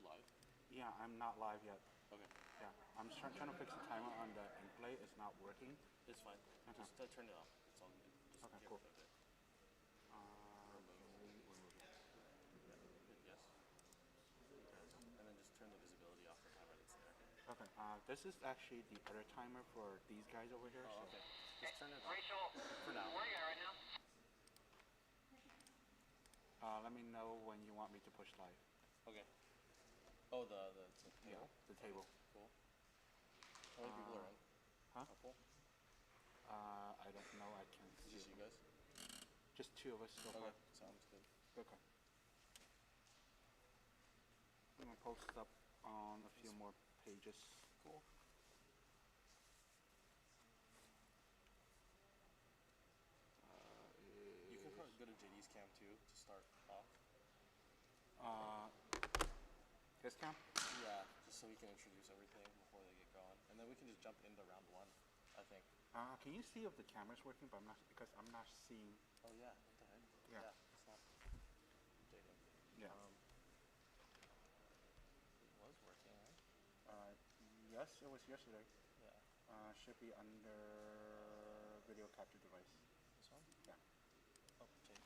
live? Yeah, I'm not live yet. Okay. Yeah, I'm just trying to fix the timer on the end play. It's not working. It's fine. Okay. Just turn it off. It's all good. Just Okay, get cool. rid of it. Remove it. Yeah. Hit yes. And then just turn the visibility off the timer that's there. Okay. This is actually the other timer for these guys over here. Oh, So. okay. Just turn it off. Rachel, For now. where are you at right now? Let me know when you want me to push live. Okay. Oh, the table? Yeah, the table. Cool. How many people are in? Huh? Couple? I don't know. I can't see. Just you guys? Just two of us so far. Okay, sounds good. Okay. I'm gonna post up on a few more pages. Cool. You can go to JD's cam too to start off. This cam? Yeah, just so we can introduce everything before they get going, and then we can just jump into round one. I think. Can you see if the camera's working? But I'm not seeing. Oh yeah. What the heck? Yeah. It's not updating. Yeah. It was working, right? Yes, it was yesterday. Yeah. Should be under video capture device. This one? Yeah. Oh, change.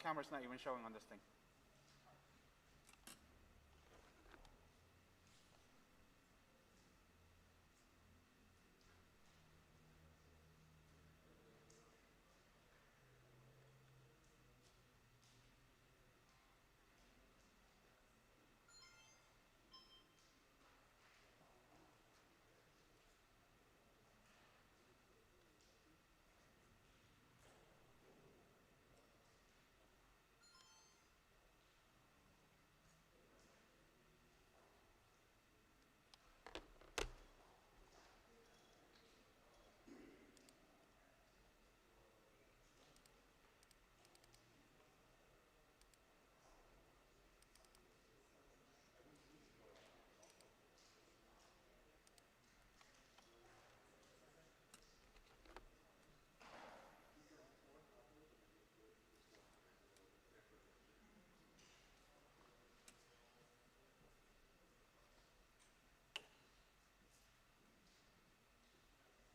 Camera's not even showing on this thing.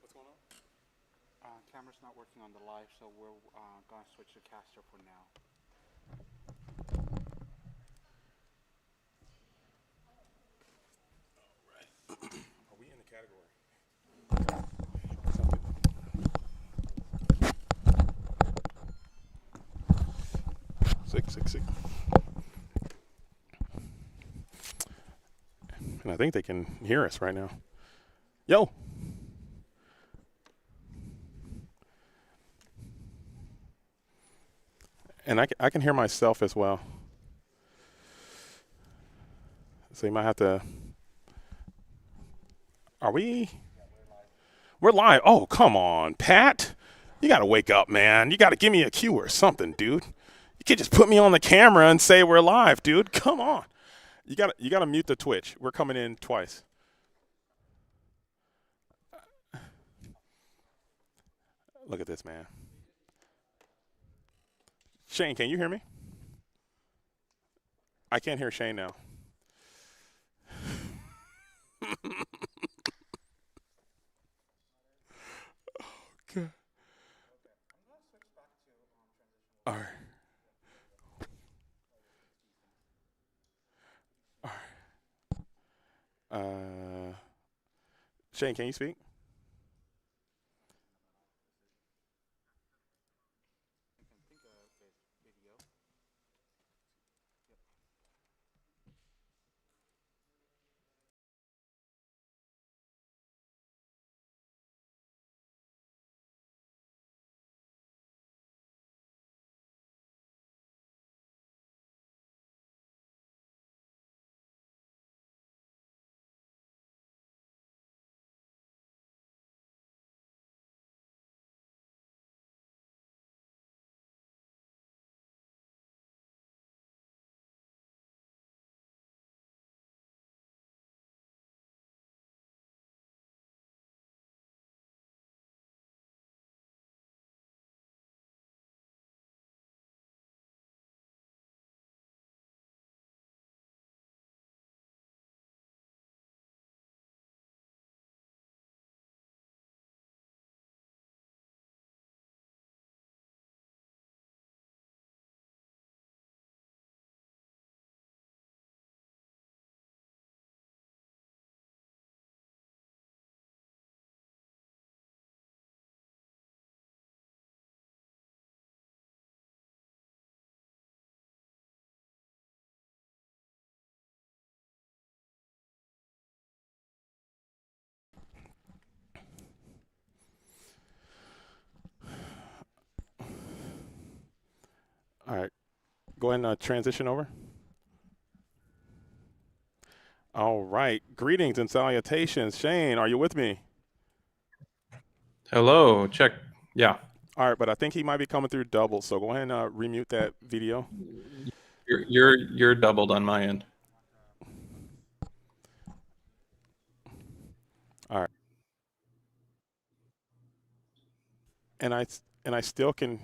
What's going on? Camera's not working on the live, so we're gonna switch to caster for now. Right. Are we in the category? Six. And I think they can hear us right now. Yo. And I can hear myself as well. So you might have to. Are we? We're live. Oh, come on, Pat. You got to wake up, man. You got to give me a cue or something, dude. You can't just put me on the camera and say we're live, dude. Come on. You got to mute the Twitch. We're coming in twice. Look at this, man. Shane, can you hear me? I can't hear Shane now. Okay. All right. All right. Shane, can you speak? Go ahead and transition over. All right. Greetings and salutations. Shane, are you with me? Hello, check. Yeah. All right, but I think he might be coming through double, so go ahead and remute that video. You're doubled on my end. All right. And I still can.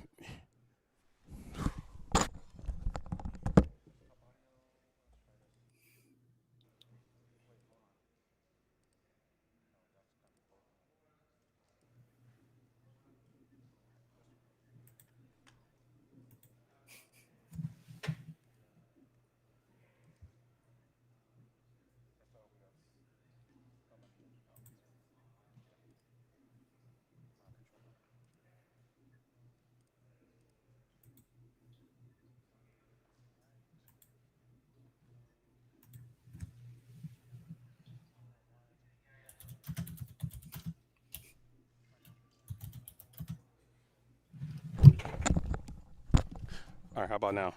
All right, how about now?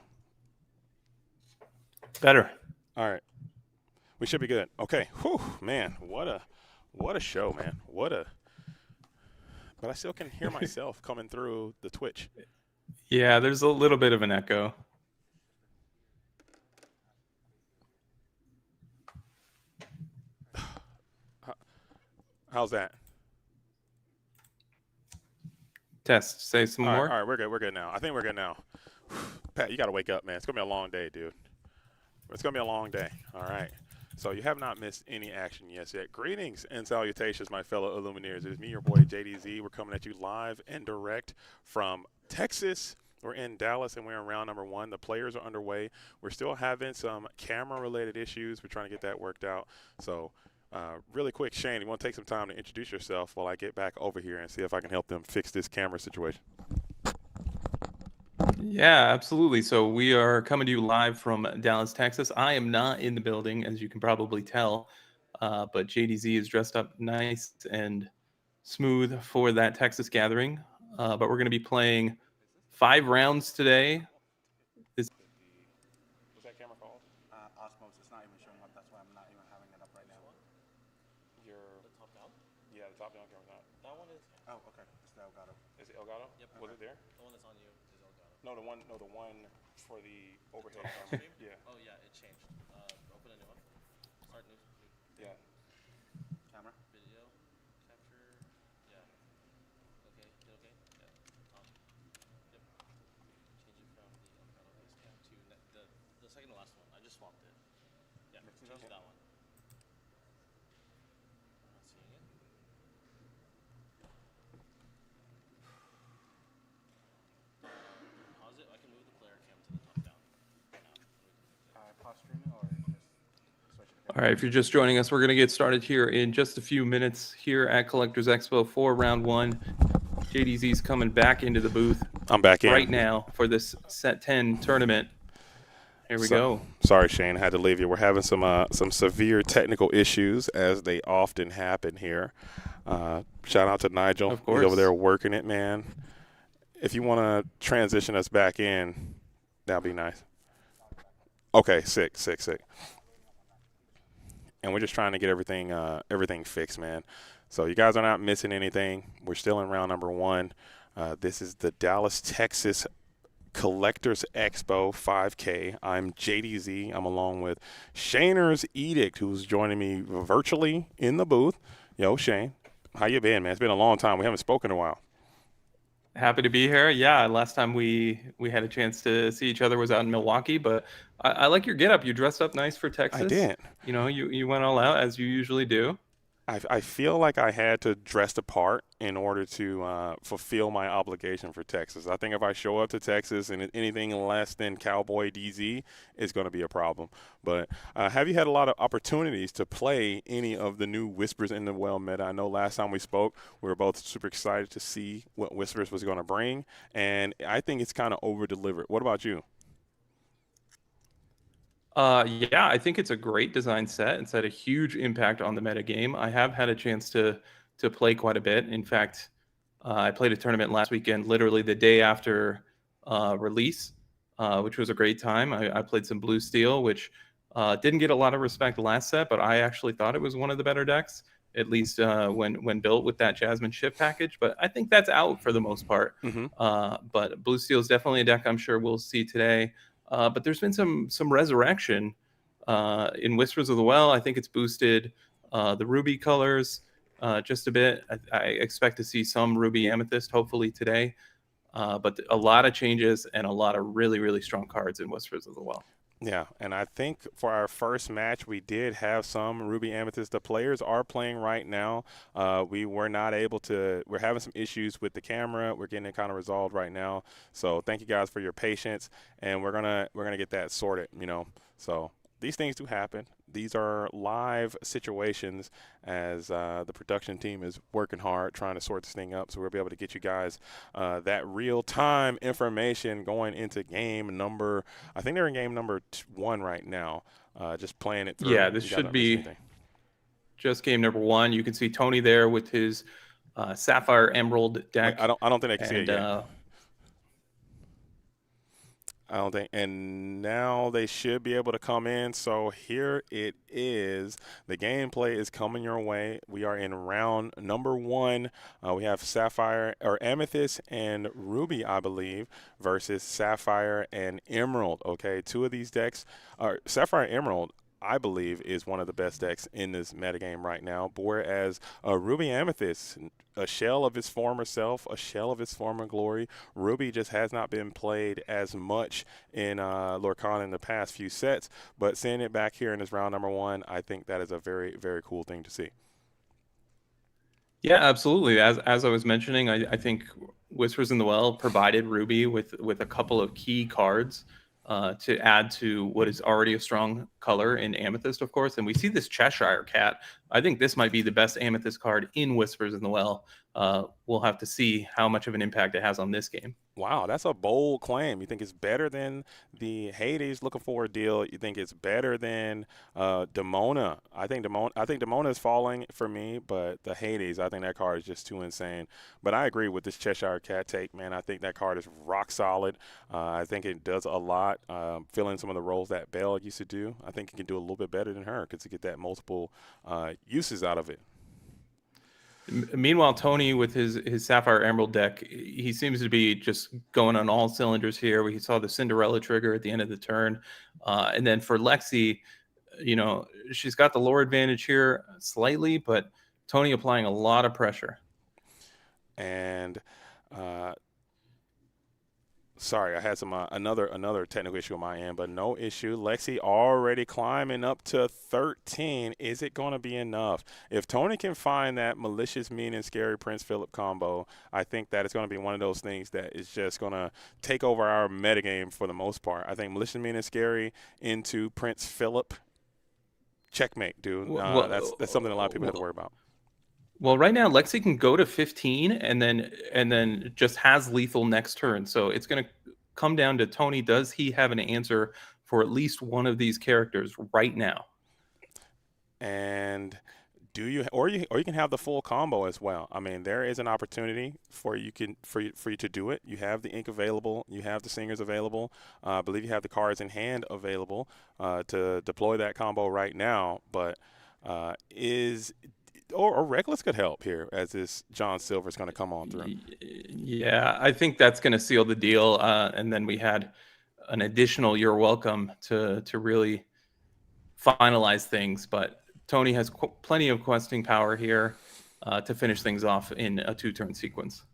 Better. All right. We should be good. Okay. Whew, man, what a show, man. But I still can hear myself coming through the Twitch. Yeah, there's a little bit of an echo. How's that? Test. Say some more. All right, we're good. We're good now. I think we're good now. Pat, you got to wake up, man. It's going to be a long day, dude. It's going to be a long day. All right. So you have not missed any action yet. Greetings and salutations, my fellow Illumineers. It is me, your boy, JDZ. We're coming at you live and direct from Texas. We're in Dallas, and we're in round number 1. The players are underway. We're still having some camera-related issues. We're trying to get that worked out. So really quick, Shane, you want to take some time to introduce yourself while I get back over here and see if I can help them fix this camera situation? Yeah, absolutely. So we are coming to you live from Dallas, Texas. I am not in the building, as you can probably tell, but JDZ is dressed up nice and smooth for that Texas gathering. But we're going to be playing 5 rounds today. What's that camera called? Osmos. It's not even showing up. That's why I'm not even having it up right now. The top down? Yeah, the top-down camera's not. That one is. Oh, okay. It's the Elgato. Is it Elgato? Yep. Was it there? The one that's on you is Elgato. No, the one for the overhead Stream? camera. Yeah. Oh yeah, it changed. Open a new one. Start new. Yeah. Camera. Video capture. Yeah. Okay. Hit okay. Yeah. Yep. Change it from the Elgato base cam to the second to last one. I just swapped it. Yeah. Mixing Change those? that one. I'm not seeing it. Pause it. I can move the player cam to the top down. Pause streaming or just switch it? All right, if you're just joining us, we're going to get started here in just a few minutes here at Collectors Expo for round 1. JDZ's coming back into the booth I'm back in. right now for this Set 10 tournament. Here we go. Sorry, Shane, I had to leave you. We're having some severe technical issues, as they often happen here. Shout out to Nigel. Of course. He's over there working it, man. If you want to transition us back in, that'd be nice. Okay, sick. And we're just trying to get everything fixed, man. So you guys are not missing anything. We're still in round number 1. This is the Dallas, Texas Collectors Expo 5K. I'm JDZ. I'm along with Shaner's Edict, who's joining me virtually in the booth. Yo, Shane, how you been, man? It's been a long time. We haven't spoken in a while. Happy to be here. Yeah, last time we had a chance to see each other was out in Milwaukee, but I like your getup. You dressed up nice for Texas. I did. You know, you went all out as you usually do. I feel like I had to dress the part in order to fulfill my obligation for Texas. I think if I show up to Texas and anything less than Cowboy DZ, it's going to be a problem. But have you had a lot of opportunities to play any of the new Whispers in the Well meta? I know last time we spoke, we were both super excited to see what Whispers was going to bring, and I think it's kind of over-delivered. What about you? Yeah, I think it's a great design set. It's had a huge impact on the meta game. I have had a chance to play quite a bit. In fact, I played a tournament last weekend, literally the day after release. which was a great time. I played some Blue Steel, which didn't get a lot of respect last set, but I actually thought it was one of the better decks, at least when built with that Jasmine Shift package. But I think that's out for the most part. Mm-hmm. But Blue Steel is definitely a deck I'm sure we'll see today. But there's been some resurrection in Whispers of the Well. I think it's boosted the Ruby colors just a bit. I expect to see some Ruby Amethyst hopefully today. But a lot of changes and a lot of really, really strong cards in Whispers of the Well. Yeah, and I think for our first match, we did have some Ruby Amethyst. The players are playing right now. We were not able to. We're having some issues with the camera. We're getting it kind of resolved right now. So thank you guys for your patience, and we're gonna get that sorted. So these things do happen. These are live situations as the production team is working hard trying to sort this thing up, so we'll be able to get you guys that real-time information going into game number. I think they're in game number 1 right now, just playing it through. Yeah, this should be just game number 1. You can see Tony there with his Sapphire Emerald deck. Wait, I don't think they can see it yet. I don't think, and now they should be able to come in. So here it is. The gameplay is coming your way. We are in round number 1. We have Sapphire or Amethyst and Ruby, I believe, versus Sapphire and Emerald. Okay, 2 of these decks are Sapphire and Emerald. I believe is one of the best decks in this metagame right now. Whereas Ruby Amethyst, a shell of its former self, a shell of its former glory. Ruby just has not been played as much in Lorcana in the past few sets, but seeing it back here in this round number 1, I think that is a very, very cool thing to see. Yeah, absolutely. As I was mentioning, I think Whispers in the Well provided Ruby with a couple of key cards to add to what is already a strong color in Amethyst, of course. And we see this Cheshire Cat. I think this might be the best Amethyst card in Whispers in the Well. We'll have to see how much of an impact it has on this game. Wow, that's a bold claim. You think it's better than the Hades Looking Forward deal? You think it's better than Demona? I think Demona is falling for me, but the Hades, I think that card is just too insane. But I agree with this Cheshire Cat take, man. I think that card is rock solid. I think it does a lot, filling some of the roles that Belle used to do. I think it can do a little bit better than her because you get that multiple uses out of it. Meanwhile, Tony with his Sapphire Emerald deck, he seems to be just going on all cylinders here. We saw the Cinderella trigger at the end of the turn. And then for Lexi, she's got the lore advantage here slightly, but Tony applying a lot of pressure. And sorry, I had some another technical issue on my end, but no issue. Lexi already climbing up to 13. Is it going to be enough? If Tony can find that malicious, mean, and scary Prince Philip combo, I think that it's going to be one of those things that is just going to take over our metagame for the most part. I think malicious, mean, and scary into Prince Philip, checkmate, dude. That's something a lot of people have to worry about. Well, right now Lexi can go to 15 and then just has lethal next turn. So it's going to come down to Tony. Does he have an answer for at least one of these characters right now? And you can have the full combo as well. I mean, there is an opportunity for you to do it. You have the ink available. You have the singers available. I believe you have the cards in hand available to deploy that combo right now. But or Reckless could help here as this John Silver is going to come on through. Yeah, I think that's going to seal the deal. And then we had an additional "You're welcome" to really finalize things. But Tony has plenty of questing power here to finish things off in a 2-turn sequence.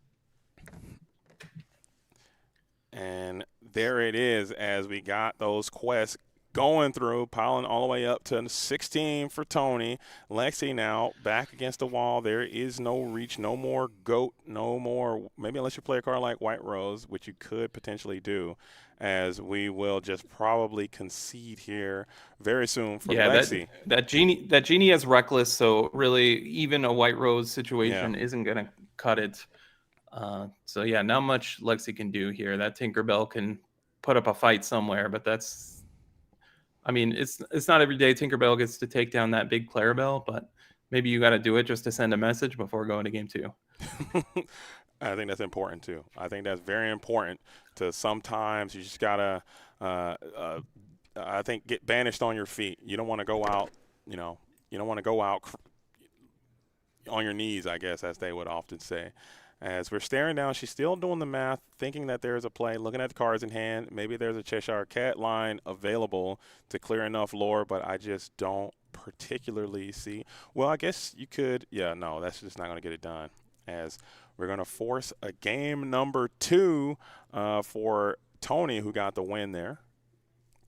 And there it is as we got those quests going through, piling all the way up to 16 for Tony. Lexi now back against the wall. There is no reach, no more goat, no more, maybe unless you play a card like White Rose, which you could potentially do, as we will just probably concede here very soon for Lexi. That genie has Reckless, so really even a White Rose situation isn't going to cut it. So yeah, not much Lexi can do here. That Tinkerbell can put up a fight somewhere, but it's not every day Tinkerbell gets to take down that big Clarabelle, but maybe you got to do it just to send a message before going to game 2. I think that's important too. I think that's very important to sometimes you just gotta, uh, uh, I think, get banished on your feet. You don't want to go out, you know, you don't want to go out on your knees, I guess, as they would often say. As we're staring down, she's still doing the math, thinking that there's a play, looking at the cards in hand. Maybe there's a Cheshire Cat line available to clear enough lore, but I just don't particularly see. Well, I guess you could. Yeah, no, that's just not going to get it done. As we're going to force a game number 2 for Tony, who got the win there.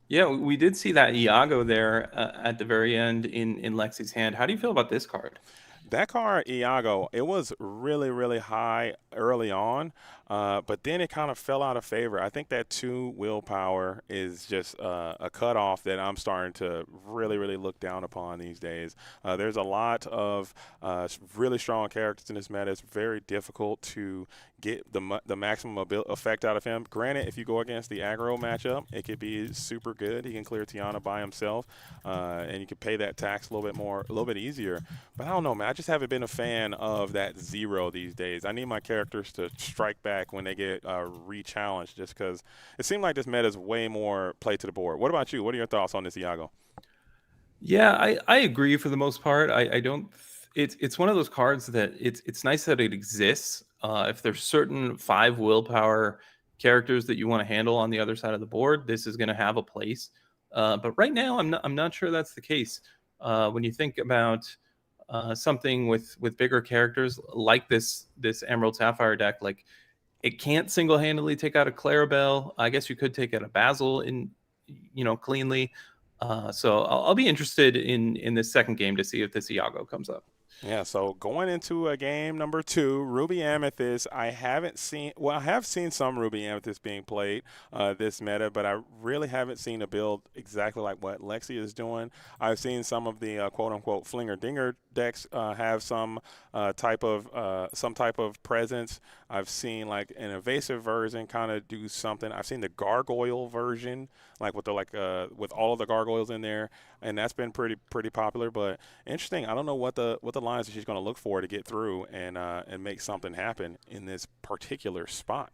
Yeah, we did see that Iago there at the very end in Lexi's hand. How do you feel about this card? That card, Iago, it was really, really high early on, but then it kind of fell out of favor. I think that 2 willpower is just a cutoff that I'm starting to really, really look down upon these days. There's a lot of really strong characters in this meta. It's very difficult to get the maximum effect out of him. Granted, if you go against the aggro matchup, it could be super good. He can clear Tiana by himself, and you can pay that tax a little bit more, a little bit easier. But I don't know, man. I just haven't been a fan of that 0 these days. I need my characters to strike back when they get re-challenged, just because it seems like this meta is way more play to the board. What about you? What are your thoughts on this, Iago? Yeah, I agree for the most part. I don't. It's one of those cards that it's nice that it exists. If there's certain 5 willpower characters that you want to handle on the other side of the board, this is going to have a place. But right now, I'm not sure that's the case. When you think about something with bigger characters like this Emerald Sapphire deck, like it can't single handedly take out a Clarabelle. I guess you could take out a Basil cleanly. So I'll be interested in this second game to see if this Iago comes up. Yeah, so going into a game number 2, Ruby Amethyst, I haven't seen, well, I have seen some Ruby Amethyst being played this meta, but I really haven't seen a build exactly like what Lexi is doing. I've seen some of the quote-unquote flinger-dinger decks have some type of presence. I've seen like an evasive version kind of do something. I've seen the gargoyle version, like with with all of the gargoyles in there, and that's been pretty popular. But interesting. I don't know what the lines that she's going to look for to get through and make something happen in this particular spot.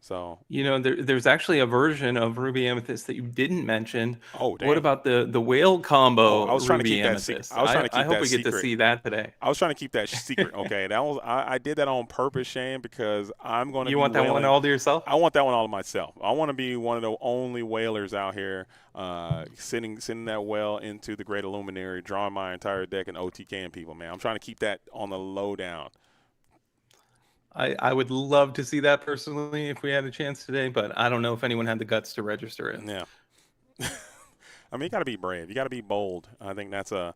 So there's actually a version of Ruby Amethyst that you didn't mention. oh damn. What about the whale Oh, combo I was trying to Ruby keep Amethyst? that. I was trying to keep I hope that we get to secret. see that today. I was trying to keep that secret. Okay, that was I did that on purpose, Shane, because I'm going to. You be want that one whaling. all to yourself? I want that one all to myself. I want to be one of the only whalers out here, sending that whale into the Great Illuminary, drawing my entire deck and OTKing people. Man, I'm trying to keep that on the low down. I would love to see that personally if we had a chance today, but I don't know if anyone had the guts to register it. Yeah. I mean, you got to be brave. You got to be bold. I think that's a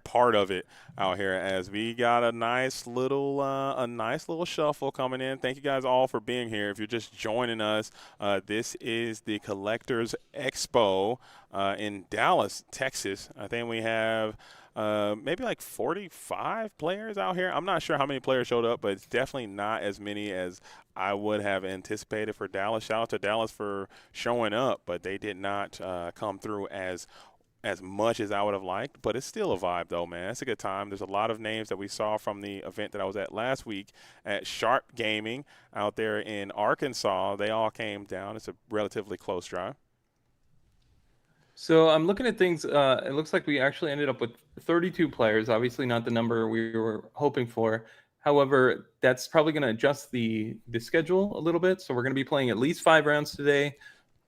part of it out here. As we got a nice little shuffle coming in. Thank you guys all for being here. If you're just joining us, this is the Collectors Expo in Dallas, Texas. I think we have maybe like 45 players out here. I'm not sure how many players showed up, but it's definitely not as many as I would have anticipated for Dallas. Shout out to Dallas for showing up, but they did not come through as much as I would have liked. But it's still a vibe, though, man. It's a good time. There's a lot of names that we saw from the event that I was at last week at Sharp Gaming out there in Arkansas. They all came down. It's a relatively close drive. So I'm looking at things. It looks like we actually ended up with 32 players. Obviously, not the number we were hoping for. However, that's probably going to adjust the schedule a little bit. So we're going to be playing at least 5 rounds today.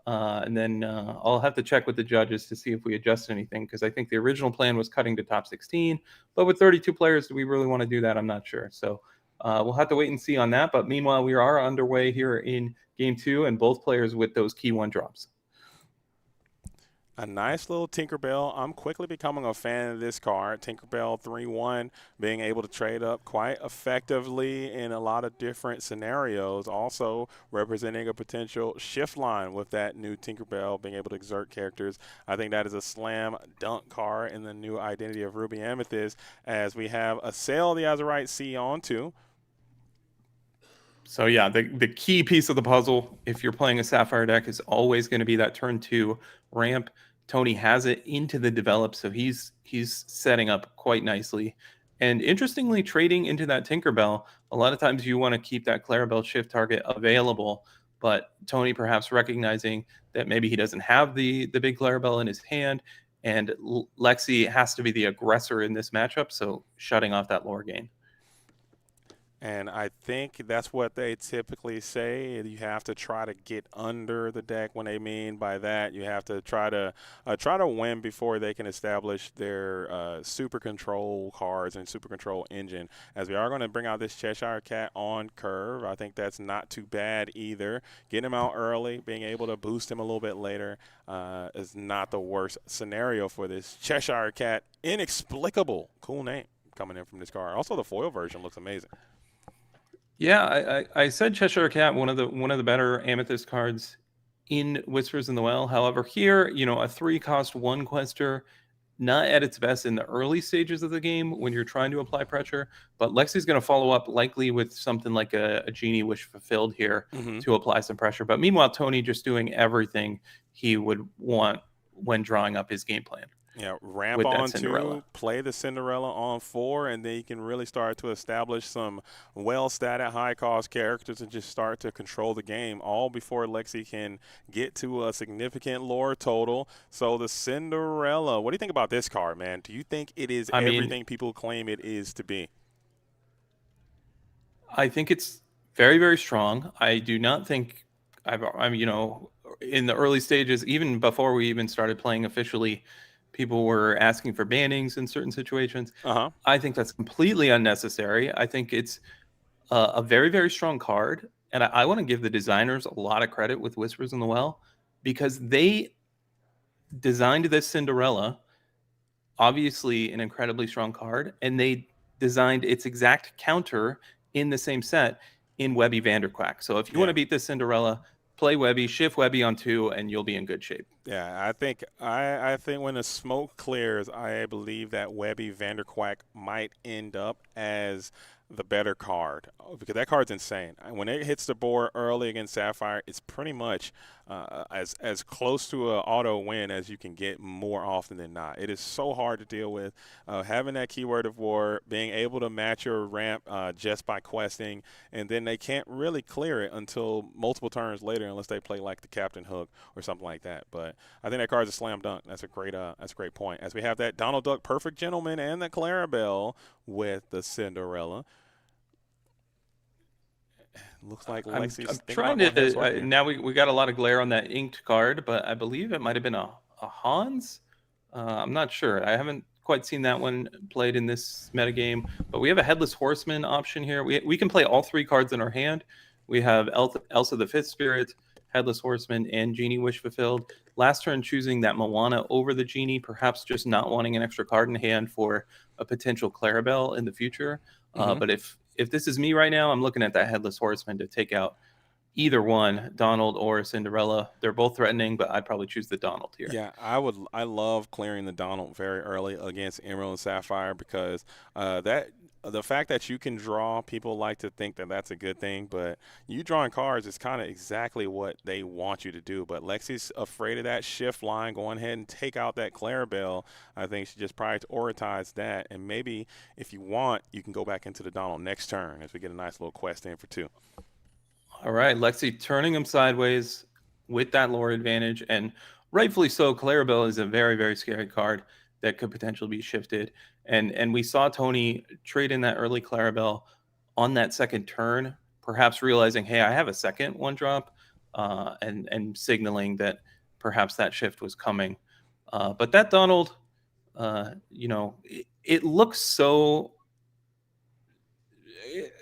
And then I'll have to check with the judges to see if we adjust anything, because I think the original plan was cutting to top 16. But with 32 players, do we really want to do that? I'm not sure. So we'll have to wait and see on that. But meanwhile, we are underway here in Game 2, and both players with those key 1 drops. A nice little Tinkerbell. I'm quickly becoming a fan of this card. Tinkerbell 3-1, being able to trade up quite effectively in a lot of different scenarios. Also representing a potential shift line with that new Tinkerbell, being able to exert characters. I think that is a slam dunk card in the new identity of Ruby Amethyst, as we have a Sail the Azurite Sea on too. So yeah, the key piece of the puzzle, if you're playing a Sapphire deck, is always going to be that turn 2 ramp. Tony has it into the develop, so he's setting up quite nicely. And interestingly, trading into that Tinkerbell, a lot of times you want to keep that Clarabelle shift target available. But Tony perhaps recognizing that maybe he doesn't have the big Clarabelle in his hand, and Lexi has to be the aggressor in this matchup, so shutting off that lore gain. And I think that's what they typically say. You have to try to get under the deck. When they mean by that, you have to try to win before they can establish their super control cards and super control engine. As we are going to bring out this Cheshire Cat on curve, I think that's not too bad either. Getting him out early, being able to boost him a little bit later is not the worst scenario for this Cheshire Cat. Inexplicable, cool name coming in from this card. Also, the foil version looks amazing. Yeah, I said Cheshire Cat, one of the better Amethyst cards in Whispers in the Well. However, here, a 3-cost 1 quester, not at its best in the early stages of the game when you're trying to apply pressure. But Lexi's going to follow up likely with something like a Genie Wish Fulfilled here to apply some pressure. But meanwhile, Tony just doing everything he would want when drawing up his game plan. Yeah, ramp on 2, play the Cinderella on 4, and then you can really start to establish some well-statted, high-cost characters and just start to control the game, all before Lexi can get to a significant lore total. So the Cinderella, what do you think about this card, man? Do you think it is everything people claim it is to be? I think it's very, very strong. I do not think I'm in the early stages, even before we even started playing officially, people were asking for bannings in certain situations. I think that's completely unnecessary. I think it's a very, very strong card. And I want to give the designers a lot of credit with Whispers in the Well, because they designed this Cinderella, obviously an incredibly strong card, and they designed its exact counter in the same set in Webby Vanderquack. So if you want to beat this Cinderella, play Webby, shift Webby on 2, and you'll be in good shape. Yeah, I think when the smoke clears, I believe that Webby Vanderquack might end up as the better card, because that card's insane. When it hits the board early against Sapphire, it's pretty much as close to an auto win as you can get more often than not. It is so hard to deal with. Having that keyword of war, being able to match your ramp just by questing, and then they can't really clear it until multiple turns later unless they play like the Captain Hook or something like that. But I think that card's a slam dunk. That's a great point. As we have that Donald Duck Perfect Gentleman and the Clarabelle with the Cinderella. Looks like Lexi's I'm trying to now we got a lot of glare on that inked card, but I believe it might have been a Hans. I'm not sure. I haven't quite seen that one played in this metagame, but we have a Headless Horseman option here. We can play all 3 cards in our hand. We have Elsa the Fifth Spirit, Headless Horseman, and Genie Wish Fulfilled. Last turn choosing that Moana over the Genie, perhaps just not wanting an extra card in hand for a potential Clarabelle in the future. But if this is me right now, I'm looking at that Headless Horseman to take out either one, Donald or Cinderella. They're both threatening, but I'd probably choose the Donald here. Yeah, I love clearing the Donald very early against Emerald and Sapphire, because the fact that you can draw, people like to think that that's a good thing, but you drawing cards is kind of exactly what they want you to do. But Lexi's afraid of that shift line. Go ahead and take out that Clarabelle. I think she just prioritize that, and maybe if you want, you can go back into the Donald next turn as we get a nice little quest in for 2. All right, Lexi turning him sideways with that lore advantage, and rightfully so. Clarabelle is a very, very scary card that could potentially be shifted. And we saw Tony trade in that early Clarabelle on that second turn, perhaps realizing, hey, I have a second 1-drop, and signaling that perhaps that shift was coming. But that Donald, it looks so...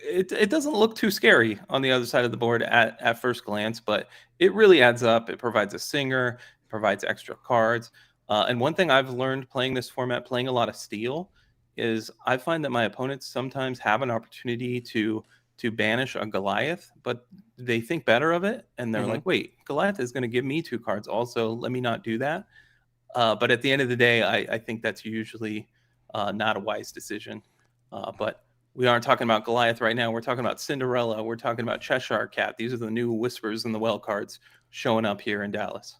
It doesn't look too scary on the other side of the board at first glance, but it really adds up. It provides a singer, provides extra cards. And one thing I've learned playing this format, playing a lot of Steel, is I find that my opponents sometimes have an opportunity to banish a Goliath, but they think better of it, and they're like, wait, Goliath is going to give me 2 cards also. Let me not do that. But at the end of the day, I think that's usually not a wise decision. But we aren't talking about Goliath right now. We're talking about Cinderella. We're talking about Cheshire Cat. These are the new Whispers in the Well cards showing up here in Dallas.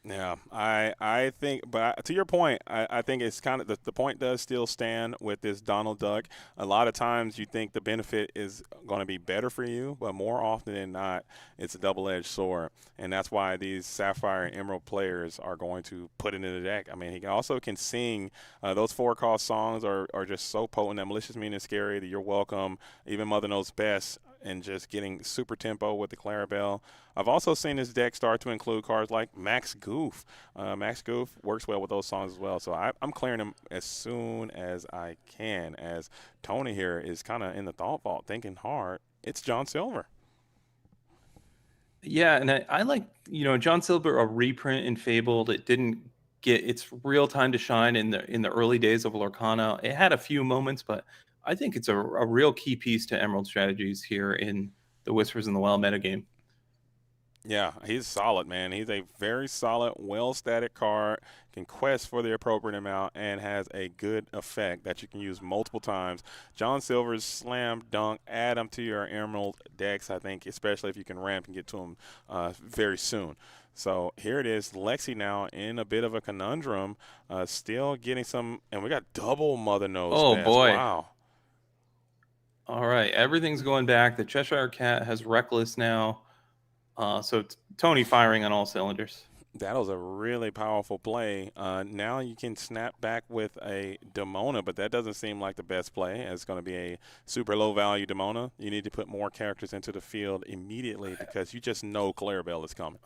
Yeah, I think, but to your point, I think it's kind of the point does still stand with this Donald Duck. A lot of times you think the benefit is going to be better for you, but more often than not, it's a double-edged sword, and that's why these Sapphire and Emerald players are going to put it in the deck. I mean, he also can sing. Those four-cost songs are just so potent. That Malicious Mean and Scary, that You're Welcome, even Mother Knows Best, and just getting super tempo with the Clarabelle. I've also seen this deck start to include cards like Max Goof. Max Goof works well with those songs as well. So I'm clearing them as soon as I can, as Tony here is kind of in the thought vault thinking hard. It's John Silver. Yeah, and I like, John Silver, a reprint in Fabled. It didn't get its real time to shine in the early days of Lorcana. It had a few moments, but I think it's a real key piece to Emerald strategies here in the Whispers in the Wild metagame. Yeah, he's solid, man. He's a very solid, well-static card, can quest for the appropriate amount, and has a good effect that you can use multiple times. John Silver's slam dunk, add him to your Emerald decks, I think, especially if you can ramp and get to him very soon. So here it is, Lexi now in a bit of a conundrum, still getting some, and we got double Mother Knows Oh Best. boy. Wow. All right, everything's going back. The Cheshire Cat has Reckless now. So Tony firing on all cylinders. That was a really powerful play. Now you can snap back with a Demona, but that doesn't seem like the best play. It's going to be a super low value Demona. You need to put more characters into the field immediately because you just know Clarabelle is coming.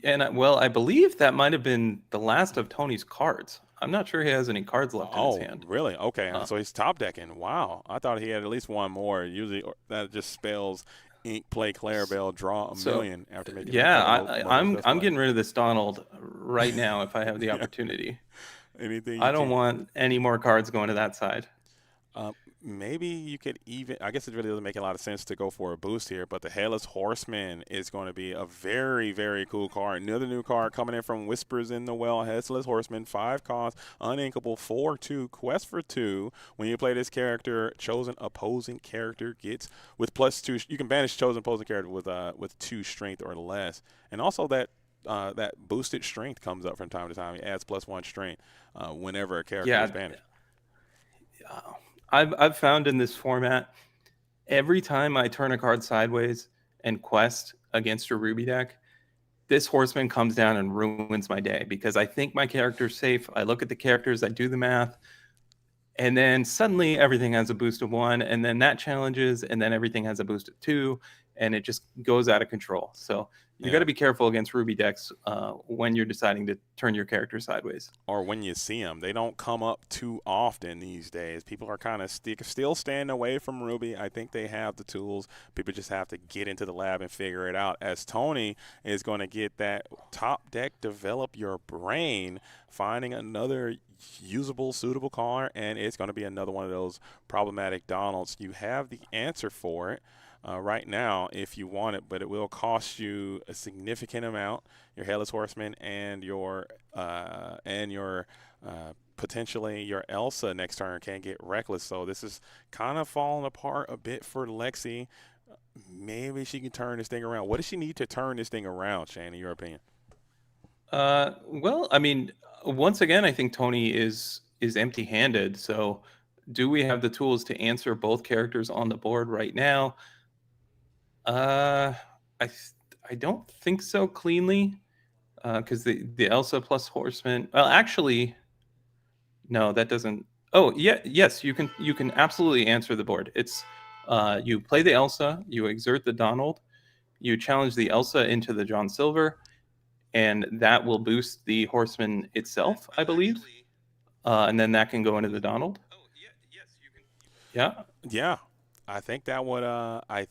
And well, I believe that might have been the last of Tony's cards. I'm not sure he has any cards left in his Oh, hand. really? Okay. Uh, So he's top decking. Wow. I thought he had at least one more. Usually that just spells ink, play Clarabelle, draw a so million after making that yeah, Mother's Best I'm play. getting rid of this Donald right now if I have the Yeah. opportunity. Anything you I don't can. want any more cards going to that side. Uh, Maybe you could even. I guess it really doesn't make a lot of sense to go for a boost here, but the Headless Horseman is going to be a very, very cool card. Another new card coming in from Whispers in the Well. Headless Horseman, 5 cost, uninkable, 4/2, quest for 2. When you play this character, chosen opposing character gets with +2. You can banish chosen opposing character with 2 strength or less, and also that boosted strength comes up from time to time. It adds +1 strength whenever a character is Yeah, banished. uh, I've found in this format, every time I turn a card sideways and quest against a Ruby deck, this horseman comes down and ruins my day because I think my character's safe. I look at the characters, I do the math, and then suddenly everything has a boost of 1, and then that challenges, and then everything has a boost of 2, and it just goes out of control. So you got Yeah. to be careful against Ruby decks when you're deciding to turn your character sideways. Or when you see them. They don't come up too often these days. People are kind of still staying away from Ruby. I think they have the tools. People just have to get into the lab and figure it out. As Tony is going to get that top deck, develop your brain, finding another usable, suitable car, and it's going to be another one of those problematic Donalds. You have the answer for it. Right now, if you want it, but it will cost you a significant amount. Your Headless Horseman and your potentially your Elsa next turn can get reckless. So this is kind of falling apart a bit for Lexi. Maybe she can turn this thing around. What does she need to turn this thing around, Shane, in your opinion? Well, I mean, once again, I think Tony is empty-handed. So, do we have the tools to answer both characters on the board right now? Uh, I I don't think so cleanly, because the Elsa plus Horseman. Well, actually, no, that doesn't. Oh, yeah, yes, you can absolutely answer the board. It's you play the Elsa, you exert the Donald, you challenge the Elsa into the John Silver, and that will boost the Horseman itself, I believe. And then that can go into the Donald. Yeah. Yeah, I think that would. I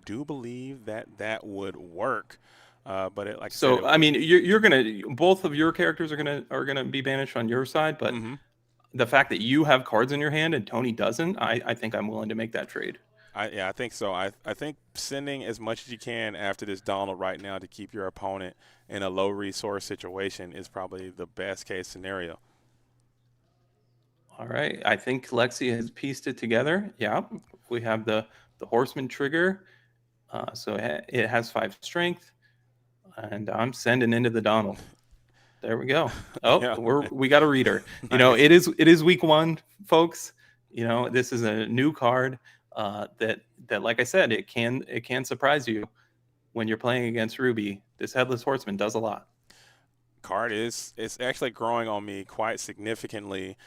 do believe that that would work. But like I said, So I mean, you're gonna both of your characters are gonna be banished on your side, but mhm. the fact that you have cards in your hand and Tony doesn't, I think I'm willing to make that trade. Yeah, I think so. I think sending as much as you can after this Donald right now to keep your opponent in a low resource situation is probably the best case scenario. All right, I think Lexi has pieced it together. Yeah, we have the Horseman trigger, so it has 5 strength. and I'm sending into the Donald. There we go. Oh, Yeah. we got a reader. You know, Nice. it is week 1, folks. You know, this is a new card that like I said, it can surprise you when you're playing against Ruby. This Headless Horseman does a lot. Card is it's actually growing on me quite significantly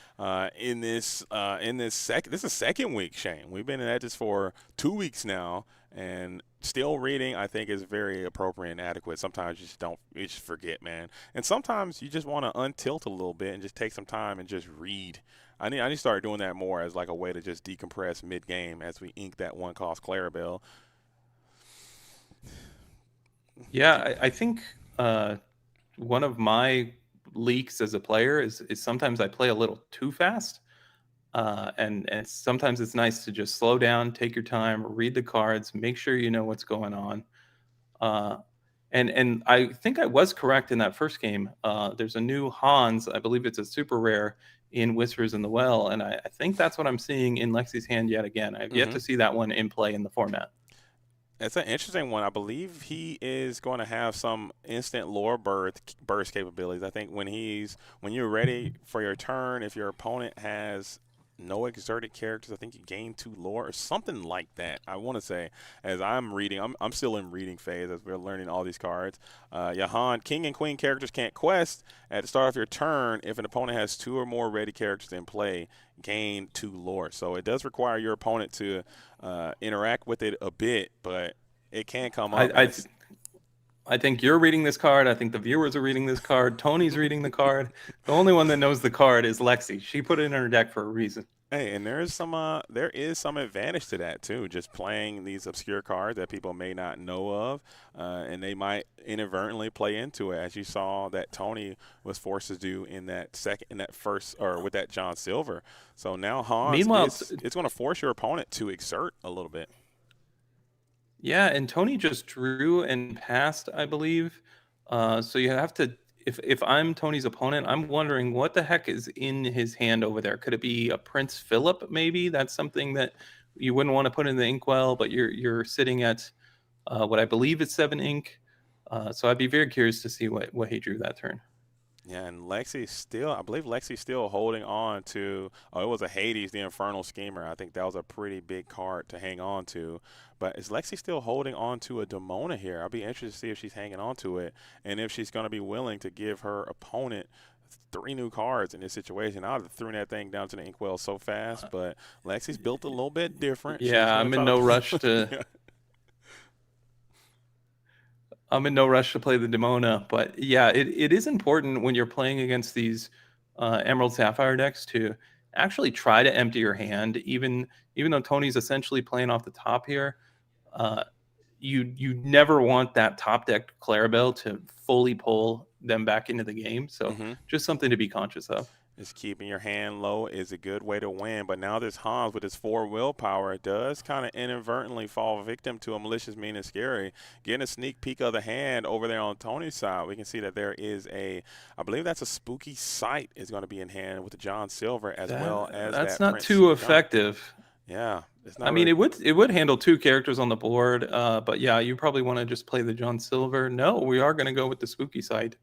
in this is second week, Shane. We've been at this for 2 weeks now, and still reading I think is very appropriate and adequate. Sometimes you just forget, man, and sometimes you just want to untilt a little bit and just take some time and just read. I need to start doing that more as like a way to just decompress mid game as we ink that 1-cost Clarabelle. Yeah, I think one of my leaks as a player is sometimes I play a little too fast. And sometimes it's nice to just slow down, take your time, read the cards, make sure you know what's going on. And I think I was correct in that first game. There's a new Hans, I believe it's a super rare in Whispers in the Well, and I think that's what I'm seeing in Lexi's hand yet again. I've yet to see that one in play in the format. It's an interesting one. I believe he is going to have some instant lore burst capabilities. I think when you're ready for your turn, if your opponent has no exerted characters, I think you gain 2 lore or something like that. I want to say, as I'm reading, I'm still in reading phase as we're learning all these cards. Jahan, King and Queen characters can't quest. At the start of your turn, if an opponent has 2 or more ready characters in play, gain 2 lore. So it does require your opponent to interact with it a bit, but it can come up. I think you're reading this card. I think the viewers are reading this card. Tony's reading the card. The only one that knows the card is Lexi. She put it in her deck for a reason. Hey, and there is some advantage to that too. Just playing these obscure cards that people may not know of, and they might inadvertently play into it, as you saw that Tony was forced to do in that first, or with that John Silver. So now Hans, Meanwhile, it's going to force your opponent to exert a little bit. Yeah, and Tony just drew and passed, I believe. So you have to, if I'm Tony's opponent, I'm wondering what the heck is in his hand over there. Could it be a Prince Philip? Maybe that's something that you wouldn't want to put in the inkwell, but you're sitting at what I believe is 7 ink. So I'd be very curious to see what he drew that turn. Yeah, and I believe Lexi's still holding on to, it was a Hades, the Infernal Schemer. I think that was a pretty big card to hang on to. But is Lexi still holding on to a Demona here? I'll be interested to see if she's hanging on to it and if she's going to be willing to give her opponent 3 new cards in this situation. I would have thrown that thing down to the inkwell so fast, but Lexi's built a little bit different. Yeah, I'm in no rush to. I'm in no rush to play the Demona, but yeah, it is important when you're playing against these Emerald Sapphire decks to actually try to empty your hand, even though Tony's essentially playing off the top here. You never want that top deck Clarabelle to fully pull them back into the game. So just something to be conscious of. Just keeping your hand low is a good way to win. But now this Hans with his 4 willpower does kind of inadvertently fall victim to a malicious, mean, and scary. Getting a sneak peek of the hand over there on Tony's side, we can see that there is I believe that's a spooky sight is going to be in hand with the John Silver well as that's that not Prince too effective. Yeah. It's not I mean, it would handle 2 characters on the board, but yeah, you probably want to just play the John Silver. No, we are going to go with the spooky sight.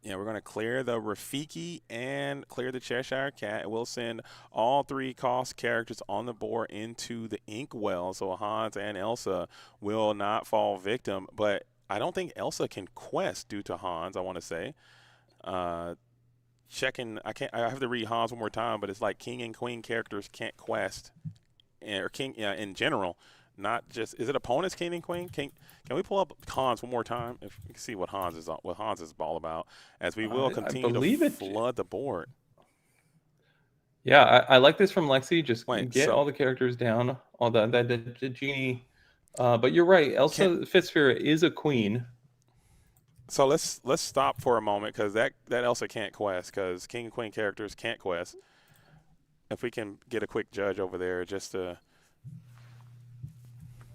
Yeah, we're going to clear the Rafiki and clear the Cheshire Cat. We'll send all 3 cost characters on the board into the Inkwell, so Hans and Elsa will not fall victim. But I don't think Elsa can quest due to Hans, I want to say. Checking, I have to read Hans one more time, but it's like King and Queen characters can't quest, or King, in general. Not just, is it opponents King and Queen? Can we pull up Hans one more time if we can see what Hans is all about, as we will continue to flood the board. Yeah, I like this from Lexi. Just get all the characters down, all the genie. But you're right. Elsa Fitzsphere is a queen. So let's stop for a moment, because that Elsa can't quest, because King and Queen characters can't quest. If we can get a quick judge over there just to.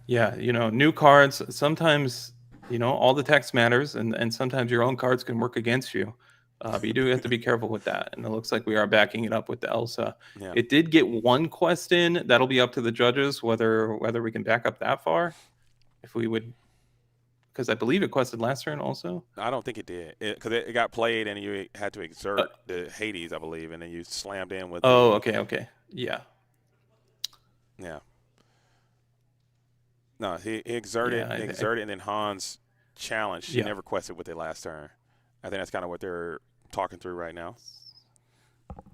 Yeah, new cards, sometimes, all the text matters, and sometimes your own cards can work against you. But you do have to be careful with that. And it looks like we are backing it up with the Elsa. Yeah. It did get 1 quest in. That'll be up to the judges whether we can back up that far. If we would because I believe it quested last turn also. I don't think it did because it got played and you had to exert the Hades, I believe, and then you slammed in with. Okay, yeah. No, he exerted, and then Hans challenged. She never quested with it last turn. I think that's kind of what they're talking through right now.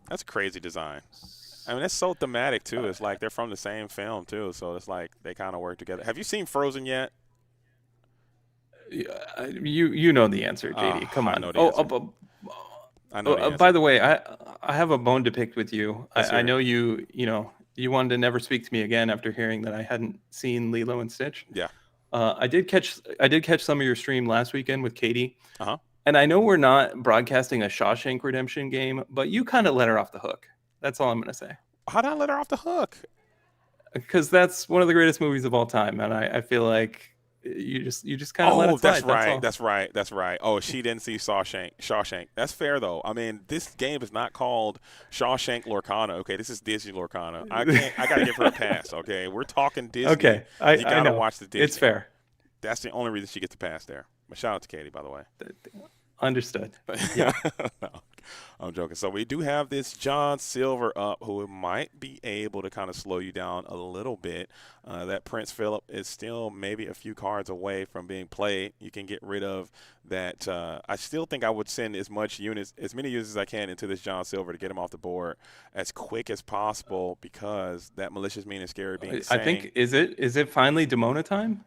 That's a crazy design. I mean, it's so thematic too. It's like they're from the same film too, so it's like they kind of work together. Have you seen Frozen yet? You know the answer, JD. Come on. I know the answer. I know the answer. By the way, I have a bone to pick with you. I know you wanted to never speak to me again after hearing that I hadn't seen Lilo and Stitch. Yeah. I did catch some of your stream last weekend with Katie. Uh-huh. And I know we're not broadcasting a Shawshank Redemption game, but you kind of let her off the hook. That's all I'm going to say. How did I let her off the hook? Because that's one of the greatest movies of all time, and I feel like you just kind of let it slide. That's right. Oh, she didn't see Shawshank. That's fair though. I mean, this game is not called Shawshank Lorcana. Okay, this is Disney Lorcana. I gotta give her a pass. Okay, we're talking Disney. Okay, you gotta watch the Disney. It's fair. That's the only reason she gets a pass there. But shout out to Katie, by the way. Understood. Yeah. No, I'm joking. So we do have this John Silver up who might be able to kind of slow you down a little bit. That Prince Philip is still maybe a few cards away from being played. You can get rid of that. I still think I would send as many units as I can into this John Silver to get him off the board as quick as possible because that malicious, mean, and scary being I think, is it finally Demona time?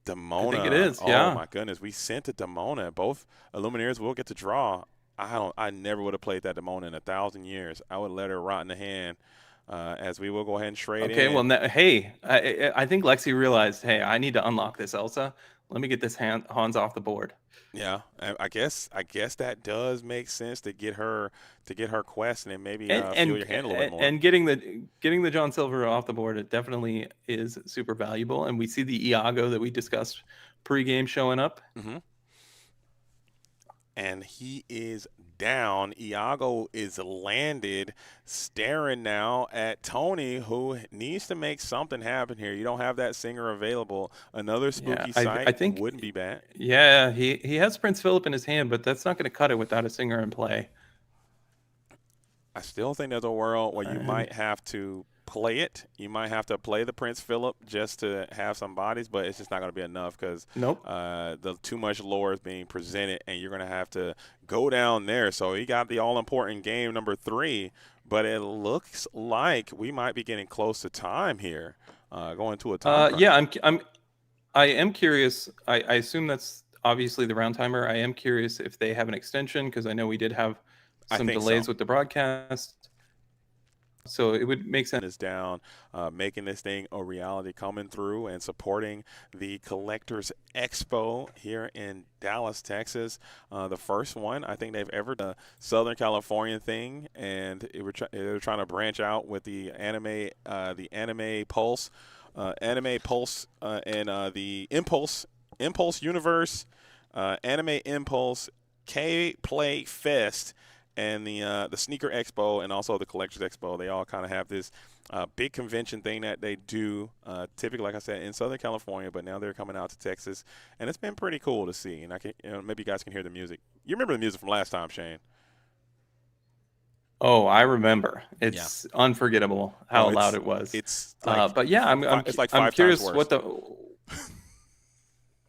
Demona. I think it is, yeah. Oh, my goodness. We sent a Demona. Both Illumineers will get to draw. I never would have played that Demona in 1,000 years. I would let her rot in the hand as we will go ahead and trade in. Okay, well, I think Lexi realized, hey, I need to unlock this Elsa. Let me get this Hans off the board. Yeah, I guess that does make sense to get her quest and then maybe feel your hand a little bit more. And getting the John Silver off the board, it definitely is super valuable. And we see the Iago that we discussed pregame showing up. Mm-hmm. And he is down. Iago is landed, staring now at Tony, who needs to make something happen here. You don't have that singer available. Another spooky sight I think wouldn't be bad. Yeah, he has Prince Philip in his hand, but that's not going to cut it without a singer in play. I still think there's a world where you might have to play it. You might have to play the Prince Philip just to have some bodies, but it's just not going to be enough because the too much lore is being presented, and you're going to have to go down there. So he got the all-important game number 3, but it looks like we might be getting close to time here, going to a time. Yeah, I am curious. I assume that's obviously the round timer. I am curious if they have an extension because I know we did have some delays with the broadcast. So it would make sense. Is down, making this thing a reality, coming through and supporting the Collectors Expo here in Dallas, Texas. The first one I think they've ever done, Southern California thing, and they're trying to branch out with the anime Pulse, and the Impulse Universe, Anime Impulse, K-Play Fest, and the Sneaker Expo and also the Collectors Expo. They all kind of have this big convention thing that they do, typically, like I said, in Southern California, but now they're coming out to Texas, and it's been pretty cool to see. And maybe you guys can hear the music. You remember the music from last time, Shane? Oh, I remember. It's unforgettable how loud it was. It's like, but yeah, I'm curious what the.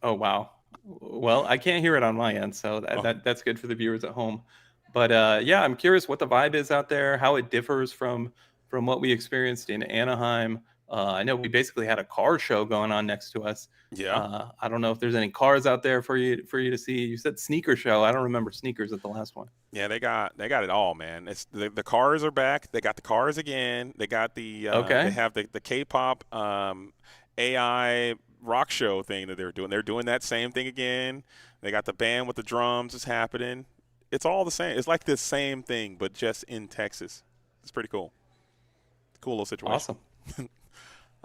Oh wow. Well, I can't hear it on my end, so that's good for the viewers at home. But yeah, I'm curious what the vibe is out there, how it differs from what we experienced in Anaheim. I know we basically had a car show going on next to us. Yeah. I don't know if there's any cars out there for you to see. You said sneaker show. I don't remember sneakers at the last one. Yeah, they got it all, man. It's the cars are back. They got the cars again. They got the they have the K-pop AI rock show thing that they're doing. They're doing that same thing again. They got the band with the drums. It's happening. It's all the same. It's like the same thing, but just in Texas. It's pretty cool. Cool little situation. Awesome.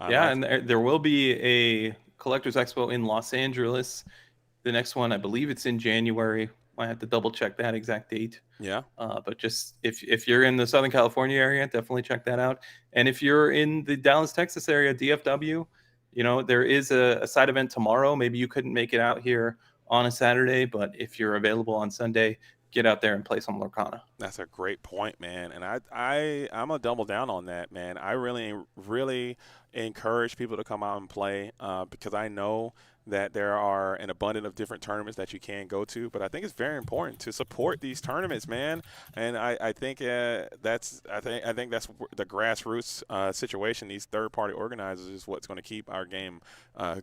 Yeah, and there will be a Collectors Expo in Los Angeles. The next one, I believe it's in January. I have to double check that exact date. Yeah. But just if you're in the Southern California area, definitely check that out. And if you're in the Dallas, Texas area, DFW, there is a side event tomorrow. Maybe you couldn't make it out here on a Saturday, but if you're available on Sunday, get out there and play some Lorcana. That's a great point, man. And I'm gonna double down on that, man. I really encourage people to come out and play because I know that there are an abundance of different tournaments that you can go to. But I think it's very important to support these tournaments, man. And I think I think that's the grassroots situation. These third-party organizers is what's going to keep our game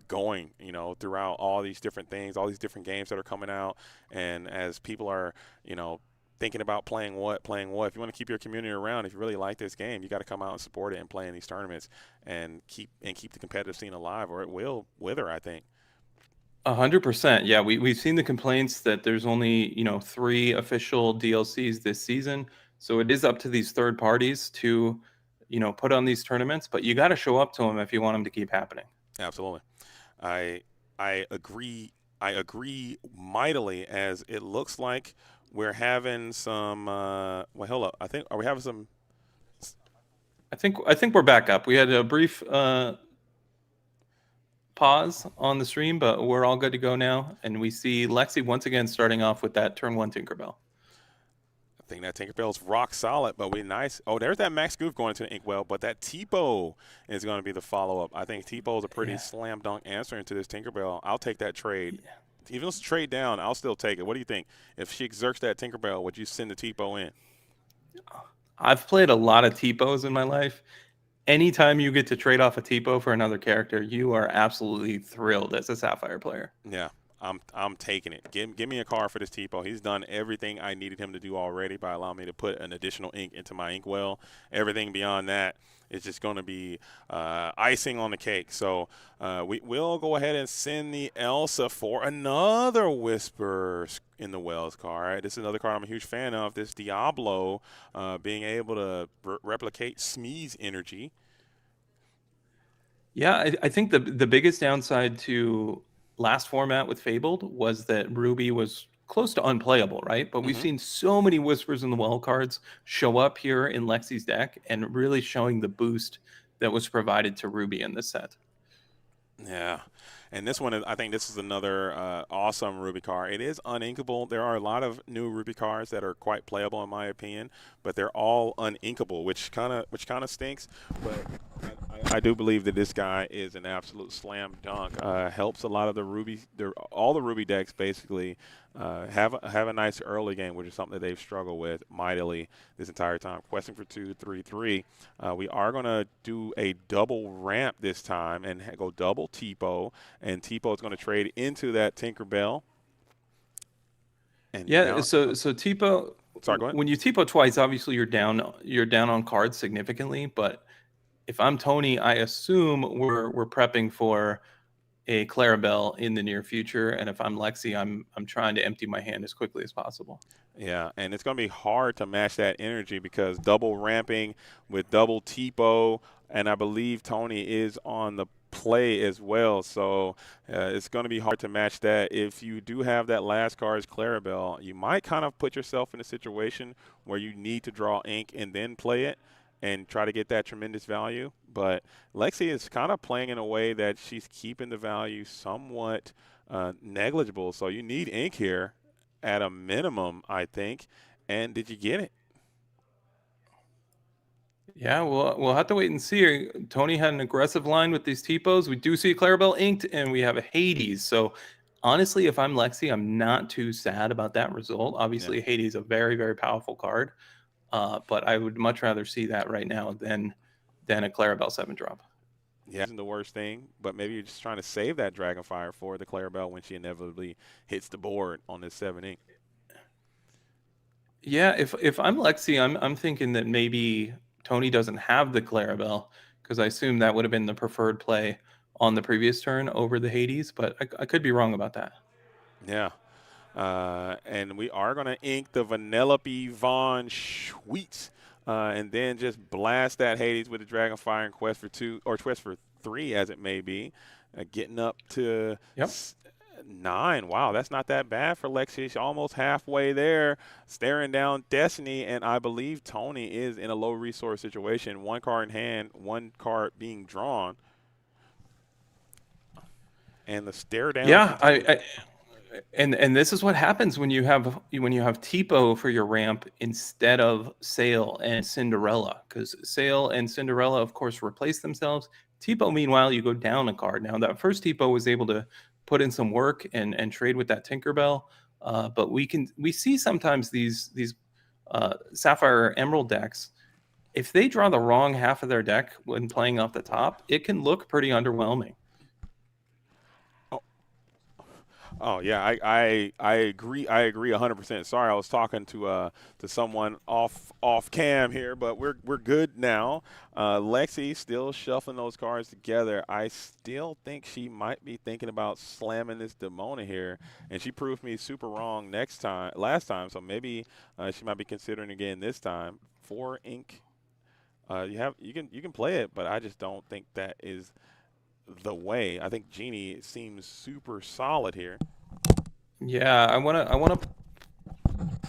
going. You know, throughout all these different things, all these different games that are coming out, and as people are, you know, thinking about playing what. If you want to keep your community around, if you really like this game, you got to come out and support it and play in these tournaments and keep the competitive scene alive, or it will wither, I think. 100%. Yeah, we've seen the complaints that there's only 3 official DLCs this season, so it is up to these third parties to put on these tournaments. But you got to show up to them if you want them to keep happening. Absolutely, I I agree. I agree mightily, as it looks like we're having some. Well, hold up. I think are we having some? I think we're back up. We had a brief pause on the stream, but we're all good to go now. And we see Lexi once again starting off with that turn 1 Tinkerbell. I think that Tinkerbell's rock solid, but we nice. Oh, there's that Max Goof going to the Inkwell, but that Tipo is going to be the follow-up. I think Tipo is a pretty slam dunk answer into this Tinkerbell. I'll take that trade. Yeah. Even if it's trade down, I'll still take it. What do you think? If she exerts that Tinkerbell, would you send the Tipo in? I've played a lot of Tipos in my life. Anytime you get to trade off a Tipo for another character, you are absolutely thrilled as a Sapphire player. Yeah, I'm taking it. Give me a card for this Tipo. He's done everything I needed him to do already by allowing me to put an additional ink into my inkwell. Everything beyond that is just going to be icing on the cake. So we'll go ahead and send the Elsa for another Whisper in the Wells card. This is another card I'm a huge fan of. This Diablo being able to replicate Smee's energy. Yeah, I think the biggest downside to last format with Fabled was that Ruby was close to unplayable, right? But we've seen so many Whispers in the Well cards show up here in Lexi's deck and really showing the boost that was provided to Ruby in this set. Yeah, and this one, I think this is another awesome Ruby card. It is uninkable. There are a lot of new Ruby cards that are quite playable in my opinion, but they're all uninkable, which kind of stinks. But I do believe that this guy is an absolute slam dunk. Helps a lot of all the Ruby decks basically have a nice early game, which is something that they've struggled with mightily this entire time. Questing for 2/3/3. We are going to do a double ramp this time and go double Tipo, and Tipo is going to trade into that Tinkerbell. And yeah, so Tipo. Sorry, go ahead. When you Tipo twice, obviously you're down on cards significantly, but if I'm Tony, I assume we're prepping for a Clarabelle in the near future, and if I'm Lexi, I'm trying to empty my hand as quickly as possible. Yeah, and it's going to be hard to match that energy because double ramping with double Tipo, and I believe Tony is on the play as well, so it's going to be hard to match that. If you do have that last card as Clarabelle, you might kind of put yourself in a situation where you need to draw ink and then play it and try to get that tremendous value. But Lexi is kind of playing in a way that she's keeping the value somewhat negligible. So you need ink here at a minimum, I think. And did you get it? Yeah, we'll have to wait and see. Tony had an aggressive line with these Tipos. We do see Clarabelle inked, and we have a Hades. So honestly, if I'm Lexi, I'm not too sad about that result. Obviously, yeah. Hades is a very, very powerful card. But I would much rather see that right now than a Clarabelle 7-drop. Yeah, isn't the worst thing, but maybe you're just trying to save that Dragonfire for the Clarabelle when she inevitably hits the board on this 7 ink. Yeah, if I'm Lexi, I'm thinking that maybe Tony doesn't have the Clarabelle, because I assume that would have been the preferred play on the previous turn over the Hades, but I could be wrong about that. Yeah. And we are going to ink the Vanellope Von Schweetz and then just blast that Hades with the Dragonfire and Quest for 2 or Quest for 3 as it may be. Getting up to 9. Wow, that's not that bad for Lexi. She's almost halfway there, staring down Destiny, and I believe Tony is in a low resource situation. 1 card in hand, 1 card being drawn. And the stare down. Yeah, And this is what happens when you have Tipo for your ramp instead of Sail and Cinderella, because Sail and Cinderella, of course, replace themselves. Tipo, meanwhile, you go down a card. Now that first Tipo was able to put in some work and trade with that Tinkerbell, but we see sometimes these Sapphire Emerald decks. If they draw the wrong half of their deck when playing off the top, it can look pretty underwhelming. Oh yeah, I agree. I agree 100%. Sorry, I was talking to someone off cam here, but we're good now. Lexi still shuffling those cards together. I still think she might be thinking about slamming this Demona here, and she proved me super wrong last time. So maybe she might be considering again this time. 4 ink. You can play it, but I just don't think that is the way. I think Genie seems super solid here. Yeah, I wanna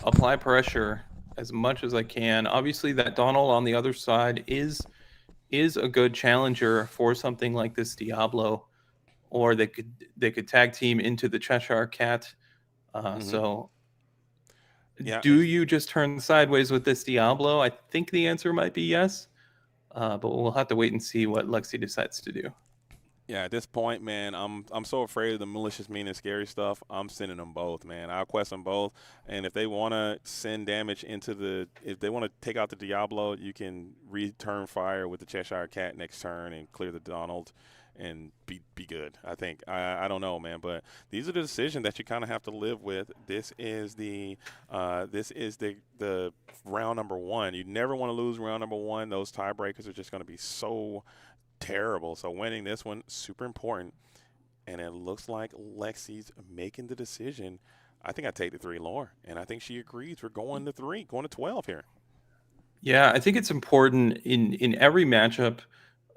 apply pressure as much as I can. Obviously, that Donald on the other side is a good challenger for something like this Diablo, or they could tag team into the Cheshire Cat. Hmm. So, Yeah, do you just turn sideways with this Diablo? I think the answer might be yes, but we'll have to wait and see what Lexi decides to do. yeah. At this point, man, I'm so afraid of the malicious, mean, and scary stuff. I'm sending them both, man. I'll quest them both, and if they want to send damage if they want to take out the Diablo, you can return fire with the Cheshire Cat next turn and clear the Donald, and be good. I think I don't know, man, but these are the decisions that you kind of have to live with. This is the round number one. You never want to lose round number one. Those tiebreakers are just going to be so terrible. So winning this one, super important. And it looks like Lexi's making the decision. I think I take the 3 lore, and I think she agrees. We're going to 3, going to 12 here. Yeah, I think it's important in every matchup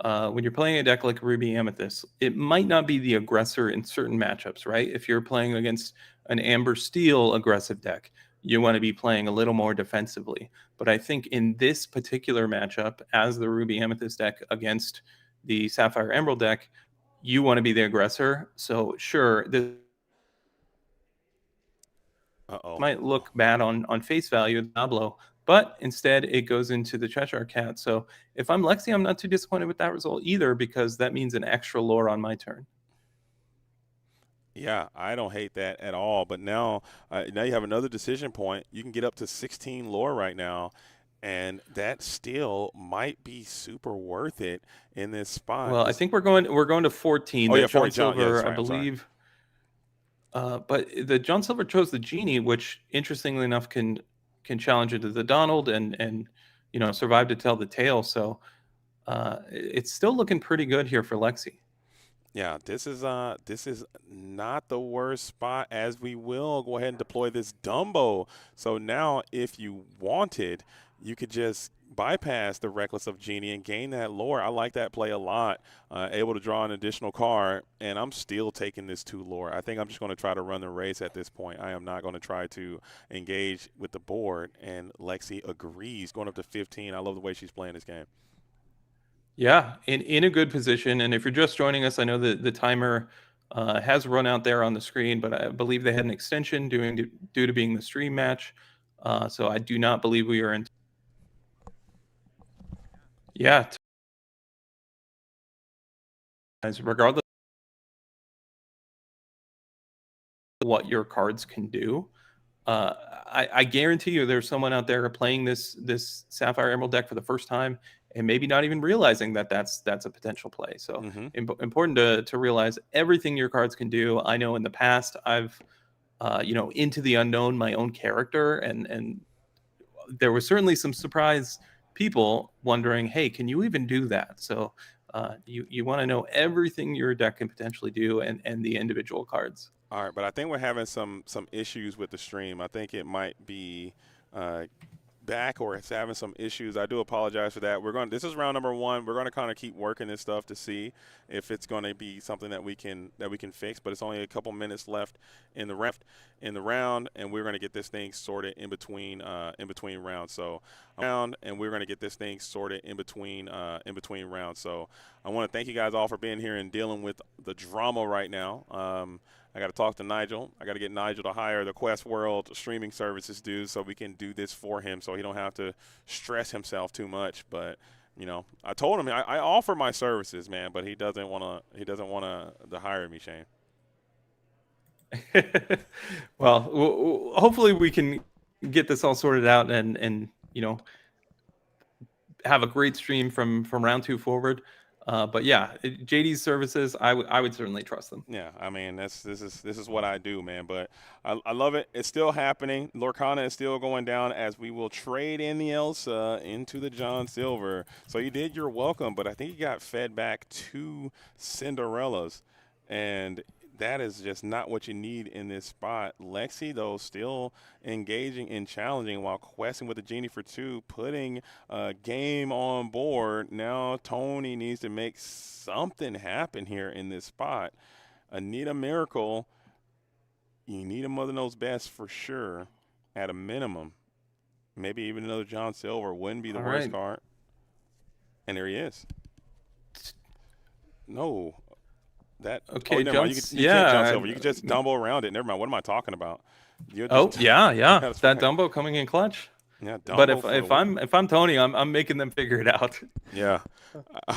when you're playing a deck like Ruby Amethyst. It might not be the aggressor in certain matchups, right? If you're playing against an Amber Steel aggressive deck, you want to be playing a little more defensively. But I think in this particular matchup, as the Ruby Amethyst deck against the Sapphire Emerald deck, you want to be the aggressor. So sure, this Uh oh. might look bad on face value, Diablo, but instead it goes into the Cheshire Cat. So if I'm Lexi, I'm not too disappointed with that result either, because that means an extra lore on my turn. Yeah, I don't hate that at all. But now you have another decision point. You can get up to 16 lore right now, and that still might be super worth it in this spot. Well, I This. think we're going to 14. Oh yeah, That 40 John John. Yeah, that's Silver, I right. I'm sorry. believe, but the John Silver chose the Genie, which interestingly enough can challenge into the Donald and survive to tell the tale. So it's still looking pretty good here for Lexi. Yeah, this is not the worst spot, as we will go ahead and deploy this Dumbo. So now if you wanted, you could just bypass the Reckless of Genie and gain that lore. I like that play a lot. Able to draw an additional card, and I'm still taking this 2 lore. I think I'm just going to try to run the race at this point. I am not going to try to engage with the board, and Lexi agrees, going up to 15. I love the way she's playing this game. Yeah, in a good position. And if you're just joining us, I know that the timer has run out there on the screen, but I believe they had an extension due to being the stream match. So I do not believe we are in. Yeah, regardless of what your cards can do, I guarantee you there's someone out there playing this Sapphire Emerald deck for the first time and maybe not even realizing that that's a potential play. So Mm-hmm. important to realize everything your cards can do. I know in the past I've into the unknown my own character, and there was certainly some surprise people wondering, hey, can you even do that? So you want to know everything your deck can potentially do and the individual cards. All right, but I think we're having some issues with the stream. I think it might be uh, back or it's having some issues. I do apologize for that. This is round number 1. We're going to kind of keep working this stuff to see if it's going to be something that we can fix. But it's only a couple minutes left in the round, and we're going to get this thing sorted in between rounds. So and we're going to get this thing sorted in between rounds. So I want to thank you guys all for being here and dealing with the drama right now. I got to talk to Nigel. I got to get Nigel to hire the Quest World streaming services dude so we can do this for him so he don't have to stress himself too much. But you know, I told him I offer my services, man, but he doesn't want to hire me, Shane. Well, hopefully we can get this all sorted out and you know, have a great stream from round 2 forward. But yeah, JD's services, I would certainly trust them. Yeah, I mean this is what I do, man. But I love it. It's still happening. Lorcana is still going down as we will trade in the Elsa into the John Silver. So you did your welcome, but I think you got fed back 2 Cinderellas, and that is just not what you need in this spot. Lexi, though, still engaging and challenging while questing with the Genie for 2, putting a game on board. Now Tony needs to make something happen here in this spot. Anita Miracle, you need a Mother Knows Best for sure at a minimum. Maybe even another John Silver wouldn't be the worst card. And there he is. No. That okay, never mind. You can't jump Silver. You can just Dumbo around it. Never mind. What am I talking about? Yeah. That Dumbo coming in clutch. Yeah, Dumbo. But if I'm Tony, I'm making them figure it out. Yeah,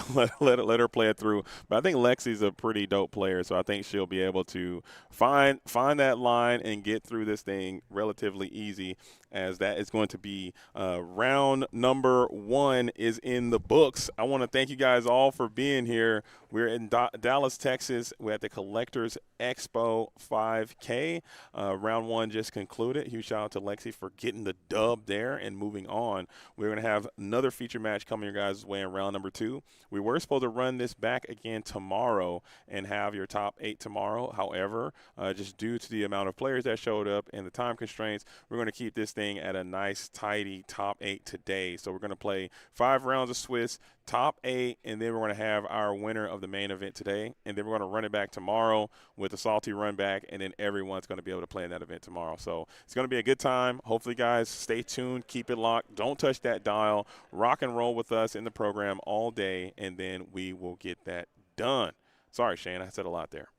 let her play it through. But I think Lexi's a pretty dope player, so I think she'll be able to find that line and get through this thing relatively easy, as that is going to be round number 1 is in the books. I want to thank you guys all for being here. We're in Dallas, Texas. We're at the Collectors Expo 5K. Round 1 just concluded. Huge shout out to Lexi for getting the dub there and moving on. We're going to have another feature match coming your guys' way in round number 2. We were supposed to run this back again tomorrow and have your top 8 tomorrow. However, just due to the amount of players that showed up and the time constraints, we're going to keep this thing at a nice, tidy top 8 today. So we're going to play 5 rounds of Swiss, top 8, and then we're going to have our winner of the main event today. And then we're going to run it back tomorrow with a salty run back, and then everyone's going to be able to play in that event tomorrow. So it's going to be a good time. Hopefully, guys, stay tuned. Keep it locked. Don't touch that dial. Rock and roll with us in the program all day, and then we will get that done. Sorry, Shane. I said a lot there.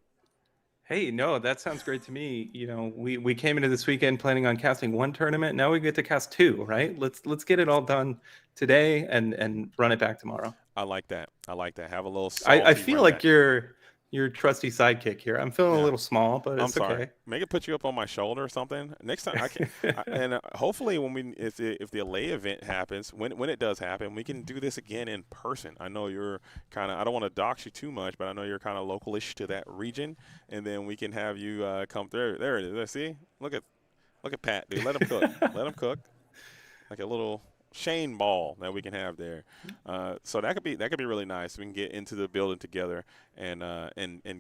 Hey, no, that sounds great to me. You know, we came into this weekend planning on casting 1 tournament. Now we get to cast 2, right? Let's get it all done today and run it back tomorrow. I like that. Have a little salty I feel like back. your trusty sidekick here. I'm feeling a little small, but it's okay. Make it put you up on my shoulder or something. Next time I can, and hopefully when if the LA event happens, when it does happen, we can do this again in person. I know you're kind of, I don't want to dox you too much, but I know you're kind of localish to that region, and then we can have you come through. There it is. See, look at Pat, dude. Let him cook. Let him cook. Like a little Shane ball that we can have there, so that could be really nice. We can get into the building together and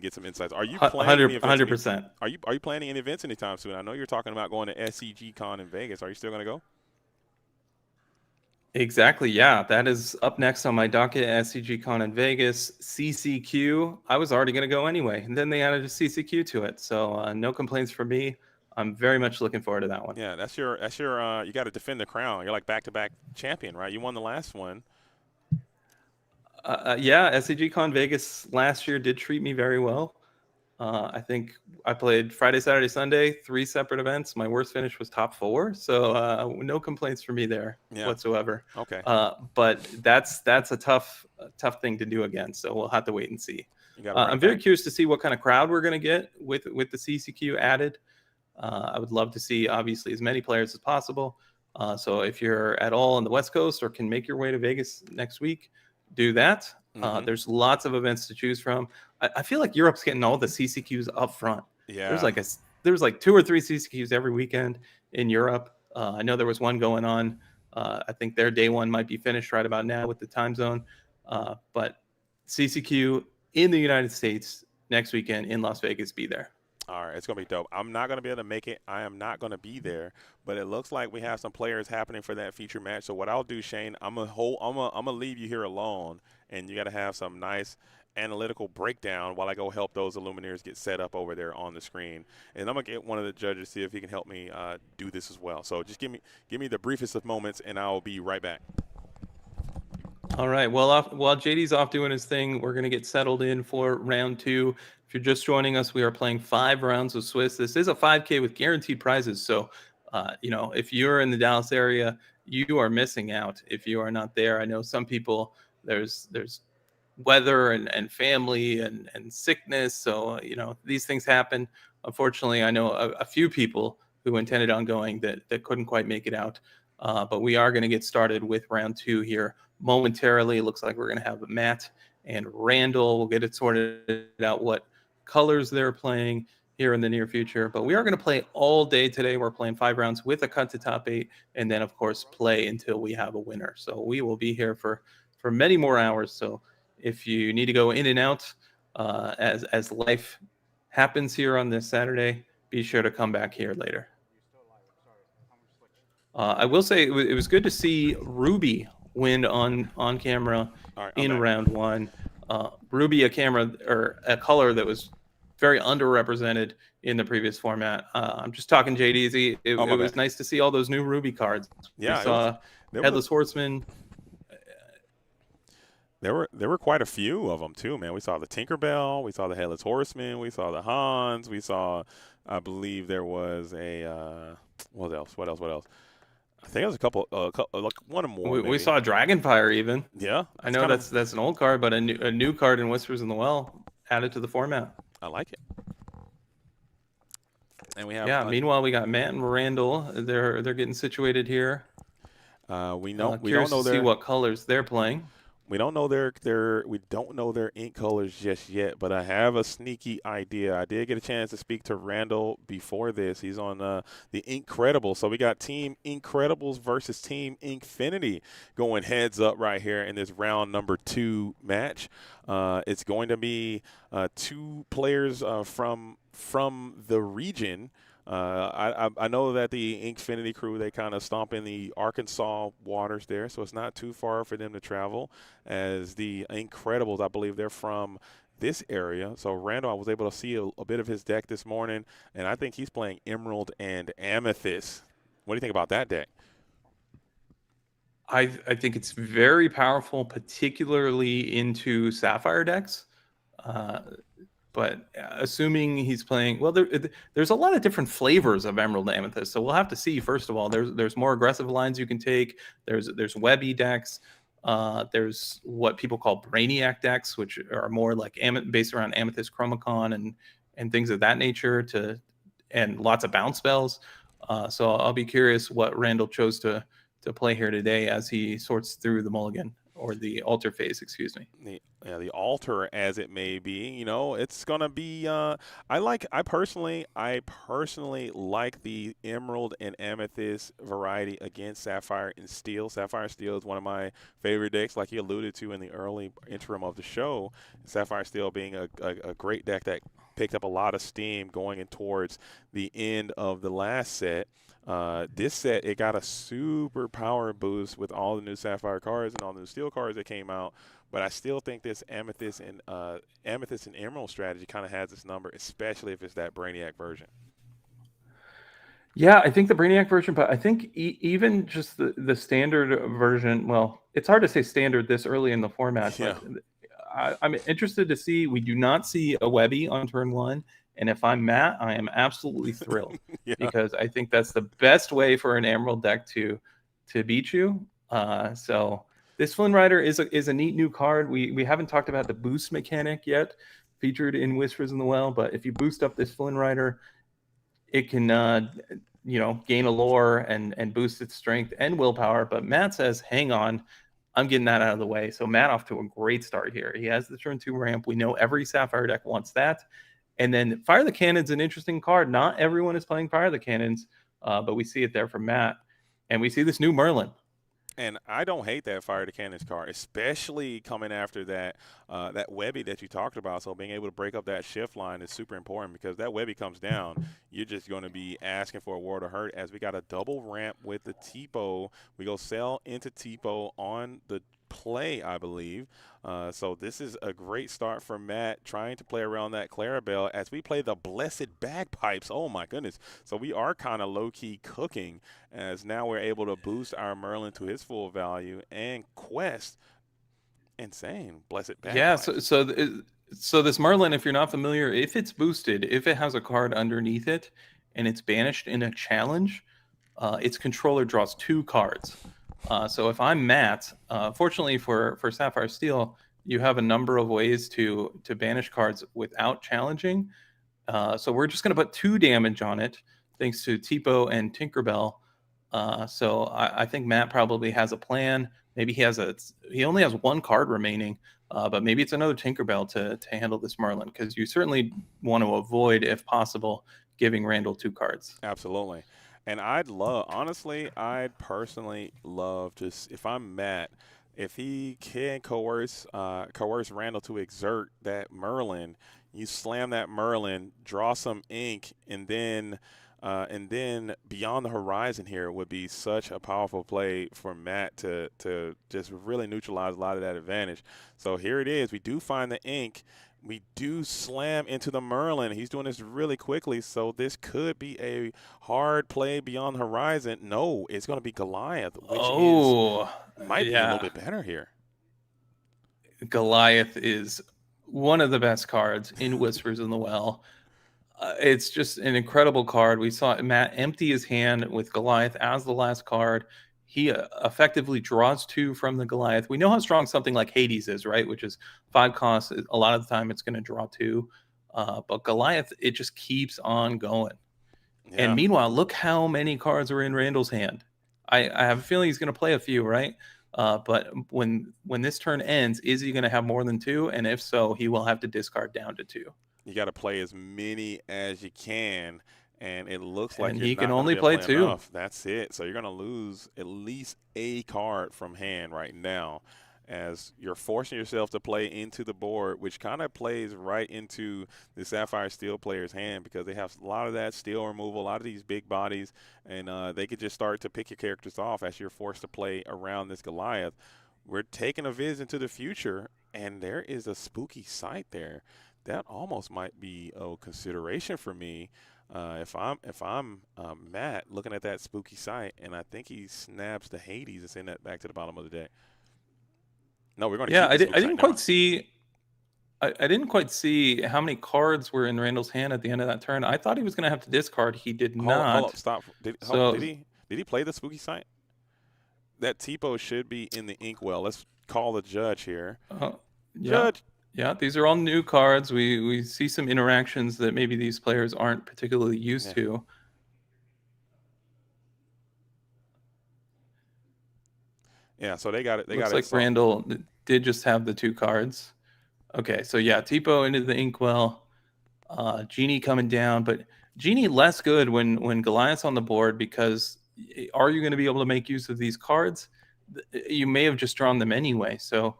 get some insights. Are you planning 100%? Are you planning any events anytime soon? I know you're talking about going to SCG Con in Vegas. Are you still going to go? Exactly. Yeah, that is up next on my docket. SCG Con in Vegas, CCQ. I was already going to go anyway, and then they added a CCQ to it, so no complaints from me. I'm very much looking forward to that one. Yeah, that's your you got to defend the crown. You're like back-to-back champion, right? You won the last one. Yeah, SCG Con Vegas last year did treat me very well. I think I played Friday, Saturday, Sunday, 3 separate events. My worst finish was top 4, so no complaints for me there whatsoever. Okay. But that's a tough thing to do again, so we'll have to wait and see. I'm very curious to see what kind of crowd we're going to get with the CCQ added. I would love to see, obviously, as many players as possible. So if you're at all on the West Coast or can make your way to Vegas next week, do that. There's lots of events to choose from. I feel like Europe's getting all the CCQs up front. Yeah. There's like 2 or 3 CCQs every weekend in Europe. I know there was one going on. I think their day 1 might be finished right about now with the time zone. But CCQ in the United States next weekend in Las Vegas, be there. All right, it's going to be dope. I'm not going to be able to make it. I am not going to be there, but it looks like we have some players happening for that feature match. So what I'll do, Shane, I'm going to leave you here alone, and you got to have some nice analytical breakdown while I go help those Illumineers get set up over there on the screen. And I'm going to get one of the judges, see if he can help me do this as well. So just give me the briefest of moments, and I'll be right back. All right. Well, while JD's off doing his thing, we're going to get settled in for round 2. If you're just joining us, we are playing 5 rounds of Swiss. This is a 5K with guaranteed prizes. So, if you're in the Dallas area, you are missing out if you are not there. I know some people, there's weather and family and sickness. So, these things happen. Unfortunately, I know a few people who intended on going that couldn't quite make it out. But we are going to get started with round 2 here momentarily. It looks like we're going to have Matt and Randall. We'll get it sorted out what colors they're playing here in the near future. But we are going to play all day today. We're playing 5 rounds with a cut to top 8, and then of course play until we have a winner. So we will be here for many more hours. So if you need to go in and out as life happens here on this Saturday, be sure to come back here later. I will say it was good to see Ruby win on camera All right, I'm in back. round 1. Ruby, a color that was very underrepresented in the previous format. I'm just talking JDZ. It Oh, my was bad. nice to see all those new Ruby cards. Yeah, We saw there Headless Horseman. There were quite a few of them too, man. We saw the Tinkerbell, we saw the Headless Horseman, we saw the Hans, we saw, I believe there was a what else? I think it was a couple, like one or more. We maybe. saw Dragonfire even. Yeah, I know that's an old card, but a new card in Whispers in the Well added to the format. I like it. And we have Meanwhile, we got Matt and Randall. They're getting situated here. we don't Curious know to see what colors they're playing. We don't know their ink colors just yet, but I have a sneaky idea. I did get a chance to speak to Randall before this. He's on the Incredibles. So we got Team Incredibles versus Team Infinity going heads up right here in this round number 2 match. It's going to be 2 players from the region. I know that the Infinity crew, they kind of stomp in the Arkansas waters there, so it's not too far for them to travel. As the Incredibles, I believe they're from this area. So Randall, I was able to see a bit of his deck this morning, and I think he's playing Emerald and Amethyst. What do you think about that deck? I think it's very powerful, particularly into Sapphire decks. But assuming he's playing, well, there's a lot of different flavors of Emerald and Amethyst, so we'll have to see. First of all, there's more aggressive lines you can take. There's webby decks. There's what people call Brainiac decks, which are more like based around Amethyst Chromacon and things of that nature, and lots of bounce spells. So I'll be curious what Randall chose to play here today as he sorts through the mulligan, or the altar phase, excuse me. The altar, as it may be, it's gonna be. I personally like the Emerald and Amethyst variety against Sapphire and Steel. Sapphire and Steel is one of my favorite decks, like you alluded to in the early interim of the show. Sapphire and Steel being a great deck that picked up a lot of steam going in towards the end of the last set. This set, it got a super power boost with all the new Sapphire cards and all the new Steel cards that came out. But I still think this Amethyst and Emerald strategy kind of has this number, especially if it's that Brainiac version. Yeah, I think the Brainiac version, but I think even just the standard version. Well, it's hard to say standard this early in the format. Yeah. But I'm interested to see. We do not see a Webby on turn 1. And if I'm Matt, I am absolutely thrilled because I think that's the best way for an Emerald deck to beat you. So this Flynn Rider is a neat new card. We haven't talked about the boost mechanic yet, featured in Whispers in the Well. But if you boost up this Flynn Rider, it can gain a lore and boost its strength and willpower. But Matt says, hang on, I'm getting that out of the way. So Matt off to a great start here. He has the turn 2 ramp. We know every Sapphire deck wants that. And then Fire the Cannon's an interesting card. Not everyone is playing Fire the Cannons, but we see it there from Matt. And we see this new Merlin. And I don't hate that Fire the Cannons card, especially coming after that Webby that you talked about. So being able to break up that shift line is super important because that Webby comes down, you're just going to be asking for a World of Hurt. As we got a double ramp with the Tipo, we go sell into Tipo on the play, I believe. So this is a great start for Matt, trying to play around that Clarabelle as we play the Blessed Bagpipes. Oh my goodness. So we are kind of low-key cooking, as now we're able to boost our Merlin to his full value and Quest Insane. Blessed Yeah, bagpipes. so this Merlin, if you're not familiar, if it's boosted, if it has a card underneath it and it's banished in a challenge, its controller draws 2 cards. So if I'm Matt, fortunately for Sapphire Steel, you have a number of ways to banish cards without challenging. So we're just going to put 2 damage on it, thanks to Tipo and Tinkerbell. So I think Matt probably has a plan. Maybe he only has 1 card remaining, but maybe it's another Tinkerbell to handle this Merlin, because you certainly want to avoid, if possible, giving Randall 2 cards. Absolutely. And honestly, I'd personally love to, if I'm Matt, if he can coerce Randall to exert that Merlin, you slam that Merlin, draw some ink, and then beyond the horizon here would be such a powerful play for Matt to just really neutralize a lot of that advantage. So here it is. We do find the ink. We do slam into the Merlin. He's doing this really quickly, so this could be a hard play beyond the horizon. No, it's going to be Goliath, which is Oh, might be a little yeah. bit better here. Goliath is one of the best cards in Whispers in the Well. It's just an incredible card. We saw Matt empty his hand with Goliath as the last card. He effectively draws 2 from the Goliath. We know how strong something like Hades is, right? Which is 5 costs. A lot of the time, it's going to draw 2. But Goliath, it just keeps on going. And Yeah. meanwhile, look how many cards are in Randall's hand. I have a feeling he's going to play a few, right? But when this turn ends, is he going to have more than 2? And if so, he will have to discard down to 2. You got to play as many as you can, and it looks like And you're he can not going to only be able to play play 2. enough. That's it. So you're going to lose at least a card from hand right now, as you're forcing yourself to play into the board, which kind of plays right into the Sapphire Steel player's hand, because they have a lot of that steel removal, a lot of these big bodies, and they could just start to pick your characters off as you're forced to play around this Goliath. We're taking a visit into the future, and there is a spooky sight there. That almost might be a consideration for me, if I'm Matt looking at that spooky sight, and I think he snaps the Hades and send that back to the bottom of the deck. No, we're going to Yeah, keep the spooky I sight. didn't Never quite mind. see. I didn't quite see how many cards were in Randall's hand at the end of that turn. I thought he was going to have to discard. He did Hold not. up, stop. So, Did he play the spooky sight? That Tipo should be in the inkwell. Let's call the judge here. yeah, Judge. yeah. These are all new cards. We see some interactions that maybe these players aren't particularly used Yeah. to. Yeah, so they got it. They Looks got it. like So, Randall did just have the 2 cards. Okay, so yeah, Tipo into the inkwell. Genie coming down, but Genie less good when Goliath's on the board, because are you going to be able to make use of these cards? You may have just drawn them anyway. So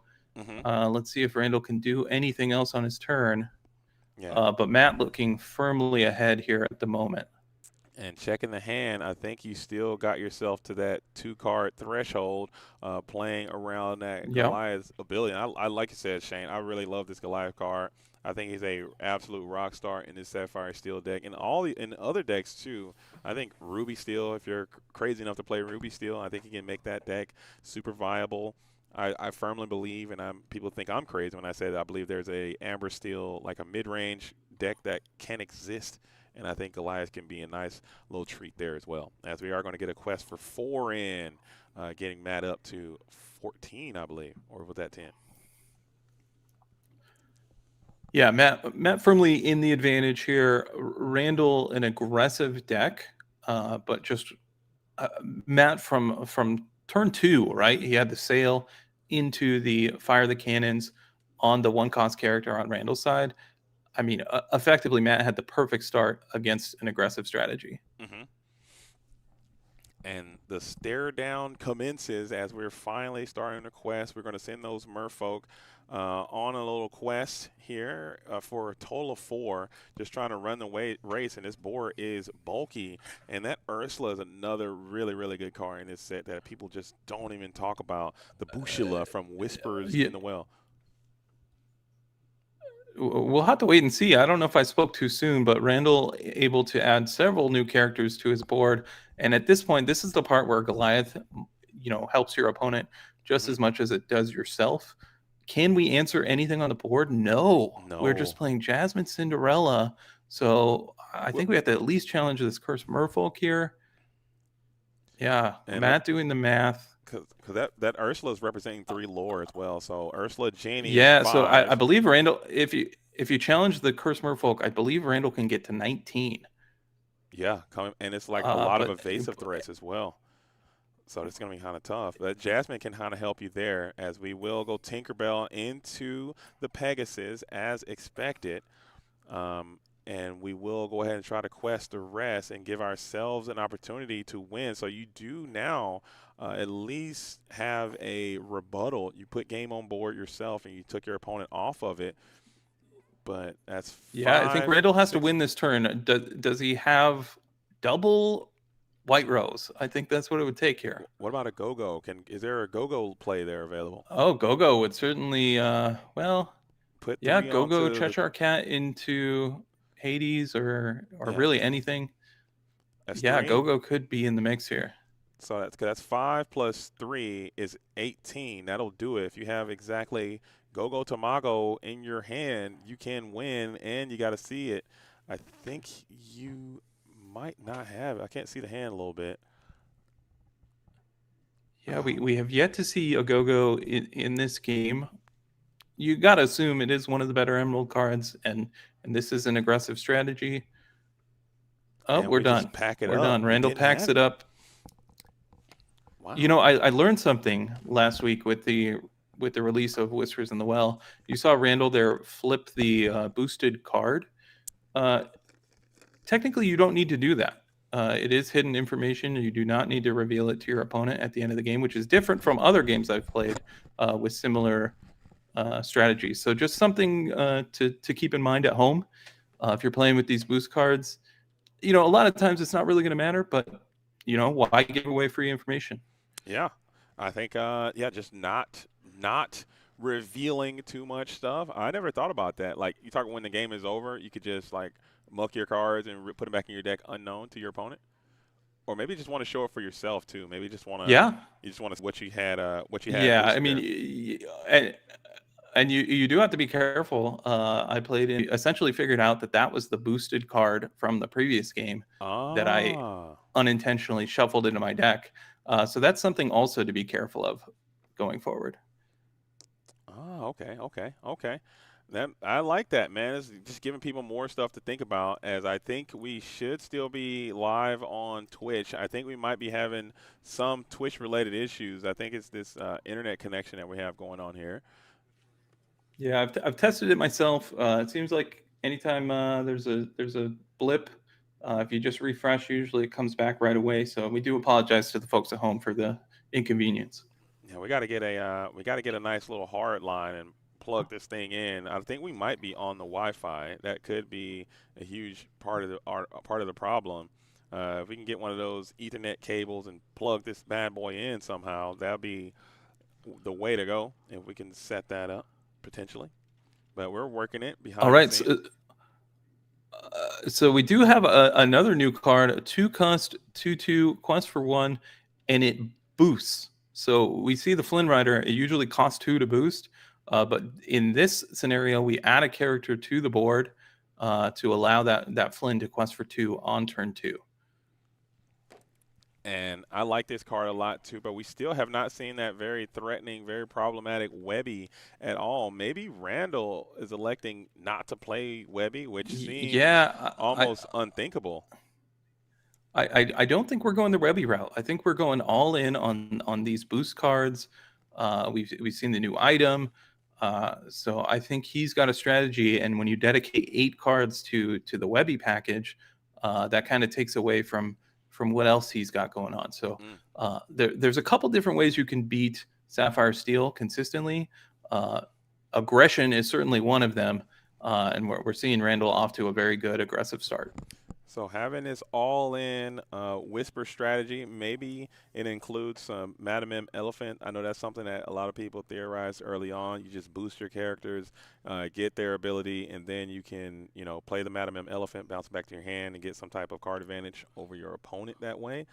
let's see if Randall can do anything else on his turn. yeah. But Matt looking firmly ahead here at the moment. And checking the hand, I think you still got yourself to that 2-card threshold, playing around that Yeah. Goliath's ability. And I like you said, Shane, I really love this Goliath card. I think he's a absolute rock star in this Sapphire Steel deck, and in other decks too. I think Ruby Steel, if you're crazy enough to play Ruby Steel, I think he can make that deck super viable. I firmly believe, and people think I'm crazy when I say that I believe there's a Amber Steel, like a mid-range deck that can exist, and I think Goliath can be a nice little treat there as well. As we are going to get a quest for 4 in, getting Matt up to 14, I believe, or was that 10? Yeah, Matt firmly in the advantage here. Randall, an aggressive deck, but just Matt from turn 2, right? He had the sail into the fire the cannons on the 1-cost character on Randall's side. I mean, effectively, Matt had the perfect start against an aggressive strategy. Mm-hmm. And the stare down commences as we're finally starting the quest. We're going to send those merfolk on a little quest here for a total of 4, just trying to run the race. And this board is bulky. And that Ursula is another really, really good card in this set that people just don't even talk about. The Bushula from Whispers in the Well. We'll have to wait and see. I don't know if I spoke too soon, but Randall able to add several new characters to his board. And at this point, this is the part where Goliath, helps your opponent just as much as it does yourself. can we answer anything on the board? No. We're just No. playing Jasmine Cinderella. So I think we have to at least challenge this Cursed Merfolk here. Yeah, And Matt doing the math. because that Ursula is representing 3 lore as well. So Ursula, Janie, Yeah, 5. so I believe Randall, if you challenge the Cursed Merfolk, I believe Randall can get to 19. Yeah, coming, and it's like a lot of But evasive threats as well. So it's going to be kind of tough. But Jasmine can kind of help you there, as we will go Tinkerbell into the Pegasus as expected. And we will go ahead and try to quest the rest and give ourselves an opportunity to win. So you do now at least have a rebuttal. You put game on board yourself and you took your opponent off of it. But that's yeah, I think Randall has to 6. win this turn. Does he have double White Rose? I think that's what it would take here. What about a go-go? Is there a go-go play there available? Oh, Go-Go would certainly, Put 3 yeah, Go-Go onto the Cheshire Cat into Hades or Yeah. really anything. That's Yeah, 3. Go-Go could be in the mix here. So that's 5 plus 3 is 18. That'll do it. If you have exactly Go-Go Tamago in your hand, you can win, and you got to see it. I think you might not have it. I can't see the hand a little bit. Yeah, we have yet to see a Go-Go in this game. You got to assume it is one of the better Emerald cards, and this is an aggressive strategy. Oh, And we're we just done. pack it We're up. done. We Randall didn't packs have it up. Wow. You know, I learned something last week with the release of Whispers in the Well. You saw Randall there flip the boosted card. Technically, you don't need to do that. It is hidden information. You do not need to reveal it to your opponent at the end of the game, which is different from other games I've played with similar strategies. So just something to keep in mind at home. If you're playing with these boost cards, you know, a lot of times it's not really going to matter, but, you know, why give away free information? Yeah. I think, just not revealing too much stuff. I never thought about that. Like, you talk when the game is over, you could just, like, muck your cards and put them back in your deck unknown to your opponent. Or maybe you just want to show it for yourself too. Maybe you just want to. Yeah. You just want to what you had. Yeah, I mean, and you do have to be careful. I played in, essentially figured out that was the boosted card from the previous game that I unintentionally shuffled into my deck. So that's something also to be careful of going forward. Oh, okay. I like that, man. It's just giving people more stuff to think about, as I think we should still be live on Twitch. I think we might be having some Twitch-related issues. I think it's this internet connection that we have going on here. Yeah, I've tested it myself. It seems like anytime there's a blip, if you just refresh, usually it comes back right away. So we do apologize to the folks at home for the inconvenience. Yeah, we got to get a nice little hard line and plug this thing in. I think we might be on the Wi-Fi. That could be a huge part of the problem. If we can get one of those Ethernet cables and plug this bad boy in somehow, that'll be the way to go. If we can set that up potentially, but we're working it behind. All right. The scenes. So we do have another new card, a 2-cost 2/2 quest for 1, and it boosts. So we see the Flynn Rider. It usually costs 2 to boost. But in this scenario, we add a character to the board to allow that Flynn to quest for 2 on turn 2. And I like this card a lot too, but we still have not seen that very threatening, very problematic Webby at all. Maybe Randall is electing not to play Webby, which seems almost unthinkable. I don't think we're going the Webby route. I think we're going all in on these boost cards. We've seen the new item. So I think he's got a strategy, and when you dedicate 8 cards to the Webby package, that kind of takes away from what else he's got going on. So there's a couple different ways you can beat Sapphire Steel consistently. Aggression is certainly one of them, and we're seeing Randall off to a very good aggressive start. So having this all-in whisper strategy, maybe it includes some Madam M Elephant. I know that's something that a lot of people theorized early on. You just boost your characters, get their ability, and then you can, play the Madam M Elephant, bounce back to your hand, and get some type of card advantage over your opponent that way.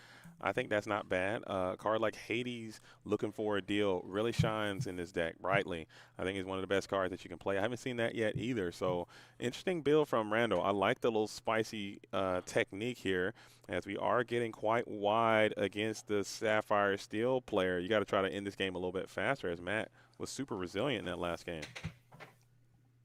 I think that's not bad. A card like Hades, looking for a deal, really shines in this deck brightly. I think he's one of the best cards that you can play. I haven't seen that yet either. So interesting build from Randall. I like the little spicy technique here, as we are getting quite wide against the Sapphire Steel player. You got to try to end this game a little bit faster, as Matt was super resilient in that last game.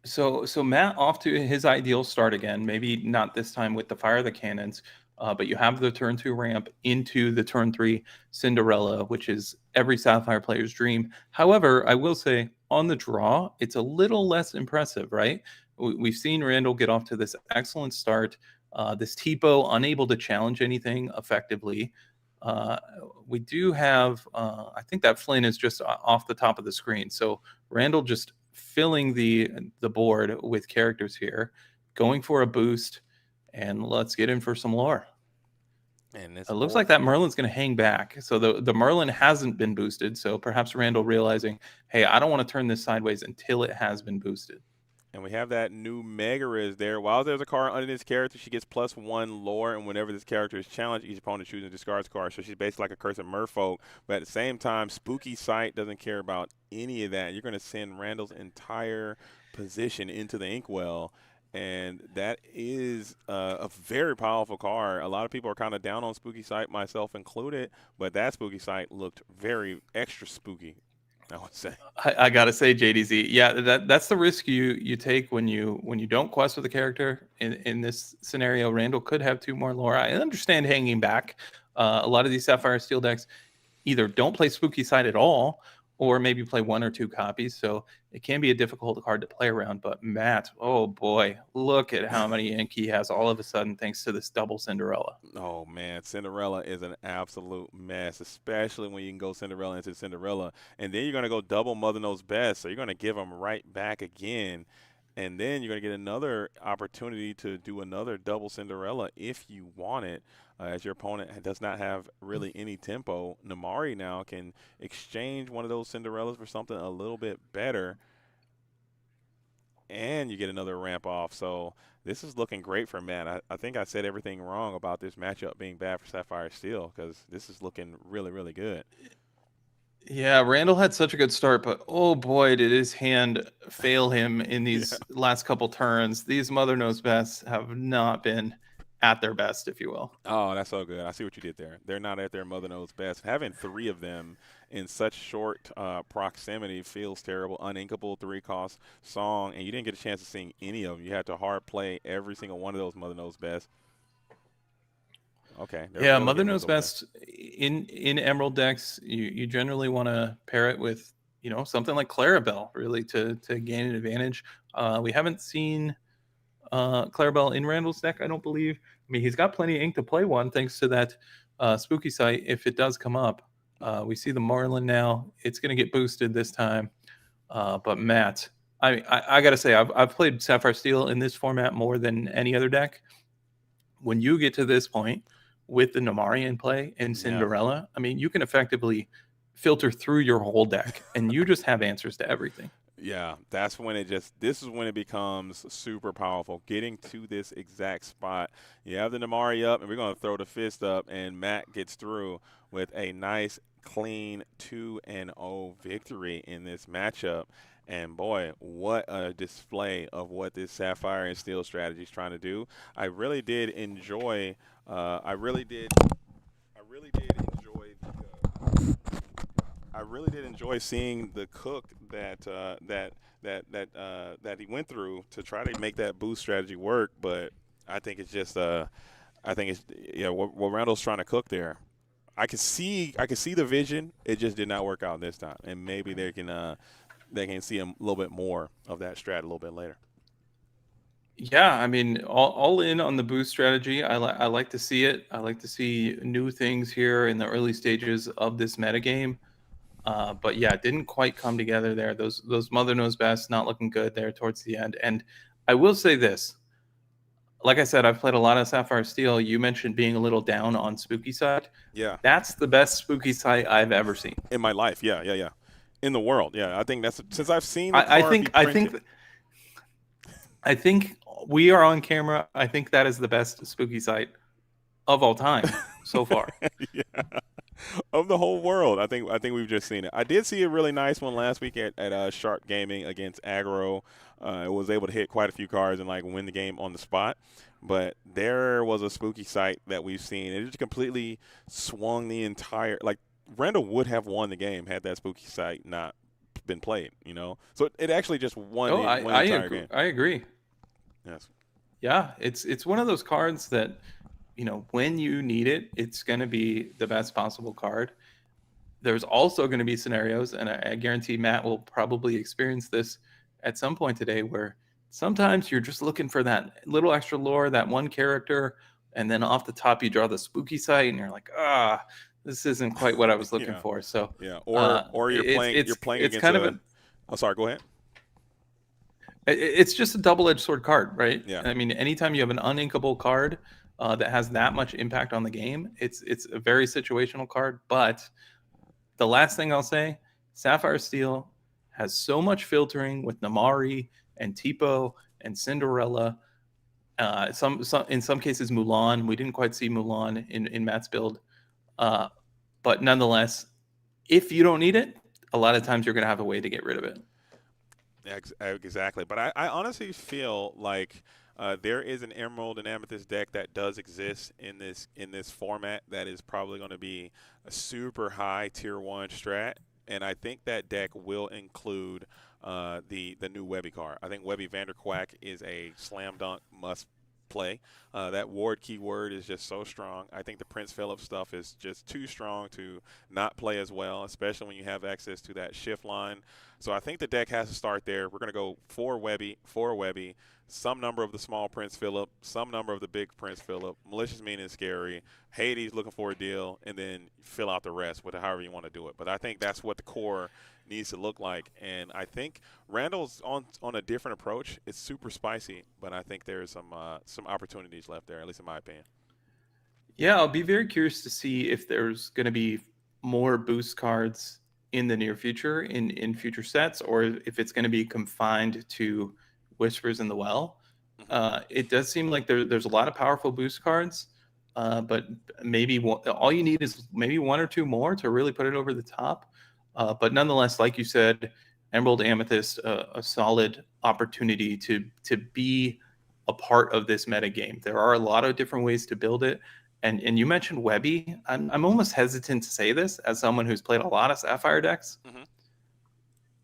So Matt off to his ideal start again. Maybe not this time with the fire of the cannons, but you have the turn 2 ramp into the turn 3 Cinderella, which is every Sapphire player's dream. However, I will say on the draw, it's a little less impressive, right? We've seen Randall get off to this excellent start. This Tipo unable to challenge anything effectively. Uh, we do have, I think that Flynn is just off the top of the screen. So Randall just filling the board with characters here, going for a boost, and let's get in for some lore. And It looks like that Merlin's going to hang back. So the Merlin hasn't been boosted. So perhaps Randall realizing, hey, I don't want to turn this sideways until it has been boosted. And we have that new Megariz there. While there's a card under this character, she gets +1 lore, and whenever this character is challenged, each opponent chooses and discards card. So she's basically like a Cursed Merfolk. But at the same time, Spooky Sight doesn't care about any of that. You're going to send Randall's entire position into the Inkwell, and that is a very powerful card. A lot of people are kind of down on Spooky Sight, myself included, but that Spooky Sight looked very extra spooky, I would say. I gotta say, JDZ, yeah, that's the risk you take when you don't quest with a character. In this scenario, Randall could have 2 more lore. I understand hanging back. A lot of these Sapphire Steel decks either don't play Spooky Side at all, or maybe play 1 or 2 copies. So it can be a difficult card to play around. But Matt, oh boy, look at how many ink he has all of a sudden thanks to this double Cinderella. Oh man, Cinderella is an absolute mess, especially when you can go Cinderella into Cinderella, and then you're gonna go double Mother Knows Best, so you're gonna give them right back again, and then you're gonna get another opportunity to do another double Cinderella if you want it. As your opponent does not have really any tempo, Namari now can exchange one of those Cinderellas for something a little bit better, and you get another ramp off. So this is looking great for Matt. I think I said everything wrong about this matchup being bad for Sapphire Steel, because this is looking really, really good. Yeah, Randall had such a good start, but oh boy, did his hand fail him in these last couple turns. These Mother Knows Best have not been at their best, if you will. Oh, that's so good. I see what you did there. They're not at their Mother Knows Best. Having 3 of them in such short proximity feels terrible. Uninkable 3-cost song, and you didn't get a chance to sing any of them. You had to hard play every single one of those Mother Knows Best. Okay. Yeah, really Mother getting Knows us over there. Best in Emerald decks. You generally want to pair it with something like Clarabelle, really to gain an advantage. We haven't seen Clarabelle in Randall's deck, I don't believe. I mean, he's got plenty of ink to play one thanks to that Spooky Sight if it does come up. We see the Marlin now. It's going to get boosted this time. But Matt, I got to say, I've played Sapphire Steel in this format more than any other deck. When you get to this point with the Namari in play and Cinderella, I mean, you can effectively filter through your whole deck and you just have answers to everything. Yeah, that's when this is when it becomes super powerful. Getting to this exact spot. You have the Namari up, and we're going to throw the fist up, and Matt gets through with a nice, clean 2-0 victory in this matchup. And boy, what a display of what this Sapphire and Steel strategy is trying to do. I really did enjoy. I really did enjoy the. I really did enjoy seeing the cook that he went through to try to make that boost strategy work. But I think it's just I think it's what Randall's trying to cook there. I can see the vision. It just did not work out this time, and maybe they can see a little bit more of that strat a little bit later. Yeah, I mean, all in on the boost strategy. I like to see it. I like to see new things here in the early stages of this metagame. But yeah, it didn't quite come together there. Those Mother Knows Best not looking good there towards the end. And I will say this: like I said, I've played a lot of Sapphire Steel. You mentioned being a little down on Spooky Side. Yeah, That's the best Spooky Site I've ever seen. in my life. Yeah. In the world. Yeah, I think that's since I've seen the I card be think I printed. think I think we are on camera. I think that is the best Spooky Site of all time so far. Yeah. Of the whole world. I think we've just seen it. I did see a really nice one last week at Shark Gaming against Aggro. It was able to hit quite a few cards and like win the game on the spot. But there was a spooky sight that we've seen. It just completely swung the entire like Randall would have won the game had that spooky sight not been played, you know. So it actually just won Oh, won the entire game. I agree. Yes. Yeah, it's one of those cards that, when you need it, it's going to be the best possible card. There's also going to be scenarios, and I guarantee Matt will probably experience this at some point today, where sometimes you're just looking for that little extra lore, that one character, and then off the top you draw the spooky site, and you're like, this isn't quite what I was looking Yeah. for. So Yeah. Or you're playing it's against kind of Oh, sorry, go ahead. it's just a double-edged sword card, right? Yeah. I mean, anytime you have an uninkable card that has that much impact on the game, it's a very situational card. But the last thing I'll say, Sapphire Steel has so much filtering with Namari and Tipo and Cinderella. Some in some cases Mulan. We didn't quite see Mulan in Matt's build, but nonetheless, if you don't need it, a lot of times you're going to have a way to get rid of it. Exactly. But I honestly feel like there is an Emerald and Amethyst deck that does exist in this format that is probably going to be a super high tier 1 strat. And I think that deck will include the new Webby card. I think Webby Vanderquack is a slam dunk must play. That ward keyword is just so strong. I think the Prince Philip stuff is just too strong to not play as well, especially when you have access to that shift line. So I think the deck has to start there. We're going to go 4 Webby, some number of the small Prince Philip, some number of the big Prince Philip, Malicious Mean and Scary, Hades looking for a deal, and then fill out the rest with however you want to do it. But I think that's what the core needs to look like. And I think Randall's on a different approach. It's super spicy, but I think there's some opportunities left there, at least in my opinion. Yeah, I'll be very curious to see if there's going to be more boost cards in the near future in future sets, or if it's going to be confined to Whispers in the Well. It does seem like there's a lot of powerful boost cards, but maybe all you need is maybe 1 or 2 more to really put it over the top. But nonetheless, like you said, Emerald Amethyst, a solid opportunity to be a part of this meta game. There are a lot of different ways to build it. And you mentioned Webby. I'm almost hesitant to say this as someone who's played a lot of Sapphire decks.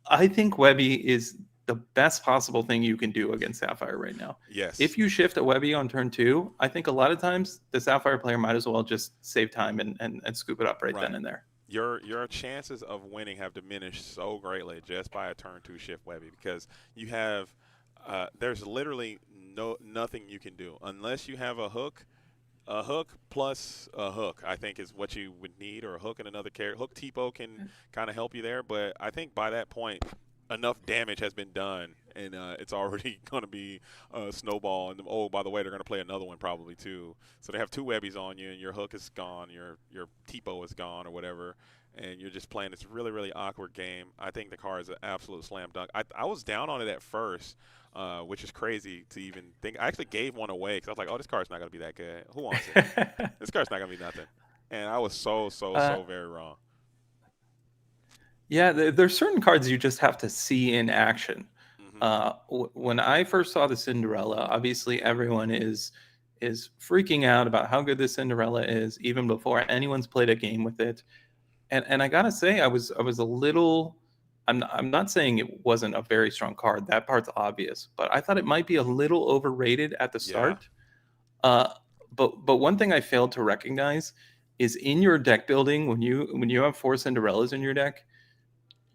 I think Webby is the best possible thing you can do against Sapphire right now. Yes. If you shift a Webby on turn 2, I think a lot of times the Sapphire player might as well just save time and scoop it up right then and there. Your chances of winning have diminished so greatly just by a turn 2 shift Webby, because you have there's literally nothing you can do unless you have a hook. A hook plus a hook, I think, is what you would need, or a hook and another character. Hook Tipo can kind of help you there, but I think by that point, enough damage has been done, and it's already going to be a snowball. And oh, by the way, they're going to play another one probably too. So they have 2 Webbies on you, and your hook is gone, your Tipo is gone, or whatever, and you're just playing this really, really awkward game. I think the card is an absolute slam dunk. I was down on it at first. Which is crazy to even think. I actually gave one away because I was like, oh, this card's not going to be that good. Who wants it? This card's not going to be nothing. And I was so very wrong. Yeah, there's certain cards you just have to see in action. When I first saw the Cinderella, obviously everyone is freaking out about how good this Cinderella is, even before anyone's played a game with it. And I got to say, I was a little... I'm not saying it wasn't a very strong card. That part's obvious, but I thought it might be a little overrated at the start. But one thing I failed to recognize is in your deck building, when you have 4 Cinderellas in your deck,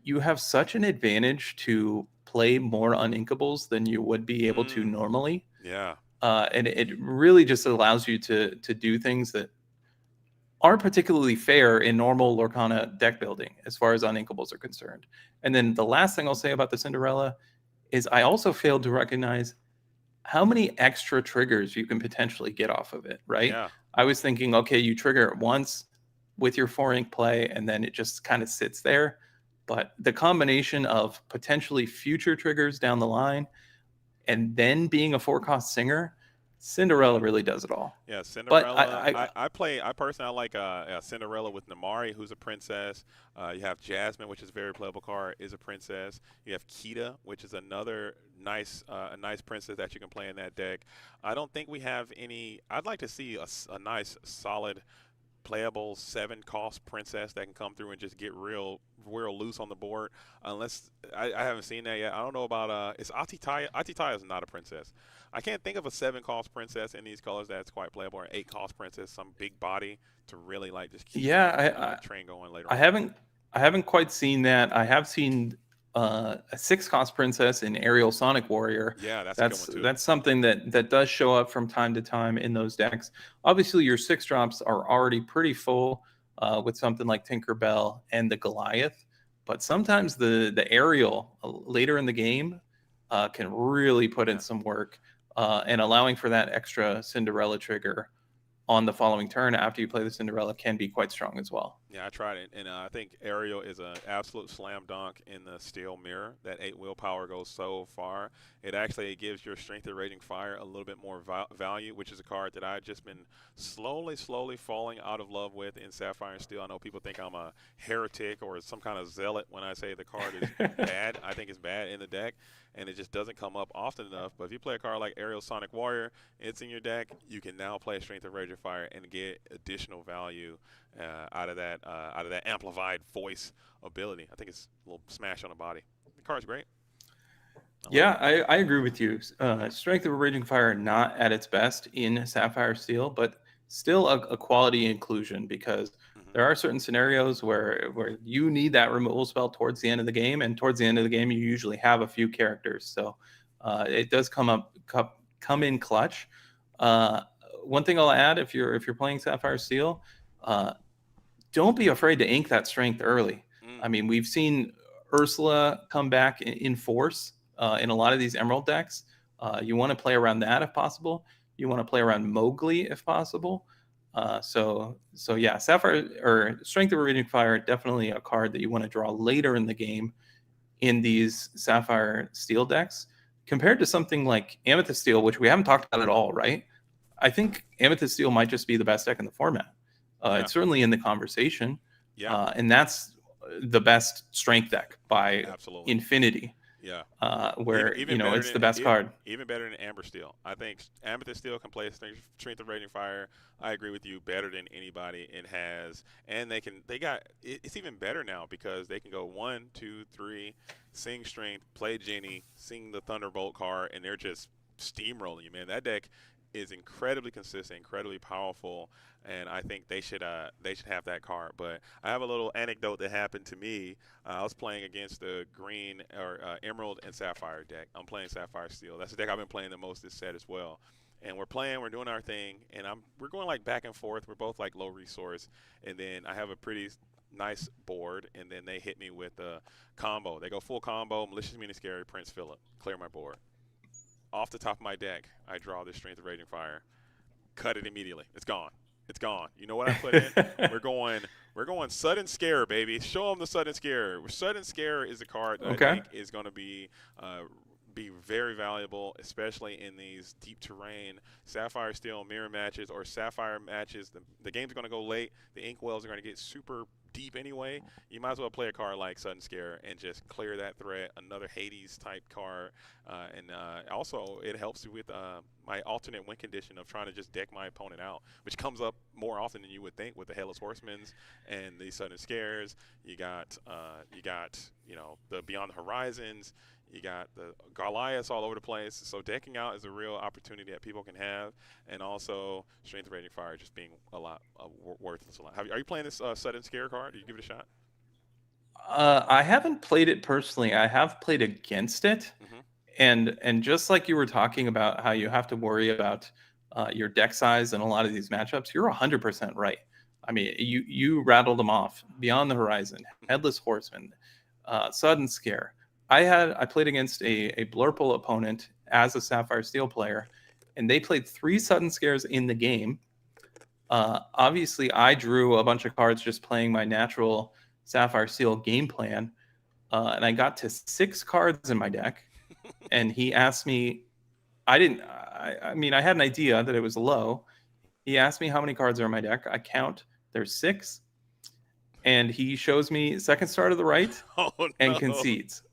you have such an advantage to play more uninkables than you would be able to normally. Yeah. And it really just allows you to do things that aren't particularly fair in normal Lorcana deck building as far as uninkables are concerned. And then the last thing I'll say about the Cinderella is I also failed to recognize how many extra triggers you can potentially get off of it, right? Yeah. I was thinking, okay, you trigger it once with your 4 ink play, and then it just kind of sits there. But the combination of potentially future triggers down the line and then being a 4-cost singer, Cinderella really does it all. Yeah, But Cinderella. I personally like Cinderella with Namari, who's a princess. You have Jasmine, which is a very playable card, is a princess. You have Kita, which is another a nice princess that you can play in that deck. I don't think we have any. I'd like to see a nice, solid playable 7-cost princess that can come through and just get real loose on the board. Unless I haven't seen that yet. I don't know about is Atitaya. Atitaya is not a princess. I can't think of a 7-cost princess in these colors that's quite playable, or an 8-cost princess, some big body to really like just keep yeah, train going later I on. haven't quite seen that. I have seen a 6-cost princess in Aerial Sonic Warrior. Yeah, that's a good one too. That's something that does show up from time to time in those decks. Obviously, your 6-drops are already pretty full with something like Tinkerbell and the Goliath, but sometimes the Aerial later in the game can really put in some work, and allowing for that extra Cinderella trigger on the following turn after you play the Cinderella can be quite strong as well. Yeah, I tried it, and I think Ariel is an absolute slam dunk in the Steel Mirror. That 8 willpower goes so far. It gives your Strength of Raging Fire a little bit more value, which is a card that I've just been slowly falling out of love with in Sapphire and Steel. I know people think I'm a heretic or some kind of zealot when I say the card is bad. I think it's bad in the deck, and it just doesn't come up often enough. But if you play a card like Aerial Sonic Warrior, it's in your deck, you can now play Strength of Raging Fire and get additional value out of that amplified voice ability. I think it's a little smash on the body. The card's great. I agree with you. Strength of a Raging Fire not at its best in Sapphire Steel, but still a quality inclusion, because there are certain scenarios where you need that removal spell towards the end of the game, and towards the end of the game you usually have a few characters, so it does come in clutch. One thing I'll add, if you're playing Sapphire Steel, don't be afraid to ink that strength early. I mean, we've seen Ursula come back in force in a lot of these Emerald decks. You want to play around that if possible. You want to play around Mowgli if possible. So yeah, Sapphire or Strength of a Raging Fire, definitely a card that you want to draw later in the game in these Sapphire Steel decks, compared to something like Amethyst Steel, which we haven't talked about at all, right? I think Amethyst Steel might just be the best deck in the format. It's certainly in the conversation. And that's the best strength deck by infinity. Yeah. Where it's the best card. Even better than Amber Steel. I think Amethyst Steel can play Strength of Raging Fire. I agree with you, better than anybody it has. And it's even better now because they can go 1, 2, 3, sing Strength, play Jenny, sing the Thunderbolt card, and they're just steamrolling you, man. That deck is incredibly consistent, incredibly powerful, and I think they should have that card. But I have a little anecdote that happened to me. I was playing against the green or Emerald and Sapphire deck. I'm playing Sapphire Steel. That's the deck I've been playing the most this set as well. And we're doing our thing, and we're going like back and forth. We're both like low resource, and then I have a pretty nice board, and then they hit me with a combo. They go full combo, Malicious Meaning Scary, Prince Philip, clear my board. Off the top of my deck, I draw this Strength of Raging Fire, cut it immediately. It's gone. It's gone. You know what I put in? We're going Sudden Scare, baby. Show them the Sudden Scare. Sudden Scare is a card that I think is going to be very valuable, especially in these deep terrain Sapphire Steel mirror matches or Sapphire matches. The game's going to go late. The inkwells are going to get super deep anyway. You might as well play a card like Sudden Scare and just clear that threat. Another Hades type card, and also it helps you with my alternate win condition of trying to just deck my opponent out, which comes up more often than you would think with the Headless Horsemen's and the Sudden Scares. You got the Beyond the Horizons. You got the Goliaths all over the place. So decking out is a real opportunity that people can have, and also Strength of Raging Fire just being a lot worthless. Are you playing this Sudden Scare card? Did you give it a shot? I haven't played it personally. I have played against it, and just like you were talking about how you have to worry about your deck size in a lot of these matchups, you're 100% right. I mean, you rattled them off: Beyond the Horizon, Headless Horseman, Sudden Scare. I played against a Blurple opponent as a Sapphire Steel player, and they played 3 sudden scares in the game. Obviously, I drew a bunch of cards just playing my natural Sapphire Steel game plan, and I got to 6 cards in my deck. And he asked me, I mean, I had an idea that it was low. He asked me how many cards are in my deck. I count, there's 6. And he shows me second star to the right and concedes.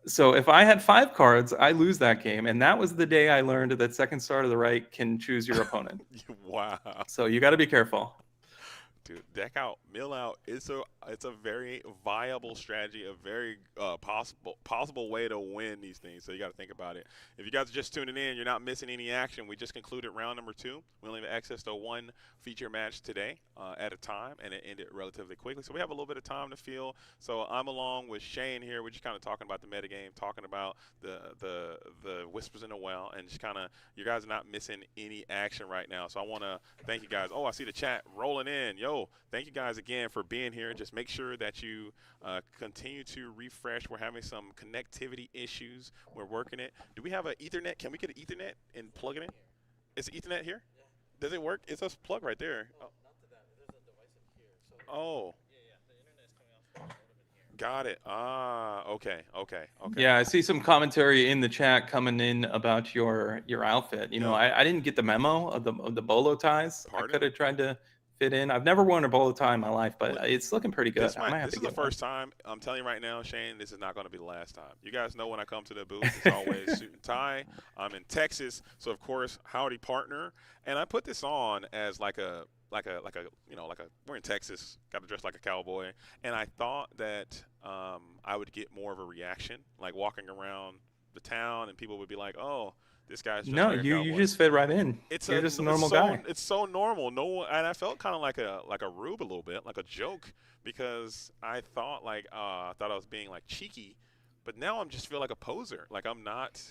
So if I had 5 cards, I lose that game. And that was the day I learned that second star to the right can choose your opponent. Wow. So you got to be careful. Dude, deck out, mill out. It's a very viable strategy, a very possible way to win these things. So you got to think about it. If you guys are just tuning in, you're not missing any action. We just concluded round number 2. We only have access to 1 feature match today at a time, and it ended relatively quickly. So we have a little bit of time to feel. So I'm along with Shane here. We're just kind of talking about the metagame, talking about the whispers in the well, and just kind of you guys are not missing any action right now. So I want to thank you guys. Oh, I see the chat rolling in. Yo, thank you guys again for being here. Just make sure that you continue to refresh. We're having some connectivity issues. We're working it. Do we have an Ethernet? Can we get an Ethernet and plug it in? Is the Ethernet here? Does it work? It's a plug right there. Not to that. There's a device in here. So Oh. yeah, the internet is coming off the modem in here. Got it. Ah, okay. Yeah, I see some commentary in the chat coming in about your outfit. You know, I didn't get the memo of the bolo ties. Pardon? I could have tried to fit in. I've never worn a bolo tie in my life, but it's looking pretty good. This I is the first time. I'm telling you right now, Shane, this is not going to be the last time. You guys know when I come to the booth, it's always suit and tie. I'm in Texas, so of course, howdy partner. And I put this on as like a we're in Texas, got to dress like a cowboy. And I thought that I would get more of a reaction, like walking around the town, and people would be like, "Oh, this guy's just like a you cowboy." just fit right in. You're just a normal guy. It's so normal. No one, and I felt kind of like a rube a little bit, like a joke, because I thought I was being like cheeky, but now I'm just feel like a poser, like I'm not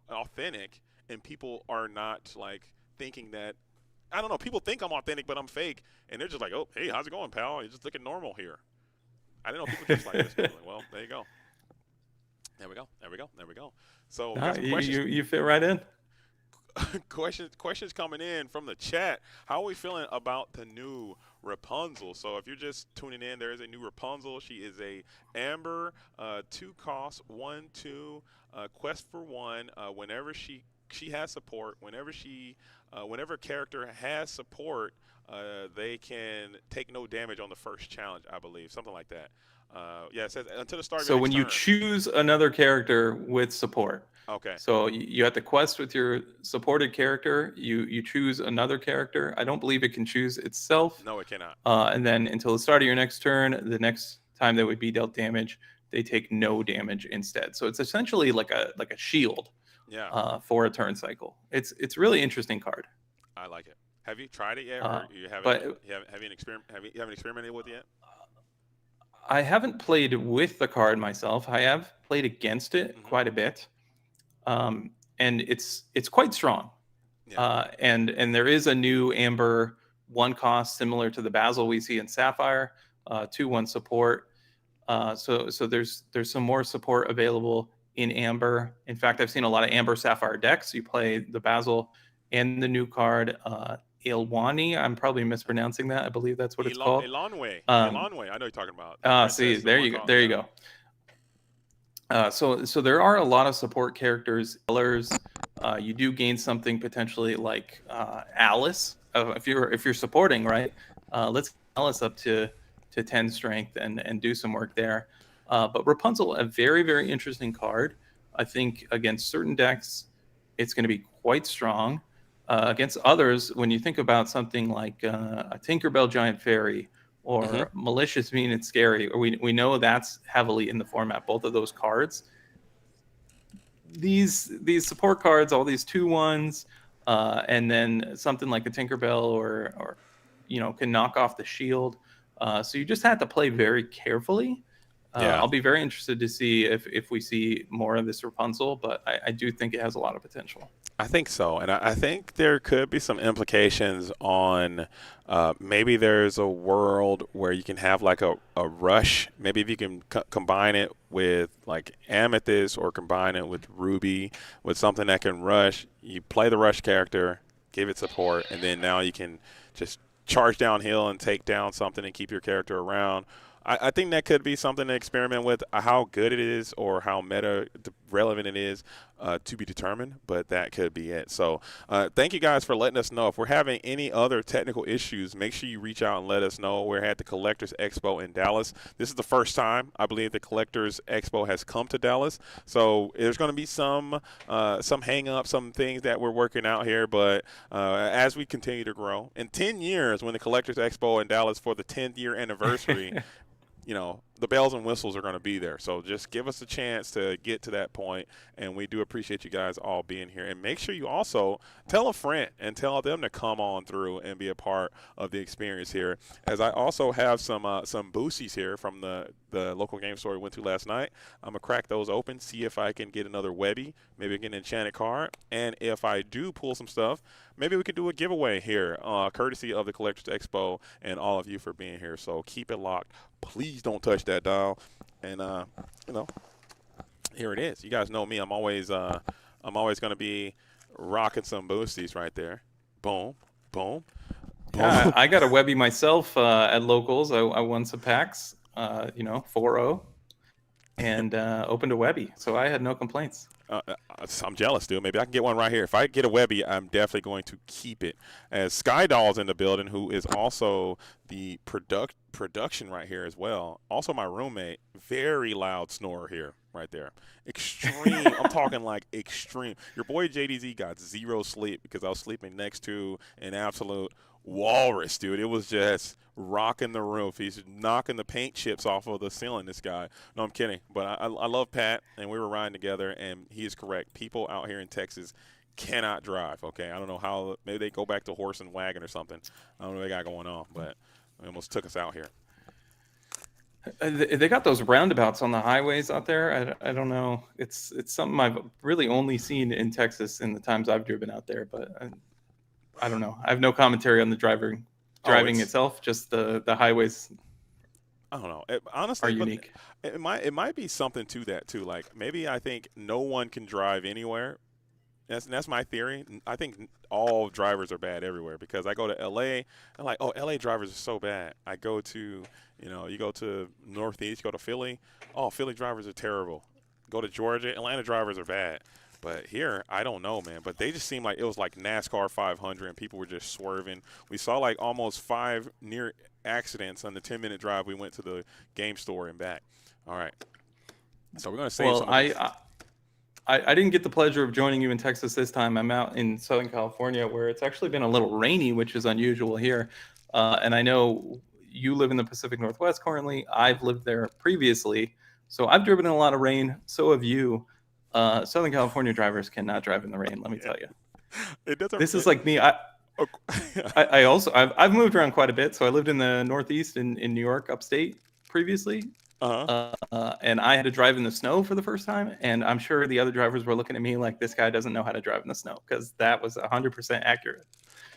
authentic, and people are not like thinking that. I don't know. People think I'm authentic, but I'm fake, and they're just like, "Oh, hey, how's it going, pal? You're just looking normal here." I didn't know people just like this. Like, well, there you go. There we go. So we got some questions. You fit right in. questions coming in from the chat. How are we feeling about the new Rapunzel? So if you're just tuning in, there is a new Rapunzel. She is a Amber, 2 cost, 1/2, quest for 1. Whenever she has support, whenever a character has support, they can take no damage on the first challenge, I believe, something like that. Yeah, it says until the start of So your when next you turn. choose another character with support, Okay. so you have to quest with your supported character. You choose another character. I don't believe it can choose itself. No, it cannot. And then until the start of your next turn, the next time they would be dealt damage, they take no damage instead. So it's essentially like a shield. Yeah. For a turn cycle. It's really interesting card. I like it. Have you tried it yet, or you haven't? But you haven't experimented with it yet? I haven't played with the card myself. I have played against it quite a bit, and it's quite strong. Yeah. And there is a new Amber 1 cost similar to the Basil we see in Sapphire, 2/1 support. So there's some more support available in Amber. In fact, I've seen a lot of Amber Sapphire decks. You play the Basil and the new card, Ilwani. I'm probably mispronouncing that. I believe that's what it's called. Ilanwe. Ilanwe. I know you're talking about. See, there you go. There you go. So there are a lot of support characters. You do gain something potentially like Alice. If you're supporting, right? Let's get Alice up to 10 strength and do some work there. But Rapunzel, a very, very interesting card. I think against certain decks, it's going to be quite strong. Against others, when you think about something like a Tinkerbell Giant Fairy or Malicious, Mean, and Scary, or we know that's heavily in the format, both of those cards. These support cards, all these 2/1s, and then something like a Tinkerbell or can knock off the shield. So you just have to play very carefully. I'll be very interested to see if we see more of this Rapunzel, but I do think it has a lot of potential. I think so, and I think there could be some implications on maybe there's a world where you can have like a rush. Maybe if you can combine it with like Amethyst or combine it with Ruby with something that can rush. You play the rush character, give it support, and then now you can just charge downhill and take down something and keep your character around. I think that could be something to experiment with. How good it is or how meta relevant it is to be determined, but that could be it. So thank you guys for letting us know. If we're having any other technical issues, make sure you reach out and let us know. We're at the Collectors Expo in Dallas. This is the first time I believe the Collectors Expo has come to Dallas. So there's going to be some hang up, some things that we're working out here. But as we continue to grow, in 10 years, when the Collectors Expo in Dallas for the 10th year anniversary, the bells and whistles are going to be there. So just give us a chance to get to that point, and we do appreciate you guys all being here. And make sure you also tell a friend and tell them to come on through and be a part of the experience here. As I also have some boosties here from the local game store we went to last night. I'm going to crack those open, see if I can get another Webby, maybe get an enchanted card. And if I do pull some stuff, maybe we could do a giveaway here, courtesy of the Collectors Expo and all of you for being here. So keep it locked. Please don't touch that dial. And here it is. You guys know me. I'm always going to be rocking some boosties right there. Boom, boom, boom. Yeah, I got a Webby myself at locals. I won some packs, 4-0, and opened a Webby. So I had no complaints. I'm jealous, dude. Maybe I can get one right here. If I get a Webby, I'm definitely going to keep it. As Skydoll's in the building, who is also the production right here as well. Also my roommate, very loud snorer here, right there. Extreme. I'm talking like extreme. Your boy JDZ got zero sleep because I was sleeping next to an absolute walrus, dude. It was just rocking the roof. He's knocking the paint chips off of the ceiling, this guy. No, I'm kidding. But I love Pat, and we were riding together, and he is correct. People out here in Texas cannot drive, okay? I don't know how. Maybe they go back to horse and wagon or something. I don't know what they got going on, but it almost took us out here. They got those roundabouts on the highways out there. I don't know. It's something I've really only seen in Texas in the times I've driven out there, but I don't know. I have no commentary on the driving itself. Just the highways. I don't know. Honestly, are unique. It might be something to that too. Like maybe I think no one can drive anywhere. That's my theory. I think all drivers are bad everywhere because I go to LA. I'm like, oh, LA drivers are so bad. I go to, you go to Northeast, go to Philly. Oh, Philly drivers are terrible. Go to Georgia, Atlanta drivers are bad. But here, I don't know, man. But they just seemed like it was like NASCAR 500, and people were just swerving. We saw like almost 5 near accidents on the 10-minute drive we went to the game store and back. All right. So we're going to save some of these. I didn't get the pleasure of joining you in Texas this time. I'm out in Southern California where it's actually been a little rainy, which is unusual here. And I know you live in the Pacific Northwest currently. I've lived there previously. So I've driven in a lot of rain. So have you. Southern California drivers cannot drive in the rain, let me tell you. This is like me. I've moved around quite a bit. So I lived in the Northeast in New York, upstate previously. And I had to drive in the snow for the first time, and I'm sure the other drivers were looking at me like this guy doesn't know how to drive in the snow, because that was 100% accurate.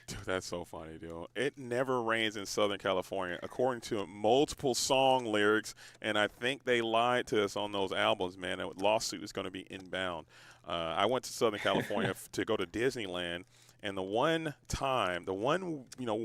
Dude, that's so funny, dude. It never rains in Southern California, according to multiple song lyrics, and I think they lied to us on those albums, man. A lawsuit is going to be inbound. I went to Southern California to go to Disneyland. And the one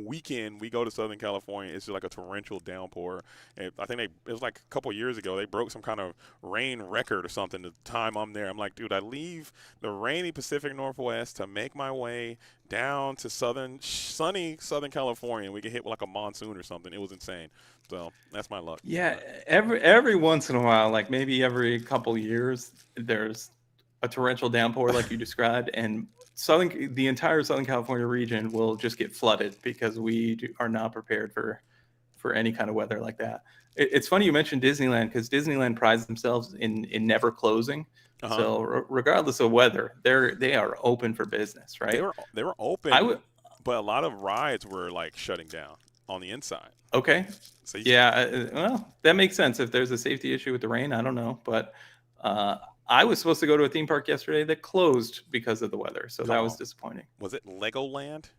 weekend we go to Southern California, it's just like a torrential downpour. And I think it was like a couple years ago, they broke some kind of rain record or something the time I'm there. I'm like, dude, I leave the rainy Pacific Northwest to make my way down to sunny Southern California, and we get hit with like a monsoon or something. It was insane. So that's my luck. Yeah, every once in a while, like maybe every couple years, there's a torrential downpour like you described, and the entire Southern California region will just get flooded because we are not prepared for any kind of weather like that. It's funny you mentioned Disneyland, because Disneyland prides themselves in never closing. So regardless of weather, they are open for business, right? They were open, but a lot of rides were like shutting down on the inside. Okay. So well, that makes sense. If there's a safety issue with the rain, I don't know, but I was supposed to go to a theme park yesterday that closed because of the weather, so that was disappointing. Was it Legoland?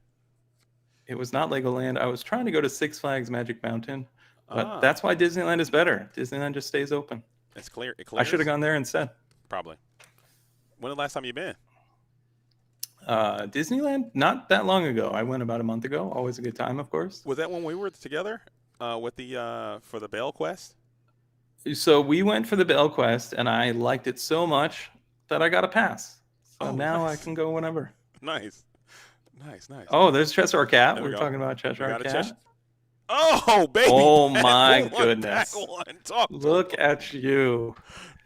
It was not Legoland. I was trying to go to Six Flags Magic Mountain, but that's Ah, why Disneyland is better. Disneyland just stays open. it's clear. It I clears. should have gone there instead. Probably. When the last time you been? Disneyland, not that long ago. I went about a month ago. Always a good time, of course. Was that when we were together with the for the Bell Quest? So we went for the Bell Quest, and I liked it so much that I got a pass. So Oh, now nice. I can go whenever. Nice. Oh, there's Cheshire Cat. There we We're go. talking about We Cheshire got a Cat. Cheshire. Oh, baby. Oh Pack my one, goodness. Pack one. Talk Look at you.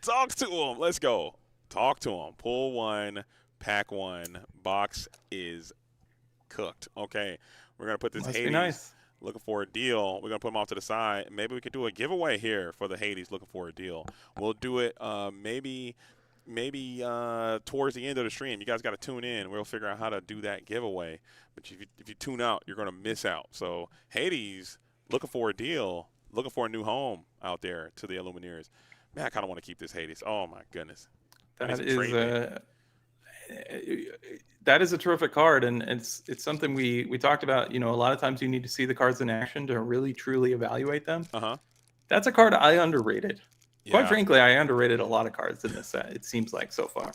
Talk to him. Let's go. Talk to him. Pull one, pack one. Box is cooked. Okay. We're going to put this Must be Hades. nice. Looking for a deal. We're going to put them off to the side. Maybe we could do a giveaway here for the Hades looking for a deal. We'll do it maybe towards the end of the stream. You guys got to tune in. We'll figure out how to do that giveaway. But if you tune out, you're going to miss out. So Hades looking for a deal, looking for a new home out there to the Illumineers. Man, I kind of want to keep this Hades. Oh, my goodness. That is a terrific card, and it's something we talked about. You know, a lot of times you need to see the cards in action to really truly evaluate them. Uh-huh. That's a card I underrated. Yeah. Quite frankly, I underrated a lot of cards in this set. It seems like so far,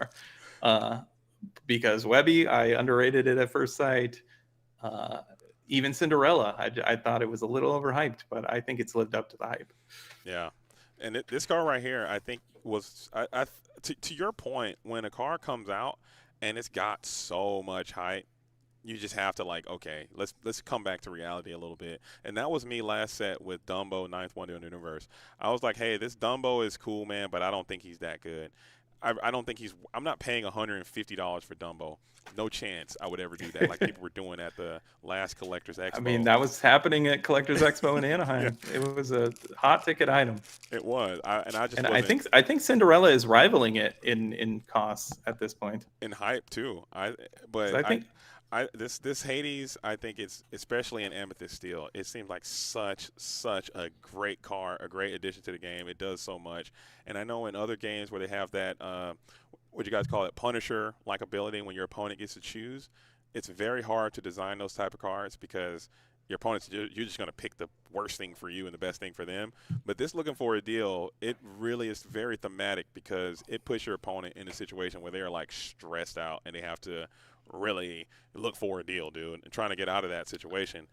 because Webby, I underrated it at first sight. Even Cinderella, I thought it was a little overhyped, but I think it's lived up to the hype. Yeah. And this card right here, I think was to your point, when a card comes out and it's got so much hype, you just have to okay, let's come back to reality a little bit. And that was me last set with Dumbo, Ninth Wonder in the Universe. I was like, hey, this Dumbo is cool, man, but I don't think he's that good. I don't think I'm not paying $150 for Dumbo. No chance I would ever do that like people were doing at the last Collectors Expo. I mean, that was happening at Collectors Expo in Anaheim. Yeah. It was a hot ticket item. It was. I think Cinderella is rivaling it in costs at this point. In hype too. This Hades, I think it's especially in Amethyst Steel. It seems like such a great card, a great addition to the game. It does so much, and I know in other games where they have that, what you guys call it, Punisher like ability when your opponent gets to choose. It's very hard to design those type of cards because your opponent's you're just going to pick the worst thing for you and the best thing for them. But this looking for a deal, it really is very thematic because it puts your opponent in a situation where they're stressed out and they have to really look for a deal, dude, and trying to get out of that situation.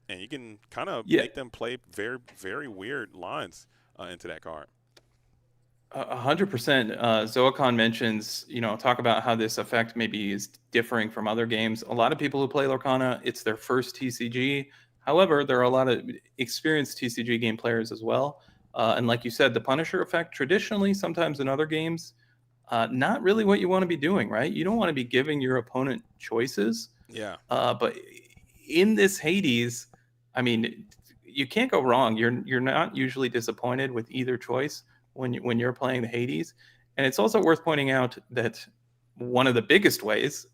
And you can kind of make them play very, very weird lines into that card. 100%. Zoacon mentions, talk about how this effect maybe is differing from other games. A lot of people who play Lorcana, it's their first TCG. However, there are a lot of experienced TCG game players as well. And like you said, the Punisher effect, traditionally, sometimes in other games, not really what you want to be doing, right? You don't want to be giving your opponent choices. Yeah. But in this Hades, I mean, you can't go wrong. You're not usually disappointed with either choice when you're playing the Hades. And it's also worth pointing out that one of the biggest ways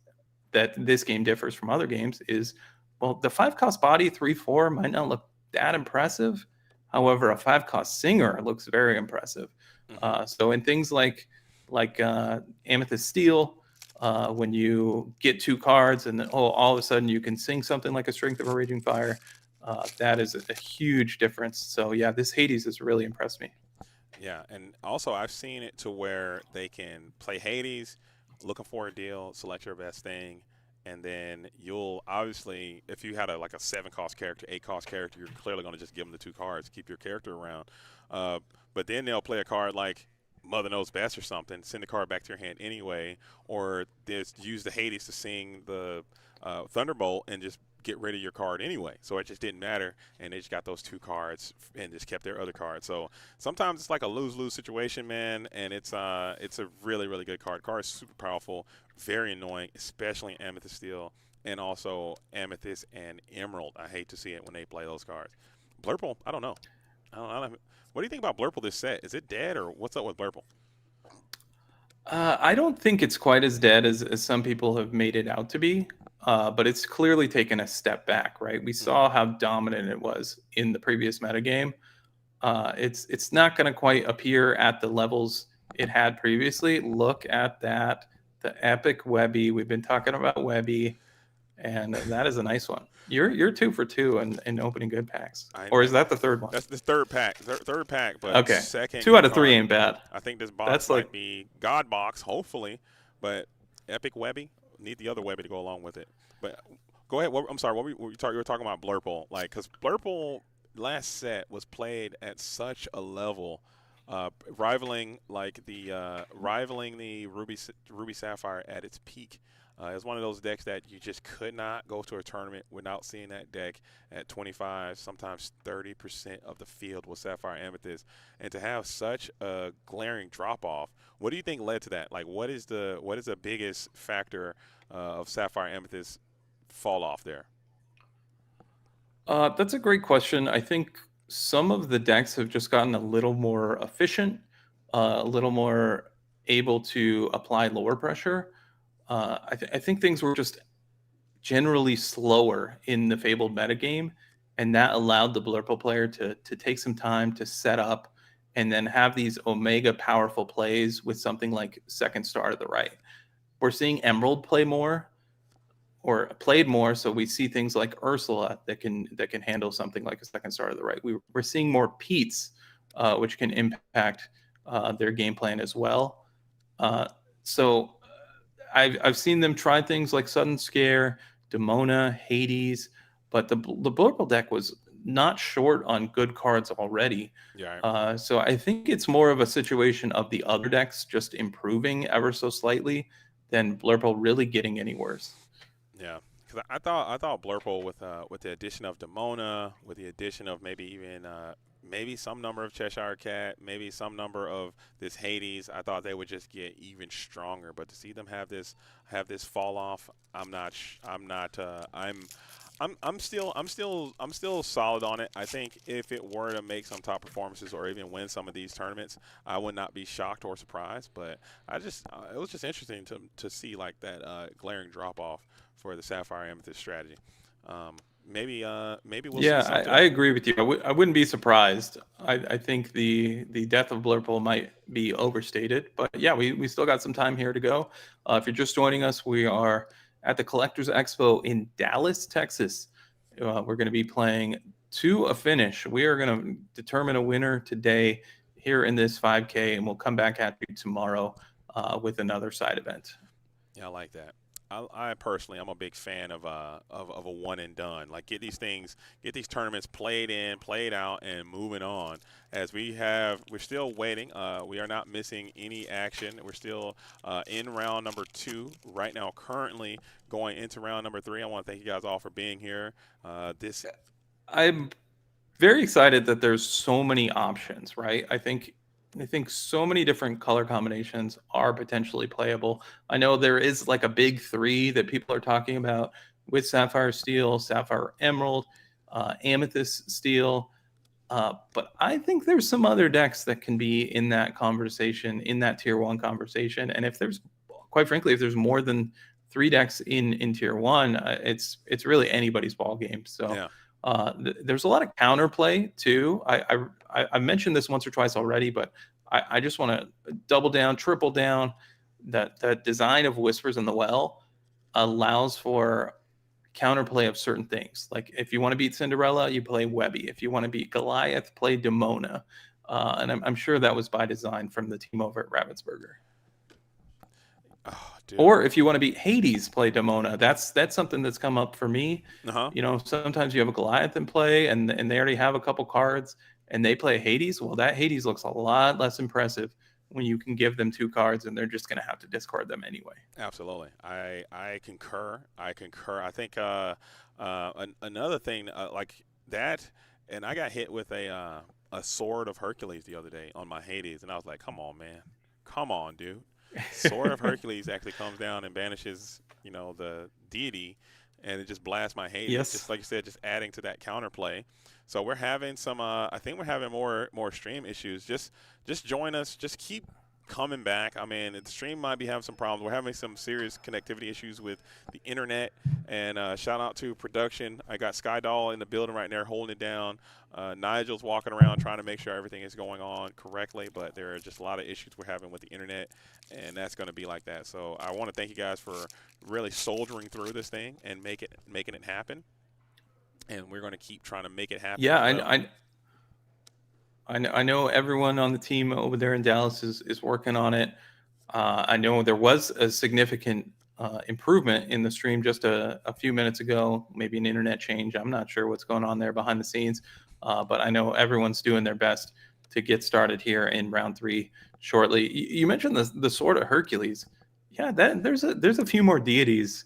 that this game differs from other games is, well, the 5-cost body 3/4 might not look that impressive. However, a 5-cost singer looks very impressive. Mm-hmm. So in things like Amethyst Steel, when you get 2 cards and then all of a sudden you can sing something like a Strength of a Raging Fire, that is a huge difference. So yeah, this Hades has really impressed me. Yeah, and also I've seen it to where they can play Hades, looking for a deal, select your best thing, and then you'll obviously, if you had a 7-cost character, 8-cost character, you're clearly going to just give them the 2 cards, keep your character around. But then they'll play a card like Mother Knows Best or something, send the card back to your hand anyway, or just use the Hades to sing the Thunderbolt and just get rid of your card anyway. So it just didn't matter, and they just got those 2 cards and just kept their other cards. So sometimes it's like a lose-lose situation, man, and it's a really, really good card. The card is super powerful, very annoying, especially in Amethyst Steel, and also Amethyst and Emerald. I hate to see it when they play those cards. Blurple, I don't know. What do you think about Blurple this set? Is it dead, or what's up with Blurple? I don't think it's quite as dead as some people have made it out to be, but it's clearly taken a step back, right? We saw how dominant it was in the previous metagame. It's not going to quite appear at the levels it had previously. Look at that, the epic Webby. We've been talking about Webby, and that is a nice one. You're 2 for 2 in opening good packs, or is that the third one? That's the third pack. Third pack, but Okay, second 2 out good of 3 card. ain't bad. I think this box That's might like be God box, hopefully, but epic Webby. Need the other Webby to go along with it. But go ahead. I'm sorry. What were you were talking about Blurple, like because Blurple last set was played at such a level, rivaling the Ruby Sapphire at its peak. It was one of those decks that you just could not go to a tournament without seeing that deck at 25, sometimes 30% of the field with Sapphire Amethyst. And to have such a glaring drop off, what do you think led to that? Like, what is the biggest factor of Sapphire Amethyst fall off there? That's a great question. I think some of the decks have just gotten a little more efficient, a little more able to apply lower pressure. I think things were just generally slower in the Fabled metagame, and that allowed the Blurple player to take some time to set up and then have these omega powerful plays with something like Second Star to the right. We're seeing Emerald play more or played more, so we see things like Ursula that can handle something like a Second Star to the right. We're seeing more Pete's, which can impact their game plan as well. So I've seen them try things like Sudden Scare, Demona, Hades, but the Blurple deck was not short on good cards already. Yeah. So I think it's more of a situation of the other decks just improving ever so slightly than Blurple really getting any worse. Yeah, because I thought Blurple with the addition of Demona, with the addition of maybe even maybe some number of Cheshire Cat, maybe some number of this Hades, I thought they would just get even stronger. But to see them have this fall off, I'm still solid on it. I think if it were to make some top performances or even win some of these tournaments, I would not be shocked or surprised. But it was just interesting to see like that glaring drop off for the Sapphire Amethyst strategy. Maybe we'll see something. I agree with you. I wouldn't be surprised. I think the death of Blurple might be overstated, but yeah, we still got some time here to go. If you're just joining us, we are at the Collectors Expo in Dallas, Texas. We're going to be playing to a finish. We are going to determine a winner today here in this 5K, and we'll come back at you tomorrow with another side event. Yeah, I like that. I personally, I'm a big fan of a one and done. Like get these tournaments played in, played out, and moving on. As we're still waiting. We are not missing any action. We're still in round number 2 right now. Currently going into round number 3. I want to thank you guys all for being here. I'm very excited that there's so many options, right? I think so many different color combinations are potentially playable. I know there is like a big 3 that people are talking about with Sapphire Steel, Sapphire Emerald, Amethyst Steel. But I think there's some other decks that can be in that conversation, in that tier 1 conversation. And if there's, quite frankly, if there's more than 3 decks in tier 1, it's really anybody's ball game. So yeah. There's a lot of counterplay too. I mentioned this once or twice already, but I just want to double down, triple down that the design of Whispers in the Well allows for counterplay of certain things. Like if you want to beat Cinderella, you play Webby. If you want to beat Goliath, play Demona. And I'm sure that was by design from the team over at Ravensburger. Oh, or if you want to beat Hades, play Demona. That's something that's come up for me. Uh-huh. You know, sometimes you have a Goliath in play and they already have a couple cards and they play Hades. Well, that Hades looks a lot less impressive when you can give them 2 cards and they're just going to have to discard them anyway. Absolutely. I concur. I think another thing like that, and I got hit with a Sword of Hercules the other day on my Hades, and I was like, come on, man. Come on, dude. Sword of Hercules actually comes down and banishes, the deity, and it just blasts my Hades. Yes. Just like you said, just adding to that counterplay. So we're having some. I think we're having more stream issues. Just join us. Just keep coming back. I mean, the stream might be having some problems. We're having some serious connectivity issues with the internet. And shout out to production. I got Skydoll in the building right there holding it down. Nigel's walking around trying to make sure everything is going on correctly, but there are just a lot of issues we're having with the internet, and that's going to be like that. So I want to thank you guys for really soldiering through this thing and making it happen. And we're going to keep trying to make it happen. Yeah, as well. I know everyone on the team over there in Dallas is working on it. I know there was a significant improvement in the stream just a few minutes ago, maybe an internet change. I'm not sure what's going on there behind the scenes, but I know everyone's doing their best to get started here in round 3 shortly. You mentioned the Sword of Hercules. Yeah, there's a few more deities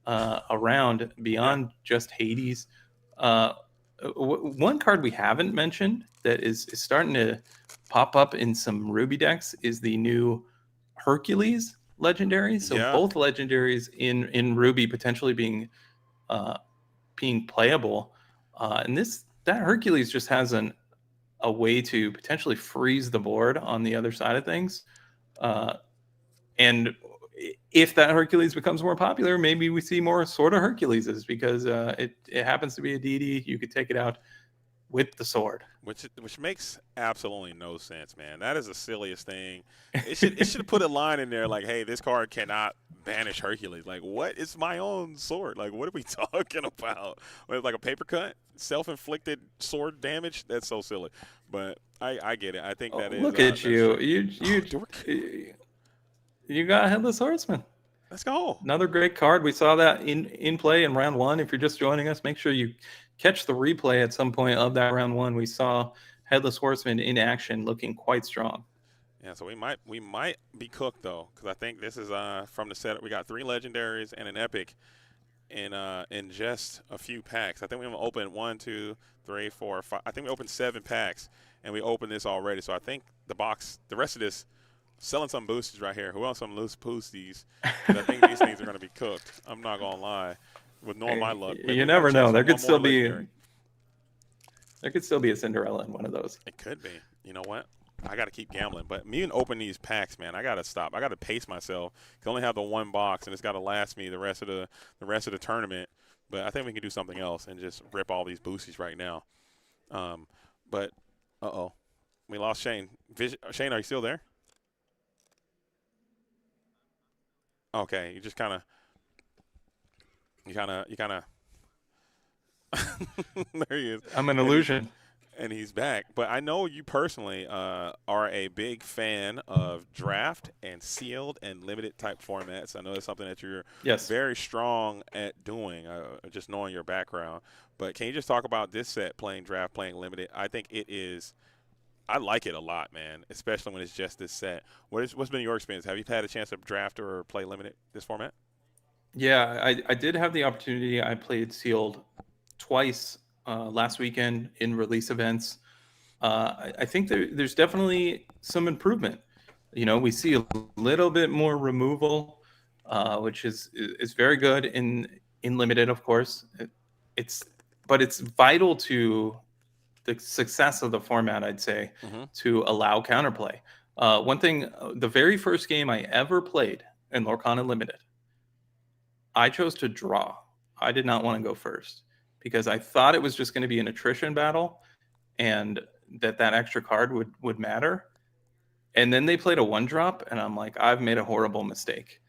around beyond just Hades. One card we haven't mentioned that is starting to pop up in some Ruby decks is the new Hercules legendary. So Yeah. both legendaries in Ruby potentially being playable, and that Hercules just has a way to potentially freeze the board on the other side of things. And if that Hercules becomes more popular, maybe we see more Sword of Herculeses because it happens to be a deity. You could take it out with the sword, which makes absolutely no sense, man. That is the silliest thing. It should put a line in there like, hey, this card cannot banish Hercules. Like, what? It's my own sword. Like, what are we talking about? Like a paper cut, self-inflicted sword damage. That's so silly. But I get it. I think that is. Look at you. You got Headless Horseman. Let's go. Another great card. We saw that in play in round 1. If you're just joining us, make sure you catch the replay at some point of that round 1. We saw Headless Horseman in action, looking quite strong. Yeah, so we might be cooked though, because I think this is from the set. We got 3 legendaries and an epic in just a few packs. I think we have opened 1, 2, 3, 4, 5. I think we opened 7 packs, and we opened this already. So I think the rest of this. Selling some boosties right here. Who else some loose boosties? I think these things are going to be cooked. I'm not going to lie. With knowing my luck. You never know. There could still be a Cinderella in one of those. It could be. You know what? I got to keep gambling. But me and open these packs, man, I got to stop. I got to pace myself. I can only have the one box, and it's got to last me the rest of the tournament. But I think we can do something else and just rip all these boosties right now. But we lost Shane. Shane, are you still there? Okay, you kind of. There he is. I'm an illusion. And he's back. But I know you personally are a big fan of draft and sealed and limited type formats. I know it's something that you're very strong at doing, just knowing your background. But can you just talk about this set, playing draft, playing limited? I think it is. I like it a lot, man, especially when it's just this set. What's been your experience? Have you had a chance to draft or play limited this format? Yeah, I did have the opportunity. I played sealed twice last weekend in release events. I think there's definitely some improvement. We see a little bit more removal, which is very good in limited, of course. But it's vital to the success of the format, I'd say, to allow counterplay. One thing, the very first game I ever played in Lorcana Limited, I chose to draw. I did not want to go first because I thought it was just going to be an attrition battle and that extra card would matter. And then they played a 1-drop, and I'm like, I've made a horrible mistake.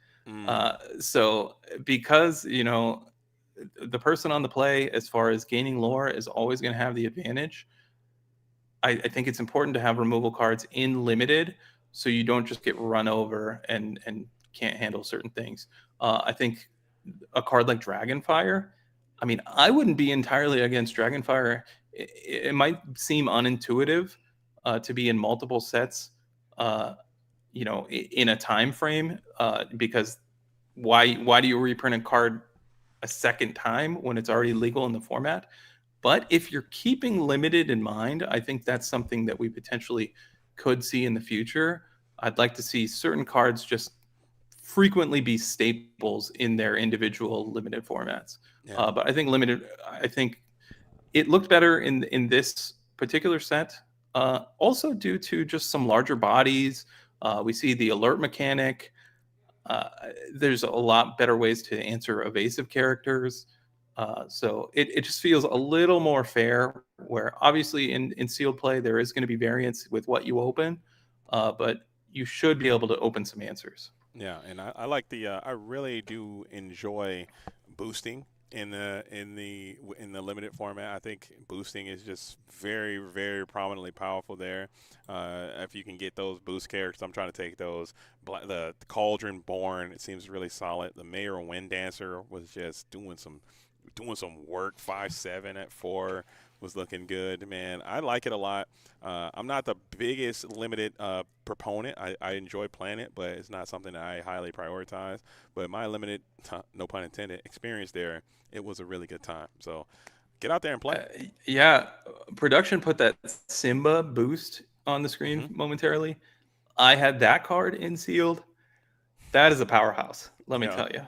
So because, the person on the play, as far as gaining lore, is always going to have the advantage. I think it's important to have removal cards in limited so you don't just get run over and can't handle certain things. I think a card like Dragonfire, I mean, I wouldn't be entirely against Dragonfire. It might seem unintuitive to be in multiple sets, in a time frame, because why do you reprint a card a second time when it's already legal in the format? But if you're keeping limited in mind, I think that's something that we potentially could see in the future. I'd like to see certain cards just frequently be staples in their individual limited formats. Yeah. But I think it looked better in this particular set, also due to just some larger bodies, We see the alert mechanic. There's a lot better ways to answer evasive characters. So it just feels a little more fair, where obviously in sealed play, there is going to be variance with what you open, but you should be able to open some answers. Yeah, and I like the I really do enjoy boosting in the limited format. I think boosting is just very very prominently powerful there. If you can get those boost characters, I'm trying to take those. The Cauldron Born, it seems really solid. The Mayor Wind Dancer was just doing some work. 5/7 at 4 was looking good, man. I like it a lot. I'm not the biggest limited proponent. I enjoy playing it, but it's not something that I highly prioritize. But my limited, no pun intended, experience there, it was a really good time. So get out there and play. Yeah, production put that Simba boost on the screen momentarily. I had that card in sealed. That is a powerhouse, let me Yeah. tell you.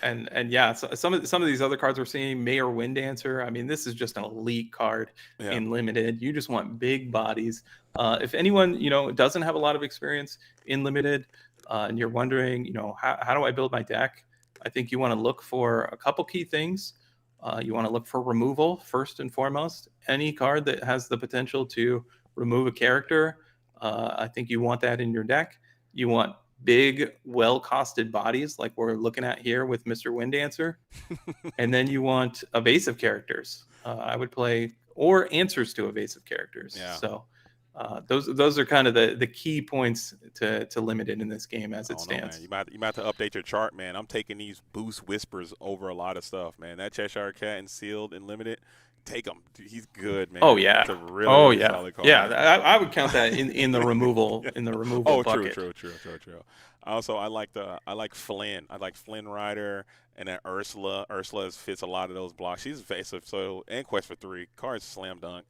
And yeah, so some of these other cards we're seeing, Mayor Wind Dancer. I mean, this is just an elite card Yeah. in limited. You just want big bodies. If anyone doesn't have a lot of experience in limited, and you're wondering, how do I build my deck? I think you want to look for a couple key things. You want to look for removal first and foremost. Any card that has the potential to remove a character, I think you want that in your deck. You want big, well-costed bodies like we're looking at here with Mr. Wind Dancer. And then you want evasive characters. I would play, or answers to evasive characters. Yeah. So those are kind of the key points to limited in this game as it I don't know, stands. man. You might have to update your chart, man. I'm taking these boost whispers over a lot of stuff, man. That Cheshire Cat and sealed and limited, take him. He's good, man. Oh yeah. It's a really solid card. Yeah, I would count that in the removal in the removal bucket. True. Also, I like Flynn. I like Flynn Rider and then Ursula. Ursula fits a lot of those blocks. She's evasive, so and Quest for 3 cards slam dunk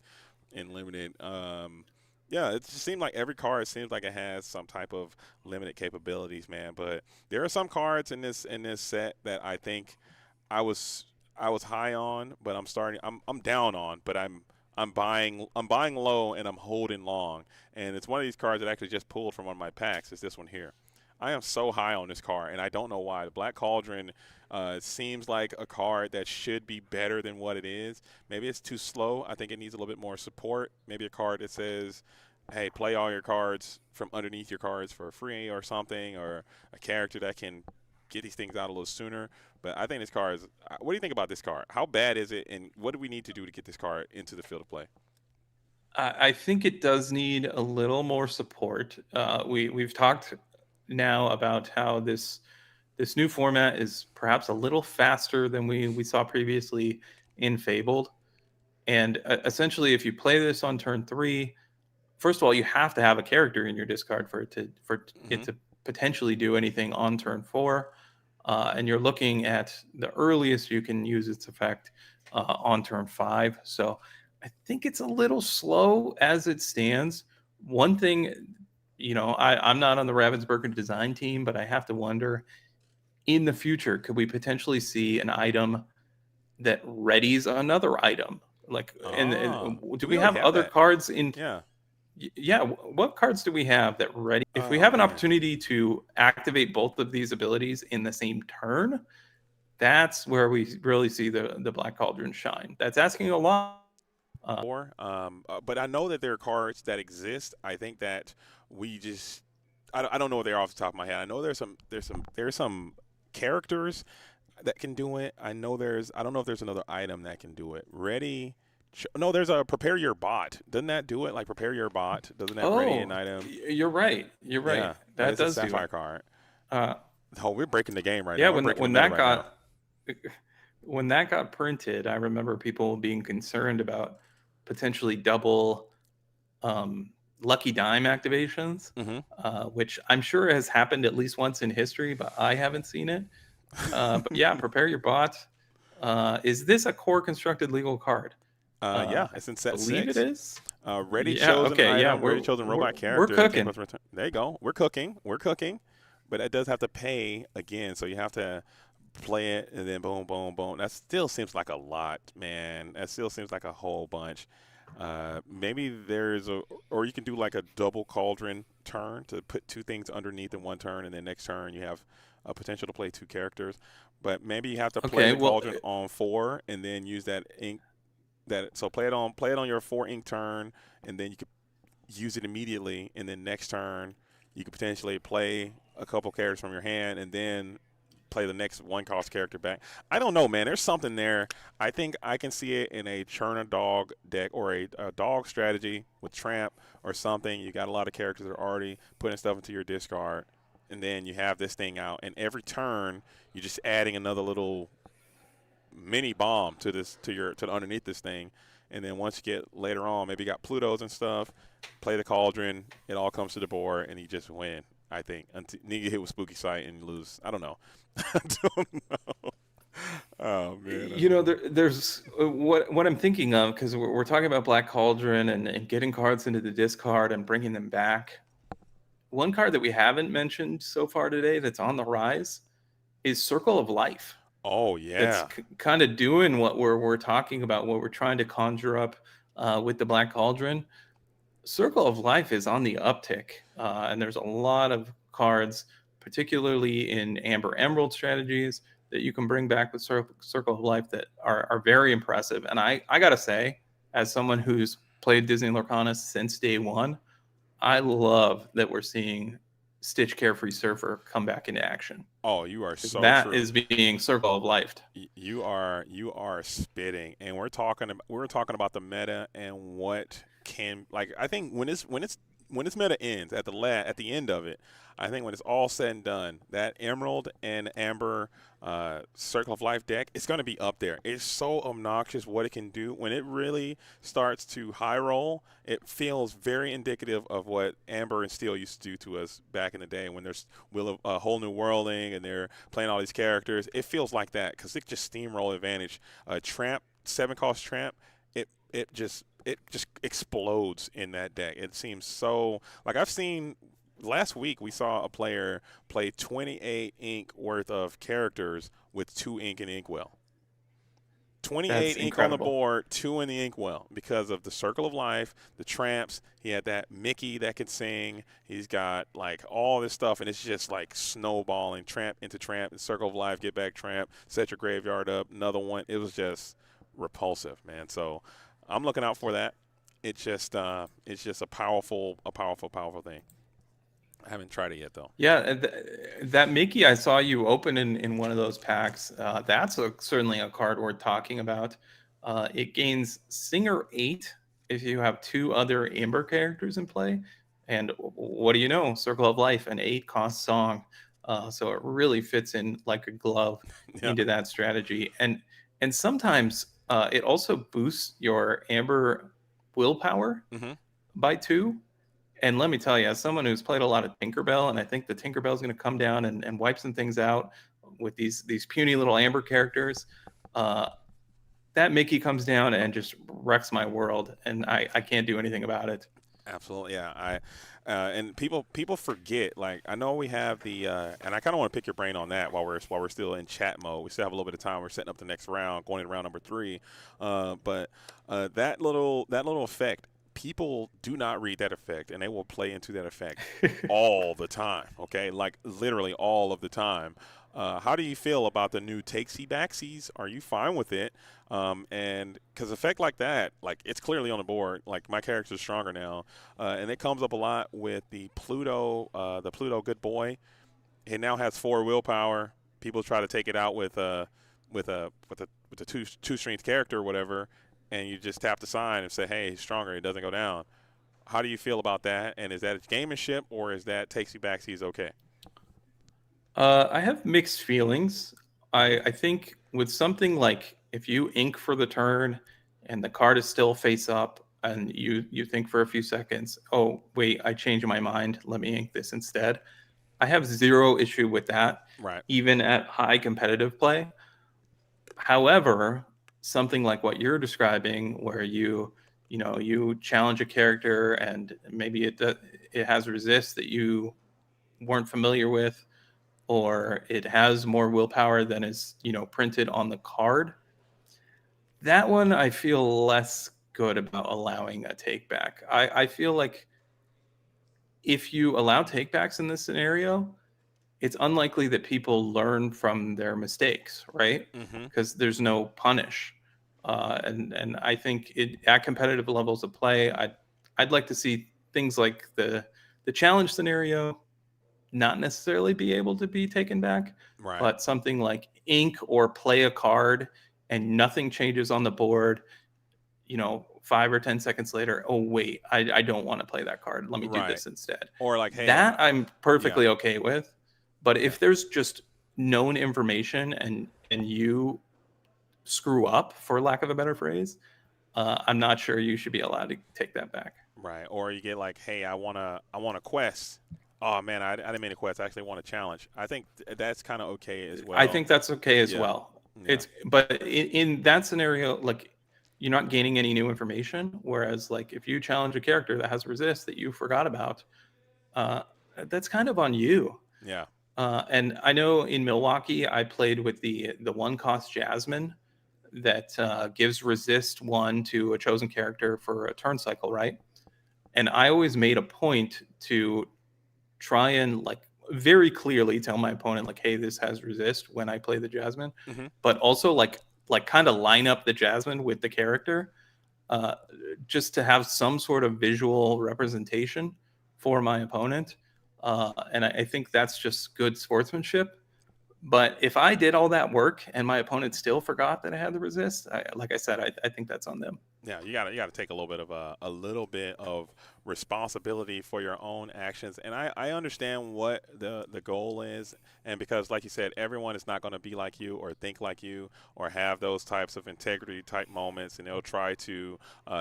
in limited. Yeah, it just seems like every card seems like it has some type of limited capabilities, man. But there are some cards in this set that I think I was high on, but I'm down on, but I'm buying low and I'm holding long. And it's one of these cards that I actually just pulled from one of my packs. It's this one here. I am so high on this card, and I don't know why. The Black Cauldron seems like a card that should be better than what it is. Maybe it's too slow. I think it needs a little bit more support. Maybe a card that says, hey, play all your cards from underneath your cards for free or something, or a character that can get these things out a little sooner. But I think this card is – what do you think about this card? How bad is it, and what do we need to do to get this card into the field of play? I think it does need a little more support. We've talked now about how this new format is perhaps a little faster than we saw previously in Fabled. And essentially, if you play this on turn 3, first of all, you have to have a character in your discard for it to potentially do anything on turn 4. And you're looking at the earliest you can use its effect on turn 5. So I think it's a little slow as it stands. One thing, I'm not on the Ravensburger design team, but I have to wonder, in the future, could we potentially see an item that readies another item? Like, and do we have other cards in? Yeah. What cards do we have that ready? If we have an opportunity to activate both of these abilities in the same turn, that's where we really see the Black Cauldron shine. That's asking a lot. But I know that there are cards that exist. I think that we just I don't know what they are off the top of my head. I know there's some characters that can do it. I don't know if there's another item that can do it. Ready? No, there's a prepare your bot. Doesn't that do it? Like prepare your bot. Doesn't that ready an item? You're right. Yeah, that does a Sapphire card. We're breaking the game right now. When that got printed, I remember people being concerned about potentially double lucky dime activations, which I'm sure has happened at least once in history, but I haven't seen it. But yeah, prepare your bot. Is this a core constructed legal card? Yeah, it's in set 6. I believe it is. Ready chosen item, ready chosen robot character. We're cooking. There you go. We're cooking. But it does have to pay again, so you have to play it and then boom, boom, boom. That still seems like a lot, man. That still seems like a whole bunch. Maybe there's a, or you can do like a double cauldron turn to put two things underneath in one turn, and then next turn you have a potential to play two characters. But maybe you have to play Okay, the well, cauldron on four, and then use that ink. That so play it on your four ink turn, and then you could use it immediately, and then next turn you could potentially play a couple characters from your hand, and then play the next one cost character back. I don't know, man. There's something there. I think I can see it in a churn a dog deck or a dog strategy with Tramp or something. You got a lot of characters that are already putting stuff into your discard, and then you have this thing out, and every turn you're just adding another little mini bomb to this to underneath this thing, and then once you get later on, maybe you got Plutos and stuff, play the cauldron, it all comes to the board, and you just win. I think until you get hit with Spooky Sight and you lose. I don't know. I don't know. Oh man, I you don't know, know. there's what I'm thinking of, because we're talking about Black Cauldron and getting cards into the discard and bringing them back. One card that we haven't mentioned so far today that's on the rise is Circle of Life. Oh That's yeah. kind of doing what we're talking about, what we're trying to conjure up with the Black Cauldron. Circle of Life is on the uptick, and there's a lot of cards, particularly in Amber Emerald strategies, that you can bring back with Circle of Life that are very impressive. And I gotta say, as someone who's played Disney Lorcana since day one, I love that we're seeing Stitch Carefree Surfer come back into action, Oh, you are because so that true. is being Circle of Life. You are spitting, and we're talking about the meta and what can, like, I think when this meta ends at the end of it, I think when it's all said and done, that Emerald and Amber Circle of Life deck, it's going to be up there. It's so obnoxious what it can do when it really starts to high roll. It feels very indicative of what Amber and Steel used to do to us back in the day when there's Will of a whole new worlding and they're playing all these characters. It feels like that because it just steamroll advantage. Tramp, 7 cost Tramp, it just explodes in that deck. It seems so, like, I've seen last week we saw a player play 28 ink worth of characters with 2 ink and inkwell. That's 28 ink on the incredible. board, 2 in the inkwell because of the Circle of Life, the Tramps. He had that Mickey that could sing. He's got like all this stuff, and it's just like snowballing. Tramp into Tramp, and Circle of Life, get back Tramp, set your graveyard up, another one. It was just repulsive, man. So I'm looking out for that. It's just a powerful thing. I haven't tried it yet though. Yeah, that Mickey I saw you open in one of those packs, that's certainly a card worth talking about. It gains Singer 8 if you have two other Amber characters in play. And what do you know? Circle of Life, an 8 cost song. So it really fits in like a glove Yeah. into that strategy. And sometimes it also boosts your Amber willpower Hmm. by 2. And let me tell you, as someone who's played a lot of Tinkerbell, and I think the Tinkerbell is going to come down and wipe some things out with these puny little Amber characters, uh, that Mickey comes down and just wrecks my world, and I can't do anything about it. Absolutely, yeah. And people forget. Like, I know we have the, and I kind of want to pick your brain on that while we're still in chat mode. We still have a little bit of time. We're setting up the next round, going into round number 3. But that little effect, people do not read that effect, and they will play into that effect all the time. Okay, like literally all of the time. How do you feel about the new takesy backsies? Are you fine with it? And because effect like that, like, it's clearly on the board. Like, my character's stronger now, and it comes up a lot with the Pluto Good Boy. It now has 4 willpower. People try to take it out with a two strength character or whatever, and you just tap the sign and say, "Hey, he's stronger. It doesn't go down." How do you feel about that? And is that gamemanship, or is that takesy backsies okay? I have mixed feelings. I think with something like if you ink for the turn and the card is still face up and you think for a few seconds, oh wait, I changed my mind. Let me ink this instead. I have zero issue with that, Right. even at high competitive play. However, something like what you're describing, where you challenge a character and maybe it has resist that you weren't familiar with, or it has more willpower than is printed on the card. That one I feel less good about allowing a take back. I feel like if you allow takebacks in this scenario, it's unlikely that people learn from their mistakes, right? Mm-hmm. Because there's no punish, and I think at competitive levels of play, I'd like to see things like the challenge scenario not necessarily be able to be taken back, Right. but something like ink or play a card and nothing changes on the board. 5 or 10 seconds later, oh wait, I don't want to play that card. Let me do Right. this instead. Or like, hey, That I'm yeah, perfectly okay with. But yeah, if there's just known information and you screw up, for lack of a better phrase, I'm not sure you should be allowed to take that back. right. Or you get like, hey, I want a quest. Oh man, I didn't mean a quest. I actually want a challenge. I think that's kind of okay as I well. think that's okay as Yeah, well. yeah, But in that scenario, like you're not gaining any new information. Whereas like if you challenge a character that has resist that you forgot about, uh, that's kind of on you. yeah. And I know in Milwaukee, I played with the one cost Jasmine that gives resist one to a chosen character for a turn cycle, right? And I always made a point to try and like very clearly tell my opponent like, hey, this has resist when I play the Jasmine, Mm-hmm. but also like kind of line up the Jasmine with the character, uh, just to have some sort of visual representation for my opponent. And I think that's just good sportsmanship. But if I did all that work and my opponent still forgot that I had the resist, like I said, I think that's on them. Yeah, you gotta take a little bit of a little bit of responsibility for your own actions, and I understand what the goal is, and because like you said, everyone is not going to be like you or think like you or have those types of integrity type moments, and they'll try to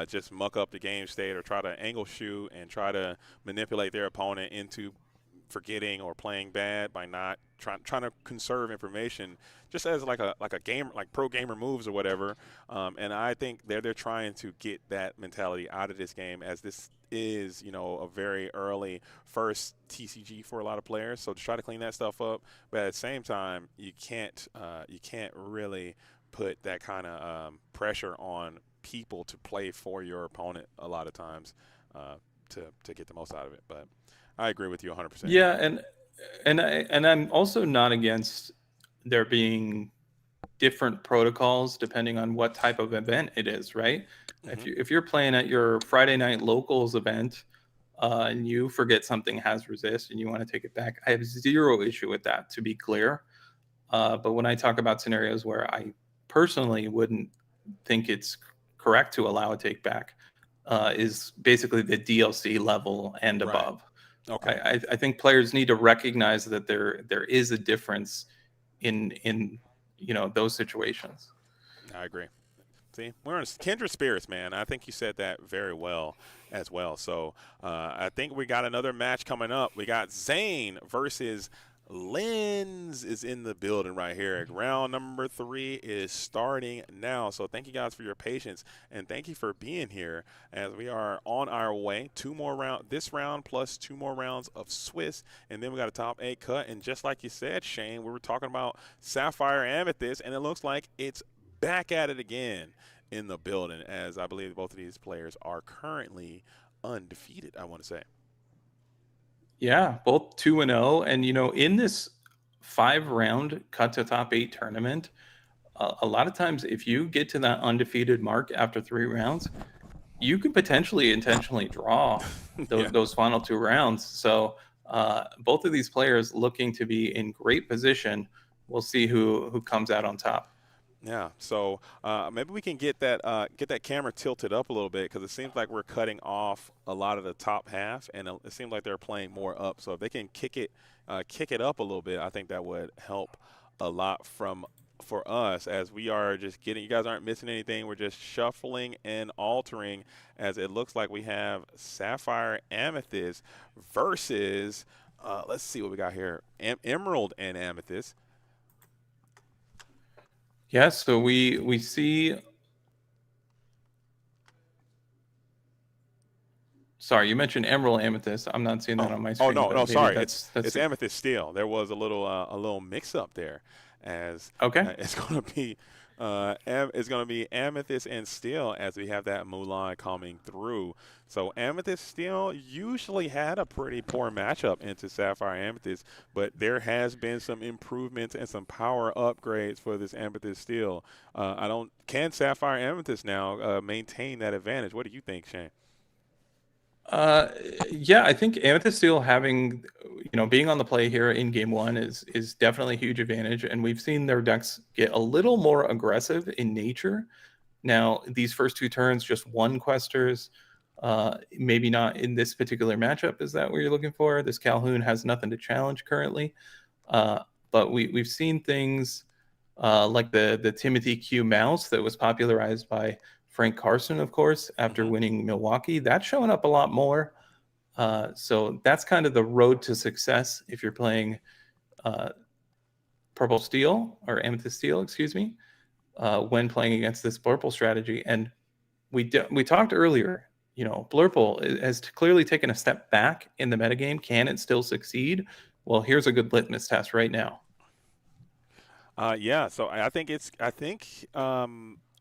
just muck up the game state or try to angle shoot and try to manipulate their opponent into forgetting or playing bad by not trying to conserve information just as like a game like pro gamer moves or whatever, and I think they're trying to get that mentality out of this game as this is a very early first TCG for a lot of players, so to try to clean that stuff up, but at the same time you can't really put that kind of pressure on people to play for your opponent a lot of times, to get the most out of it. But I agree with you 100%. Yeah, and I'm also not against there being different protocols depending on what type of event it is, right? Hmm. If you're playing at your Friday night locals event, and you forget something has resist and you want to take it back, I have zero issue with that, to be clear. But when I talk about scenarios where I personally wouldn't think it's correct to allow a take back, is basically the DLC level and Right. above. Okay. I think players need to recognize that there is a difference in those situations. I agree. See, we're in kindred spirits, man. I think you said that very well as well. So I think we got another match coming up. We got Zane versus Lens is in the building right here. Round number 3 is starting now. So thank you guys for your patience and thank you for being here as we are on our way. 2 more round this round plus 2 more rounds of Swiss, and then we got a top 8 cut. And just like you said, Shane, we were talking about Sapphire Amethyst, and it looks like it's back at it again in the building, as I believe both of these players are currently undefeated, I want to say. Yeah, both 2-0, and in this 5-round cut to top 8 tournament, a lot of times if you get to that undefeated mark after 3 rounds, you could potentially intentionally draw Yeah. those final 2 rounds. So both of these players looking to be in great position. We'll see who comes out on top. Yeah, so maybe we can get that camera tilted up a little bit because it seems like we're cutting off a lot of the top half, and it seems like they're playing more up. So if they can kick it up a little bit, I think that would help a lot for us as we are just getting. You guys aren't missing anything. We're just shuffling and altering as it looks like we have Sapphire Amethyst versus let's see what we got here, Emerald and Amethyst. Yeah, so we see. Sorry, you mentioned Emerald Amethyst. I'm not seeing that on my screen. No, But no, maybe sorry. that's It's Amethyst Steel. There was a little mix up there, as okay. it's going to be It's going to be Amethyst and Steel as we have that Mulan coming through. So Amethyst Steel usually had a pretty poor matchup into Sapphire Amethyst, but there has been some improvements and some power upgrades for this Amethyst Steel. I don't can Sapphire Amethyst now maintain that advantage? What do you think, Shane? Uh, yeah, I think Amethyst Steel having, being on the play here in game one is definitely a huge advantage, and we've seen their decks get a little more aggressive in nature. Now, these first two turns, just one questers, maybe not in this particular matchup. Is that what you're looking for? This Calhoun has nothing to challenge currently, uh, but we've seen things like the Timothy Q mouse that was popularized by Frank Carson, of course, after Hmm. winning Milwaukee. That's showing up a lot more. So that's kind of the road to success if you're playing uh, Purple Steel or Amethyst Steel, excuse me, when playing against this Blurple strategy. And we talked earlier, Blurple has clearly taken a step back in the metagame. Can it still succeed? Well, here's a good litmus test right now. Yeah, so I think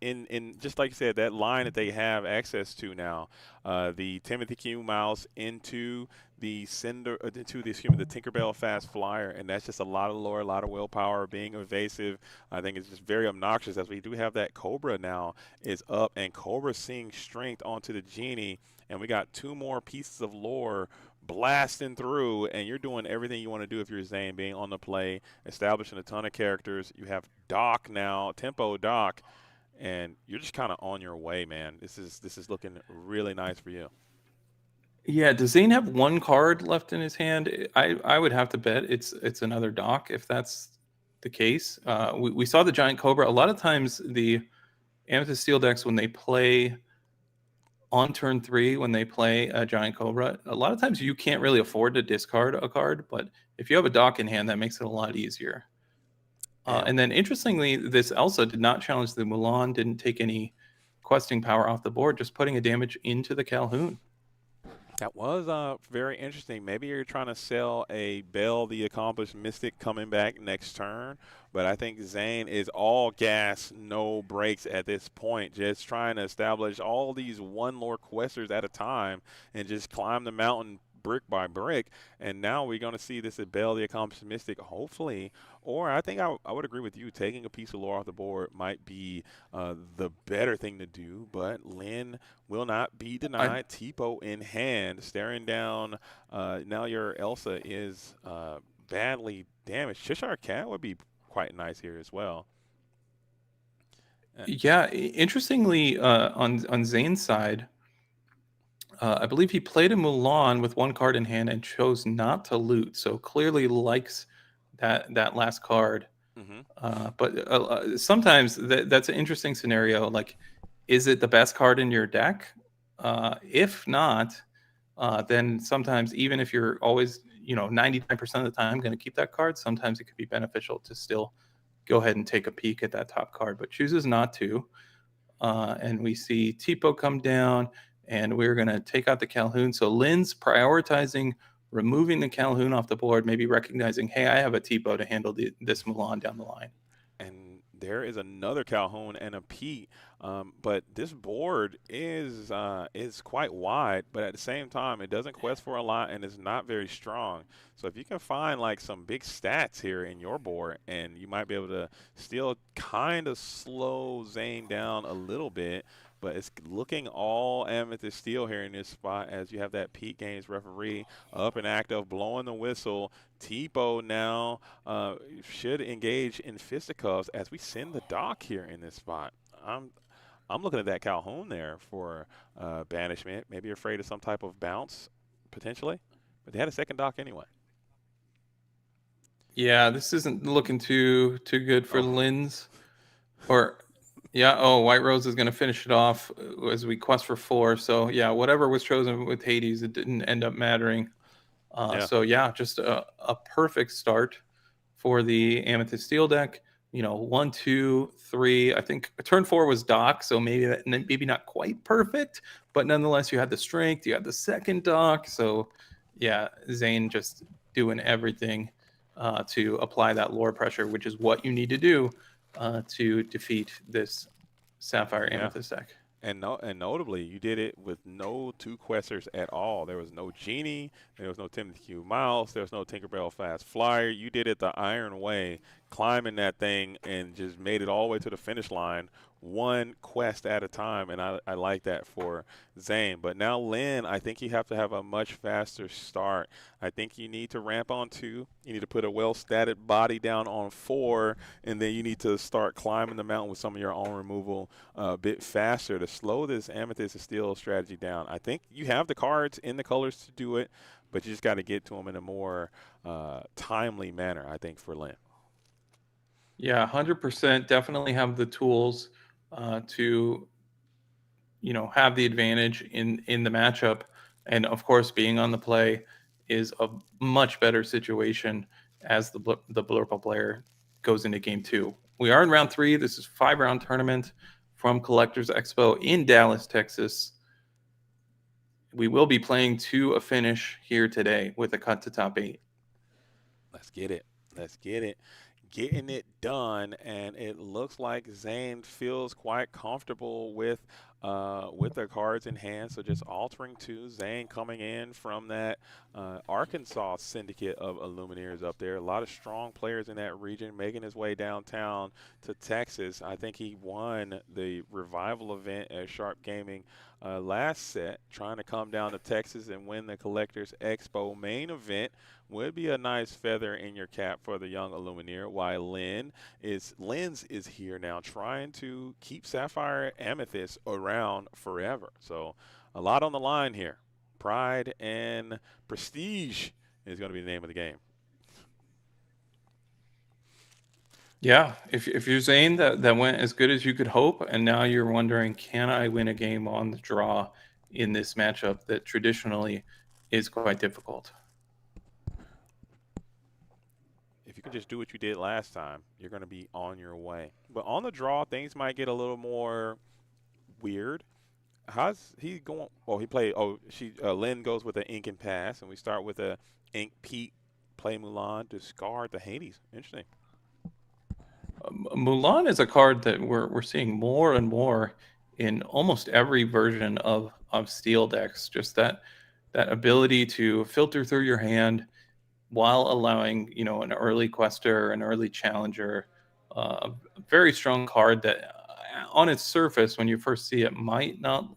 in just like you said, that line that they have access to now, the Timothy Q mouse into the Cinder into the excuse me, the Tinkerbell Fast Flyer, and that's just a lot of lore, a lot of willpower, being evasive. I think it's just very obnoxious as we do have that Cobra now is up, and Cobra seeing strength onto the Genie, and we got two more pieces of lore blasting through, and you're doing everything you want to do if you're Zane, being on the play, establishing a ton of characters. You have Doc now, Tempo Doc, and you're just kind of on your way, man. This is looking really nice for you. Yeah, does Zane have one card left in his hand? I would have to bet it's another Doc if that's the case. We saw the Giant Cobra. A lot of times the Amethyst Steel decks, when they play on turn three, when they play a Giant Cobra, a lot of times you can't really afford to discard a card, but if you have a Doc in hand, that makes it a lot easier. And And then interestingly, this Elsa did not challenge the Mulan, didn't take any questing power off the board, just putting a damage into the Calhoun. that was very interesting. Maybe you're trying to sell a Bell the Accomplished Mystic coming back next turn, but I think Zane is all gas, no brakes at this point, just trying to establish all these one lore questers at a time and just climb the mountain brick by brick. And now we're going to see this at Bell the Accomplished Mystic, hopefully. Or I think I would agree with you. Taking a piece of lore off the board might be the better thing to do, but Lynn will not be I denied. Tipo in hand, staring down. Now your Elsa is badly damaged. Cheshire Cat would be quite nice here as well. Uh, Yeah, interestingly, on Zane's side, I believe he played a Mulan with one card in hand and chose not to loot. So clearly likes that last card. mhm. But sometimes that's an interesting scenario. Like, is it the best card in your deck? If not, then sometimes even if you're always 99% of the time going to keep that card, sometimes it could be beneficial to still go ahead and take a peek at that top card, but chooses not to. And we see Tipo come down, and we're going to take out the Calhoun. So Lynn's prioritizing removing the Calhoun off the board, maybe recognizing, hey, I have a Tipo to handle this Milan down the line. And there is another Calhoun and a Pete. But this board is quite wide, but at the same time, it doesn't quest for a lot and is not very strong. So if you can find like some big stats here in your board, and you might be able to still kind of slow Zane down a little bit. But it's looking all Amethyst Steel here in this spot as you have that Pete Games referee up and active, blowing the whistle. Tipo now should engage in fisticuffs as we send the Doc here in this spot. I'm looking at that Calhoun there for banishment. Maybe you're afraid of some type of bounce potentially, but they had a second Doc anyway. Yeah, this isn't looking too good for Oh, Lynn's. Or yeah, oh, White Rose is going to finish it off as we quest for 4. So yeah, whatever was chosen with Hades, it didn't end up mattering. yeah, So yeah, just a perfect start for the Amethyst Steel deck. 1, 2, 3. I think turn 4 was Doc, so maybe not quite perfect, but nonetheless, you had the strength, you had the second Doc. So yeah, Zane just doing everything to apply that lore pressure, which is what you need to do to defeat this Sapphire Yeah. Amethyst deck. And notably, you did it with no two questers at all. There was no Genie, there was no Timothy Q. Mouse, there was no Tinkerbell Fast Flyer. You did it the Iron Way, climbing that thing and just made it all the way to the finish line, one quest at a time. And I like that for Zane. But now, Lynn, I think you have to have a much faster start. I think you need to ramp on 2. You need to put a well-statted body down on 4, and then you need to start climbing the mountain with some of your own removal a bit faster to slow this Amethyst and Steel strategy down. I think you have the cards in the colors to do it, but you just got to get to them in a more timely manner, I think, for Lynn. Yeah, 100%. Definitely have the tools to, have the advantage in the matchup, and of course, being on the play is a much better situation as the Blurple player goes into game 2. We are in round 3. This is a 5-round tournament from Collectors Expo in Dallas, Texas. We will be playing to a finish here today with a cut to top 8. Let's get it. Let's get it. Getting it done, and it looks like Zane feels quite comfortable with their cards in hand. So just altering 2. Zane coming in from that Arkansas syndicate of Illumineers up there. A lot of strong players in that region, making his way downtown to Texas. I think he won the Revival event at Sharp Gaming last set, trying to come down to Texas and win the Collectors Expo main event. Would be a nice feather in your cap for the young Illumineer. While Lens is here now, trying to keep Sapphire Amethyst around forever. So a lot on the line here. Pride and prestige is going to be the name of the game. Yeah, if you're saying that went as good as you could hope, and now you're wondering, can I win a game on the draw in this matchup that traditionally is quite difficult? If you can just do what you did last time, you're going to be on your way. But on the draw, things might get a little more weird. How's he going? Oh, he played. Oh, Lynn goes with an ink and pass, and we start with a ink Pete, play Mulan, discard the Hades. Interesting. Mulan is a card that we're seeing more and more in almost every version of Steel decks. Just that ability to filter through your hand while allowing an early quester, an early challenger. A very strong card that, on its surface, when you first see it, might not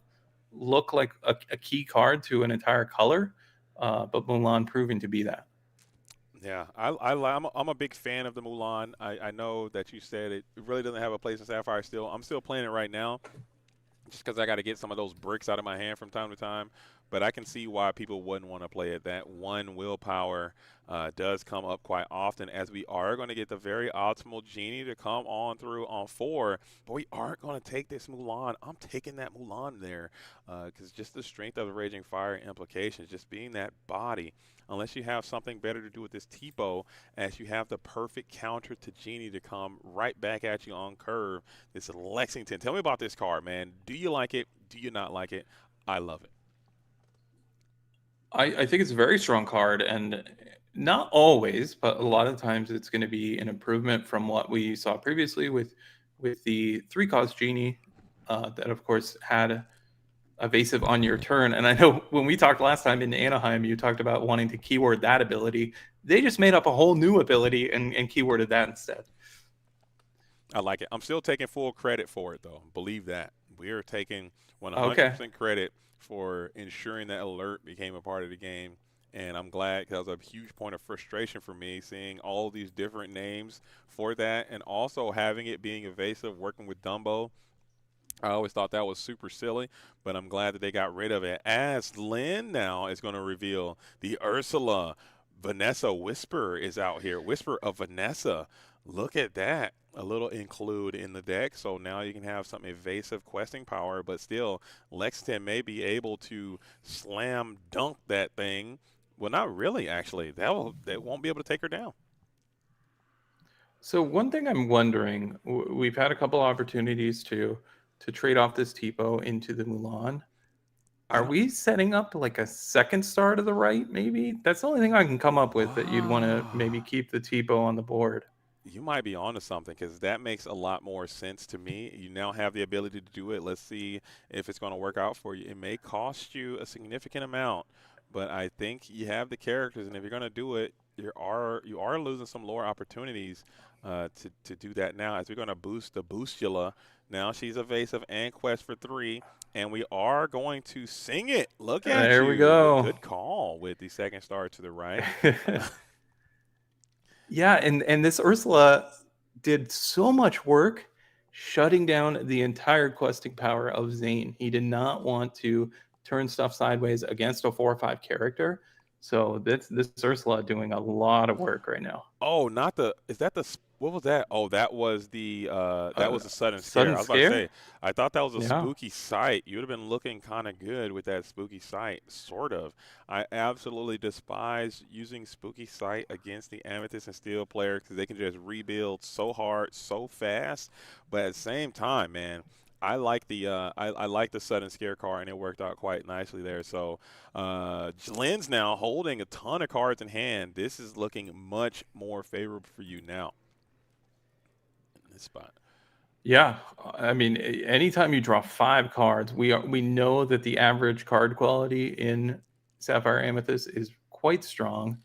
look like a key card to an entire color, but Mulan proving to be that. Yeah, I'm a big fan of the Mulan. I know that you said it really doesn't have a place in Sapphire Steel. I'm still playing it right now, just because I got to get some of those bricks out of my hand from time to time. But I can see why people wouldn't want to play it. That one willpower does come up quite often, as we are going to get the very optimal Genie to come on through on 4. But we aren't going to take this Mulan. I'm taking that Mulan there because just the strength of the Raging Fire implications, just being that body. Unless you have something better to do with this Tipo, as you have the perfect counter to Genie to come right back at you on curve. This Lexington. Tell me about this card, man. Do you like it? Do you not like it? I love it. I think it's a very strong card, and not always, but a lot of times it's going to be an improvement from what we saw previously with the 3-cost Genie that, of course, had evasive on your turn. And I know when we talked last time in Anaheim, you talked about wanting to keyword that ability. They just made up a whole new ability and keyworded that instead. I like it. I'm still taking full credit for it, though. Believe that. We are taking 100% Okay. credit for ensuring that alert became a part of the game. And I'm glad, because that was a huge point of frustration for me, seeing all these different names for that, and also having it being evasive, working with Dumbo. I always thought that was super silly, but I'm glad that they got rid of it. As Lynn now is going to reveal the Ursula Vanessa Whisper is out here. Whisper of Vanessa. Look at that. A little include in the deck. So now you can have some evasive questing power, but still, Lexington may be able to slam dunk that thing. Well, not really, actually. They won't be able to take her down. So one thing I'm wondering, we've had a couple opportunities to trade off this Tipo into the Mulan. Are we setting up like a second star to the right, maybe? That's the only thing I can come up with that you'd want to maybe keep the Tipo on the board. You might be onto something because that makes a lot more sense to me. You now have the ability to do it. Let's see if it's going to work out for you. It may cost you a significant amount, but I think you have the characters, and if you're going to do it, you are losing some lore opportunities to do that now. As we're going to boost the Boostula. Now she's evasive and quest for 3, and we are going to sing it. Look at There we you. go. Good call with the second star to the right. Yeah, and this Ursula did so much work shutting down the entire questing power of Zane. He did not want to turn stuff sideways against a 4 or 5 character. So this Ursula doing a lot of work right now. Oh, not the. Is that the? What was that? Oh, that was the sudden scare. Sudden I was about to say. scare? I thought that was a Yeah. spooky sight. You would have been looking kind of good with that spooky sight, sort of. I absolutely despise using spooky sight against the Amethyst and Steel players because they can just rebuild so hard, so fast. But at the same time, man. I like the sudden scare card and it worked out quite nicely there. So Lynn's now holding a ton of cards in hand. This is looking much more favorable for you now in this spot. Yeah, I mean, anytime you draw 5 cards, we know that the average card quality in Sapphire Amethyst is quite strong.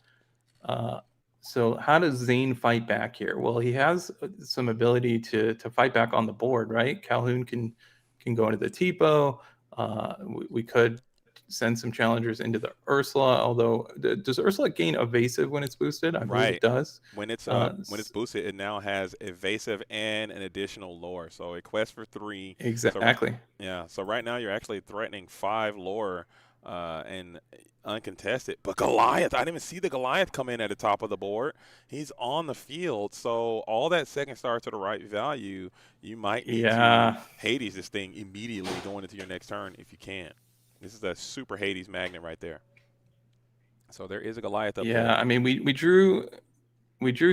Uh, so how does Zane fight back here? Well, he has some ability to fight back on the board, right? Calhoun can go into the Tipo. We could send some challengers into the Ursula. Although, does Ursula gain evasive when it's boosted? I believe it Right. does. When it's boosted, it now has evasive and an additional lore. So a quest for 3. So Exactly. yeah. So right now you're actually threatening 5 lore and uncontested. But Goliath, I didn't even see the Goliath come in at the top of the board. He's on the field. So all that second star to the right value, you might need to Yeah. Hades this thing immediately going into your next turn if you can. This is a super Hades magnet right there. So there is a Goliath up Yeah. there. I mean, we drew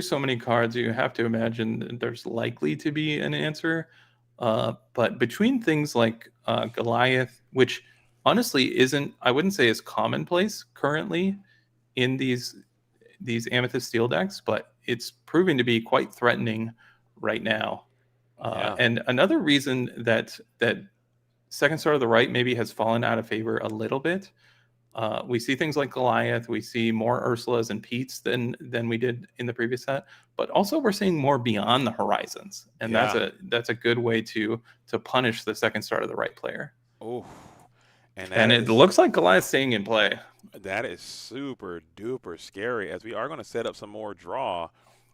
so many cards. You have to imagine that there's likely to be an answer. But between things like Goliath, which honestly isn't, I wouldn't say is commonplace currently in these Amethyst Steel decks, but it's proving to be quite threatening right now. Yeah. And another reason that second star to the right maybe has fallen out of favor a little bit. We see things like Goliath. We see more Ursulas and Pete's than we did in the previous set. But also, we're seeing more beyond the horizons, and Yeah. that's a good way to punish the second star to the right player. Oh, and And it looks like Goliath's staying in play. that is super duper scary as we are going to set up some more draw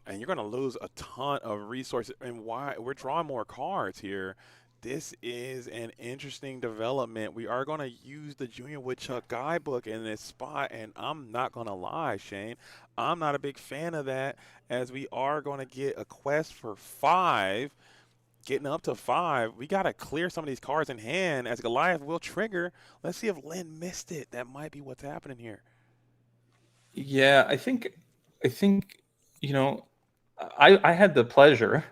and you're going to lose a ton of resources. And why we're drawing more cards here. This is an interesting development. We are going to use the Junior Woodchuck guidebook in this spot, and I'm not going to lie, Shane. I'm not a big fan of that as we are going to get a quest for 5. Getting up to 5, we got to clear some of these cards in hand as Goliath will trigger. Let's see if Lynn missed it. That might be what's happening here. Yeah, I think I had the pleasure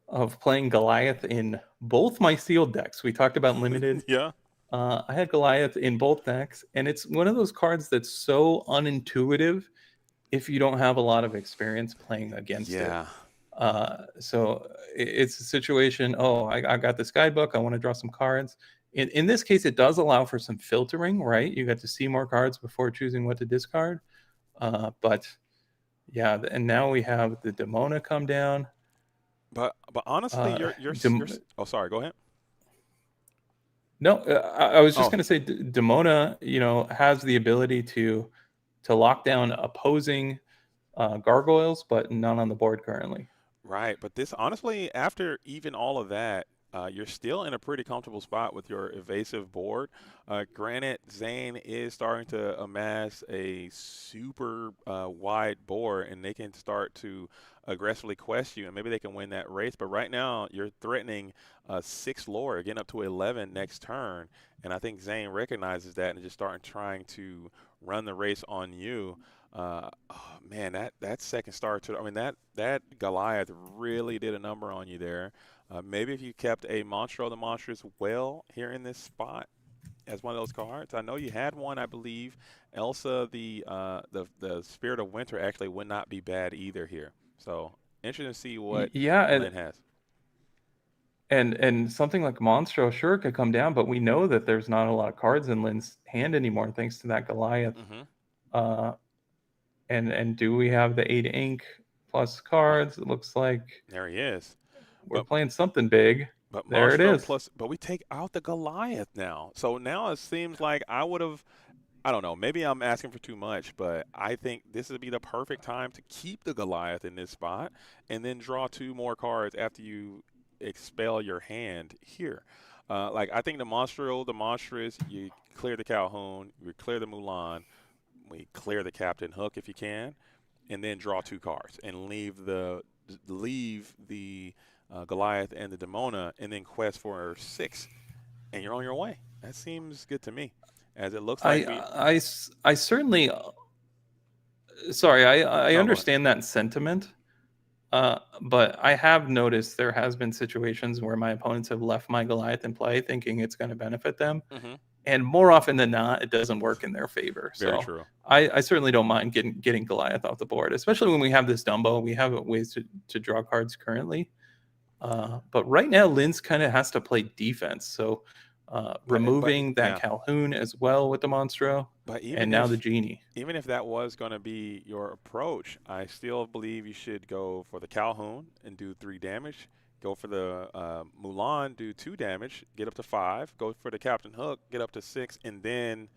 of playing Goliath in both my sealed decks. We talked about limited. Yeah. I had Goliath in both decks, and it's one of those cards that's so unintuitive if you don't have a lot of experience playing against it. Yeah. So it's a situation. Oh, I got this guidebook. I want to draw some cards. In this case, it does allow for some filtering, right? You got to see more cards before choosing what to discard. But yeah, and now we have the Demona come down. But honestly, Uh, you're Dem- oh, sorry, go ahead. no, I was just Oh, going to say Demona, has the ability to lock down opposing gargoyles, but none on the board currently. right. But this, honestly, after even all of that, you're still in a pretty comfortable spot with your evasive board. Granted, Zane is starting to amass a super wide board, and they can start to aggressively quest you, and maybe they can win that race. But right now, you're threatening 6 lore, getting up to 11 next turn. And I think Zane recognizes that and is just starting trying to run the race on you. Oh man, that second star to I mean that Goliath really did a number on you there. Maybe if you kept a Monstro of the Monsters well here in this spot as one of those cards. I know you had one, I believe. Elsa, the Spirit of Winter actually would not be bad either here. So Interesting to see what Yeah, Lynn has. and something like Monstro sure could come down, but we know that there's not a lot of cards in Lynn's hand anymore thanks to that Goliath. Mm-hmm. Uh, and do we have the 8 ink plus cards? It looks like There he is. we're But playing something big. but There it Monstro is. plus, but we take out the Goliath now. So now it seems like I would have. I don't know. Maybe I'm asking for too much, but I think this would be the perfect time to keep the Goliath in this spot and then draw 2 more cards after you expel your hand here. Like I think the monstrous, you clear the Calhoun, you clear the Mulan, we clear the Captain Hook if you can, and then draw 2 cards and leave the Goliath and the Demona, and then quest for 6, and you're on your way. That seems good to me, as it looks like we. I certainly sorry, I No, go ahead. understand that sentiment. But I have noticed there has been situations where my opponents have left my Goliath in play thinking it's going to benefit them. Mm-hmm. And more often than not, it doesn't work in their favor. Very So true. I certainly don't mind getting Goliath off the board, especially when we have this Dumbo. We have ways to draw cards currently. But right now, Linz kind of has to play defense. So removing that yeah. Calhoun as well with the Monstro, But and now the Genie. even if that was going to be your approach, I still believe you should go for the Calhoun and do 3 damage. Go for the Mulan, do 2 damage, get up to 5. Go for the Captain Hook, get up to 6, and then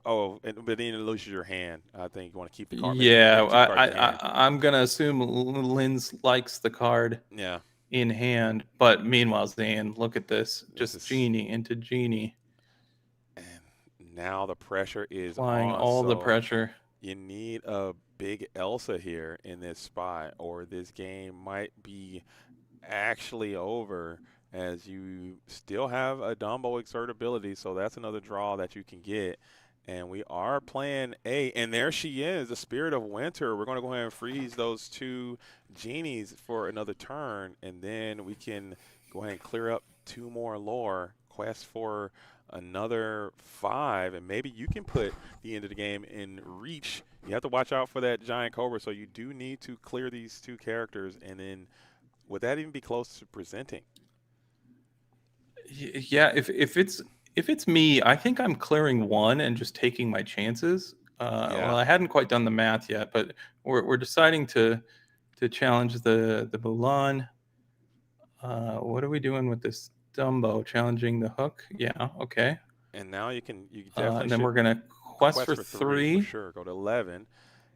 but then you lose your hand. I think you want to keep the card. Yeah, Maybe 2 cards in hand. I'm gonna assume Linz likes the card Yeah. in hand, but meanwhile, Zane, look at this, This just is, Genie into Genie, and now the pressure is applying on. all the So pressure. you need a big Elsa here in this spot, or this game might be actually over, as you still have a Dumbo exertability, so that's another draw that you can get. And we are playing and there she is, the Spirit of Winter. We're going to go ahead and freeze those 2 genies for another turn, and then we can go ahead and clear up 2 more lore, quest for another 5, and maybe you can put the end of the game in reach. You have to watch out for that giant cobra, so you do need to clear these 2 characters, and then would that even be close to presenting? Yeah, if it's me, I think I'm clearing 1 and just taking my chances. Yeah. Well, I hadn't quite done the math yet, but we're deciding to challenge the Mulan. What are we doing with this Dumbo? Challenging the Hook? Yeah, okay. And now you definitely And then should we're gonna quest for for 3. sure. Go to 11.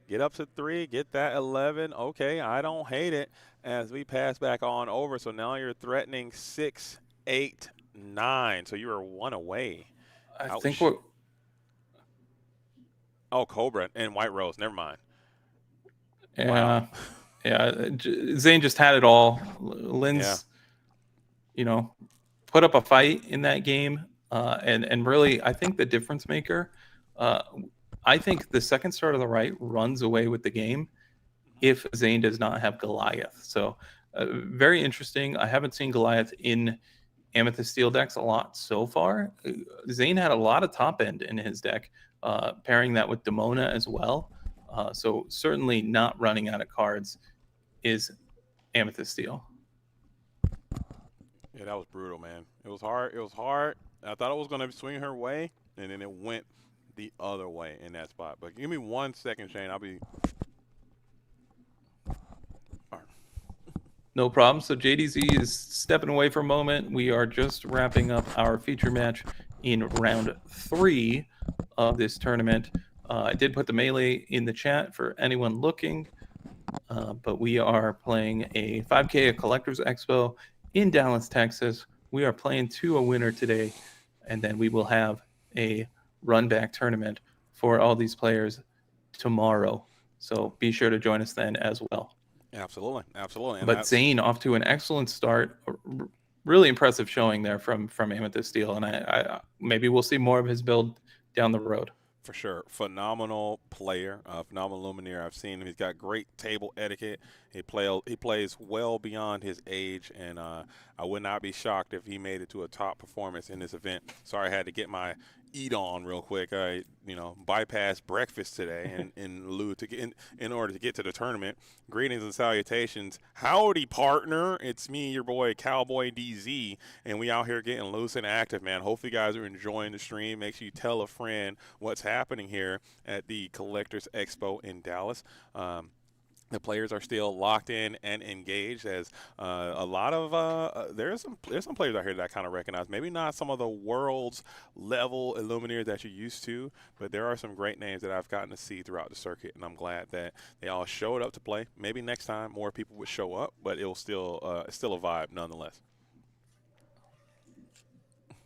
Get up to 3. Get that 11. Okay, I don't hate it as we pass back on over. So now you're threatening 6, 8, 9. So you are 1 away. I Ouch. think we're. Oh, Cobra and White Rose. Never mind. Yeah, Wow. yeah. Zane just had it all. Lynn's, put up a fight in that game, and really, I think the difference maker. I think the second star to the right runs away with the game if Zane does not have Goliath. So, very interesting. I haven't seen Goliath in Amethyst Steel decks a lot so far. Zane had a lot of top end in his deck, pairing that with Demona as well. So certainly not running out of cards is Amethyst Steel. Yeah, that was brutal, man. It was hard. It was hard. I thought it was going to swing her way, and then it went the other way in that spot. But give me 1 second, Shane. I'll be. No problem. So JDZ is stepping away for a moment. We are just wrapping up our feature match in round 3 of this tournament. I did put the melee in the chat for anyone looking, but we are playing a 5K at Collectors Expo in Dallas, Texas. We are playing to a winner today, and then we will have a run back tournament for all these players tomorrow. So be sure to join us then as well. Absolutely, absolutely. But Zane off to an excellent start. Really impressive showing there from Amethyst Steel, and I maybe we'll see more of his build down the road. For sure. Phenomenal player, phenomenal Lumineer. I've seen him. He's got great table etiquette. He plays well beyond his age, and I would not be shocked if he made it to a top performance in this event. Sorry, I had to get my eat on real quick. I bypassed breakfast today in lieu to get in order to get to the tournament. Greetings and salutations. Howdy, partner. It's me, your boy Cowboy DZ, and we out here getting loose and active, man. Hopefully, you guys are enjoying the stream. Make sure you tell a friend what's happening here at the Collectors Expo in Dallas. The players are still locked in and engaged, as a lot of there's some players out here that I kind of recognize. Maybe not some of the world's level Illuminaires that you're used to, but there are some great names that I've gotten to see throughout the circuit, and I'm glad that they all showed up to play. Maybe next time more people would show up, but it's still a vibe nonetheless.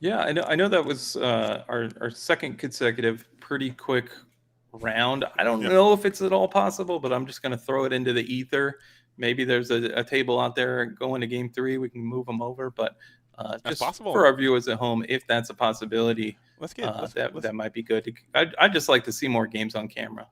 Yeah, I know that was our second consecutive pretty quick round. I don't know if it's at all possible, but I'm just going to throw it into the ether. Maybe there's a table out there going to game 3. We can move them over, but just possible. For our viewers at home, if that's a possibility, that might be good. I'd just like to see more games on camera.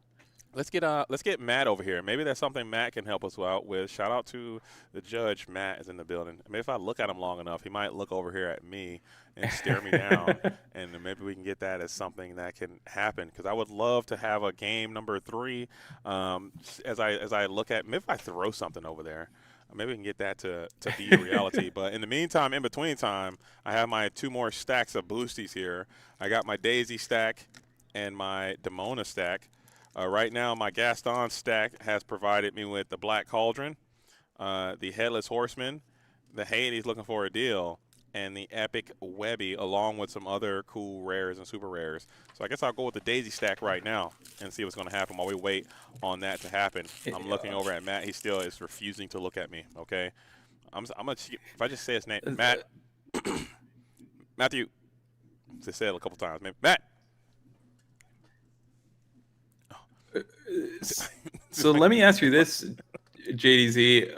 Let's get Matt over here. Maybe that's something Matt can help us out with. Shout out to the judge. Matt is in the building. Maybe if I look at him long enough, he might look over here at me and stare me down, and maybe we can get that as something that can happen. Because I would love to have a game number 3. As I look at, maybe if I throw something over there, maybe we can get that to be a reality. But in the meantime, in between time, I have my 2 more stacks of boosties here. I got my Daisy stack and my Demona stack. Right now, my Gaston stack has provided me with the Black Cauldron, the Headless Horseman, the Hades Looking for a Deal, and the Epic Webby, along with some other cool rares and super rares. So I guess I'll go with the Daisy stack right now and see what's going to happen while we wait on that to happen. I'm looking over at Matt. He still is refusing to look at me, okay? I'm going to, if I just say his name, Matt, Matthew, just say it a couple times, man. Matt. So let me ask you this, JDZ.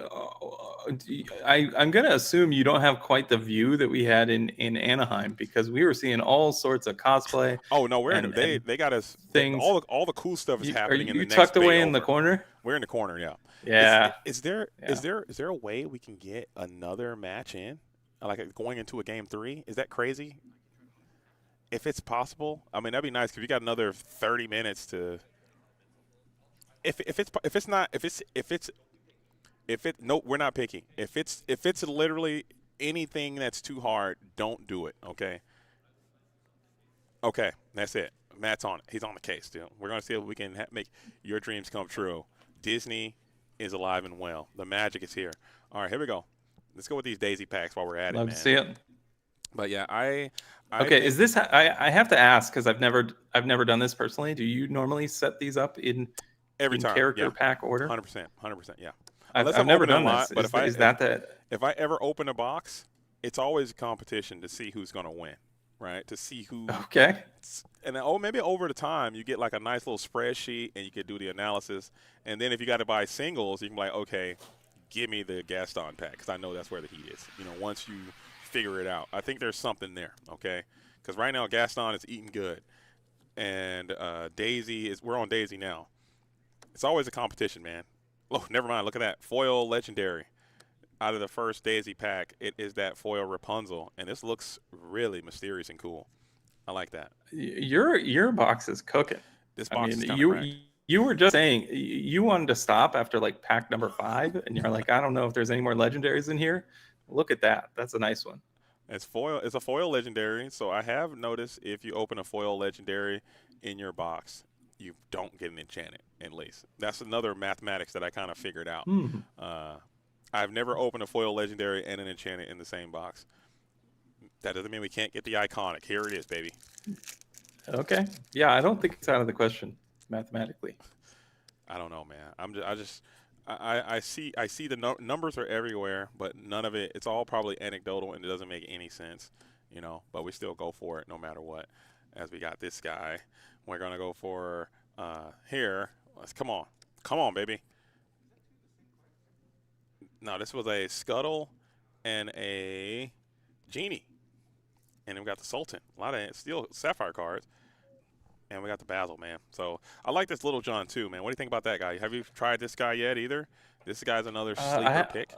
I'm going to assume you don't have quite the view that we had in Anaheim, because we were seeing all sorts of cosplay. Oh no, they got us things. All the cool stuff is happening in the next. You tucked away in the corner. We're in the corner, yeah. Yeah. Is there a way we can get another match in, like going into a game 3? Is that crazy? If it's possible, I mean that'd be nice, because we got another 30 minutes to. No, we're not picking. If it's literally anything that's too hard, don't do it. Okay, that's it. Matt's on it. He's on the case still. We're gonna see if we can make your dreams come true. Disney is alive and well. The magic is here. All right, here we go. Let's go with these Daisy packs while we're at it, man. Love to see it. But yeah, okay, is this? I have to ask, because I've never done this personally. Do you normally set these up in every time character pack order? 100%, yeah. I've never done this. But if I ever open a box, it's always a competition to see who's going to win, right? To see who. Okay. And then, maybe over the time you get like a nice little spreadsheet, and you could do the analysis. And then if you got to buy singles, you can be like, okay, give me the Gaston pack, because I know that's where the heat is. Once you figure it out, I think there's something there, okay? Because right now Gaston is eating good, and we're on Daisy now. It's always a competition, man. Oh, never mind. Look at that. Foil Legendary. Out of the first Daisy pack, it is that foil Rapunzel. And this looks really mysterious and cool. I like that. Your box is cooking. This box is you were just saying you wanted to stop after like pack number 5, and you're like, I don't know if there's any more legendaries in here. Look at that. That's a nice one. It's foil. It's a foil legendary. So I have noticed if you open a foil legendary in your box, you don't get an enchanted, at least. That's another mathematics that I kind of figured out. I've never opened a foil legendary and an enchanted in the same box. That doesn't mean we can't get the iconic. Here it is, baby. Okay. Yeah, I don't think it's out of the question mathematically. I don't know, man. I see the numbers are everywhere, but none of it. It's all probably anecdotal, and it doesn't make any sense, But we still go for it no matter what. As we got this guy. We're going to go for here. Come on, baby. No, this was a Scuttle and a Genie. And then we got the Sultan. A lot of steel Sapphire cards. And we got the Basil, man. So I like this Little John too, man. What do you think about that guy? Have you tried this guy yet either? This guy's another sleeper I pick.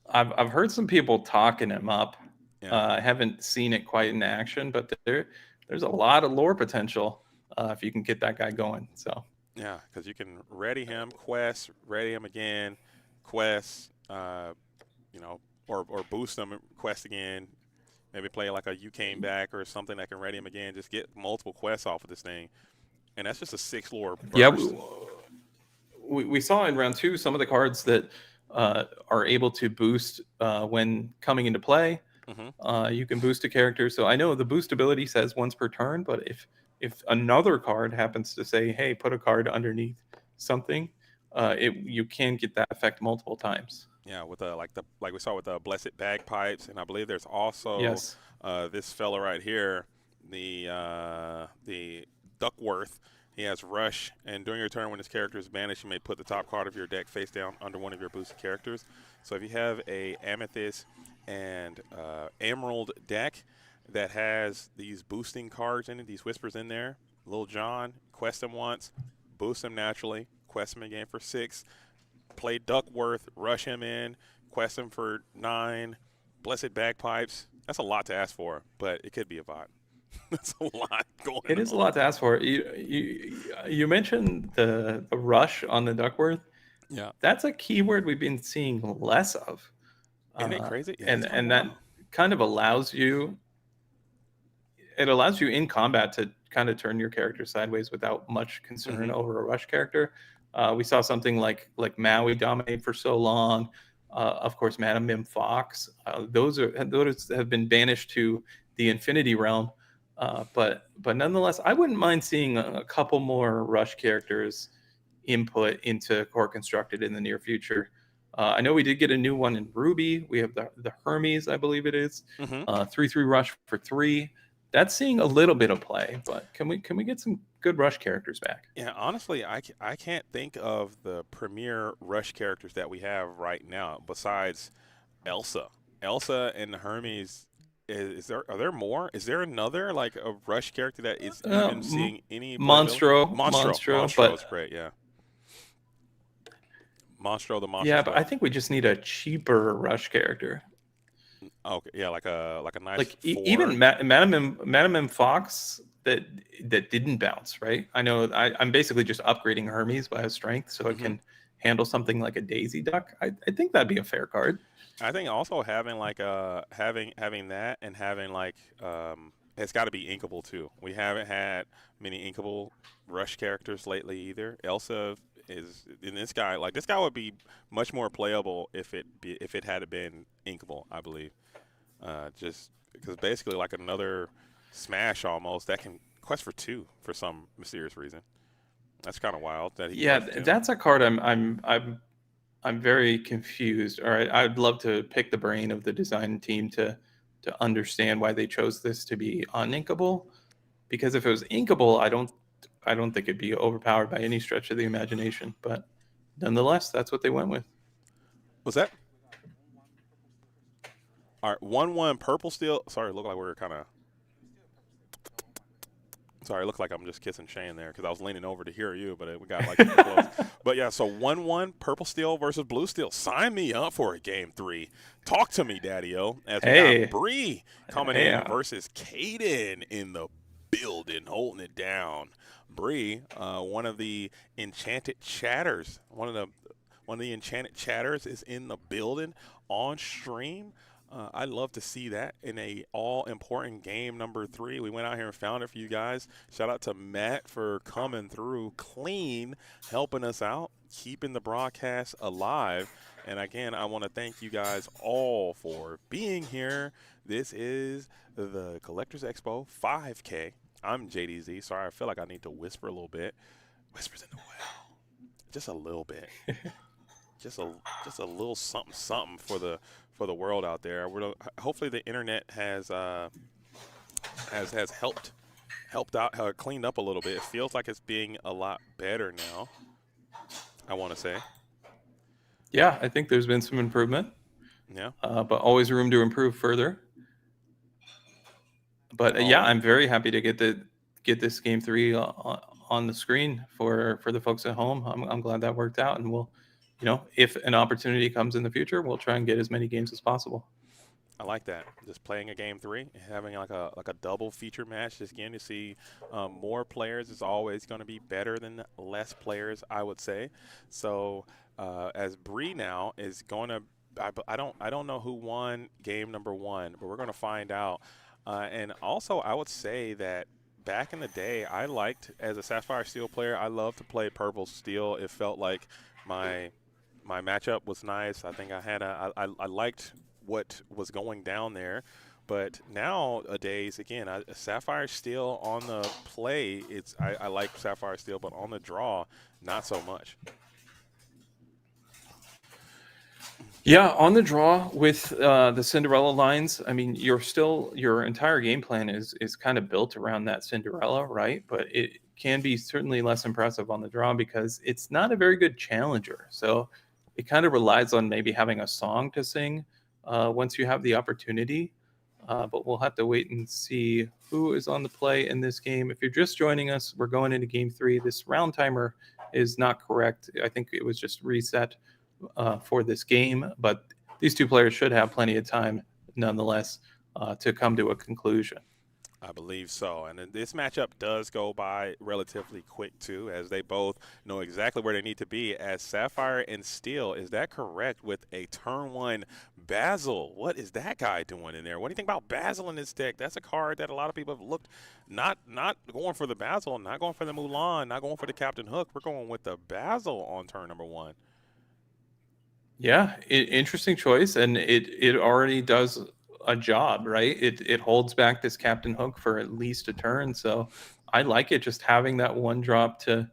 I've heard some people talking him up. Yeah. I haven't seen it quite in action, but there's a lot of lore potential if you can get that guy going. So Yeah, because you can ready him, quest, ready him again, quest, or boost him, quest again. Maybe play like a you came back or something that can ready him again. Just get multiple quests off of this thing, and that's just a 6 lore yeah, burst. we saw in round 2 some of the cards that are able to boost when coming into play. Hmm. You can boost a character. So I know the boost ability says once per turn, but if another card happens to say, "Hey, put a card underneath something," you can get that effect multiple times. Yeah, with like we saw with the blessed bagpipes, and I believe there's also Yes. this fella right here, the Duckworth. He has rush, and during your turn, when his character is banished, you may put the top card of your deck face down under one of your boosted characters. So if you have a amethyst and emerald deck that has these boosting cards in it, these whispers in there, Lil John, quest him once, boost him naturally, quest him again for 6. Play Duckworth, rush him in, quest him for 9, blessed bagpipes. That's a lot to ask for, but it could be a bot. That's a lot going It on. is a lot to ask for. You mentioned the rush on the Duckworth. Yeah. That's a keyword we've been seeing less of, Isn't it crazy? Yeah, and it's kind of that wild. kind of allows you. It allows you in combat to kind of turn your character sideways without much concern Hmm. over a rush character. We saw something like Maui dominate for so long. Of course, Madam Mim Fox. Those have been banished to the Infinity Realm. But nonetheless, I wouldn't mind seeing a couple more rush characters input into core constructed in the near future. I know we did get a new one in Ruby. We have the Hermes, I believe it is, Hmm. 3/3 rush for 3. That's seeing a little bit of play, but can we get some good rush characters back? Yeah, honestly, I can't think of the premier rush characters that we have right now besides Elsa. Elsa and Hermes. Is there are there more? Is there another like a rush character that is even seeing any playability? Monstro is But great. Yeah, Monstro the Monster yeah, but I Slayer. think we just need a cheaper rush character. Okay, yeah, like a nice Like 4. even Madam M Fox that didn't bounce, right? I know I'm basically just upgrading Hermes by a strength so it Hmm. can handle something like a Daisy Duck. I think that'd be a fair card. I think also having like having that and having like it's got to be inkable too. We haven't had many inkable rush characters lately either. Elsa is in this guy would be much more playable if it had been inkable, I believe. Just because basically like another smash almost that can quest for 2 for some mysterious reason. That's kind of wild that he can Yeah, quest for 2. that's a card I'm very confused. All right, I'd love to pick the brain of the design team to understand why they chose this to be uninkable. Because if it was inkable, I don't think it'd be overpowered by any stretch of the imagination. But nonetheless, that's what they went with. Was that all right? 1/1 purple steel. Sorry, look like we were kind of. Sorry, it looked like I'm just kissing Shane there because I was leaning over to hear you, but we got like super close. But yeah, so 1/1 purple steel versus blue steel. Sign me up for a game 3. Talk to me, Daddy-O. As we got Hey, Bree coming in yeah. versus Caden in the building, holding it down. Bree, one of the enchanted chatters, one of the enchanted chatters is in the building on stream. I'd love to see that in a all-important game number 3. We went out here and found it for you guys. Shout out to Matt for coming through clean, helping us out, keeping the broadcast alive. And again, I want to thank you guys all for being here. This is the Collectors Expo 5K. I'm JDZ. Sorry, I feel like I need to whisper a little bit. Whispers in the well. Just a little bit. Just a little something something for the world out there. Hopefully the internet has helped out, cleaned up a little bit. It feels like it's being a lot better now. I want to say, Yeah, I think there's been some improvement, yeah. but always room to improve further. But yeah, Always. I'm very happy to get this game 3 on the screen for the folks at home. I'm glad that worked out, and if an opportunity comes in the future, we'll try and get as many games as possible. I like that. Just playing a game three, having like a double feature match, just getting to see more players is always going to be better than less players, I would say. So as Bree now is going to, I don't know who won game number one, but we're going to find out. And also, I would say that back in the day, I liked as a Sapphire Steel player, I loved to play Purple Steel. It felt like my my matchup was nice. I think I liked what was going down there. But nowadays, again, Sapphire Steel on the play, I like Sapphire Steel, but on the draw, not so much. Yeah, on the draw with the Cinderella lines, I mean, your entire game plan is kind of built around that Cinderella, right? But it can be certainly less impressive on the draw because it's not a very good challenger. So it kind of relies on maybe having a song to sing once you have the opportunity. But we'll have to wait and see who is on the play in this game. If you're just joining us, we're going into game three. This round timer is not correct. I think it was just reset for this game, but these two players should have plenty of time nonetheless to come to a conclusion. I believe so. And then this matchup does go by relatively quick, too, as they both know exactly where they need to be as Sapphire and Steel. Is that correct with a turn one Basil? What is that guy doing in there? What do you think about Basil in this deck? That's a card that a lot of people have looked, not going for the Basil, not going for the Mulan, not going for the Captain Hook. We're going with the Basil on turn number one. Yeah, interesting choice, and it already does a job, right? It holds back this Captain Hook for at least a turn, so I like it just having that one drop to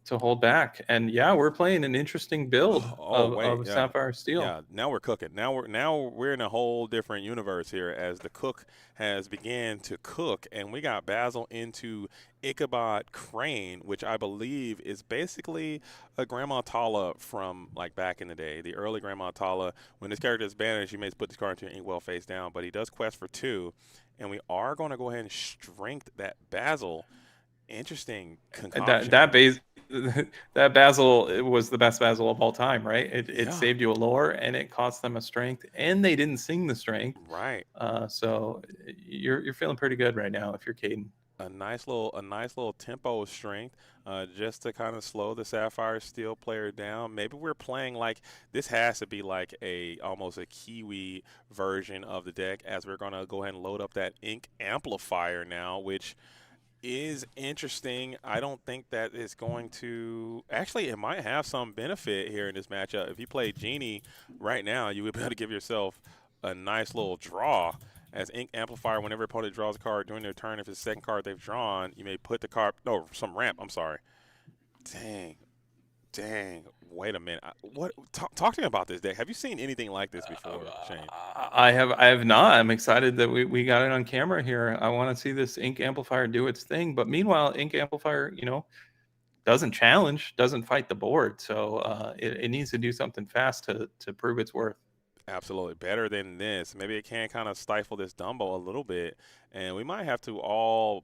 to hold back. And yeah, we're playing an interesting build Oh wait, of yeah, Sapphire Steel. yeah. Now we're cooking. Now we're in a whole different universe here as the cook has began to cook, and we got Basil into Ichabod Crane, which I believe is basically a Grandma Tala from like back in the day, the early Grandma Tala. When this character is banished, you may put this card into your inkwell face down, but he does quest for two, and we are going to go ahead and strength that Basil. Interesting That concoction. that base that Basil was the best Basil of all time, right? It Yeah, saved you a lore and it cost them a strength, and they didn't sing the strength. right. So you're feeling pretty good right now if you're Caden. A nice little tempo strength, just to kind of slow the Sapphire Steel player down. Maybe we're playing like this has to be like a almost a Kiwi version of the deck, as we're gonna go ahead and load up that Ink Amplifier now, which is interesting. I don't think that is going to actually. It might have some benefit here in this matchup. If you play Genie right now, you would be able to give yourself a nice little draw. As Ink Amplifier, whenever opponent draws a card during their turn, if it's the second card they've drawn, you may put the card. No, some ramp. I'm sorry. Dang, dang. Wait a minute. What? Talk to me about this deck. Have you seen anything like this before, Shane? I have not. I'm excited that we got it on camera here. I want to see this Ink Amplifier do its thing. But meanwhile, Ink Amplifier, doesn't challenge, doesn't fight the board. So it needs to do something fast to prove its worth. Absolutely. Better than this. Maybe it can kind of stifle this Dumbo a little bit, and we might have to all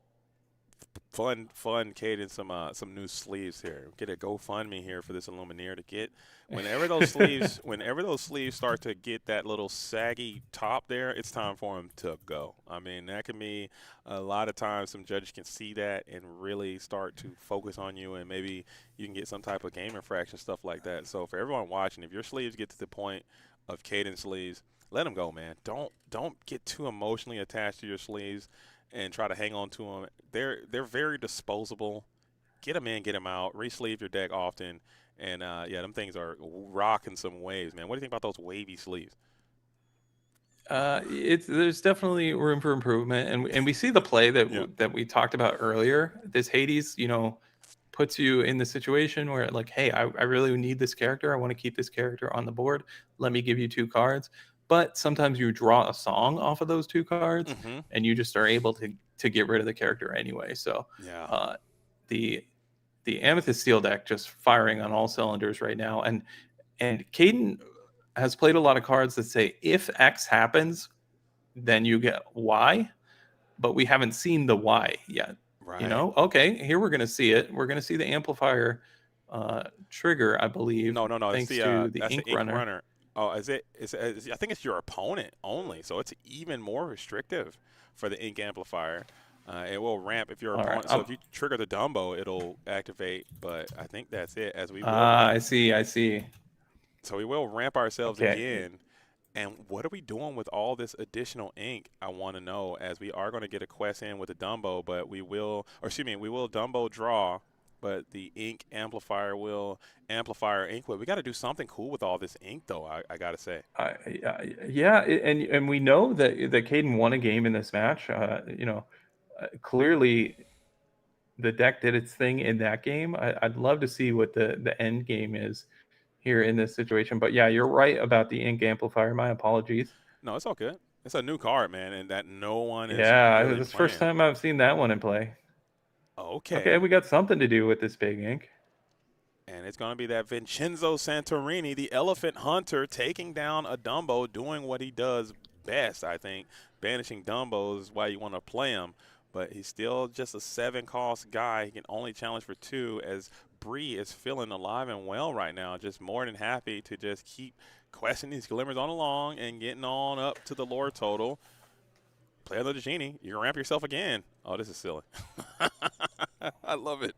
fun Caden some new sleeves here. Get a GoFundMe here for this Illumineer to get whenever those sleeves start to get that little saggy top there, it's time for them to go. I mean, that can be a lot of times some judges can see that and really start to focus on you, and maybe you can get some type of game infraction, stuff like that. So for everyone watching, if your sleeves get to the point of Caden sleeves, let them go, man. Don't get too emotionally attached to your sleeves and try to hang on to them. They're very disposable. Get them in, get them out. Re-sleeve your deck often, and yeah, them things are rocking some waves, man. What do you think about those wavy sleeves? There's definitely room for improvement, and we see the play Yeah. that we talked about earlier. This Hades, puts you in the situation where like, hey, I really need this character. I want to keep this character on the board. Let me give you two cards. But sometimes you draw a song off of those two cards, Mm-hmm. and you just are able to get rid of the character anyway. So Yeah. the the Amethyst Steel deck just firing on all cylinders right now, and Caden has played a lot of cards that say if X happens, then you get Y, but we haven't seen the Y yet. Right. Okay, here we're going to see it. We're going to see the amplifier trigger, I believe, No, no, no. It's thanks the to the that's ink the ink runner. runner. Oh, is it? I think it's your opponent only, so it's even more restrictive for the ink amplifier. It will ramp if your All right. opponent. So if you trigger the Dumbo, it'll activate. But I think that's it. As we will Ah, ramp, I see. I see. so we will ramp ourselves Okay. again. And what are we doing with all this additional ink? I want to know, as we are going to get a quest in with the Dumbo, but we will, or excuse me, we will Dumbo draw, but the ink amplifier will amplify our ink. But we got to do something cool with all this ink, though. I got to say. Yeah, and we know that Caden won a game in this match. Clearly the deck did its thing in that game. I'd love to see what the end game is here in this situation. But yeah, you're right about the ink amplifier. My apologies. No, it's all good. It's a new card, man, and that no one is Yeah, really this is the first playing. time I've seen that one in play. Okay, Okay. we got something to do with this big ink. And it's going to be that Vincenzo Santorini, the Elephant Hunter, taking down a Dumbo, doing what he does best, I think. Banishing Dumbos is why you want to play him. But he's still just a 7-cost guy. He can only challenge for 2, as Bree is feeling alive and well right now. Just more than happy to just keep questing these glimmers on along and getting on up to the lore total. Play another genie. You ramp yourself again. Oh, this is silly. I love it.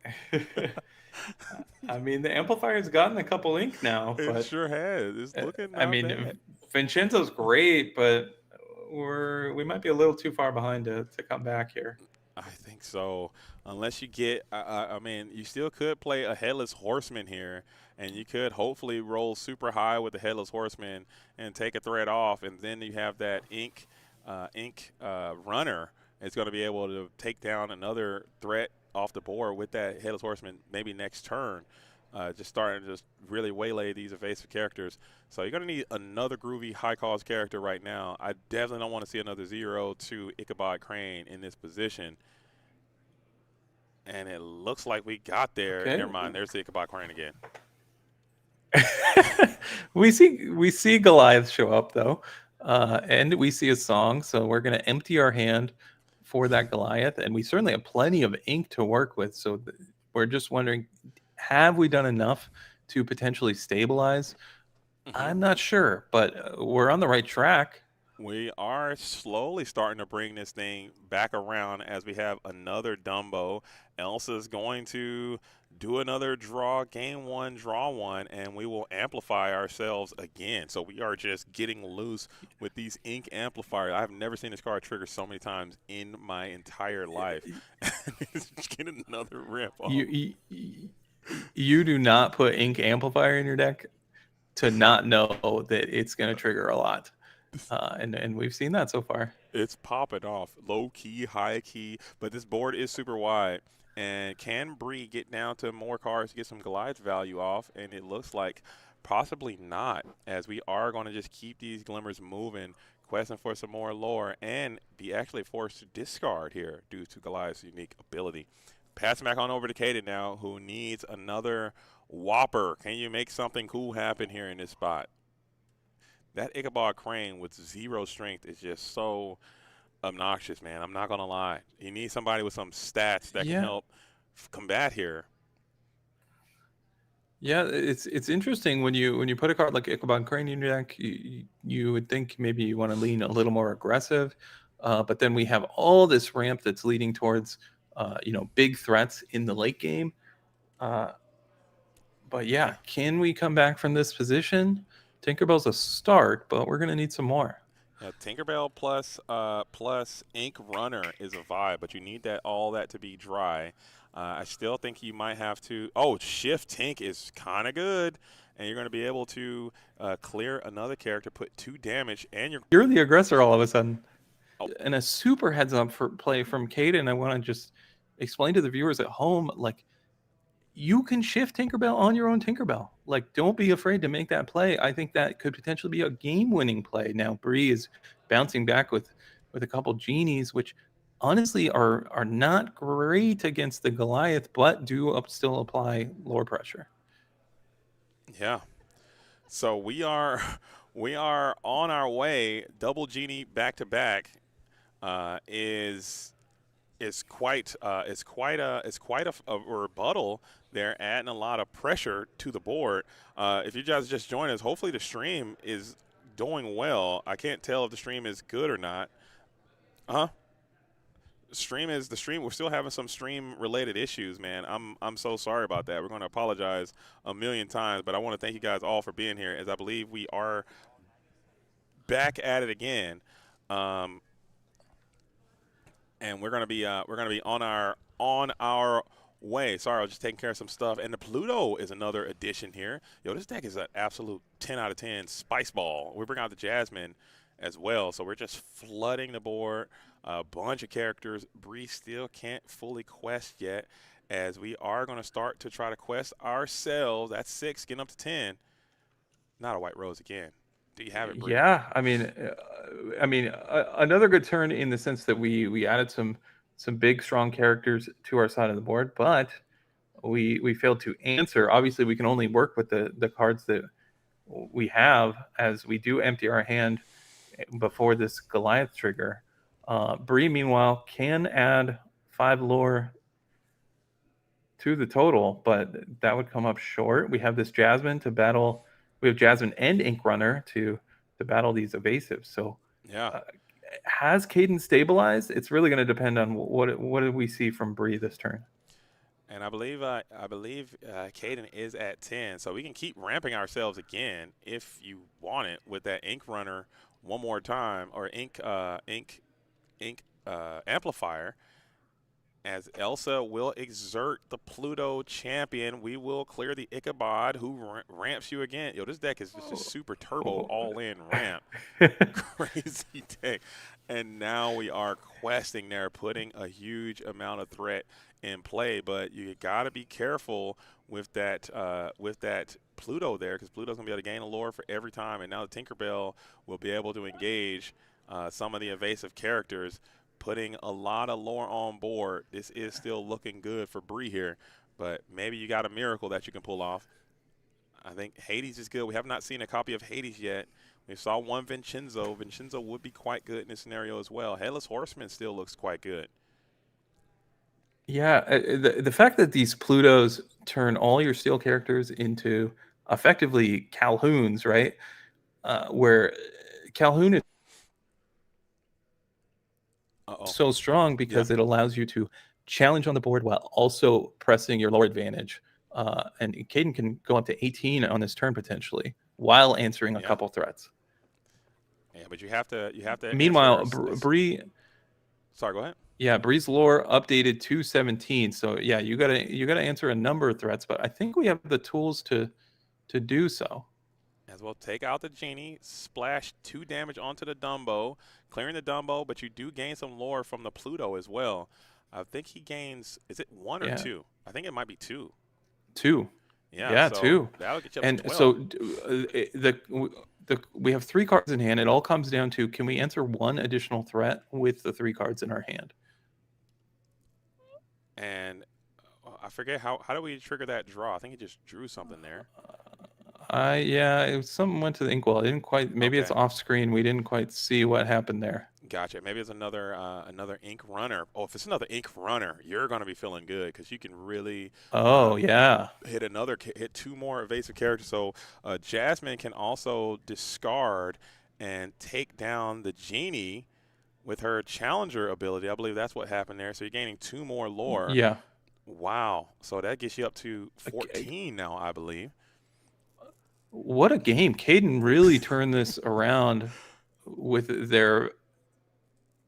I mean, the amplifier's gotten a couple ink now, It but sure has. It's looking I not bad. mean, Vincenzo's great, but we might be a little too far behind to come back here. I think so. Unless you get, I mean, you still could play a Headless Horseman here, and you could hopefully roll super high with the Headless Horseman and take a threat off, and then you have that ink runner. It's going to be able to take down another threat off the board with that Headless Horseman maybe next turn. Just starting to just really waylay these evasive characters. So you're going to need another groovy high-cost character right now. I definitely don't want to see another 0-2 Ichabod Crane in this position. And it looks like we got there. Okay. Never mind. There's the Ichabod Crane again. we see Goliath show up though, and we see a song. So we're gonna empty our hand for that Goliath, and we certainly have plenty of ink to work with. So we're just wondering, have we done enough to potentially stabilize? I'm not sure, but we're on the right track. We are slowly starting to bring this thing back around as we have another Dumbo. Elsa's going to do another draw, game 1, draw 1, and we will amplify ourselves again. So we are just getting loose with these ink amplifiers. I've never seen this card trigger so many times in my entire life. Just get another rip off. You do not put ink amplifier in your deck to not know that it's going to trigger a lot. And we've seen that so far. It's popping off, low key, high key, but this board is super wide. And can Bree get down to more cards to get some Goliath value off? And it looks like possibly not, as we are going to just keep these glimmers moving, questing for some more lore, and be actually forced to discard here due to Goliath's unique ability. Pass back on over to Kaden now, who needs another Whopper. Can you make something cool happen here in this spot? That Ichabod Crane with 0 strength is just so obnoxious, man. I'm not going to lie. You need somebody with some stats that can help combat here. Yeah, it's interesting when you put a card like Ichabod Crane in your deck, you would think maybe you want to lean a little more aggressive, but then we have all this ramp that's leading towards big threats in the late game. But yeah, can we come back from this position? Tinkerbell's a start, but we're gonna need some more. Yeah, Tinkerbell plus Ink Runner is a vibe, but you need all that to be dry. I still think you might have to. Oh, Shift Tink is kind of good, and you're going to be able to clear another character, put 2 damage, and you're the aggressor all of a sudden. Oh. And a super heads up for play from Caden. I want to just explain to the viewers at home, like, you can shift Tinkerbell on your own Tinkerbell. Like, don't be afraid to make that play. I think that could potentially be a game-winning play. Now, Bree is bouncing back with a couple genies, which honestly are not great against the Goliath, but do still apply lore pressure. Yeah. So we are on our way. Double genie back to back is it's quite a rebuttal there, adding a lot of pressure to the board. If you guys just joined us, hopefully the stream is doing well. I can't tell if the stream is good or not. Huh? Stream is the stream. We're still having some stream related issues, man. I'm so sorry about that. We're going to apologize a million times, but I want to thank you guys all for being here, as I believe we are back at it again. Um, and we're gonna be on our way. Sorry, I was just taking care of some stuff. And the Pluto is another addition here. Yo, this deck is an absolute 10 out of 10 spice ball. We bring out the Jasmine as well, so we're just flooding the board. A bunch of characters. Bree still can't fully quest yet, as we are going to start to try to quest ourselves. That's 6, getting up to 10. Not a white rose again. Do you have it, Bree? Yeah, another good turn in the sense that we added some big strong characters to our side of the board, but we failed to answer. Obviously, we can only work with the cards that we have, as we do empty our hand before this Goliath trigger. Bree, meanwhile, can add 5 lore to the total, but that would come up short. We have this Jasmine to battle. We have Jasmine and Ink Runner to battle these evasives. So, Yeah. has Caden stabilized? It's really going to depend on what do we see from Bree this turn. And I believe Caden is at 10, so we can keep ramping ourselves again if you want it with that Ink Runner one more time, or Ink Amplifier. As Elsa will exert the Pluto champion, we will clear the Ichabod, who ramps you again. Yo, this deck is just super turbo, all-in ramp. Crazy deck. And now we are questing there, putting a huge amount of threat in play. But you got to be careful with that Pluto there, because Pluto's going to be able to gain a lore for every time. And now the Tinkerbell will be able to engage some of the evasive characters, putting a lot of lore on board. This is still looking good for Bree here, but maybe you got a miracle that you can pull off. I think Hades is good. We have not seen a copy of Hades yet. We saw one Vincenzo. Vincenzo would be quite good in this scenario as well. Headless Horseman still looks quite good. Yeah, the fact that these Plutos turn all your steel characters into effectively Calhouns, right? Where Calhoun is so strong because it allows you to challenge on the board while also pressing your lower advantage. And Caden can go up to 18 on this turn potentially while answering a couple threats. Yeah, but you have to. Meanwhile, Bree. Sorry, go ahead. Yeah, Bree's lore updated to 17. So yeah, you gotta answer a number of threats, but I think we have the tools to do so. As well, take out the Genie, splash 2 damage onto the Dumbo, clearing the Dumbo, but you do gain some lore from the Pluto as well. I think he gains, is it 1 or 2? I think it might be 2. 2. Yeah, so 2. That'll get you up and to 12. So we have 3 cards in hand. It all comes down to, can we answer one additional threat with the 3 cards in our hand? And I forget how do we trigger that draw? I think he just drew something there. Something went to the inkwell. I didn't quite. Maybe it's off screen. We didn't quite see what happened there. Gotcha. Maybe it's another Ink Runner. Oh, if it's another Ink Runner, you're gonna be feeling good, because you can really hit 2 more evasive characters. So Jasmine can also discard and take down the Genie with her Challenger ability. I believe that's what happened there. So you're gaining 2 more lore. Yeah. Wow. So that gets you up to 14 now, I believe. What a game. Caden really turned this around with their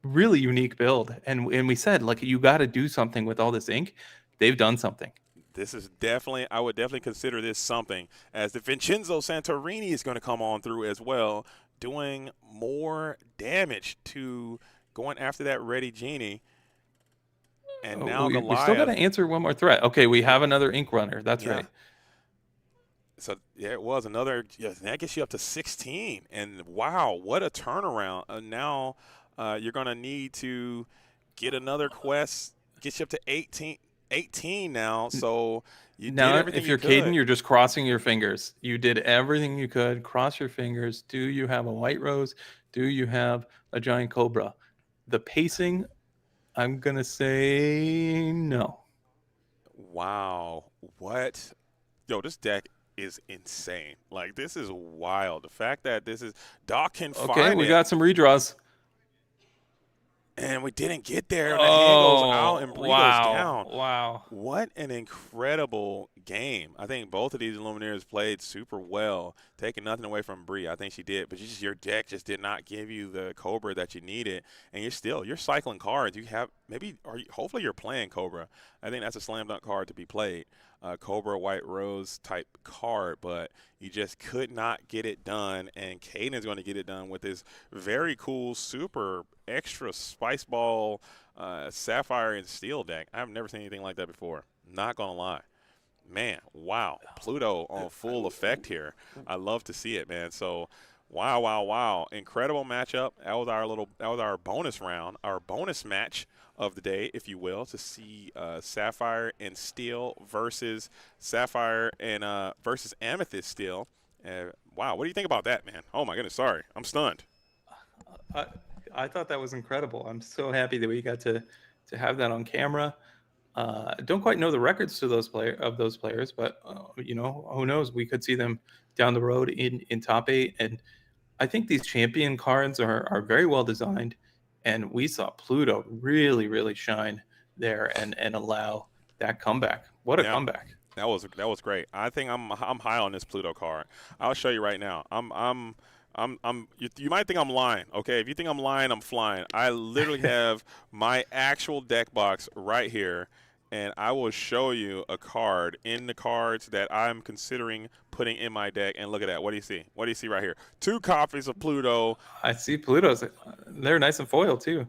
really unique build. And we said, like, you got to do something with all this ink. They've done something. This is definitely, I would definitely consider this something, as the Vincenzo Santorini is going to come on through as well, doing more damage to going after that ready Genie. And now we Goliath. still got to answer one more threat. Okay, we have another Ink Runner. That's right. So, yeah, it was another. Yeah, that gets you up to 16. And, wow, what a turnaround. Now you're going to need to get another quest, get you up to 18 now. So you now, did everything if you're Caden, you're just crossing your fingers. You did everything you could. Cross your fingers. Do you have a white rose? Do you have a giant cobra? The pacing I'm gonna say no. Wow. What? Yo, this deck is insane. Like, this is wild. The fact that this is Doc can Okay, find we it, got some redraws. and we didn't get there, and the hand goes out, Oh, and Bree goes wow. down. Wow. What an incredible game. I think both of these Lumineers played super well, taking nothing away from Bree. I think she did, but your deck just did not give you the Cobra that you needed, and you're cycling cards. You have hopefully you're playing Cobra. I think that's a slam dunk card to be played. Cobra White Rose type card, but you just could not get it done, and Caden is going to get it done with this very cool, super extra Spice Ball Sapphire and Steel deck. I've never seen anything like that before. Not gonna lie, man. Wow, Pluto on full effect here. I love to see it, man. So, wow, wow, wow, incredible matchup. That was our bonus round, our bonus match of the day, if you will, to see Sapphire and Steel versus Sapphire and versus Amethyst Steel. Wow, what do you think about that, man? Oh my goodness, sorry, I'm stunned. I thought that was incredible. I'm so happy that we got to have that on camera. Don't quite know the records to those players, but who knows? We could see them down the road in top 8. And I think these champion cards are very well designed, and we saw Pluto really, really shine there and allow that comeback. What a Yeah. comeback! That was great. I think I'm high on this Pluto card. I'll show you right now. You might think I'm lying. Okay, if you think I'm lying, I'm flying. I literally have my actual deck box right here, and I will show you a card in the cards that I'm considering putting in my deck. And look at that. What do you see? What do you see right here? 2 copies of Pluto. I see Pluto's. They're nice and foil too.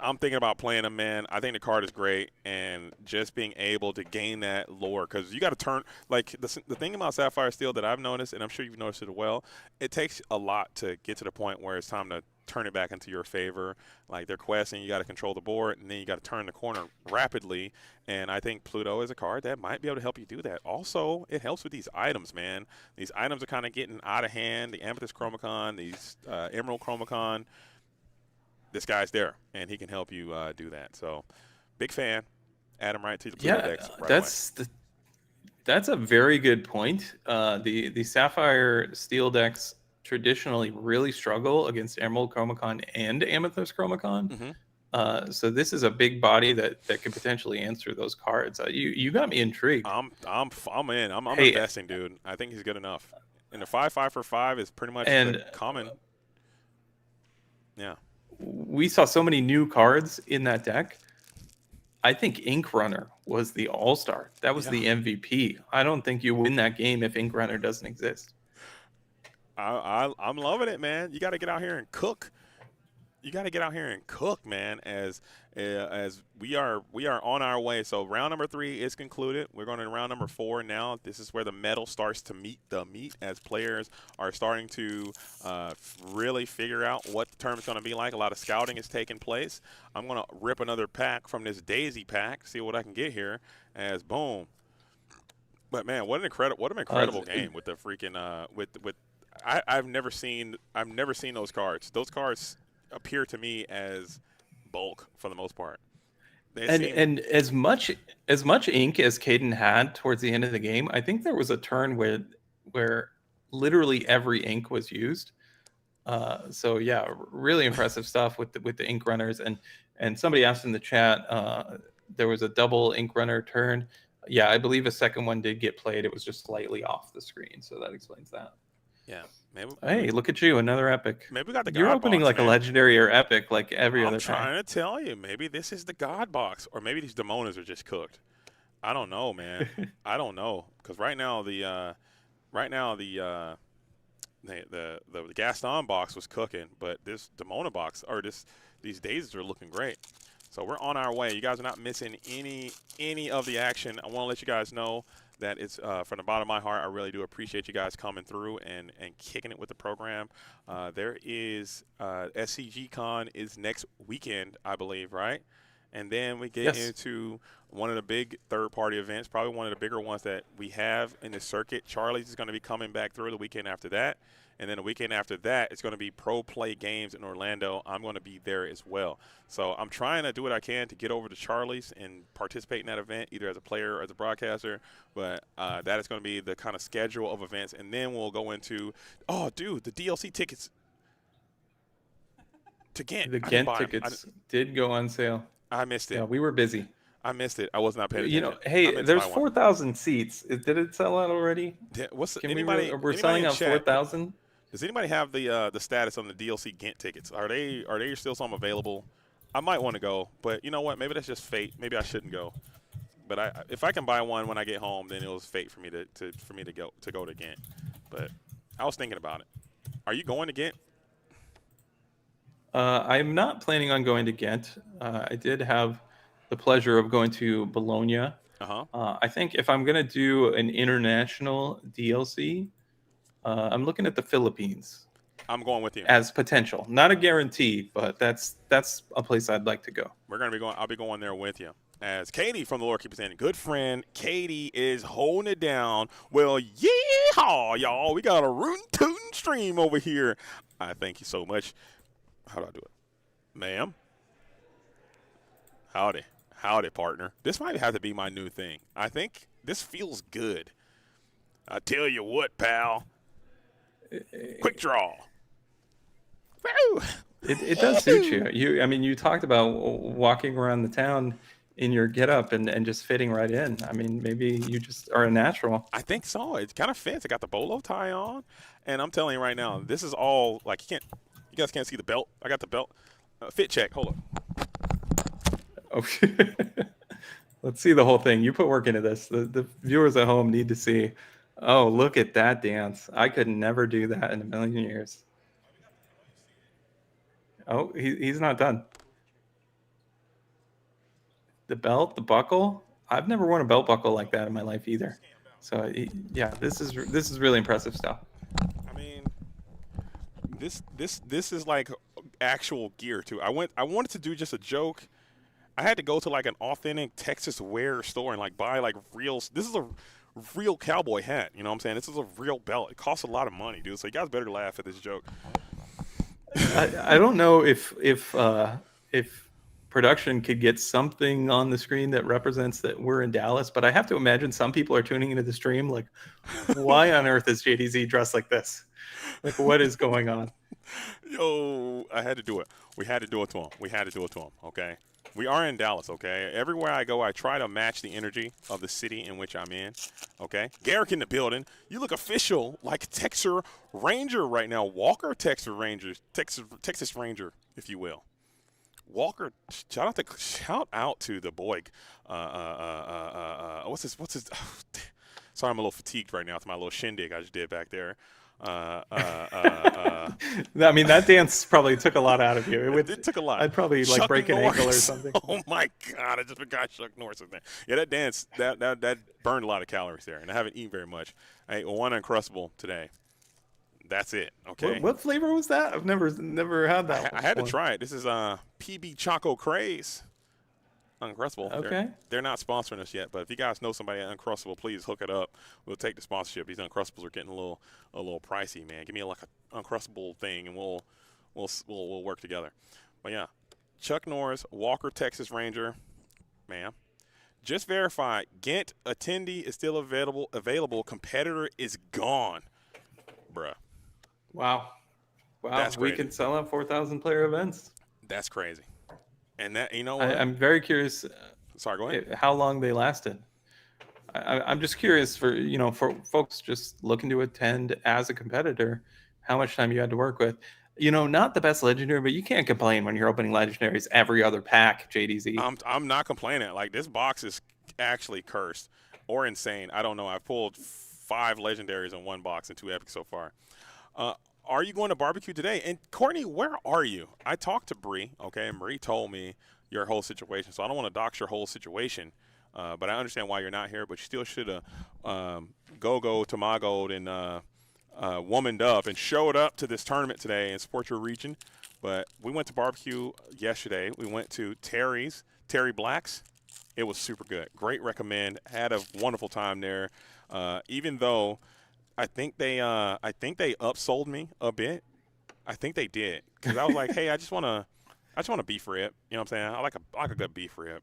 I'm thinking about playing them, man. I think the card is great, and just being able to gain that lore, because you got to turn, like, the thing about Sapphire Steel that I've noticed, and I'm sure you've noticed it as well, it takes a lot to get to the point where it's time to turn it back into your favor. Like, they're questing, you got to control the board, and then you got to turn the corner rapidly, and I think Pluto is a card that might be able to help you do that. Also, it helps with these items, man. These items are kind of getting out of hand. The Amethyst Chromacon, these Emerald Chromacon, this guy's there, and he can help you do that. So, big fan. Add him right to the Pluto decks right that's a very good point. The Sapphire Steel decks traditionally really struggle against Emerald Chromacon and Amethyst Chromacon. Mm-hmm. So this is a big body that could potentially answer those cards. You got me intrigued. I'm in. I'm Hey, investing, dude. I think he's good enough. And the 5/5 for 5 is pretty much and common. Yeah. we saw so many new cards in that deck. I think Ink Runner was the all-star. That was the MVP. I don't think you win that game if Ink Runner doesn't exist. I'm loving it, man. You got to get out here and cook. You got to get out here and cook, man. As we are on our way. So round number 3 is concluded. We're going to round number 4 now. This is where the metal starts to meet the meat, as players are starting to really figure out what the term is going to be like. A lot of scouting is taking place. I'm going to rip another pack from this Daisy pack, see what I can get here. As boom. But man, what an incredible game with the freaking I've never seen those cards. Those cards appear to me as bulk for the most part. And as much ink as Caden had towards the end of the game, I think there was a turn where literally every ink was used. So yeah, really impressive stuff with the ink runners. And somebody asked in the chat, there was a double ink runner turn. Yeah, I believe a second one did get played. It was just slightly off the screen, so that explains that. Yeah. Hey, look at you, another epic. Maybe we got the You're God opening box, like man. a legendary or epic like every other I'm trying pack. to tell you, maybe this is the God box, or maybe these Demonas are just cooked. I don't know, man. I don't know, because right now the Gaston box was cooking, but this Demona box, or these daisies are looking great. So we're on our way. You guys are not missing any of the action. I want to let you guys know that it's from the bottom of my heart. I really do appreciate you guys coming through and kicking it with the program. There is SCG Con is next weekend, I believe, right? And then we get Yes. into one of the big third-party events, probably one of the bigger ones that we have in the circuit. Charlie's is going to be coming back through the weekend after that. And then the weekend after that, it's going to be Pro Play Games in Orlando. I'm going to be there as well. So I'm trying to do what I can to get over to Charlie's and participate in that event, either as a player or as a broadcaster. But that is going to be the kind of schedule of events. And then we'll go into, oh, dude, the DLC tickets to Ghent. The I didn't Ghent buy 'em. tickets did go on sale. I missed it. Yeah, we were busy. I missed it. I was not paying You attention. know, I hey, meant to there's buy one. 4,000 seats. Did it sell out already? Yeah, what's Can anybody? we're anybody selling in out chat, 4,000. Does anybody have the status on the DLC Ghent tickets? Are they still some available? I might want to go, but you know what? Maybe that's just fate. Maybe I shouldn't go. But if I can buy one when I get home, then it was fate for me to go to Ghent. But I was thinking about it. Are you going to Ghent? I'm not planning on going to Ghent. I did have the pleasure of going to Bologna. Uh-huh. I think if I'm going to do an international DLC, I'm looking at the Philippines I'm going with you. as potential. Not a guarantee, but that's a place I'd like to go. I'll be going there with you. As Katie from the Lord Keeper saying, good friend, Katie is holding it down. Well, yeehaw, y'all. We got a rootin' tootin' stream over here. I thank you so much. How do I do it? Ma'am? Howdy. Howdy, partner. This might have to be my new thing. I think this feels good. I tell you what, pal. Quick draw. Woo! It does suit you. I mean, you talked about walking around the town in your getup and just fitting right in. I mean, maybe you just are a natural. I think so. It kind of fits. I got the bolo tie on, and I'm telling you right now, this is all like you guys can't see the belt. I got the belt. Fit check. Hold up. Okay. Let's see the whole thing. You put work into this. The viewers at home need to see. Oh, look at that dance. I could never do that in a million years. Oh, he's not done. The belt, the buckle. I've never worn a belt buckle like that in my life either. So yeah, this is really impressive stuff. I mean, this is like actual gear too. I wanted to do just a joke. I had to go to like an authentic Texas wear store and like buy like real. This is a real cowboy hat. You know what I'm saying? This is a real belt. It costs a lot of money, dude. So you guys better laugh at this joke. I don't know if production could get something on the screen that represents that we're in Dallas, but I have to imagine some people are tuning into the stream like, why on earth is JDZ dressed like this? Like, what is going on? Yo, I had to do it. We had to do it to him. Okay. We are in Dallas, okay? Everywhere I go, I try to match the energy of the city in which I'm in, okay? Garrick in the building. You look official like Texas Ranger right now. Walker, Texas Texas Ranger, if you will. Walker, shout out to the boy. What's his? Sorry, I'm a little fatigued right now. It's my little shindig I just did back there. I mean, that dance probably took a lot out of you. It took a lot. I'd probably like Chuck break an ankle or Norris. something. Oh my God! I just forgot Chuck Norris. Yeah, that dance that burned a lot of calories there, and I haven't eaten very much. I ate one Uncrustable today. That's it. Okay. What flavor was that? I've never had that. I had to try it. This is PB Choco Craze. Uncrustable. Okay. They're not sponsoring us yet, but if you guys know somebody at Uncrustable, please hook it up. We'll take the sponsorship. These Uncrustables are getting a little pricey, man. Give me like an Uncrustable thing, and we'll work together. But yeah, Chuck Norris, Walker, Texas Ranger, ma'am. Just verified. Ghent attendee is still available. Competitor is gone, bruh. Wow. That's We crazy. can sell out 4,000 player events. That's crazy. And that, you know what? I'm very curious Sorry, go ahead. how long they lasted. I'm just curious for folks just looking to attend as a competitor, how much time you had to work with. Not the best legendary, but you can't complain when you're opening legendaries every other pack, JDZ. I'm not complaining. Like, this box is actually cursed or insane. I don't know. I've pulled 5 legendaries in one box and 2 epics so far. Are you going to barbecue today? And Courtney, where are you? I talked to Bree, okay, and Bree told me your whole situation. So I don't want to dox your whole situation, but I understand why you're not here. But you still should have go to my gold and womaned up and showed up to this tournament today and support your region. But we went to barbecue yesterday. We went to Terry's Terry Black's. It was super good. Great recommend. Had a wonderful time there. Even though I think they upsold me a bit. I think they did because I was like, hey, I just want a beef rib. You know what I'm saying? I like a good beef rib. And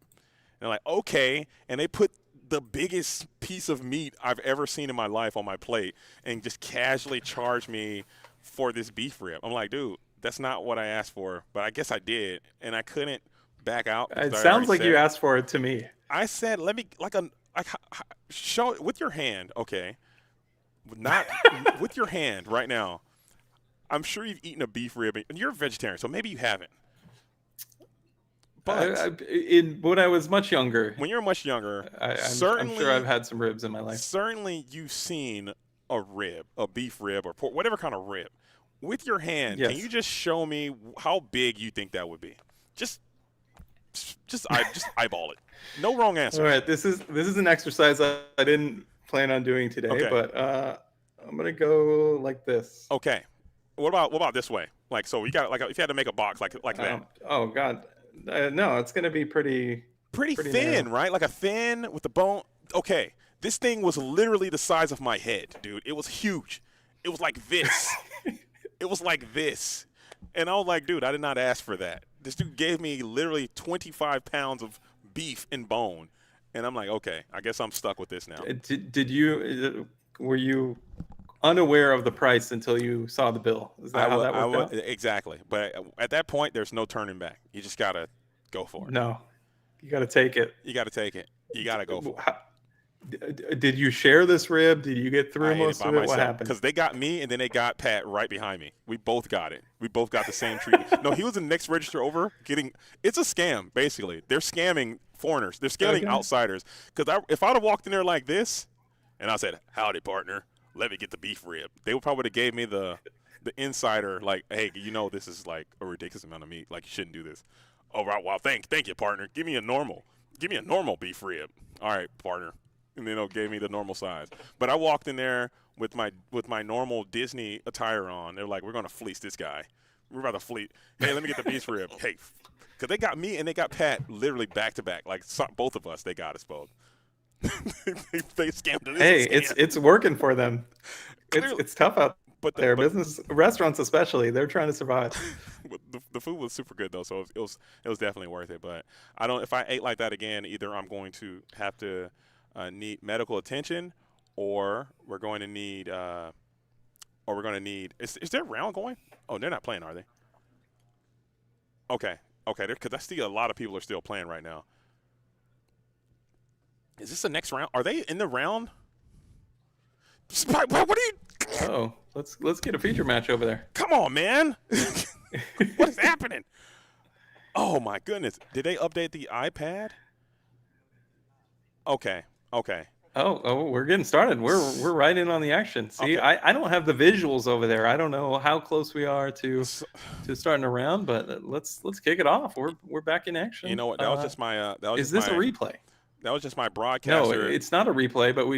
they're like, okay, and they put the biggest piece of meat I've ever seen in my life on my plate and just casually charged me for this beef rib. I'm like, dude, that's not what I asked for, but I guess I did, and I couldn't back out. It sounds like you asked for it to me. I said, let me show it with your hand, okay? Not with your hand right now. I'm sure you've eaten a beef rib, and you're a vegetarian, so maybe you haven't. But when I was much younger, when you're much younger, I'm sure I've had some ribs in my life. Certainly, you've seen a rib, a beef rib, or pork, whatever kind of rib. With your hand, yes. Can you just show me how big you think that would be? Just eyeball it. No wrong answer. All right, this is an exercise I didn't plan on doing today, okay. But I'm gonna go like this. Okay. What about this way? Like, so you got if you had to make a box like that. Oh God, no, it's gonna be pretty thin, narrow. right? Like a thin with the bone. Okay, this thing was literally the size of my head, dude. It was huge. It was like this. It was like this. And I was like, dude, I did not ask for that. This dude gave me literally 25 pounds of beef and bone. And I'm like, okay, I guess I'm stuck with this now. Were you unaware of the price until you saw the bill? Is that how that worked out? Exactly. But at that point, there's no turning back. You just got to go for it. No, you got to take it. You got to take it. You got to go for it. Did you share this rib? Did you get through most of it? What happened? Because they got me, and then they got Pat right behind me. We both got it. We both got the same treatment. No, he was in the next register over getting – it's a scam, basically. They're scamming foreigners. They're scamming outsiders. Because if I'd have walked in there like this and I said, howdy, partner, let me get the beef rib, they would probably have gave me the insider, like, hey, this is like a ridiculous amount of meat. Like, you shouldn't do this. Oh, right, wow, thank you, partner. Give me a normal beef rib. All right, partner. And then they gave me the normal size. But I walked in there with my normal Disney attire on. They're like, we're going to fleece this guy. We're about to fleece. Hey, let me get the beef rib. Hey, because they got me and they got Pat literally back to back. Like both of us, they got us both. they scammed us. Hey, it's working for them. It's tough out there. Business restaurants especially, they're trying to survive. The food was super good though, so it was definitely worth it. But if I ate like that again, either I'm going to have to need medical attention, or we're going to need is there a round going? Oh, they're not playing, are they? Okay, because I see a lot of people are still playing right now. Is this the next round? Are they in the round? What are you? Oh, let's get a feature match over there. Come on, man. What is happening? Oh my goodness! Did they update the iPad? Okay. Oh, we're getting started. We're right in on the action. See, okay. I don't have the visuals over there. I don't know how close we are to starting a round, but let's kick it off. We're back in action. You know what? That was just my. Is this a replay? That was just my broadcaster. No, it's not a replay, but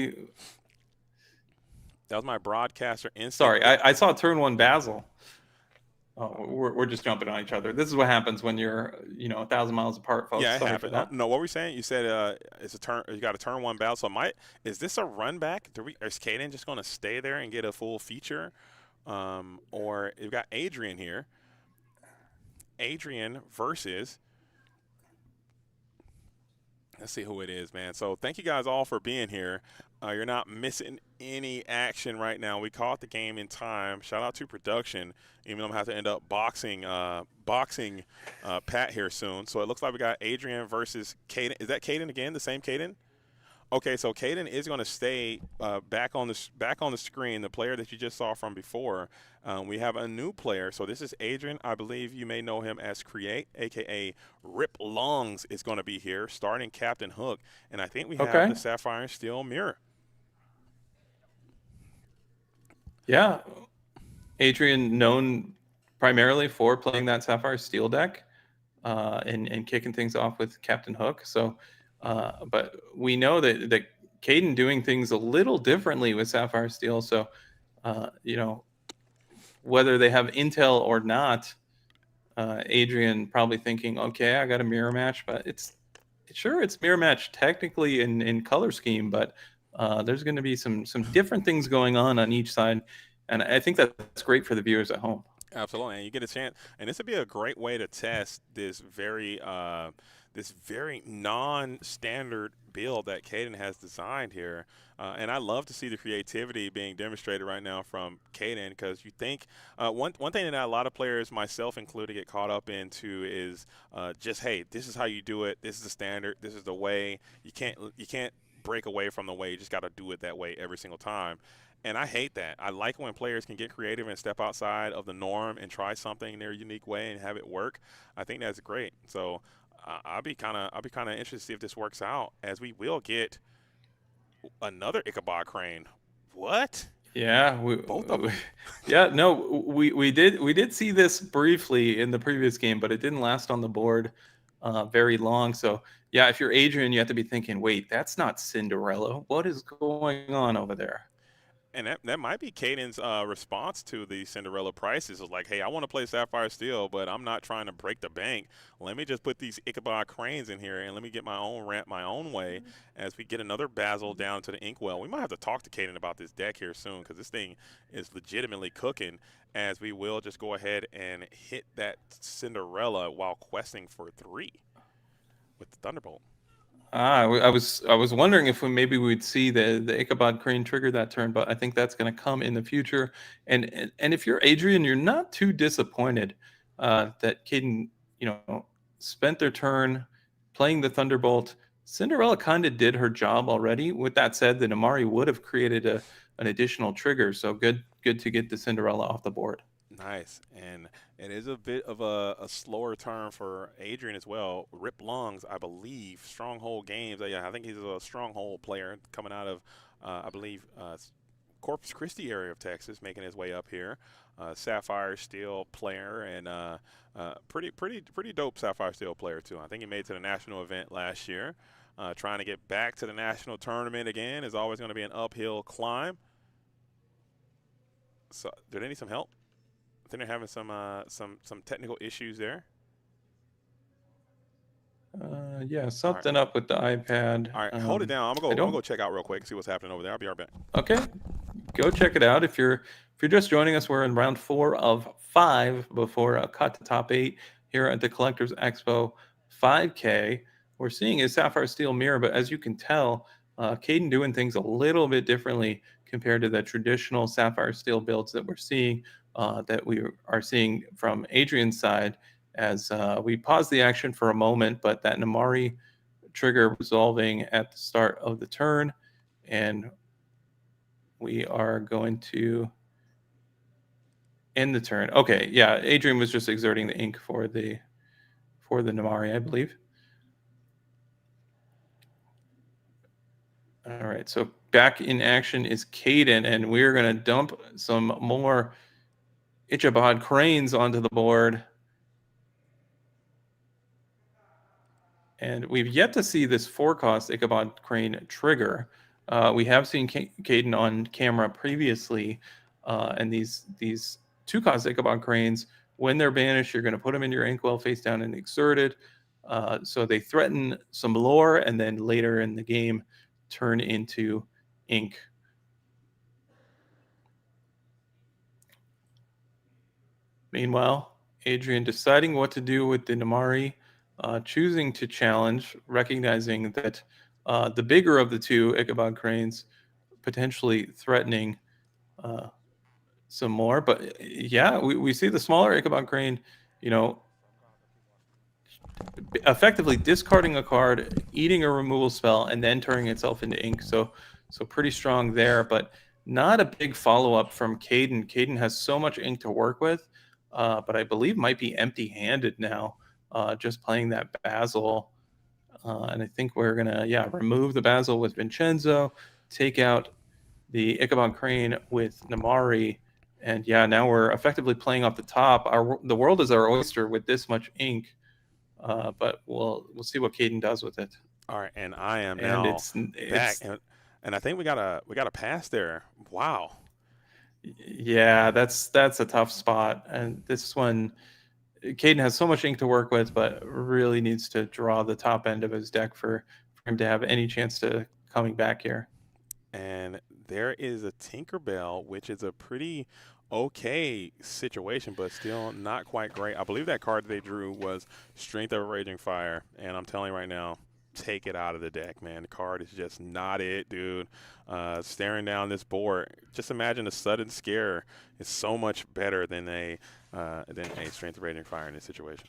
that was my broadcaster instinct. Sorry, I saw turn one Basil. Oh, we're just jumping on each other. This is what happens when you're 1,000 miles apart, folks. Yeah, it happened. No, what were we saying? You said it's a turn. You got a turn one Basil. So is this a run back? Is Caden just going to stay there and get a full feature, or you've got Adrian here? Adrian versus. Let's see who it is, man. So thank you guys all for being here. You're not missing any action right now. We caught the game in time. Shout out to production, even though I'm going to have to end up boxing Pat here soon. So it looks like we got Adrian versus Caden. Is that Caden again, the same Caden? Okay, so Caden is going to stay back on the screen, the player that you just saw from before. We have a new player. So this is Adrian. I believe you may know him as Create, a.k.a. Rip Longs is going to be here, starting Captain Hook. And I think we have the Sapphire and Steel Mirror. Yeah. Adrian, known primarily for playing that Sapphire Steel deck and kicking things off with Captain Hook. So, but we know that Caden doing things a little differently with Sapphire Steel. So, whether they have intel or not, Adrian probably thinking, okay, I got a mirror match, but it's sure, it's mirror match technically in color scheme, but there's going to be some different things going on each side, and I think that's great for the viewers at home. Absolutely, and you get a chance, and this would be a great way to test this very non-standard build that Caden has designed here. And I love to see the creativity being demonstrated right now from Caden, because you think one thing that a lot of players, myself included, get caught up into is just, hey, this is how you do it. This is the standard. This is the way. You can't break away from the way. You just got to do it that way every single time. And I hate that. I like when players can get creative and step outside of the norm and try something in their unique way and have it work. I think that's great. So I'll be kind of interested to see if this works out, as we will get another Ichabod Crane. What? Yeah, Both of them. yeah, no, we did see this briefly in the previous game, but it didn't last on the board very long. So yeah, if you're Adrian, you have to be thinking, wait, that's not Cinderella. What is going on over there? And that might be Caden's response to the Cinderella prices. Is like, hey, I want to play Sapphire Steel, but I'm not trying to break the bank. Let me just put these Ichabod Cranes in here, and let me get my own ramp my own way as we get another Basil down to the Inkwell. We might have to talk to Caden about this deck here soon, because this thing is legitimately cooking, as we will just go ahead and hit that Cinderella while questing for 3 with the Thunderbolt. I was wondering if maybe we'd see the Ichabod Crane trigger that turn, but I think that's going to come in the future. And if you're Adrian, you're not too disappointed that Caden, spent their turn playing the Thunderbolt. Cinderella kind of did her job already. With that said, the Namari would have created an additional trigger, so good to get the Cinderella off the board. Nice. And it is a bit of a slower turn for Adrian as well. Rip Lungs, I believe, Stronghold Games. Yeah, I think he's a Stronghold player coming out of, I believe, Corpus Christi area of Texas, making his way up here. Sapphire Steel player, and pretty dope Sapphire Steel player too. I think he made it to the national event last year. Trying to get back to the national tournament again is always going to be an uphill climb. So, do they need some help? I think they're having some technical issues there. Yeah, something up with the iPad. All right, hold it down. I'm I gonna don't. go check out real quick and see what's happening over there. I'll be right back. Okay, go check it out. If you're just joining us, we're in round 4 of 5 before a cut to top 8 here at the Collectors Expo 5K. We're seeing a Sapphire Steel mirror, but as you can tell, Caden doing things a little bit differently compared to the traditional Sapphire Steel builds that we're seeing, that we are seeing from Adrian's side. As we pause the action for a moment, but that Namari trigger resolving at the start of the turn, and we are going to end the turn. Okay, yeah, Adrian was just exerting the ink for the Namari, I believe. All right, so back in action is Caden, and we're going to dump some more Ichabod Cranes onto the board. And we've yet to see this 4-cost Ichabod Crane trigger. We have seen Caden on camera previously, and these 2-cost Ichabod Cranes, when they're banished, you're going to put them in your Inkwell face down and exerted. So they threaten some lore, and then later in the game turn into ink. Meanwhile, Adrian deciding what to do with the Namari, choosing to challenge, recognizing that the bigger of the 2 Ichabod Cranes potentially threatening some more. But yeah, we see the smaller Ichabod Crane, effectively discarding a card, eating a removal spell, and then turning itself into ink. So pretty strong there, but not a big follow-up from Caden. Caden has so much ink to work with, but I believe might be empty-handed now, just playing that Basil. And I think we're going to, remove the Basil with Vincenzo, take out the Ichabod Crane with Namari, and now we're effectively playing off the top. The world is our oyster with this much ink. But we'll see what Caden does with it. All right, and I am now back, and I think we got a pass there. Wow. Yeah, that's a tough spot, and this one, Caden has so much ink to work with, but really needs to draw the top end of his deck for him to have any chance to coming back here. And there is a Tinkerbell, which is a pretty okay situation, but still not quite great. I believe that card they drew was Strength of a Raging Fire, and I'm telling you right now, take it out of the deck, man. The card is just not it, dude. Staring down this board, just imagine a sudden scare is so much better than a Strength of Raging Fire in this situation.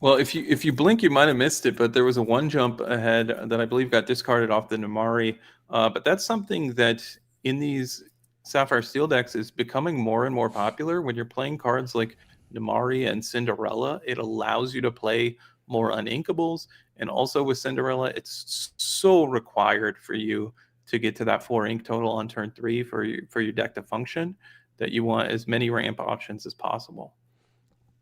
Well, if you blink, you might have missed it, but there was a one jump ahead that I believe got discarded off the Namari. But that's something that in these Sapphire Steel decks is becoming more and more popular. When you're playing cards like Namari and Cinderella, it allows you to play more uninkables. And also with Cinderella, it's so required for you to get to that 4 ink total on turn 3 for your deck to function that you want as many ramp options as possible.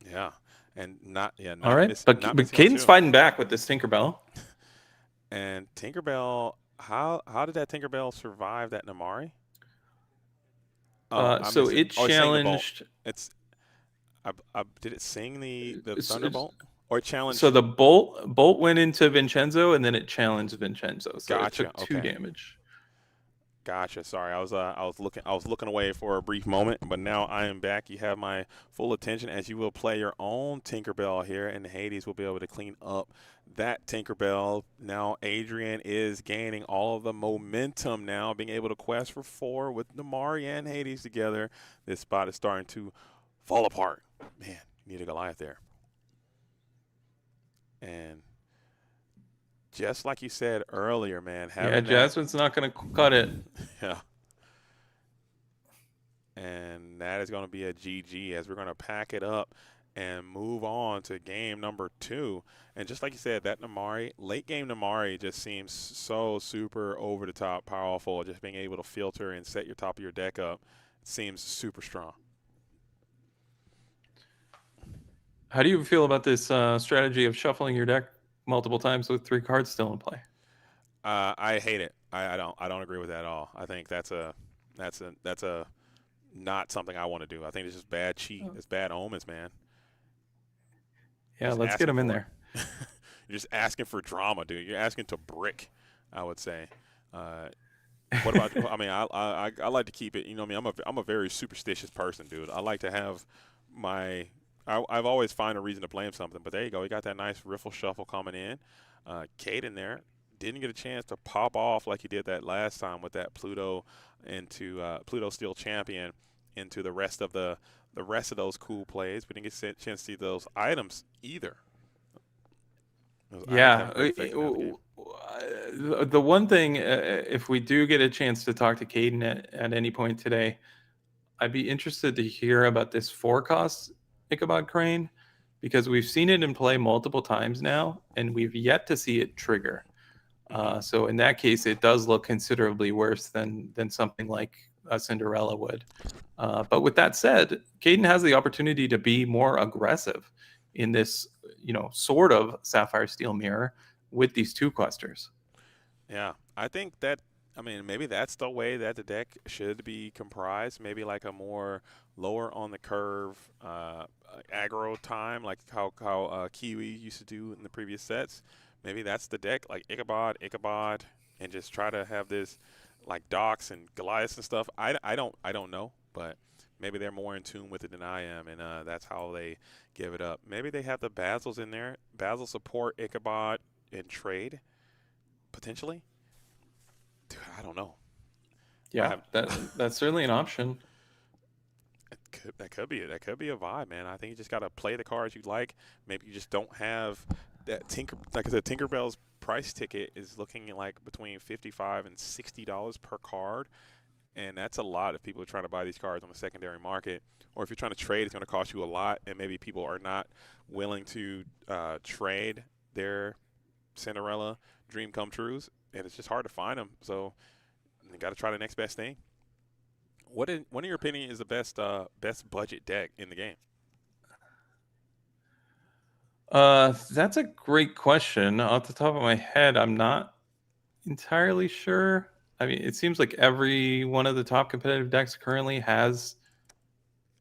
Yeah. And not All right, but Caden's fighting back with this Tinkerbell. And Tinkerbell, how did that Tinkerbell survive that Namari? So it challenged. Did it sing the Thunderbolt or it challenged? So the bolt went into Vincenzo and then it challenged Vincenzo. So Gotcha. It took 2 damage. Gotcha. Sorry, I was looking away for a brief moment, but now I am back. You have my full attention as you will play your own Tinkerbell here, and Hades will be able to clean up that Tinkerbell. Now Adrian is gaining all of the momentum now, being able to quest for 4 with Namari and Hades together. This spot is starting to fall apart. Man, you need a Goliath there. And just like you said earlier, man. Jasmine's not going to cut it. Yeah. And that is going to be a GG as we're going to pack it up and move on to game number 2. And just like you said, that Namari, late game Namari just seems so super over the top powerful. Just being able to filter and set your top of your deck up seems super strong. How do you feel about this strategy of shuffling your deck multiple times with 3 cards still in play? I hate it. I don't agree with that at all. I think that's a not something I want to do. I think it's just bad cheat. It's bad omens, man. Yeah, let's get them in there. You're just asking for drama, dude. You're asking to brick, I would say. What about? I mean, I like to keep it. You know, what I mean, I'm a very superstitious person, dude. I like to have my. I've always find a reason to blame something, but there you go. You got that nice riffle shuffle coming in. Caden there didn't get a chance to pop off like he did that last time with that Pluto into Pluto Steel Champion into the rest of those cool plays. We didn't get a chance to see those items either. The one thing, if we do get a chance to talk to Caden at any point today, I'd be interested to hear about this 4-cost Ichabod Crane, because we've seen it in play multiple times now, and we've yet to see it trigger. So in that case, it does look considerably worse than something like a Cinderella would. But with that said, Caden has the opportunity to be more aggressive in this, sort of Sapphire Steel mirror with these 2 clusters. Yeah, I think that. I mean, maybe that's the way that the deck should be comprised. Maybe like a more lower on the curve aggro time, like how Kiwi used to do in the previous sets. Maybe that's the deck, like Ichabod, and just try to have this like Docs and Goliaths and stuff. I don't know, but maybe they're more in tune with it than I am, and that's how they give it up. Maybe they have the Basils in there. Basil support Ichabod in trade, potentially. Dude, I don't know. Yeah, that's certainly an option. That could be a vibe, man. I think you just got to play the cards you like. Maybe you just don't have that like I said, Tinkerbell's price ticket is looking like between $55 and $60 per card, and that's a lot if people are trying to buy these cards on the secondary market. Or if you're trying to trade, it's going to cost you a lot, and maybe people are not willing to trade their Cinderella dream come trues, and it's just hard to find them. So you got to try the next best thing. What in your opinion is the best budget deck in the game? That's a great question. Off the top of my head, I'm not entirely sure. I mean, it seems like every one of the top competitive decks currently has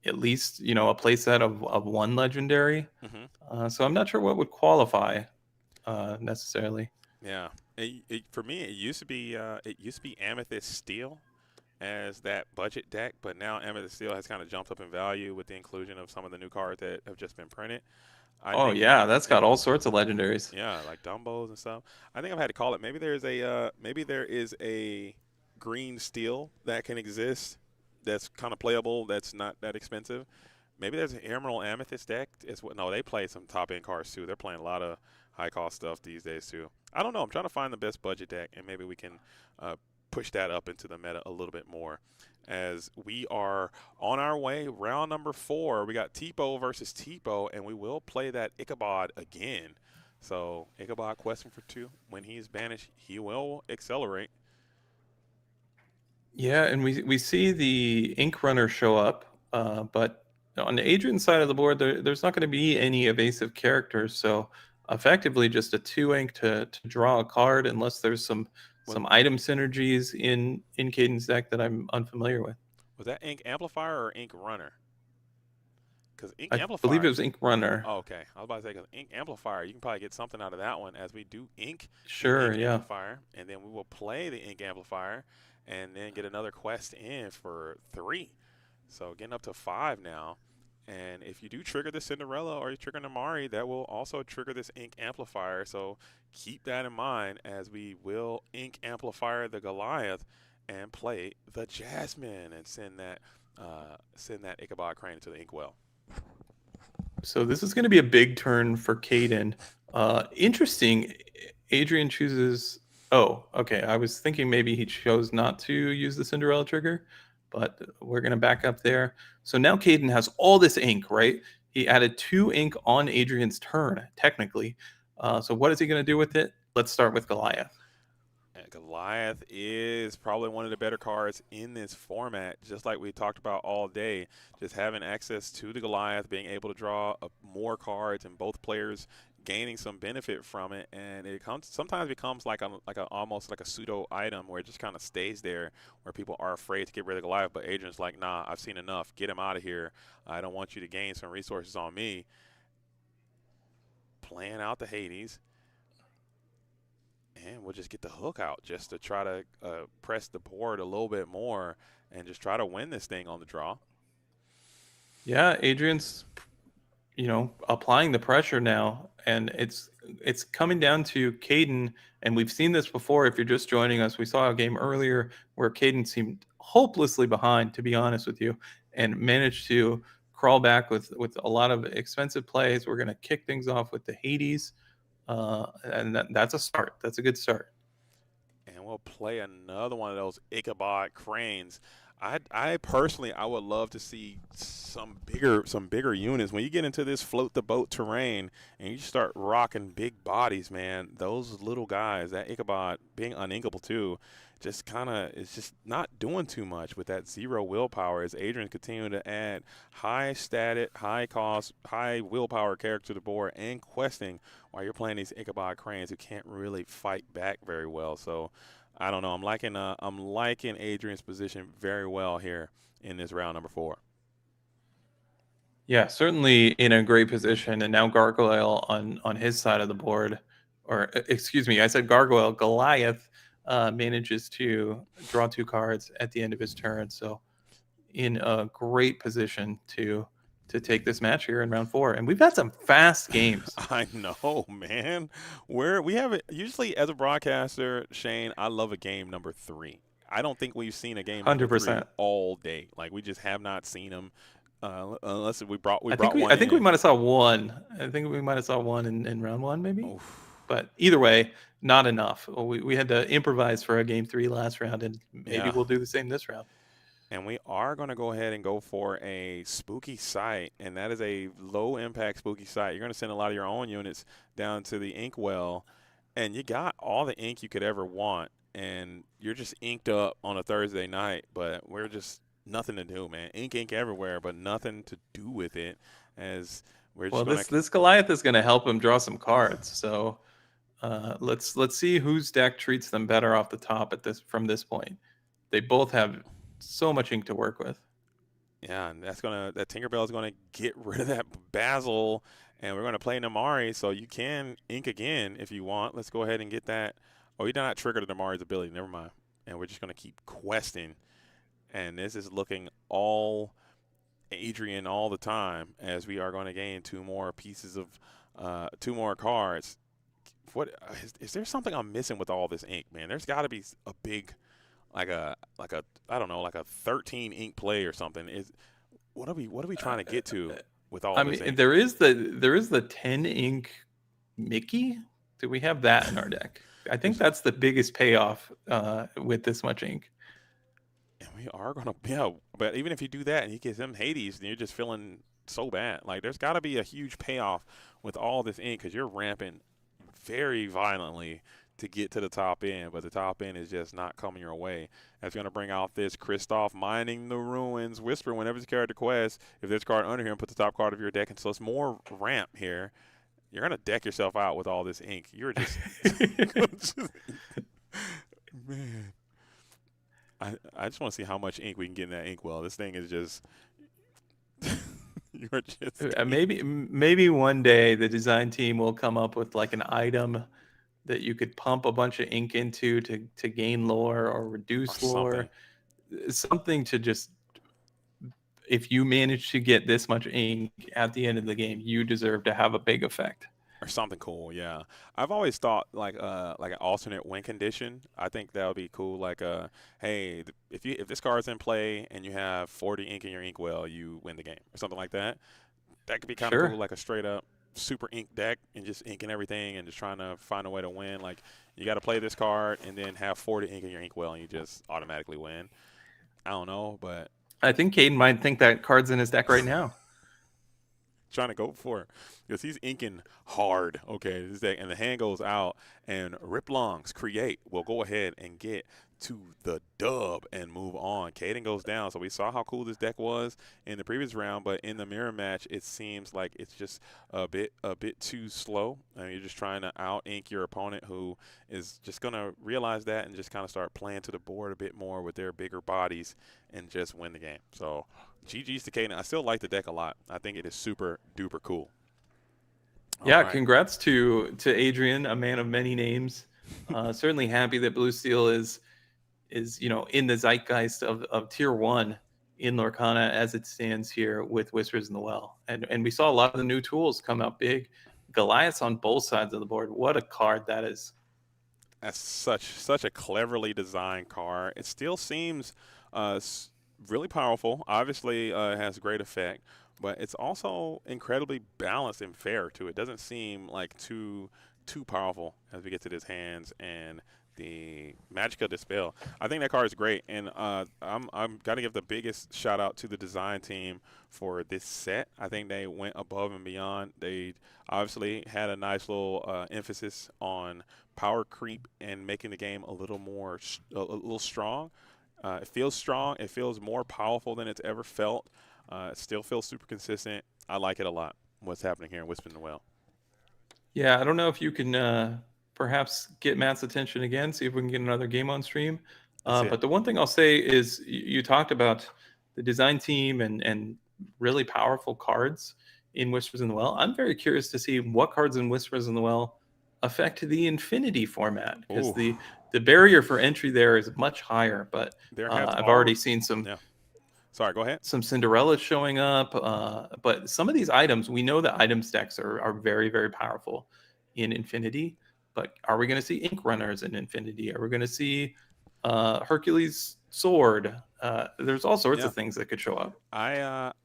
at least a playset of one legendary. So I'm not sure what would qualify necessarily. Yeah. For me, it used to be Amethyst Steel as that budget deck, but now Amethyst Steel has kind of jumped up in value with the inclusion of some of the new cards that have just been printed. I Oh think yeah, that's got all sorts of legendaries. Yeah, like Dumbos and stuff. I think I've had to call it. Maybe there is a green steel that can exist that's kind of playable. That's not that expensive. Maybe there's an Emerald Amethyst deck. It's what? No, they play some top end cards too. They're playing a lot of high cost stuff these days too. I don't know. I'm trying to find the best budget deck, and maybe we can uh, push that up into the meta a little bit more. As we are on our way, round number 4, we got Tipo versus Tipo, and we will play that Ichabod again. So Ichabod question for 2. When he is banished, he will accelerate. Yeah, and we see the Ink Runner show up, but on Adrian's side of the board, there's not going to be any evasive characters. So effectively, just a 2 ink to draw a card, unless there's Was, some item synergies in Caden's deck that I'm unfamiliar with. was that Ink Amplifier or Ink Runner? Because Ink I believe it Amplifier. was Ink Runner. Oh, okay. I was about to say, because Ink Amplifier, you can probably get something out of that one as we do Ink the Sure, Ink yeah. Amplifier, and then we will play the Ink Amplifier, and then get another quest in for 3. So getting up to 5 now. And if you do trigger the Cinderella or you trigger Namari, that will also trigger this Ink Amplifier. So keep that in mind as we will Ink Amplifier the Goliath and play the Jasmine and send that Ichabod Crane into the Inkwell. So this is going to be a big turn for Caden. Interesting. Adrian chooses. Oh, okay. I was thinking maybe he chose not to use the Cinderella trigger, but we're going to back up there. So now Caden has all this ink, right? He added 2 ink on Adrian's turn, technically. So what is he going to do with it? Let's start with Goliath. And Goliath is probably one of the better cards in this format, just like we talked about all day. Just having access to the Goliath, being able to draw more cards, and both players gaining some benefit from it. And it sometimes becomes like a almost like a pseudo item where it just kind of stays there, where people are afraid to get rid of Goliath. But Adrian's like, nah, I've seen enough. Get him out of here. I don't want you to gain some resources on me. Playing out the Hades. And we'll just get the hook out just to try to press the board a little bit more and just try to win this thing on the draw. Yeah, Adrian's, applying the pressure now, and it's coming down to Caden, and we've seen this before. If you're just joining us, we saw a game earlier where Caden seemed hopelessly behind, to be honest with you, and managed to crawl back with a lot of expensive plays. We're going to kick things off with the Hades. And that's a start. That's a good start. And we'll play another one of those Ichabod Cranes. I personally, I would love to see some bigger units. When you get into this float the boat terrain and you start rocking big bodies, man, those little guys, that Ichabod being uninkable too, just kind of is just not doing too much with that 0 willpower as Adrian continuing to add high static, high cost, high willpower character to the board and questing while you're playing these Ichabod Cranes who can't really fight back very well. So I don't know. I'm liking Adrian's position very well here in this round number 4. Yeah, certainly in a great position. And now Gargoyle on his side of the board, or excuse me, I said Gargoyle. Goliath manages to draw 2 cards at the end of his turn. So in a great position to take this match here in round 4. And we've had some fast games. I know, man. We have it usually as a broadcaster, Shane. I love a game number 3. I don't think we've seen a game number 3 100%. all day. Like we just have not seen them, unless we brought one. I think we might have saw one. I think we might have saw one in round 1, maybe. Oof. But either way, not enough. We had to improvise for a game 3 last round, and maybe we'll do the same this round. And we are going to go ahead and go for a spooky site, and that is a low-impact spooky site. You're going to send a lot of your own units down to the Inkwell, and you got all the ink you could ever want, and you're just inked up on a Thursday night, but we're just nothing to do, man. Ink everywhere, but nothing to do with it, as we're just this Goliath is going to help him draw some cards, so let's see whose deck treats them better off the top from this point. They both have so much ink to work with. Yeah, and that Tinkerbell is gonna get rid of that Basil, and we're gonna play Namari, so you can ink again if you want. Let's go ahead and get that. Oh, you did not trigger the Namari's ability. Never mind. And we're just gonna keep questing, and this is looking all Adrian all the time as we are going to gain two more pieces of two more cards. What is there something I'm missing with all this ink, man? There's got to be a big like a I don't know, like a 13 ink play or something. Is what are we trying to get to with all I this mean, ink? there is the 10 ink Mickey. Do we have that in our deck? I think that's the biggest payoff with this much ink. And we are gonna, yeah. But even if you do that and he gets them Hades, then you're just feeling so bad. Like there's got to be a huge payoff with all this ink because you're ramping very violently to get to the top end, but the top end is just not coming your way. That's going to bring out this Kristoff mining the ruins whisper whenever this character quests. If there's a card under him, put the top card of your deck, and so it's more ramp here. You're going to deck yourself out with all this ink. You're just, man. I just want to see how much ink we can get in that inkwell. This thing is just, you're just. Maybe one day the design team will come up with like an item that you could pump a bunch of ink into to gain lore or reduce lore. Something to just, if you manage to get this much ink at the end of the game, you deserve to have a big effect. Or something cool, yeah. I've always thought like an alternate win condition. I think that would be cool. Like hey, if this card's in play and you have 40 ink in your inkwell, you win the game or something like that. That could be kind of Sure. cool, like a straight up super ink deck and just inking everything and just trying to find a way to win. Like you got to play this card and then have 40 ink in your inkwell and you just automatically win. I don't know, but I think Caden might think that card's in his deck right now. trying to go for it because he's inking hard. Okay, this deck, and the hand goes out, and Rip Longs create will go ahead and get to the dub and move on. Caden goes down, so we saw how cool this deck was in the previous round, but in the mirror match, it seems like it's just a bit too slow. I mean, you're just trying to out ink your opponent, who is just gonna realize that and just kind of start playing to the board a bit more with their bigger bodies and just win the game. So GG's to Caden. I still like the deck a lot. I think it is super duper cool. Yeah, right. congrats to Adrian, a man of many names. Certainly happy that Blue Steel is in the zeitgeist of tier 1 in Lorcana as it stands here with Whispers in the Well. And we saw a lot of the new tools come out big. Goliath's on both sides of the board. What a card that is. That's such a cleverly designed card. It still seems really powerful. Obviously, it has great effect, but it's also incredibly balanced and fair too. It doesn't seem like too powerful as we get to his hands and the Magica Dispel. I think that card is great, and I'm got to give the biggest shout out to the design team for this set. I think they went above and beyond. They obviously had a nice little emphasis on power creep and making the game a little more a little strong. It feels strong. It feels more powerful than it's ever felt. It still feels super consistent. I like it a lot. What's happening here in Whispering the Well? Yeah, I don't know if you can perhaps get Matt's attention again, see if we can get another game on stream. But the one thing I'll say is you talked about the design team and really powerful cards in Whispers in the Well. I'm very curious to see what cards in Whispers in the Well affect the Infinity format, because the barrier for entry there is much higher. But I've already seen some. Yeah. Sorry, go ahead. Some Cinderella showing up, but some of these items, we know that item stacks are very, very powerful in Infinity. But are we going to see Ink Runners in Infinity? Are we going to see Hercules Sword? There's all sorts of things that could show up.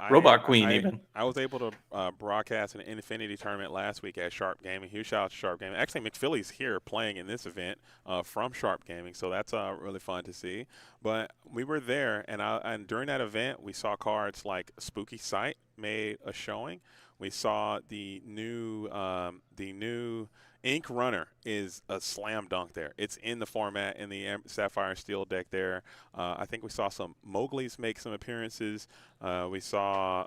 Robot Queen, even. I was able to broadcast an Infinity tournament last week at Sharp Gaming. Huge shout out to Sharp Gaming. Actually, McPhilly's here playing in this event from Sharp Gaming, so that's really fun to see. But we were there, and during that event, we saw cards like Spooky Sight made a showing. We saw the new Ink Runner is a slam dunk there. It's in the format in the Sapphire and Steel deck there. I think we saw some Mowgli's make some appearances. We saw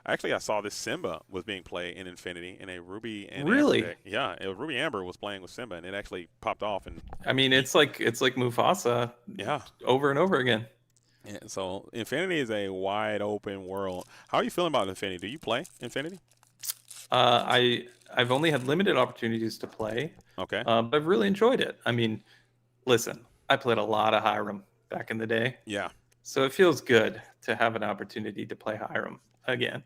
actually, I saw this Simba was being played in Infinity in a Ruby and Amber deck. Yeah, Ruby Amber was playing with Simba, and it actually popped off. And I mean, it's like Mufasa. Yeah. Over and over again. And so Infinity is a wide open world. How are you feeling about Infinity? Do you play Infinity? I've only had limited opportunities to play, Okay. but I've really enjoyed it. I mean, listen, I played a lot of Hiram back in the day, Yeah. so it feels good to have an opportunity to play Hiram again.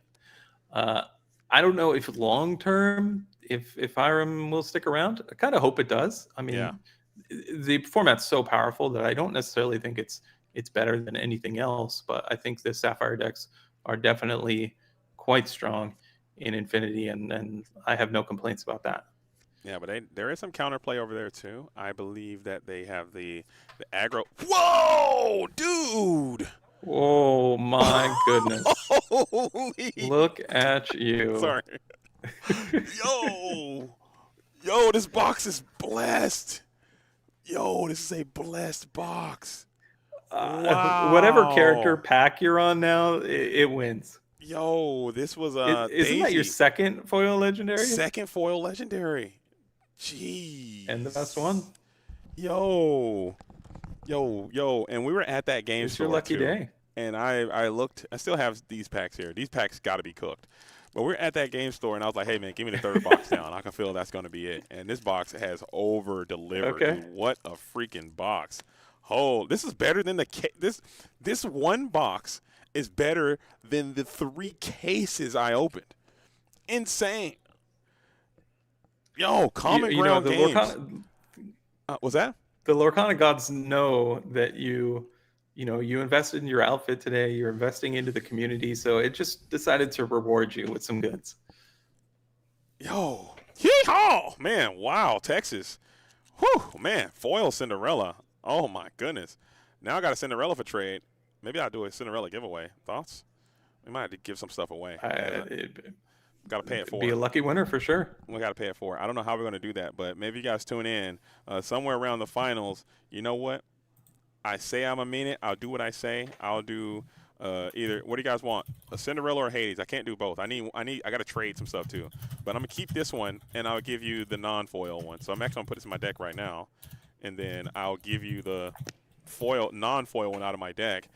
Uh, I don't know if long term, if Hiram will stick around. I kind of hope it does. I Yeah. mean, the format's so powerful that I don't necessarily think it's better than anything else. But I think the Sapphire decks are definitely quite strong in Infinity, and I have no complaints about that. Yeah, but there is some counterplay over there too. I believe that they have the aggro. Whoa, dude! Oh my goodness! Holy! Look at you. Sorry. Yo, yo, this box is blessed. Yo, this is a blessed box. Whatever character Wow. pack you're on now, it wins. Yo, this was Isn't that your Daisy. second foil legendary Second foil legendary. and the best one? Jeez. Yo. Yo, and we were at that game It's your store lucky too. day. And I looked, I still have these packs here. These packs got to be cooked. But we're at that game store, and I was like, hey, man, give me the third box down. I can feel that's going to be it. And this box has over-delivered, Okay. dude. What a freaking box. Oh, this is better than this one box is better than the 3 cases I opened. Insane. Yo, Common You know Ground Games. Was that? the Lorcana gods know that you invested in your outfit today. You're investing into the community, so it just decided to reward you with some goods. Yo, hee-haw! Man, wow, Texas. Whew, man, foil Cinderella. Oh, my goodness. Now I got a Cinderella for trade. Maybe I'll do a Cinderella giveaway. Thoughts? We might have to give some stuff away. Got to pay it for Be it. a lucky winner for sure. We got to pay it for it. I don't know how we're going to do that, but maybe you guys tune in somewhere around the finals. You know what? I say I'm a mean it. I'll do what I say. I'll do either. What do you guys want? A Cinderella or Hades? I can't do both. I got to trade some stuff too. But I'm gonna keep this one, and I'll give you the non-foil one. So I'm actually gonna put this in my deck right now, and then I'll give you the non-foil one out of my deck,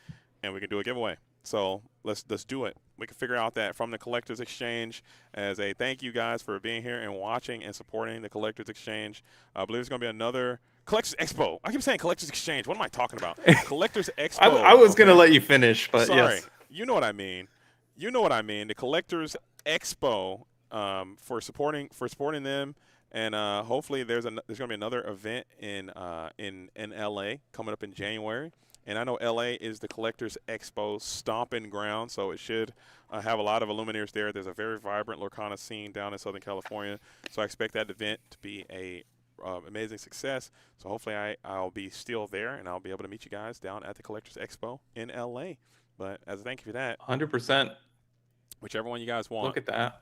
and we can do a giveaway. So let's do it. We can figure out that from the Collectors Exchange as a thank you guys for being here and watching and supporting the Collectors Exchange. I believe there's gonna be another Collectors Expo. I keep saying Collectors Exchange. What am I talking about? Collectors Expo. I was okay? gonna let you finish, but Sorry. yes. You know what I mean. You know what I mean. The Collectors Expo for supporting them, and hopefully there's going to be another event in LA coming up in January. And I know LA is the Collectors Expo stomping ground, so it should have a lot of Illuminaires there. There's a very vibrant Lorcana scene down in Southern California, so I expect that event to be a amazing success. So hopefully I'll be still there, and I'll be able to meet you guys down at the Collectors Expo in LA. But as a thank you for that, 100%. whichever one you guys want. Look at that.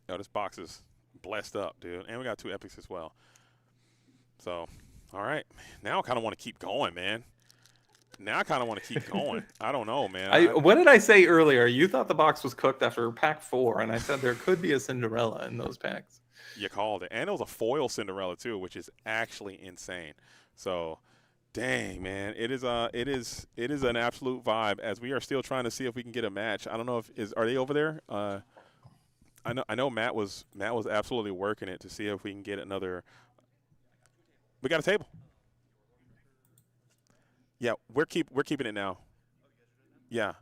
Yo, this box is blessed up, dude. And we got 2 epics as well. So, all right. Now I kind of want to keep going, man. Now I kind of want to keep going. I don't know, man. What did I say earlier? You thought the box was cooked after pack 4, and I said there could be a Cinderella in those packs. You called it. And it was a foil Cinderella, too, which is actually insane. So, dang, man, it is an absolute vibe. As we are still trying to see if we can get a match. I don't know are they over there? I know Matt was absolutely working it to see if we can get another. We got a table. Yeah, we're keeping it now. Yeah.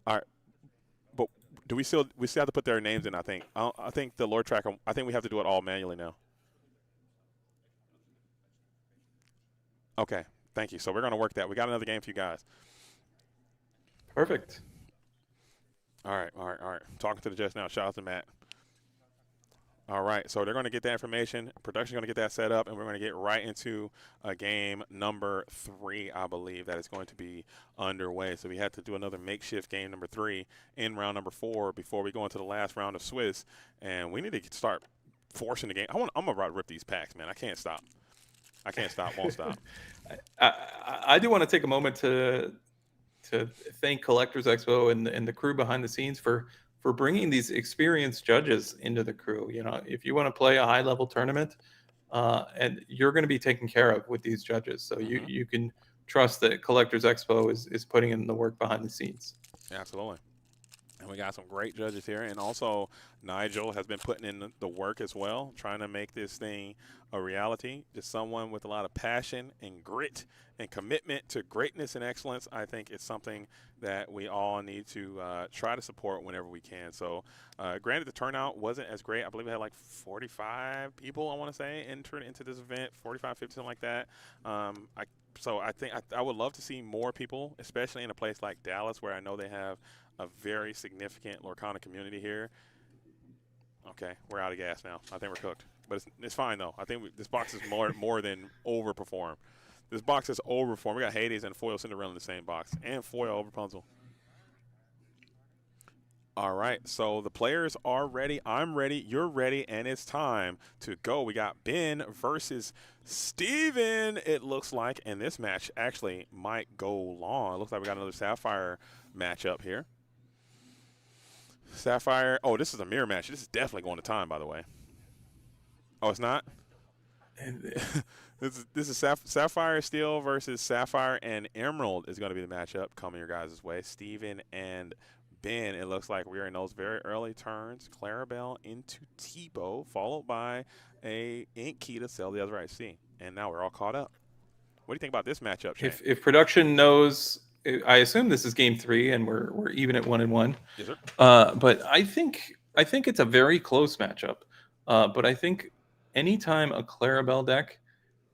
All right, but do we still have to put their names in? I think the Lord Tracker. I think we have to do it all manually now. Okay, thank you. So we're gonna work that. We got another game for you guys. Perfect. All right. Talking to the judge now. Shout out to Matt. All right, so they're going to get that information. Production's going to get that set up, and we're going to get right into game number 3, I believe, that is going to be underway. So we had to do another makeshift game number 3 in round number 4 before we go into the last round of Swiss, and we need to start forcing the game. I'm going to rip these packs, man. I can't stop. Won't stop. I do want to take a moment to thank Collectors Expo and the crew behind the scenes for bringing these experienced judges into the crew. You know, if you want to play a high level tournament, and you're going to be taken care of with these judges. So Mm-hmm. you can trust that Collectors Expo is putting in the work behind the scenes. Absolutely. And we got some great judges here. And also, Nigel has been putting in the work as well, trying to make this thing a reality. Just someone with a lot of passion and grit and commitment to greatness and excellence. I think it's something that we all need to try to support whenever we can. So, granted, the turnout wasn't as great. I believe we had like 45 people, I want to say, entered into this event, 45, 50, something like that. So I think I would love to see more people, especially in a place like Dallas, where I know they have a very significant Lorcana community here. Okay, we're out of gas now. I think we're cooked, but it's fine though. I think this box is more than overperformed. This box is overperformed. We got Hades and Foil Cinderella in the same box, and Foil over Rapunzel. All right, so the players are ready. I'm ready. You're ready, and it's time to go. We got Ben versus Steven, it looks like, and this match actually might go long. It looks like we got another Sapphire matchup here. Sapphire. Oh, this is a mirror match. This is definitely going to time, by the way. Oh, it's not? This is Sapphire Steel versus Sapphire and Emerald is going to be the matchup coming your guys' way. Steven and Ben, it looks like we're in those very early turns. Clarabelle into Tebow, followed by a Ink Key to sell the other IC. And now we're all caught up. What do you think about this matchup, Shane? If production knows, I assume this is game 3, and we're even at 1-1. Yes, sir. But I think it's a very close matchup. But I think anytime a Clarabelle deck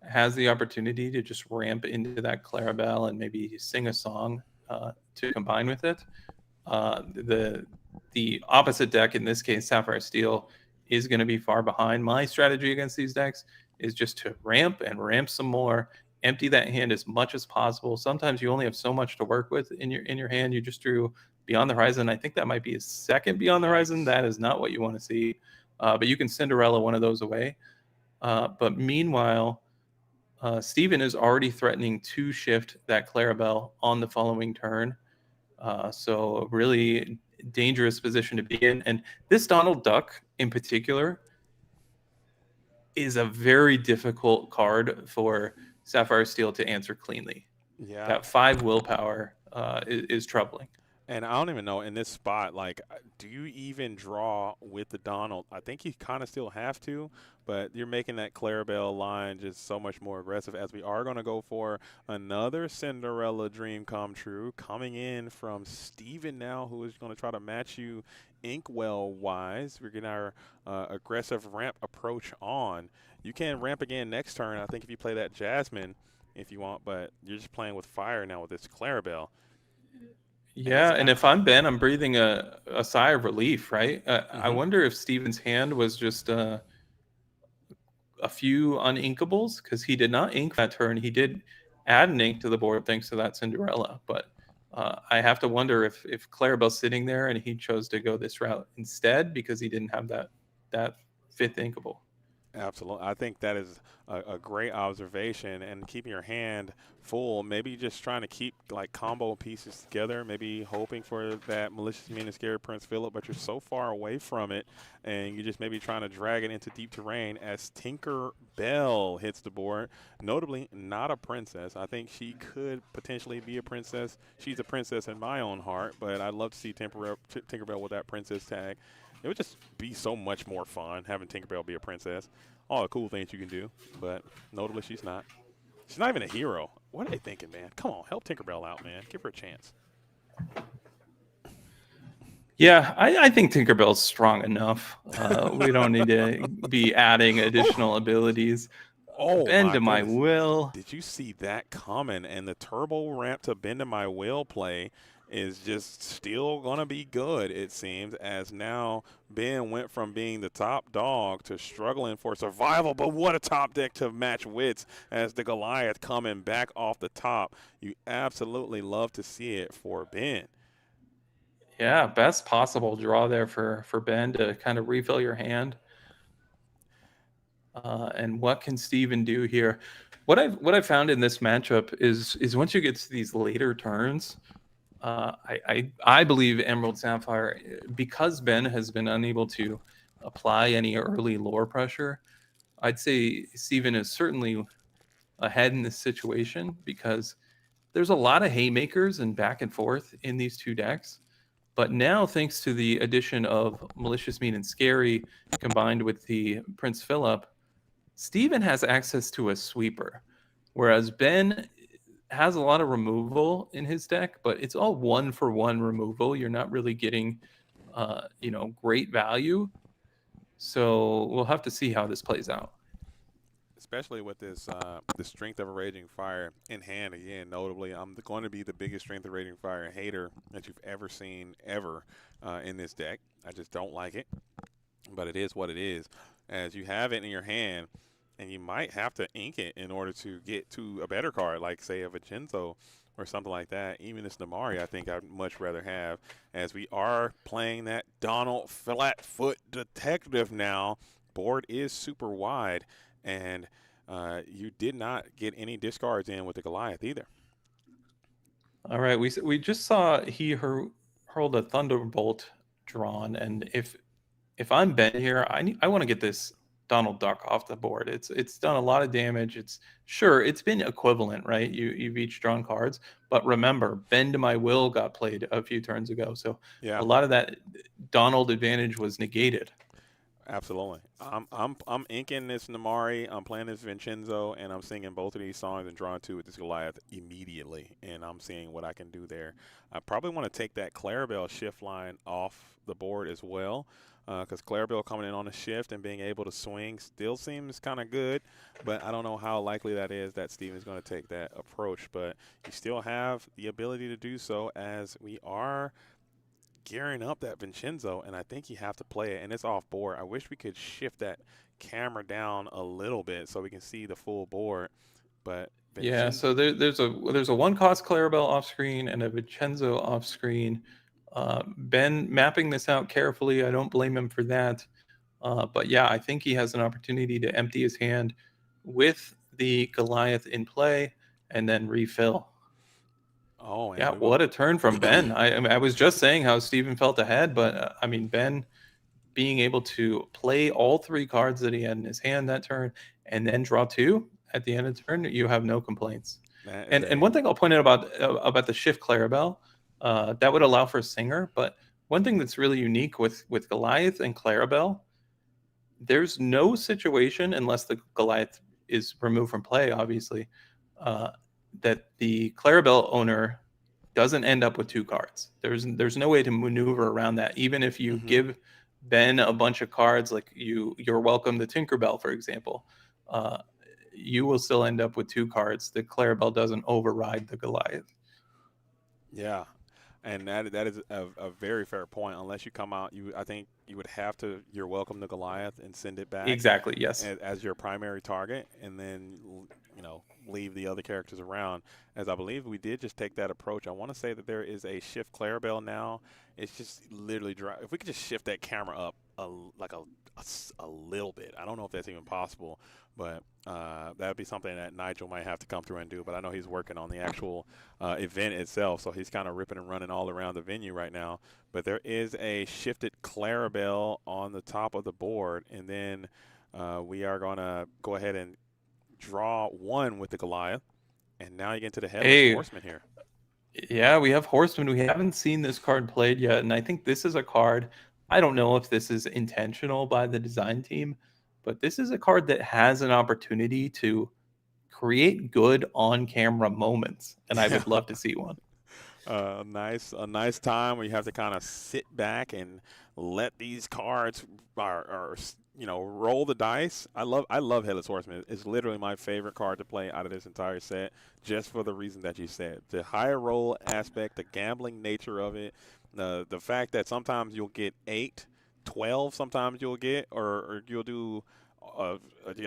has the opportunity to just ramp into that Clarabelle and maybe sing a song to combine with it, the opposite deck, in this case Sapphire Steel, is going to be far behind. My strategy against these decks is just to ramp and ramp some more, empty that hand as much as possible. Sometimes you only have so much to work with in your hand. You just drew Beyond the Horizon. I think that might be a second Beyond the Horizon. That is not what you want to see. But you can Cinderella one of those away. But meanwhile, Steven is already threatening to shift that Clarabelle on the following turn. So a really dangerous position to be in. And this Donald Duck in particular is a very difficult card for Sapphire Steel to answer cleanly. Yeah. That 5 willpower is troubling. And I don't even know in this spot, like, do you even draw with the Donald? I think you kind of still have to, but you're making that Clarabelle line just so much more aggressive, as we are going to go for another Cinderella dream come true coming in from Steven now, who is going to try to match you Inkwell-wise. We're getting our aggressive ramp approach on. You can ramp again next turn, I think, if you play that Jasmine if you want, but you're just playing with fire now with this Clarabelle. Yeah, and if I'm Ben, I'm breathing a sigh of relief, right? I wonder if Steven's hand was just a few uninkables, because he did not ink that turn. He did add an ink to the board thanks to that Cinderella, but I have to wonder if Clarabelle's sitting there and he chose to go this route instead because he didn't have that 5th inkable. Absolutely. I think that is a great observation, and keeping your hand full, maybe just trying to keep like combo pieces together, maybe hoping for that malicious, mean, and scary Prince Philip, but you're so far away from it, and you're just maybe trying to drag it into deep terrain as Tinker Bell hits the board. Notably, not a princess. I think she could potentially be a princess. She's a princess in my own heart, but I'd love to see Tinkerbell with that princess tag. It would just be so much more fun having Tinkerbell be a princess. All the cool things you can do, but notably she's not. She's not even a hero. What are they thinking, man? Come on, help Tinkerbell out, man. Give her a chance. Yeah, I think Tinkerbell's strong enough. We don't need to be adding additional abilities. Oh, Bend to my will. Did you see that coming? And the turbo ramp to Bend to My Will play is just still going to be good, it seems, as now Ben went from being the top dog to struggling for survival. But what a top deck to match wits as the Goliath coming back off the top. You absolutely love to see it for Ben. Yeah, best possible draw there for Ben to kind of refill your hand. And what can Steven do here? What I've found in this matchup is once you get to these later turns, I believe Emerald Sapphire, because Ben has been unable to apply any early lore pressure, I'd say Steven is certainly ahead in this situation because there's a lot of haymakers and back and forth in these two decks. But now, thanks to the addition of Malicious, Mean, and Scary combined with the Prince Philip, Steven has access to a sweeper, whereas Ben has a lot of removal in his deck, but it's all one for one removal. You're not really getting, great value. So we'll have to see how this plays out. Especially with this the strength of a raging fire in hand again. Notably, I'm going to be the biggest strength of raging fire hater that you've ever seen ever in this deck. I just don't like it, but it is what it is. As you have it in your hand, and you might have to ink it in order to get to a better card, like say a Vincenzo or something like that. Even this Namari, I think I'd much rather have, as we are playing that Donald Flatfoot Detective now. Board is super wide, and you did not get any discards in with the Goliath either. All right, we just saw he hurled a thunderbolt drawn, and if I'm Ben here, I want to get this Donald Duck off the board. It's done a lot of damage. It's been equivalent, right? You've each drawn cards, but remember, Bend My Will got played a few turns ago, so Yeah. a lot of that Donald advantage was negated. Absolutely. I'm inking this Namari, I'm playing this Vincenzo, and I'm singing both of these songs and drawing two with this Goliath immediately, and I'm seeing what I can do there. I probably want to take that Clarabelle shift line off the board as well, because Clarabelle coming in on a shift and being able to swing still seems kind of good, but I don't know how likely that is that Steven's going to take that approach, but you still have the ability to do so as we are gearing up that Vincenzo, and I think you have to play it, and it's off board. I wish we could shift that camera down a little bit so we can see the full board, but Yeah, so there's a one cost Clarabelle off screen and a Vincenzo off screen. Ben mapping this out carefully. I don't blame him for that. But yeah, I think he has an opportunity to empty his hand with the Goliath in play and then refill. Oh, and Yeah, we what will. a turn from Ben. I was just saying how Steven felt ahead, but Ben being able to play all three cards that he had in his hand that turn and then draw two at the end of the turn, you have no complaints. That is And one thing I'll point out about the shift Clarabelle, that would allow for a singer, but one thing that's really unique with Goliath and Clarabelle, there's no situation unless the Goliath is removed from play, obviously, uh, that the Clarabelle owner doesn't end up with two cards. There's no way to maneuver around that. Even if you give Ben a bunch of cards, like you're welcome to Tinkerbell, for example, you will still end up with two cards. The Clarabelle doesn't override the Goliath. Yeah, and that is a very fair point. Unless you come out, I think you would have to. You're welcome to Goliath and send it back Exactly. Yes. as your primary target, and then leave the other characters around. As I believe we did just take that approach. I want to say that there is a shift Clarabelle now. It's just literally dry. If we could just shift that camera up a little bit. I don't know if that's even possible, but that would be something that Nigel might have to come through and do. But I know he's working on the actual event itself, so he's kind of ripping and running all around the venue right now. But there is a shifted Clarabelle on the top of the board, and then we are going to go ahead and draw one with the Goliath, and now you get into the Headless Horseman here. Yeah, we have Horseman. We haven't seen this card played yet, and I think this is a card. I don't know if this is intentional by the design team, but this is a card that has an opportunity to create good on-camera moments, and I would love to see one. A nice time where you have to kind of sit back and let these cards roll the dice. I love Headless Horseman. It's literally my favorite card to play out of this entire set, just for the reason that you said. The higher roll aspect, the gambling nature of it, the fact that sometimes you'll get 8, 12 sometimes you'll get, or you'll do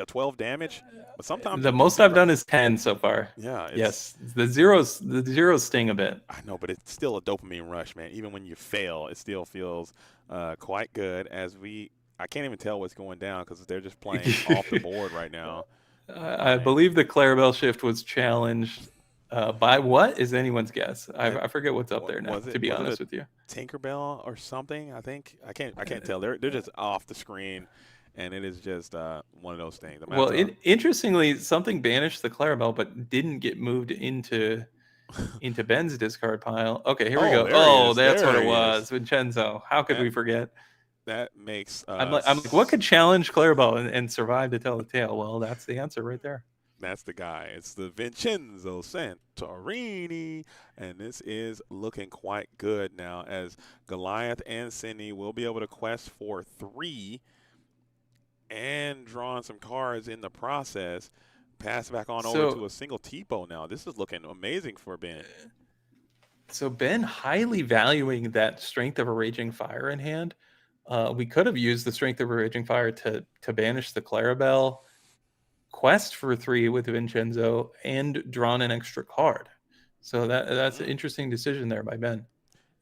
12 damage, but sometimes the most I've done is 10 so far. Yeah. Yes, the zeros sting a bit. I know, but it's still a dopamine rush, man. Even when you fail, it still feels quite good. I can't even tell what's going down because they're just playing off the board right now. I believe the Clarabelle shift was challenged by what is anyone's guess. I forget what's up there now. To be honest with you, Tinkerbell or something. I think I can't tell. They're just off the screen, and it is just one of those things. I'm gonna Well, have interestingly, something banished the Clarabelle, but didn't get moved into Ben's discard pile. Okay, here we Oh, go. there he Oh, is. that's what There it he is. was. Vincenzo. How could That we forget? that makes I'm like, what could challenge Clarabelle and survive to tell the tale? Well, that's the answer right there. that's the guy. It's the Vincenzo Santorini, and this is looking quite good now as Goliath and Cindy will be able to quest for 3 and drawing some cards in the process. Pass back on over So to a single Tipo now. This is looking amazing for Ben. So Ben highly valuing that strength of a raging fire in hand. We could have used the strength of a raging fire to banish the Clarabelle, quest for 3 with Vincenzo, and drawn an extra card. So that's an interesting decision there by Ben.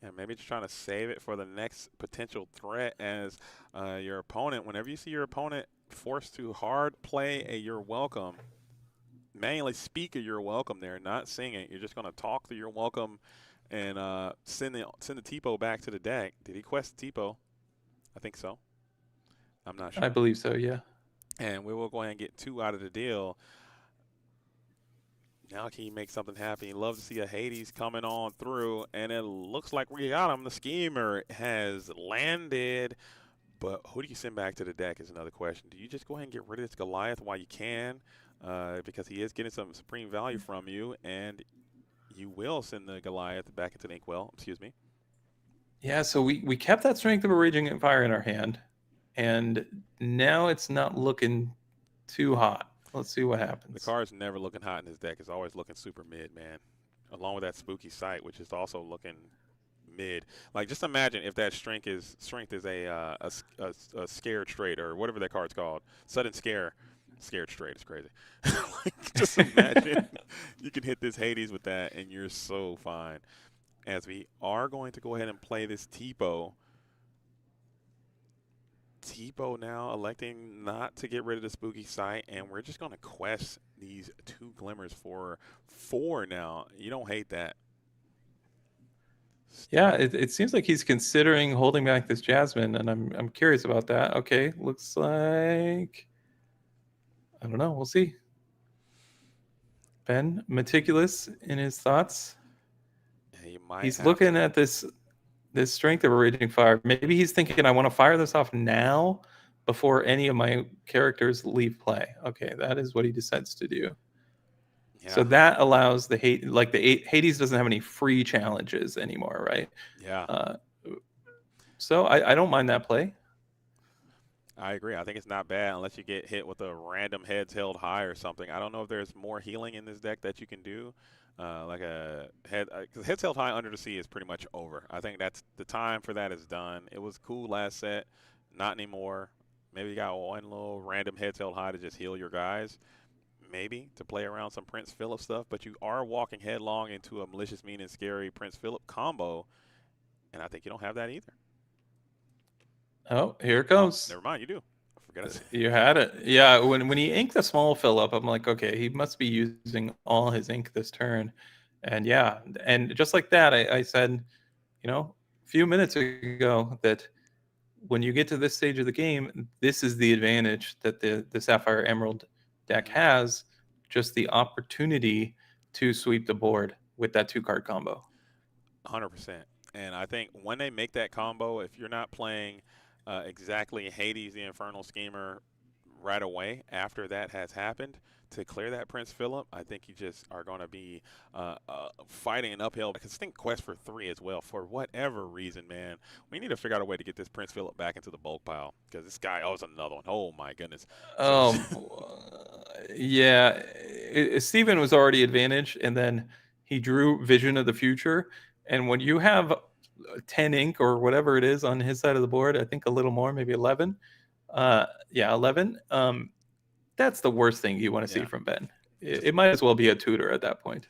And maybe just trying to save it for the next potential threat as your opponent. Whenever you see your opponent forced to hard play a "You're welcome," manually speak a "You're welcome" there, not sing it. You're just going to talk the "You're welcome" and send the Tipo back to the deck. Did he quest the Tipo? I think so. I'm not sure. I believe so, yeah. And we will go ahead and get 2 out of the deal. Now can you make something happen? You love to see a Hades coming on through, and it looks like we got him. The schemer has landed, but who do you send back to the deck is another question. Do you just go ahead and get rid of this Goliath while you can, because he is getting some supreme value from you, and you will send the Goliath back into the inkwell. Excuse me. Yeah, so we kept that strength of a raging fire in our hand, and now it's not looking too hot. Let's see what happens. The card's never looking hot in his deck. It's always looking super mid, man. Along with that spooky sight, which is also looking mid. Like, just imagine if that strength is a scared straight, or whatever that card's called, sudden scare. Scared straight is crazy. Like, just imagine you can hit this Hades with that, and you're so fine. As we are going to go ahead and play this Tipo. Tipo now electing not to get rid of the spooky sight, and we're just going to quest these 2 glimmers for 4 now. You don't hate that. Yeah, it seems like he's considering holding back this Jasmine, and I'm curious about that. Okay, looks like I don't know. We'll see. Ben, meticulous in his thoughts. He's looking at this strength of a raging fire. Maybe he's thinking, I want to fire this off now before any of my characters leave play. Okay, that is what he decides to do. Yeah. So that allows the Hades doesn't have any free challenges anymore, right? Yeah. So I don't mind that play. I agree. I think it's not bad unless you get hit with a random heads held high or something. I don't know if there's more healing in this deck that you can do. Like a head, because heads held high under the sea is pretty much over. I think that's the time for that is done. It was cool last set, not anymore. Maybe you got one little random heads held high to just heal your guys. Maybe to play around some Prince Philip stuff, but you are walking headlong into a malicious, mean, and scary Prince Philip combo, and I think you don't have that either. Oh, here it goes. Oh, never mind, you do. I forgot. You had it. Yeah, when he inked the small Philip, I'm like, okay, he must be using all his ink this turn. And yeah, and just like that, I said, a few minutes ago that when you get to this stage of the game, this is the advantage that the Sapphire Emerald deck has, just the opportunity to sweep the board with that 2-card combo. 100%. And I think when they make that combo, if you're not playing exactly Hades the Infernal Schemer right away after that has happened to clear that Prince Philip, I think you just are going to be fighting an uphill. Because I think quest for 3 as well, for whatever reason, man. We need to figure out a way to get this Prince Philip back into the bulk pile, because this guy, it's another one. Oh, my goodness. Yeah. Steven was already advantaged, and then he drew Vision of the Future. And when you have 10 ink or whatever it is on his side of the board, I think a little more, maybe 11. 11. That's the worst thing you want to see from Ben. It might as well be a tutor at that point.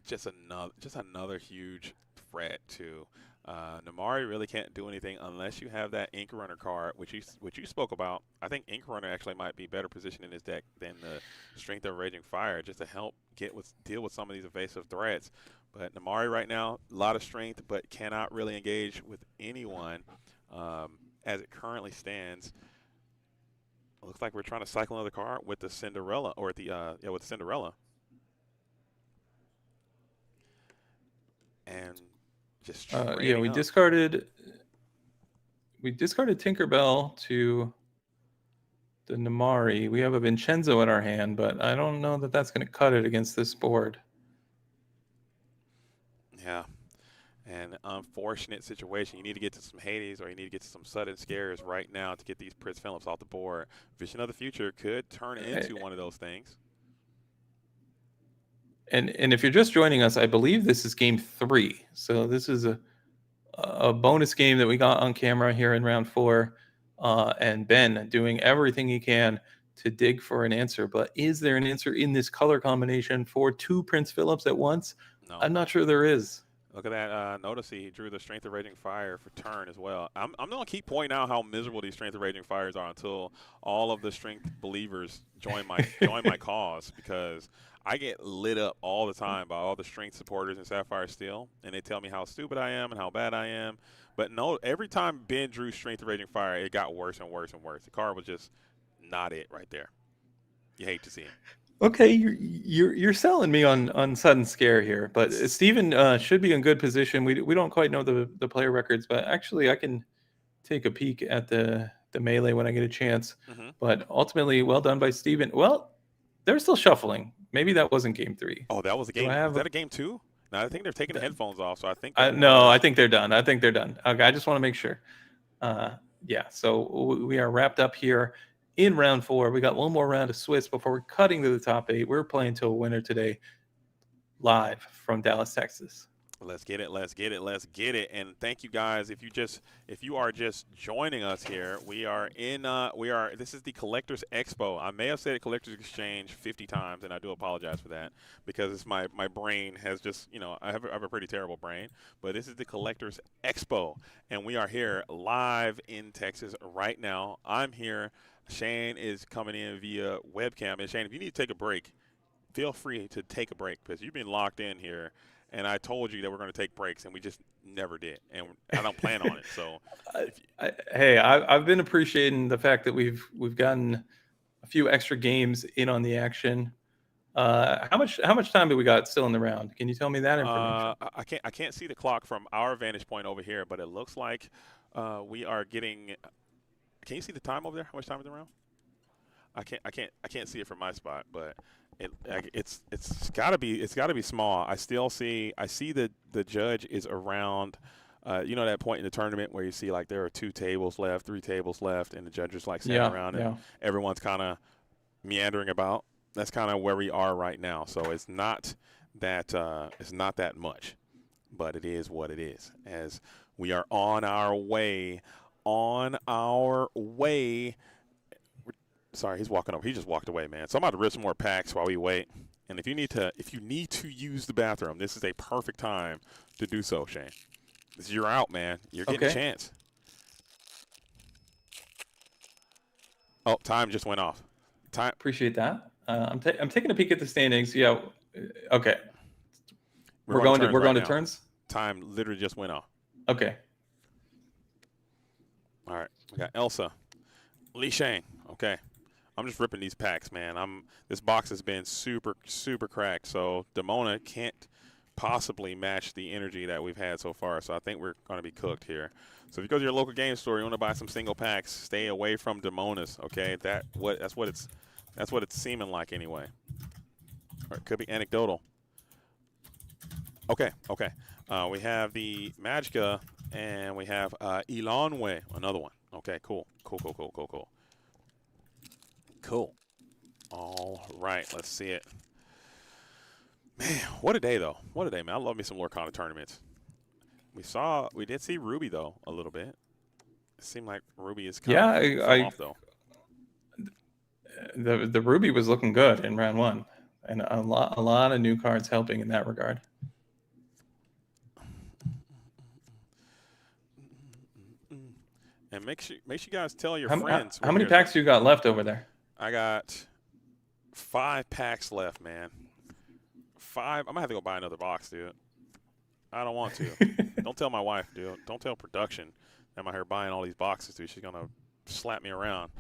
Just another huge threat too. Namari really can't do anything unless you have that Ink Runner card, which you spoke about. I think Ink Runner actually might be better positioned in his deck than the Strength of Raging Fire, just to help deal with some of these evasive threats. But Namari right now, a lot of strength, but cannot really engage with anyone as it currently stands. Looks like we're trying to cycle another card with the Cinderella, or the yeah, with the Cinderella, and just Yeah, trading we up. discarded Tinkerbell to the Namari. We have a Vincenzo in our hand, but I don't know that that's going to cut it against this board. Yeah. And unfortunate situation. You need to get to some Hades, or you need to get to some sudden scares right now to get these Prince Phillips off the board. Vision of the Future could turn into one of those things. And if you're just joining us, I believe this is game 3. So this is a bonus game that we got on camera here in round 4. And Ben doing everything he can to dig for an answer. But is there an answer in this color combination for 2 Prince Phillips at once? No. I'm not sure there is. Look at that. Notice he drew the Strength of Raging Fire for turn as well. I'm going to keep pointing out how miserable these Strength of Raging Fires are until all of the Strength believers join my cause, because I get lit up all the time by all the Strength supporters in Sapphire Steel, and they tell me how stupid I am and how bad I am. But no, every time Ben drew Strength of Raging Fire, it got worse and worse and worse. The card was just not it right there. You hate to see it. Okay, you're selling me on sudden scare here, but Steven should be in good position. We don't quite know the player records, but actually I can take a peek at the melee when I get a chance. Mm-hmm. But ultimately, well done by Steven. Well, they're still shuffling. Maybe that wasn't game 3. Oh, that was a game. Is that a game 2? No, I think they're taking the headphones off, so I think. No, I think they're done. Okay, I just want to make sure. Yeah, so we are wrapped up here in round 4. We got one more round of Swiss before we're cutting to the top 8. We're playing to a winner today, live from Dallas, Texas. Let's get it. Let's get it. Let's get it. And thank you guys. If you are just joining us here, this is the Collectors Expo. I may have said Collectors Exchange 50 times, and I do apologize for that, because it's my brain has just, I have a pretty terrible brain. But this is the Collectors Expo, and we are here live in Texas right now. I'm here. Shane is coming in via webcam. And Shane, if you need to take a break, feel free to take a break, because you've been locked in here. And I told you that we're going to take breaks, and we just never did. And I don't plan on it. So, I've been appreciating the fact that we've gotten a few extra games in on the action. How much time do we got still in the round? Can you tell me that information? I can't see the clock from our vantage point over here, but it looks like we are getting. Can you see the time over there? How much time is the round? I can't see it from my spot, but it's gotta be small. I see the judge is around, that point in the tournament where you see like there are 2 tables left, 3 tables left, and the judges like sitting around and everyone's kind of meandering about. That's kind of where we are right now. So it's not that much, but it is what it is. As we are on our way. Sorry, he's walking over. He just walked away, man. So I'm about to rip some more packs while we wait. And if you need to use the bathroom, this is a perfect time to do so, Shane. You're out, man. You're getting a chance. Oh, time just went off. Time. Appreciate that. I'm taking a peek at the standings. Yeah. Okay. We're going to turns. Time literally just went off. Okay. All right. We got Elsa. Lee Shane. Okay. I'm just ripping these packs, man. This box has been super, super cracked. So Demona can't possibly match the energy that we've had so far. So I think we're going to be cooked here. So if you go to your local game store, you want to buy some single packs, stay away from Demonas. Okay, that's what it's seeming like anyway. Or it could be anecdotal. Okay. We have the Magicka, and we have Elanwe, another one. Okay, cool. Cool. All right, let's see it. Man, what a day, though. What a day, man. I love me some Lorcana tournaments. We did see Ruby, though, a little bit. It seemed like Ruby is kind of off, though. The Ruby was looking good in round 1, and a lot of new cards helping in that regard. And make sure you guys tell your friends. How many packs do you got left over there? I got 5 packs left, man. 5. I'm gonna have to go buy another box, dude. I don't want to. Don't tell my wife, dude. Don't tell production I'm out here buying all these boxes, dude. She's gonna slap me around.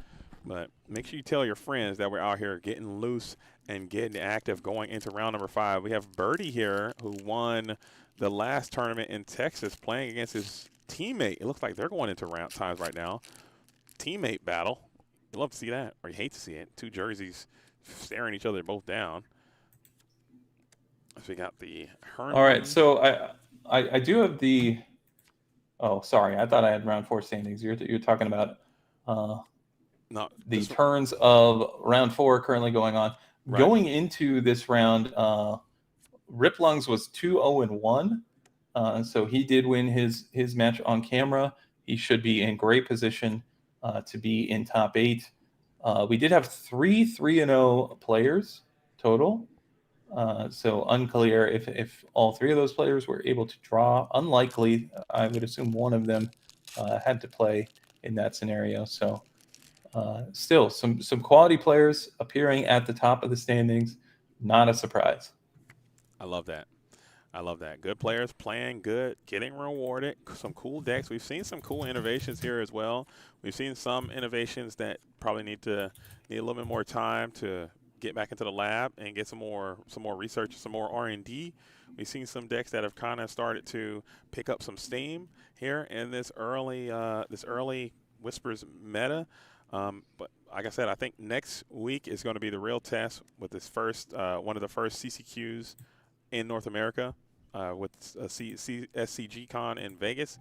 But make sure you tell your friends that we're out here getting loose and getting active going into round number 5. We have Birdie here who won the last tournament in Texas playing against his teammate. It looks like they're going into round times right now. Teammate battle. You love to see that, or you hate to see it. Two jerseys staring each other both down. So we got the Herndon. All right, so I do have the. Oh, sorry, I thought I had round 4 standings. You're talking about No, the turns of round 4 currently going on. Right. Going into this round, Rip Lungs was 2-0-1, so he did win his match on camera. He should be in great position to be in top 8. We did have 3-3-0 players total. So unclear if all 3 of those players were able to draw. Unlikely. I would assume one of them had to play in that scenario. So still some quality players appearing at the top of the standings. Not a surprise. I love that. I love that. Good players playing good, getting rewarded. Some cool decks. We've seen some cool innovations here as well. We've seen some innovations that probably need a little bit more time to get back into the lab and get some more research, some more R&D. We've seen some decks that have kind of started to pick up some steam here in this early Whispers meta. But like I said, I think next week is going to be the real test with this first one of the first CCQs in North America with SCG Con in Vegas.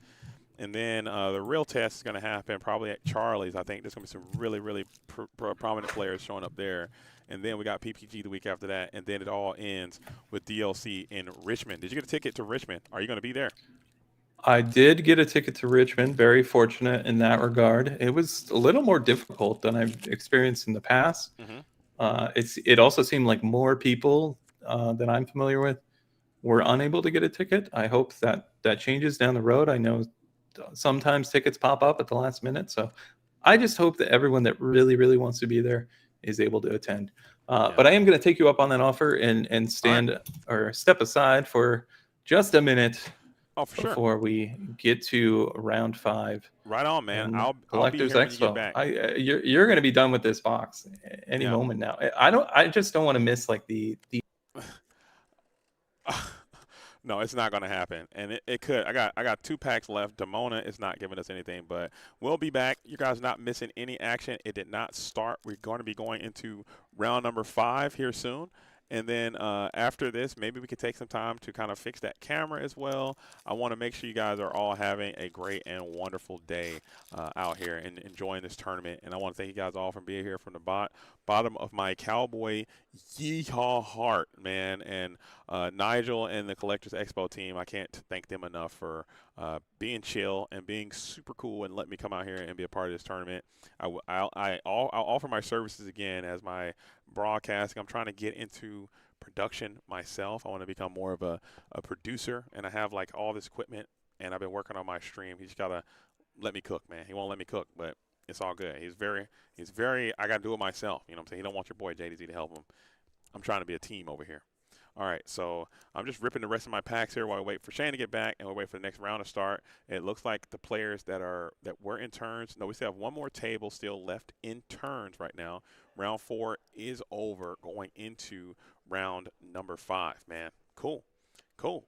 And then the real test is going to happen probably at Charlie's. I think there's going to be some really, really prominent players showing up there. And then we got PPG the week after that. And then it all ends with DLC in Richmond. Did you get a ticket to Richmond? Are you going to be there? I did get a ticket to Richmond. Very fortunate in that regard. It was a little more difficult than I've experienced in the past. It also seemed like more people that I'm familiar with were unable to get a ticket. I hope that changes down the road. I know sometimes tickets pop up at the last minute, so I just hope that everyone that really, really wants to be there is able to attend. But I am going to take you up on that offer and stand or step aside for just a minute. Oh, for before we get to round 5. Right on, man. I'll be Collectors here when you Expo. get back. You're going to be done with this box any moment now. I just don't want to miss like the No, it's not going to happen, and it could. I got 2 packs left. Demona is not giving us anything, but we'll be back. You guys not missing any action. It did not start. We're going to be going into round number 5 here soon. And then after this, maybe we could take some time to kind of fix that camera as well. I want to make sure you guys are all having a great and wonderful day out here and enjoying this tournament. And I want to thank you guys all for being here from the bottom of my cowboy yeehaw heart, man. And Nigel and the Collectors Expo team, I can't thank them enough for being chill and being super cool and let me come out here and be a part of this tournament. I'll offer my services again as my broadcasting. I'm trying to get into production myself. I want to become more of a producer, and I have like all this equipment, and I've been working on my stream. He's got to let me cook, man. He won't let me cook, but it's all good. He's very, I got to do it myself. You know what I'm saying? He don't want your boy JDZ to help him. I'm trying to be a team over here. All right, so I'm just ripping the rest of my packs here while we wait for Shane to get back, and we'll wait for the next round to start. It looks like the players that were in turns. No, we still have one more table still left in turns right now. Round 4 is over, going into round number 5. Man, cool.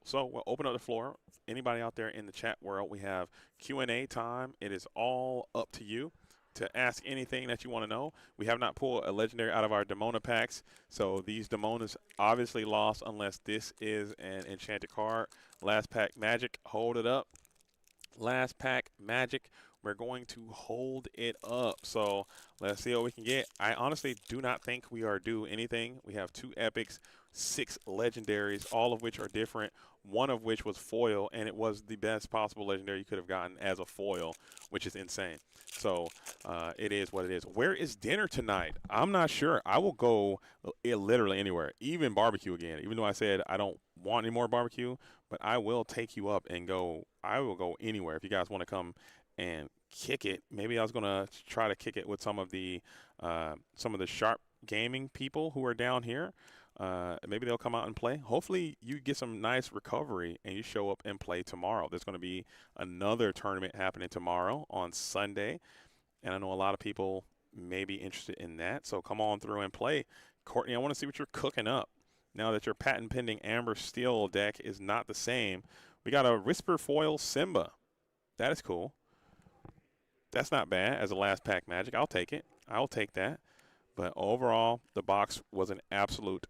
So we'll open up the floor. Anybody out there in the chat world, we have Q&A time. It is all up to you to ask anything that you want to know. We have not pulled a legendary out of our Demona packs, so these Demonas obviously lost unless this is an enchanted card. Last pack Magic, hold it up. Last pack Magic, we're going to hold it up. So let's see what we can get. I honestly do not think we are due anything. We have 2 epics, 6 legendaries, all of which are different, one of which was foil, and it was the best possible legendary you could have gotten as a foil, which is insane. So it is what it is. Where is dinner tonight? I'm not sure. I will go literally anywhere, even barbecue again, even though I said I don't want any more barbecue, but I will take you up and go. I will go anywhere if you guys want to come and kick it. Maybe I was going to try to kick it with some of the Sharp Gaming people who are down here. Maybe they'll come out and play. Hopefully you get some nice recovery and you show up and play tomorrow. There's going to be another tournament happening tomorrow on Sunday. And I know a lot of people may be interested in that. So come on through and play. Courtney, I want to see what you're cooking up. Now that your patent pending Amber Steel deck is not the same, we got a Whisper Foil Simba. That is cool. That's not bad as a last pack Magic. I'll take it. I'll take that. But overall, the box was an absolute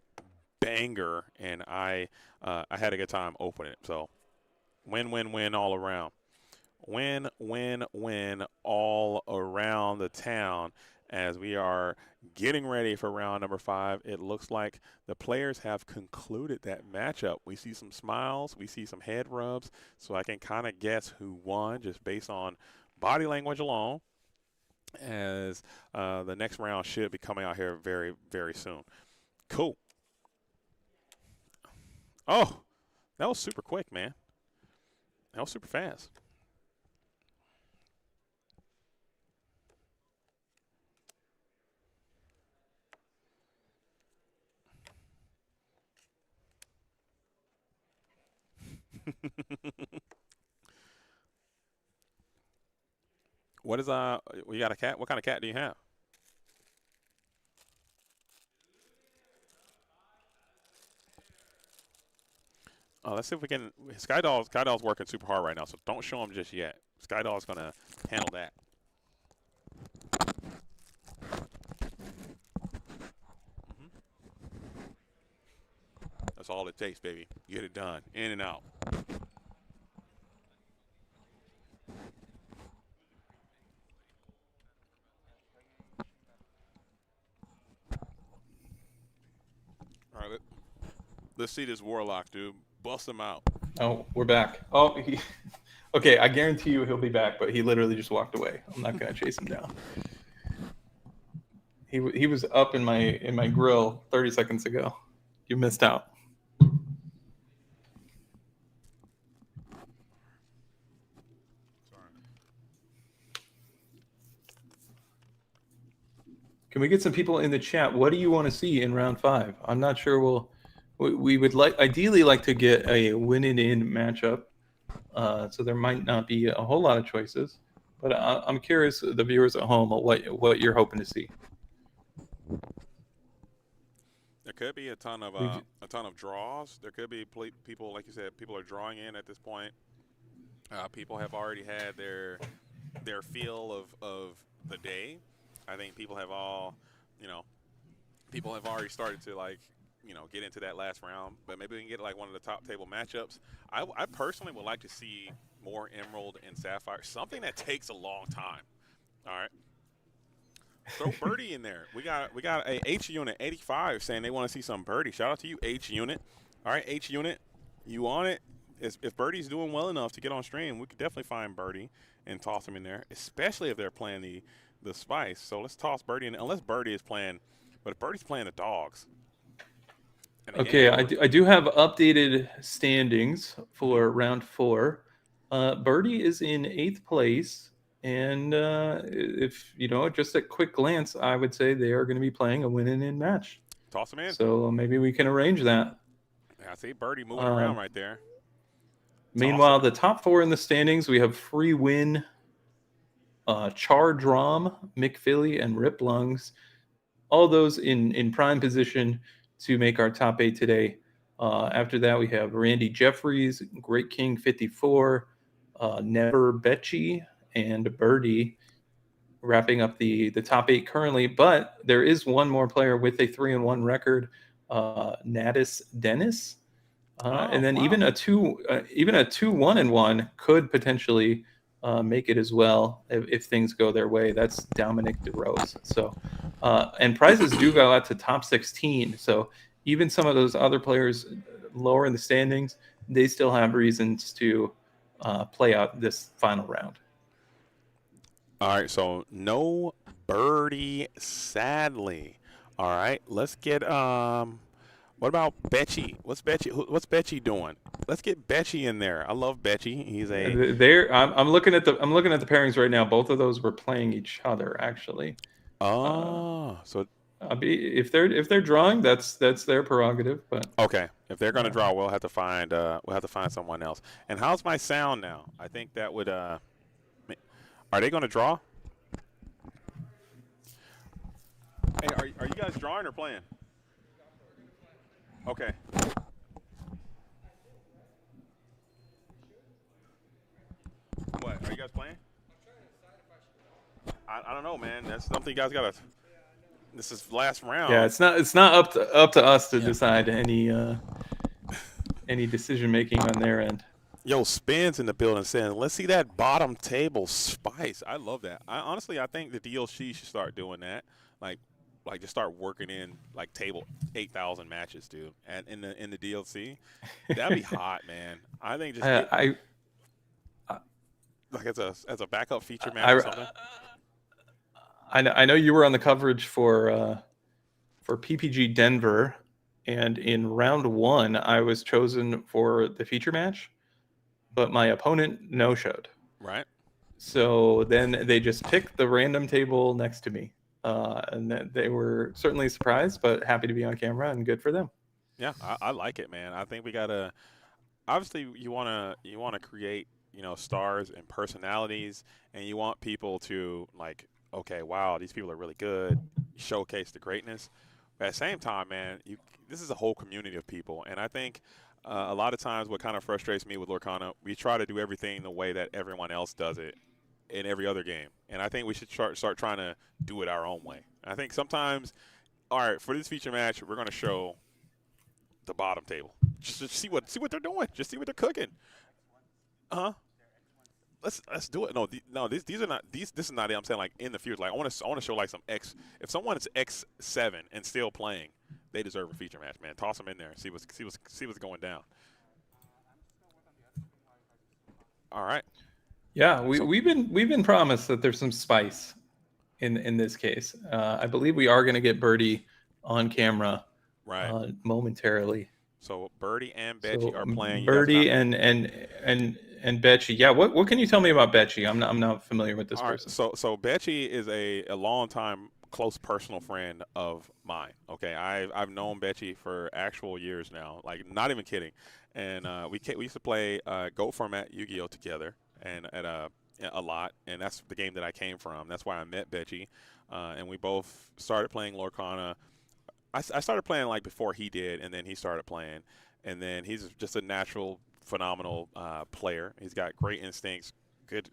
banger, and I had a good time opening it. So win, win, win all around. Win, win, win all around the town as we are getting ready for round number 5. It looks like the players have concluded that matchup. We see some smiles. We see some head rubs. So I can kind of guess who won just based on body language alone, as the next round should be coming out here very, very soon. Cool. Oh, that was super quick, man. That was super fast. What is you got a cat? What kind of cat do you have? Let's see if we can. Skydoll's working super hard right now, so don't show him just yet. Skydoll's gonna handle that. That's all it takes, baby. Get it done, in and out. All right, let's see this Warlock, dude. Bust him out. Oh, we're back. Oh, okay. I guarantee you he'll be back, but he literally just walked away. I'm not gonna chase him down. He was up in my grill 30 seconds ago. You missed out. Can we get some people in the chat? What do you want to see in round 5? I'm not sure. We would ideally like to get a win-in matchup. So there might not be a whole lot of choices, but I'm curious, the viewers at home, what you're hoping to see. There could be a ton of draws. There could be people, like you said, people are drawing in at this point. People have already had their feel of the day. I think people have already started to get into that last round. But maybe we can get like one of the top table matchups. I personally would like to see more Emerald and Sapphire, something that takes a long time. All right. Throw Birdie in there. We got a H Unit 85 saying they want to see some Birdie. Shout out to you, H Unit. All right, H Unit, you on it? If Birdie's doing well enough to get on stream, we could definitely find Birdie and toss him in there, especially if they're playing the Spice. So let's toss Birdie in, unless Birdie is playing. But if Birdie's playing the Dogs. Okay, I do have updated standings for round 4. Birdie is in 8th place. And if, just a quick glance, I would say they are going to be playing a win-in match. Toss them in. So maybe we can arrange that. Yeah, I see Birdie moving around right there. Meanwhile, the top 4 in the standings, we have Free Win, Char Drom, McPhilly, and Rip Lungs. All those in prime position to make our top 8 today. After that, we have Randy Jeffries, Great King 54, Never Betchy, and Birdie wrapping up the top 8 currently. But there is one more player with a 3-1 record, Natus Dennis. And then even a 2-1-1 could potentially make it as well if things go their way. That's Dominic DeRose. So, and prizes do go out to top 16. So even some of those other players lower in the standings, they still have reasons to play out this final round. All right, so no Birdie, sadly. All right, let's get what about Betchy? What's Betchy doing? Let's get Betchy in there. I love Betchy. He's I'm looking at the pairings right now. Both of those were playing each other actually. So if they're drawing, that's their prerogative. But okay, if they're gonna draw, we'll have to find someone else. And how's my sound now? I think that would are they gonna draw? Are you guys drawing or playing? Okay. What? Are you guys playing? I don't know, man. That's something you guys gotta. This is last Yeah, round. it's not up to us to Yeah. decide any decision making on their end. Yo, Spins in the building saying, "Let's see that bottom table spice." I love that. I think the DLC should start doing that. Like, just start working in like table 8,000 matches, dude. And in the DLC, that'd be hot, man. I think just I like as a backup feature match or I, something. I know you were on the coverage for PPG Denver, and in round 1 I was chosen for the feature match, but my opponent no showed. Right. So then they just picked the random table next to me, and they were certainly surprised, but happy to be on camera and good for them. Yeah, I like it, man. I think we gotta obviously you wanna create stars and personalities, and you want people to like, okay, wow, these people are really good, showcase the greatness. But at the same time, man, this is a whole community of people, and I think a lot of times what kind of frustrates me with Lorcana, we try to do everything the way that everyone else does it in every other game, and I think we should start trying to do it our own way. I think sometimes, all right, for this feature match, we're gonna show the bottom table. Just to see what they're doing. Just see what they're cooking. Uh huh. Let's do it. No, these are not these. This is not it. I'm saying like in the future. Like I want to show like some X. If someone is X7 and still playing, they deserve a feature match, man. Toss them in there and see what's going down. All right. Yeah, So we've been promised that there's some spice in this case. I believe we are going to get Birdie on camera right. momentarily. So Birdie and Betchy So are playing. You guys are Birdie not. and Betchy. Yeah, what can you tell me about Betchy? I'm not familiar with this All right, person. so Betchy is a longtime close personal friend of mine. Okay, I've known Betchy for actual years now, like not even kidding. And we used to play Go format Yu-Gi-Oh together, and at a lot, and that's the game that I came from. That's why I met Betchy, and we both started playing Lorcana. I started playing like before he did, and then he started playing, and then he's just a natural, phenomenal player. He's got great instincts, good.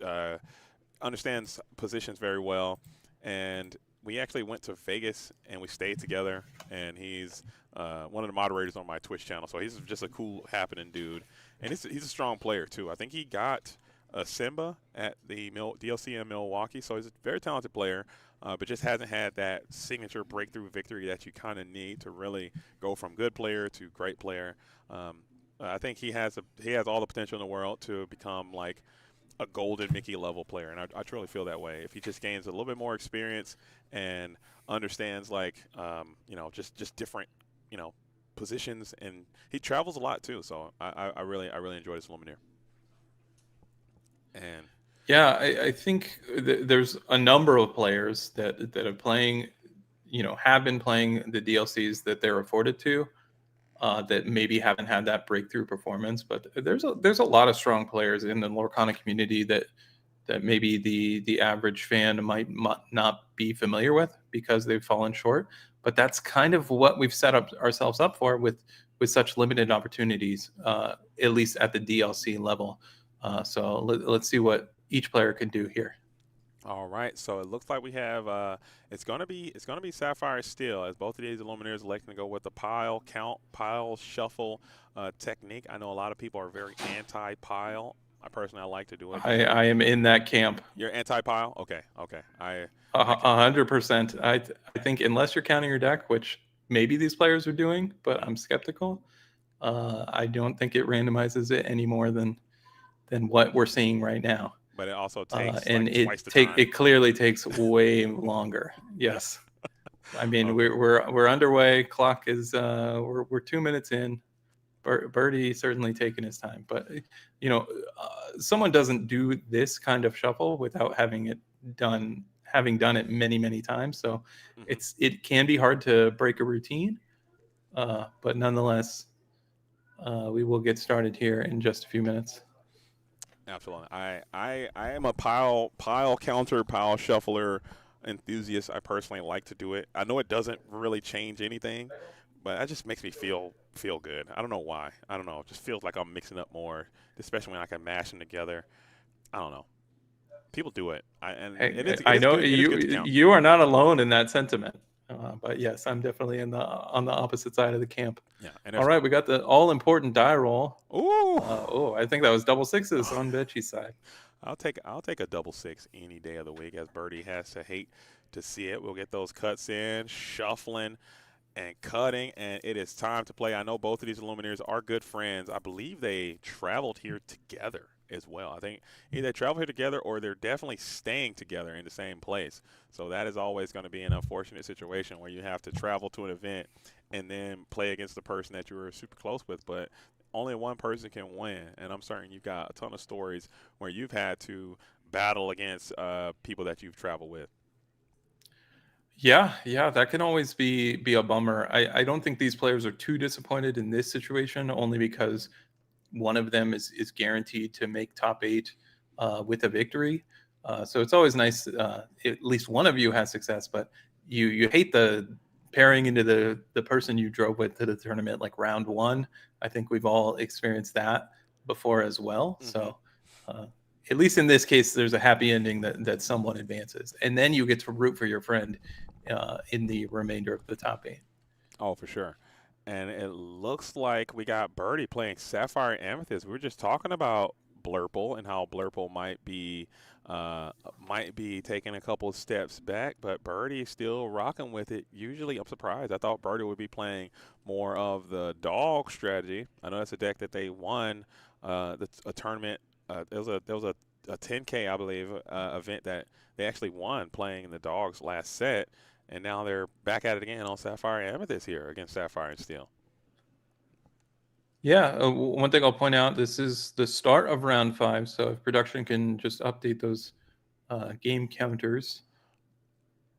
Understands positions very well, and we actually went to Vegas and we stayed together. And he's one of the moderators on my Twitch channel, so he's just a cool, happening dude. And he's a strong player too. I think he got a Simba at the DLC in Milwaukee, so he's a very talented player, but just hasn't had that signature breakthrough victory that you kind of need to really go from good player to great player. I think he has all the potential in the world to become like a golden Mickey level player, and I truly feel that way. If he just gains a little bit more experience and understands like just different positions, and he travels a lot too. So I really enjoy this Lumineer. And Yeah, I think there's a number of players that are playing, have been playing the DLCs that they're afforded to, that maybe haven't had that breakthrough performance. But there's a lot of strong players in the Lorcana community that maybe the average fan might not be familiar with because they've fallen short. But that's kind of what we've set up ourselves up for with such limited opportunities, at least at the DLC level. So let's see what each player can do here. all right, so it looks like we have it's gonna be Sapphire Steel, as both of these Illuminators electing to go with the pile count, pile shuffle technique. I know a lot of people are very anti-pile. I personally like to do it. I am in that camp. You're anti-pile? Okay. 100%. I think unless you're counting your deck, which maybe these players are doing, but I'm skeptical. I don't think it randomizes it any more than what we're seeing right now. But it also takes And like twice the time. it clearly takes way longer. Yes. I mean, Okay. we're underway. Clock is we're 2 minutes in. Birdie certainly taking his time, but someone doesn't do this kind of shuffle without having done it many times. So it can be hard to break a routine, but nonetheless, we will get started here in just a few minutes. Absolutely. I am a pile counter, pile shuffler enthusiast, I personally like to do it. I know it doesn't really change anything, but that just makes me feel good. I don't know why. I don't know. It just feels like I'm mixing up more, especially when I can mash them together. I don't know. People do it, and it is I know good. It is good to count. you are not alone in that sentiment. But yes, I'm definitely on the opposite side of the camp. Yeah, and All there's right, we got the all important die roll. ooh. I think that was double sixes on Betchy's side. I'll take a double six any day of the week, as Birdie has to hate to see it. We'll get those cuts in, shuffling and cutting, and it is time to play. I know both of these Lumineers are good friends. I believe they traveled here together as well. I think either they traveled here together or they're definitely staying together in the same place. So that is always going to be an unfortunate situation where you have to travel to an event and then play against the person that you were super close with. But only one person can win, and I'm certain you've got a ton of stories where you've had to battle against people that you've traveled with. Yeah, that can always be a bummer. I don't think these players are too disappointed in this situation, only because one of them is guaranteed to make top 8 with a victory. So it's always nice at least one of you has success, but you hate the pairing into the person you drove with to the tournament like round 1. I think we've all experienced that before as well. Mm-hmm. So at least in this case, there's a happy ending that someone advances, and then you get to root for your friend in the remainder of the top 8. Oh, for sure. And it looks like we got Birdie playing Sapphire Amethyst. We were just talking about Blurple and how Blurple might be taking a couple of steps back, but Birdie's still rocking with it. Usually, I'm surprised. I thought Birdie would be playing more of the dog strategy. I know that's a deck that they won a tournament. There was a 10K, I believe, event that they actually won playing the dogs last set. And now they're back at it again on Sapphire Amethyst here against Sapphire and Steel. Yeah, one thing I'll point out, this is the start of round 5, so if production can just update those game counters.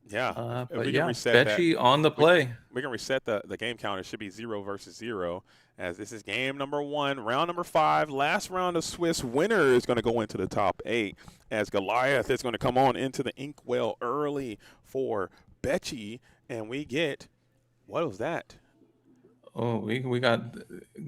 Yeah, But we yeah, can reset Betchy on the play. We can reset the game counter. It should be 0 versus 0, as this is game number 1, round number 5, last round of Swiss. Winner is going to go into the top 8, as Goliath is going to come on into the Inkwell early for Betchy, and we get, what was that? Oh, we got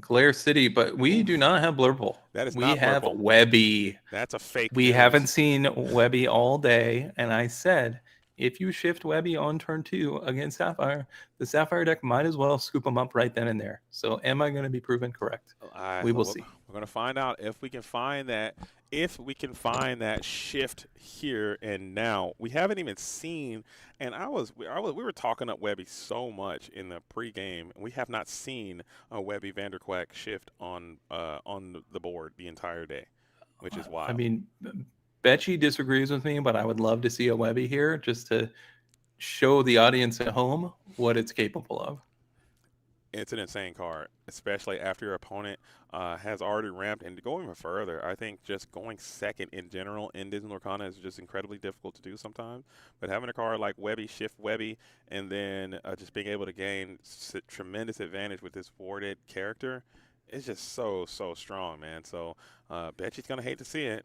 Glare City, but we do not have Blurple. That is we not have Blurple. Webby. That's a fake We news. haven't seen Webby all day, and I said if you shift Webby on turn 2 against Sapphire, the Sapphire deck might as well scoop him up right then and there. So am I going to be proven correct? We will see. We're going to find out if we can find that. If we can find that shift here and now. We haven't even seen, and we were talking up Webby so much in the pregame. We have not seen a Webby Vanderquack shift on the board the entire day, which is wild. I mean, Betchy disagrees with me, but I would love to see a Webby here just to show the audience at home what it's capable of. It's an insane card, especially after your opponent has already ramped. And to go even further, I think just going second in general in Disney Lorcana is just incredibly difficult to do sometimes. But having a card like Webby, Shift Webby, and then just being able to gain tremendous advantage with this warded character is just so strong, man. So Betchy's going to hate to see it.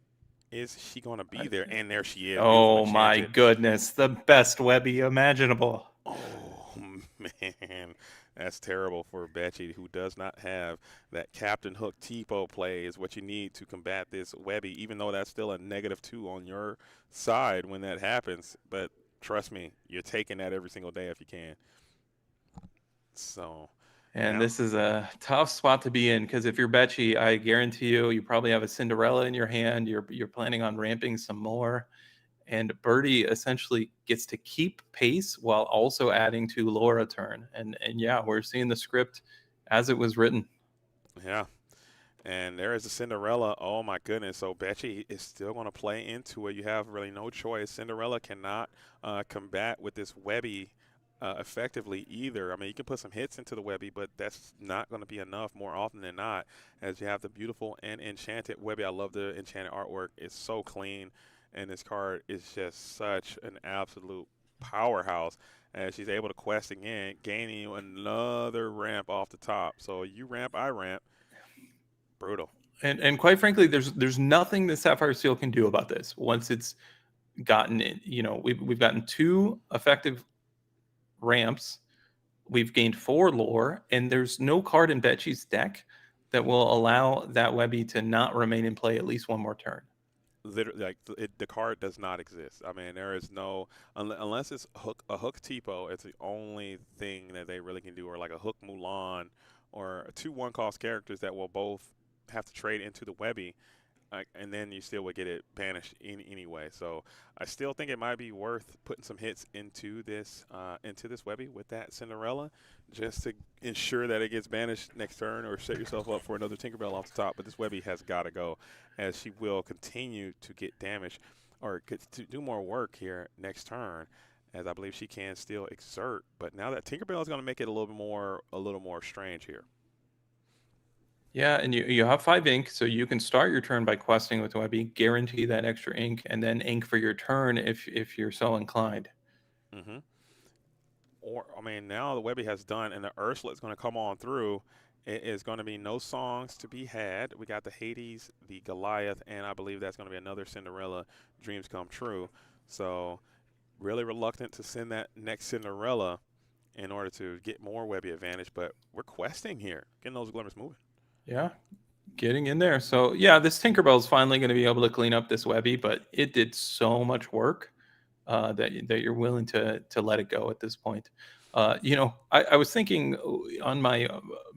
Is she going to be there? And there she is. Oh, my goodness. The best Webby imaginable. Oh, man. That's terrible for Betchy, who does not have that Captain Hook Tipo play is what you need to combat this Webby, even though that's still a -2 on your side when that happens. But trust me, you're taking that every single day if you can. So... And this is a tough spot to be in, because if you're Betchy, I guarantee you probably have a Cinderella in your hand. You're planning on ramping some more. And Birdie essentially gets to keep pace while also adding to Laura turn. And yeah, we're seeing the script as it was written. Yeah. And there is a Cinderella. Oh, my goodness. So Betchy is still going to play into it. You have really no choice. Cinderella cannot combat with this Webby effectively either. I mean, you can put some hits into the Webby, but that's not going to be enough more often than not, as you have the beautiful and enchanted Webby. I love the enchanted artwork. It's so clean, and this card is just such an absolute powerhouse, as she's able to quest again, gaining you another ramp off the top. So you ramp, I ramp. Brutal. And quite frankly, there's nothing that Sapphire Steel can do about this. Once it's gotten, we've gotten 2 effective ramps. We've gained 4 lore, and there's no card in Betchy's deck that will allow that Webby to not remain in play at least one more turn. Literally, like the card does not exist. I mean, there is no unless it's a hook Tipo. It's the only thing that they really can do, or like a hook Mulan, or 2 1-cost characters that will both have to trade into the Webby. And then you still would get it banished anyway. So I still think it might be worth putting some hits into this Webby with that Cinderella, just to ensure that it gets banished next turn, or set yourself up for another Tinkerbell off the top. But this Webby has got to go, as she will continue to get damage or to do more work here next turn, as I believe she can still exert. But now that Tinkerbell is going to make it a little more strange here. Yeah, and you have 5 ink, so you can start your turn by questing with Webby, guarantee that extra ink, and then ink for your turn if you're so inclined. Mm-hmm. Or, I mean, now the Webby has done, and the Ursula is going to come on through. It is going to be no songs to be had. We got the Hades, the Goliath, and I believe that's going to be another Cinderella, Dreams Come True. So really reluctant to send that next Cinderella in order to get more Webby advantage, but we're questing here, getting those glimmers moving. Yeah, getting in there. So yeah, this Tinkerbell is finally going to be able to clean up this Webby, but it did so much work that you're willing to let it go at this point. I was thinking on my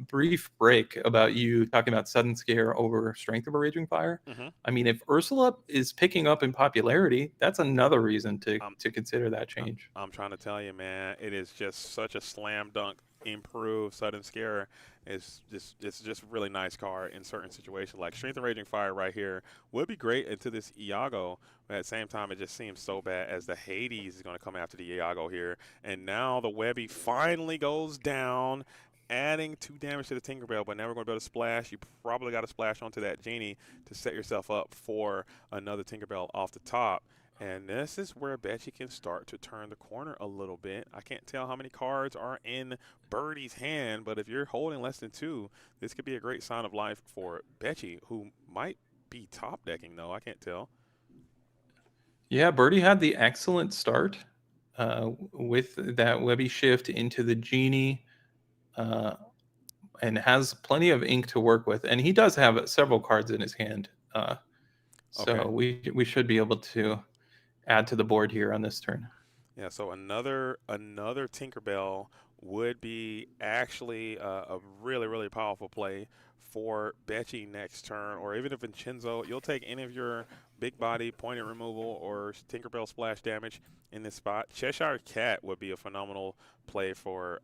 brief break about you talking about Sudden Scare over Strength of a Raging Fire. Mm-hmm. I mean, if Ursula is picking up in popularity, that's another reason to consider that change. I'm trying to tell you, man, it is just such a slam dunk improve. Sudden Scare is just really nice card in certain situations. Like Strength of Raging Fire right here would be great into this Iago, but at the same time it just seems so bad as the Hades is going to come after the Iago here. And now the Webby finally goes down, adding 2 damage to the Tinkerbell, but now we're going to be able to splash. You probably got to splash onto that Genie to set yourself up for another Tinkerbell off the top. And this is where Betchy can start to turn the corner a little bit. I can't tell how many cards are in Birdie's hand, but if you're holding less than 2, this could be a great sign of life for Betchy, who might be top decking, though. I can't tell. Yeah, Birdie had the excellent start with that Webby shift into the Genie, and has plenty of ink to work with. And he does have several cards in his hand. So Okay. we should be able to add to the board here on this turn. Yeah, so another Tinkerbell would be actually a really powerful play for Betchy next turn, or even if Vincenzo, you'll take any of your big body pointed removal or Tinkerbell splash damage in this spot. Cheshire Cat would be a phenomenal play for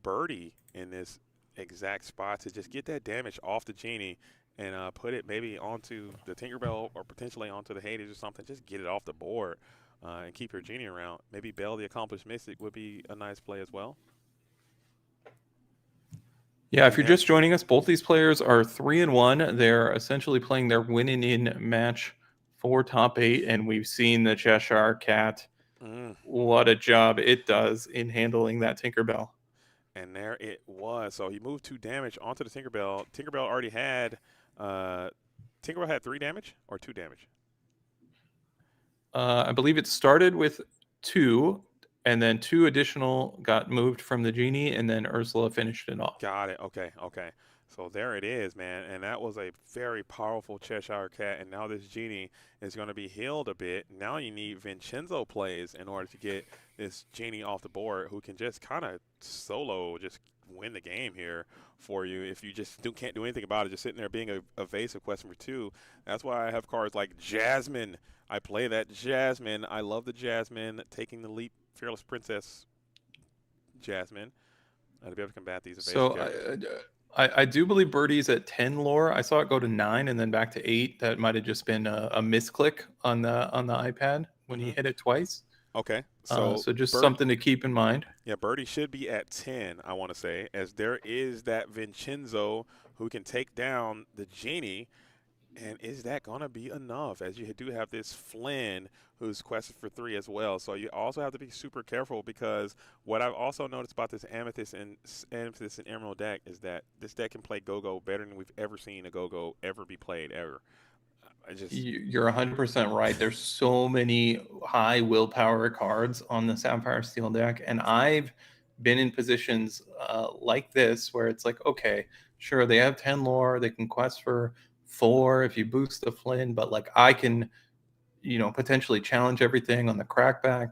Birdie in this exact spot to just get that damage off the Genie and put it maybe onto the Tinkerbell or potentially onto the Hades or something. Just get it off the board. And keep her Genie around. Maybe Belle the Accomplished Mystic would be a nice play as well. Yeah, if you're just joining us, both these players are 3-1. They're essentially playing their winning in match for top 8, and we've seen the Cheshire Cat. What a job it does in handling that Tinkerbell. And there it was. So he moved 2 damage onto the Tinkerbell. Tinkerbell already had Tinkerbell had 3 damage or 2 damage. I believe it started with 2, and then 2 additional got moved from the Genie, and then Ursula finished it off. Got it. Okay. So there it is, man. And that was a very powerful Cheshire Cat. And now this Genie is going to be healed a bit. Now you need Vincenzo plays in order to get this Genie off the board, who can just kind of solo just win the game here for you if you just can't do anything about it, just sitting there being a evasive question for 2. That's why I have cards like Jasmine. I play that Jasmine. I love the Jasmine. Taking the leap, Fearless Princess Jasmine. To be able to combat these evasive characters. I do believe Birdie's at 10 lore. I saw it go to 9 and then back to 8. That might have just been a misclick on the iPad when he hit it twice. Okay. So just something to keep in mind. Yeah, Birdie should be at 10, I want to say, as there is that Vincenzo who can take down the Genie. And is that going to be enough? As you do have this Flynn who's quested for 3 as well. So you also have to be super careful, because what I've also noticed about this Amethyst and Emerald deck is that this deck can play Go-Go better than we've ever seen a Go-Go ever be played ever. I just You're 100% right. There's so many high willpower cards on the Sapphire Steel deck, and I've been in positions like this where it's like, okay, sure, they have 10 lore, they can quest for 4 if you boost the Flynn, but like I can, potentially challenge everything on the crackback.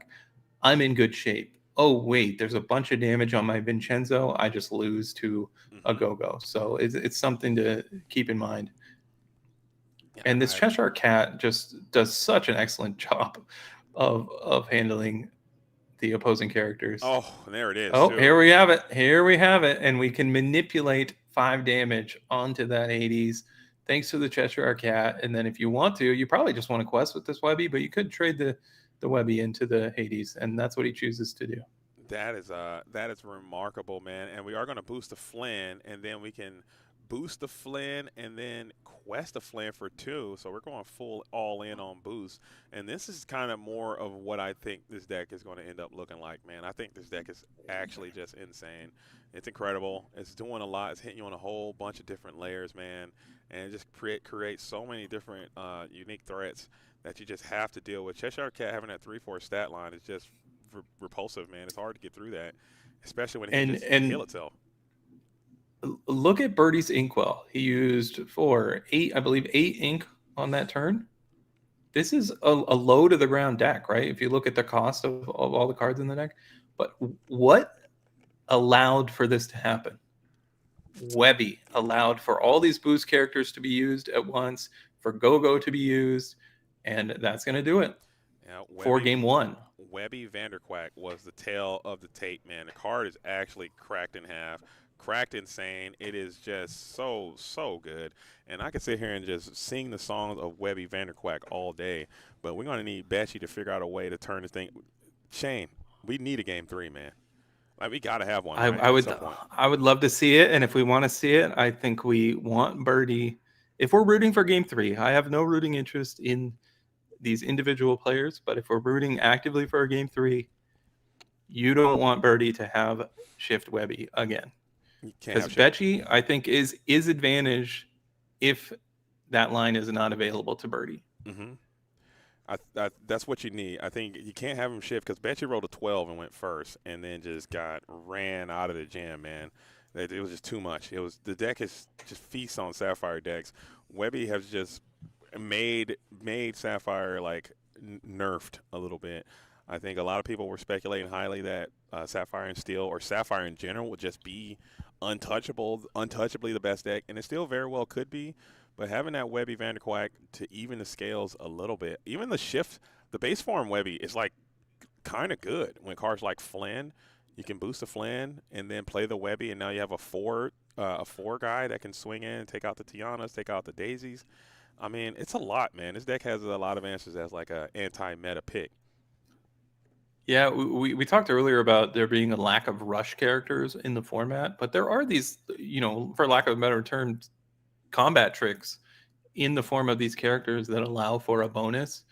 I'm in good shape. Oh wait, there's a bunch of damage on my Vincenzo. I just lose to a mhm. go-go. So it's something to keep in mind. Yeah, And this Cheshire Cat just does such an excellent job of handling the opposing characters. oh, there it is Oh, too. here we have it. Here we have it. And we can manipulate 5 damage onto that Hades thanks to the Cheshire Cat. And then if you want to, you probably just want to quest with this Webby, but you could trade the Webby into the Hades, and that's what he chooses to do. That is remarkable, man. And we are going to boost the Flynn, and then we can boost the Flynn and then quest the Flynn for 2. So we're going full all in on boost. And this is kind of more of what I think this deck is going to end up looking like, man. I think this deck is actually just insane. It's incredible. It's doing a lot. It's hitting you on a whole bunch of different layers, man. And it just creates so many different unique threats that you just have to deal with. Cheshire Cat having that 3/4 stat line is just repulsive, man. It's hard to get through that, especially when it can just heal And itself. look at Birdie's Inkwell. He used 4, 8, I believe 8 ink on that turn. This is a low to the ground deck, right? If you look at the cost of all the cards in the deck. But what allowed for this to happen? Webby allowed for all these boost characters to be used at once, for Go-Go to be used, and that's going to do it Yeah, for game 1. Webby Vanderquack was the tail of the tape, man. The card is actually cracked in half, cracked insane. It is just so good. And I could sit here and just sing the songs of Webby Vanderquack all day, but we're going to need Betsy to figure out a way to turn this thing. Shane, we need a game 3, man. Like, we got to have one, I, right, I at would some point. I would love to see it, and if we want to see it, I think we want Birdie. If we're rooting for game 3, I have no rooting interest in these individual players, but if we're rooting actively for a game 3, you don't want Birdie to have Shift Webby again. You can't Because have shit. Betchy, I think, is advantage if that line is not available to Birdie. Mm-hmm. That's what you need. I think you can't have him shift because Betchy rolled a 12 and went first, and then just got ran out of the jam, man. It was just too much. The deck is just feasts on Sapphire decks. Webby has just made Sapphire like nerfed a little bit. I think a lot of people were speculating highly that Sapphire and Steel or Sapphire in general would just be untouchably the best deck, and it still very well could be. But having that Webby Vanderquack to even the scales a little bit, even the shift, the base form Webby is like kind of good. When cards like Flynn, you can boost the Flynn and then play the Webby, and now you have a four guy that can swing in, take out the Tianas, take out the Daisies. I mean, it's a lot, man. This deck has a lot of answers as like a anti-meta pick. Yeah, we talked earlier about there being a lack of rush characters in the format, but there are these, for lack of a better term, combat tricks in the form of these characters that allow for a bonus.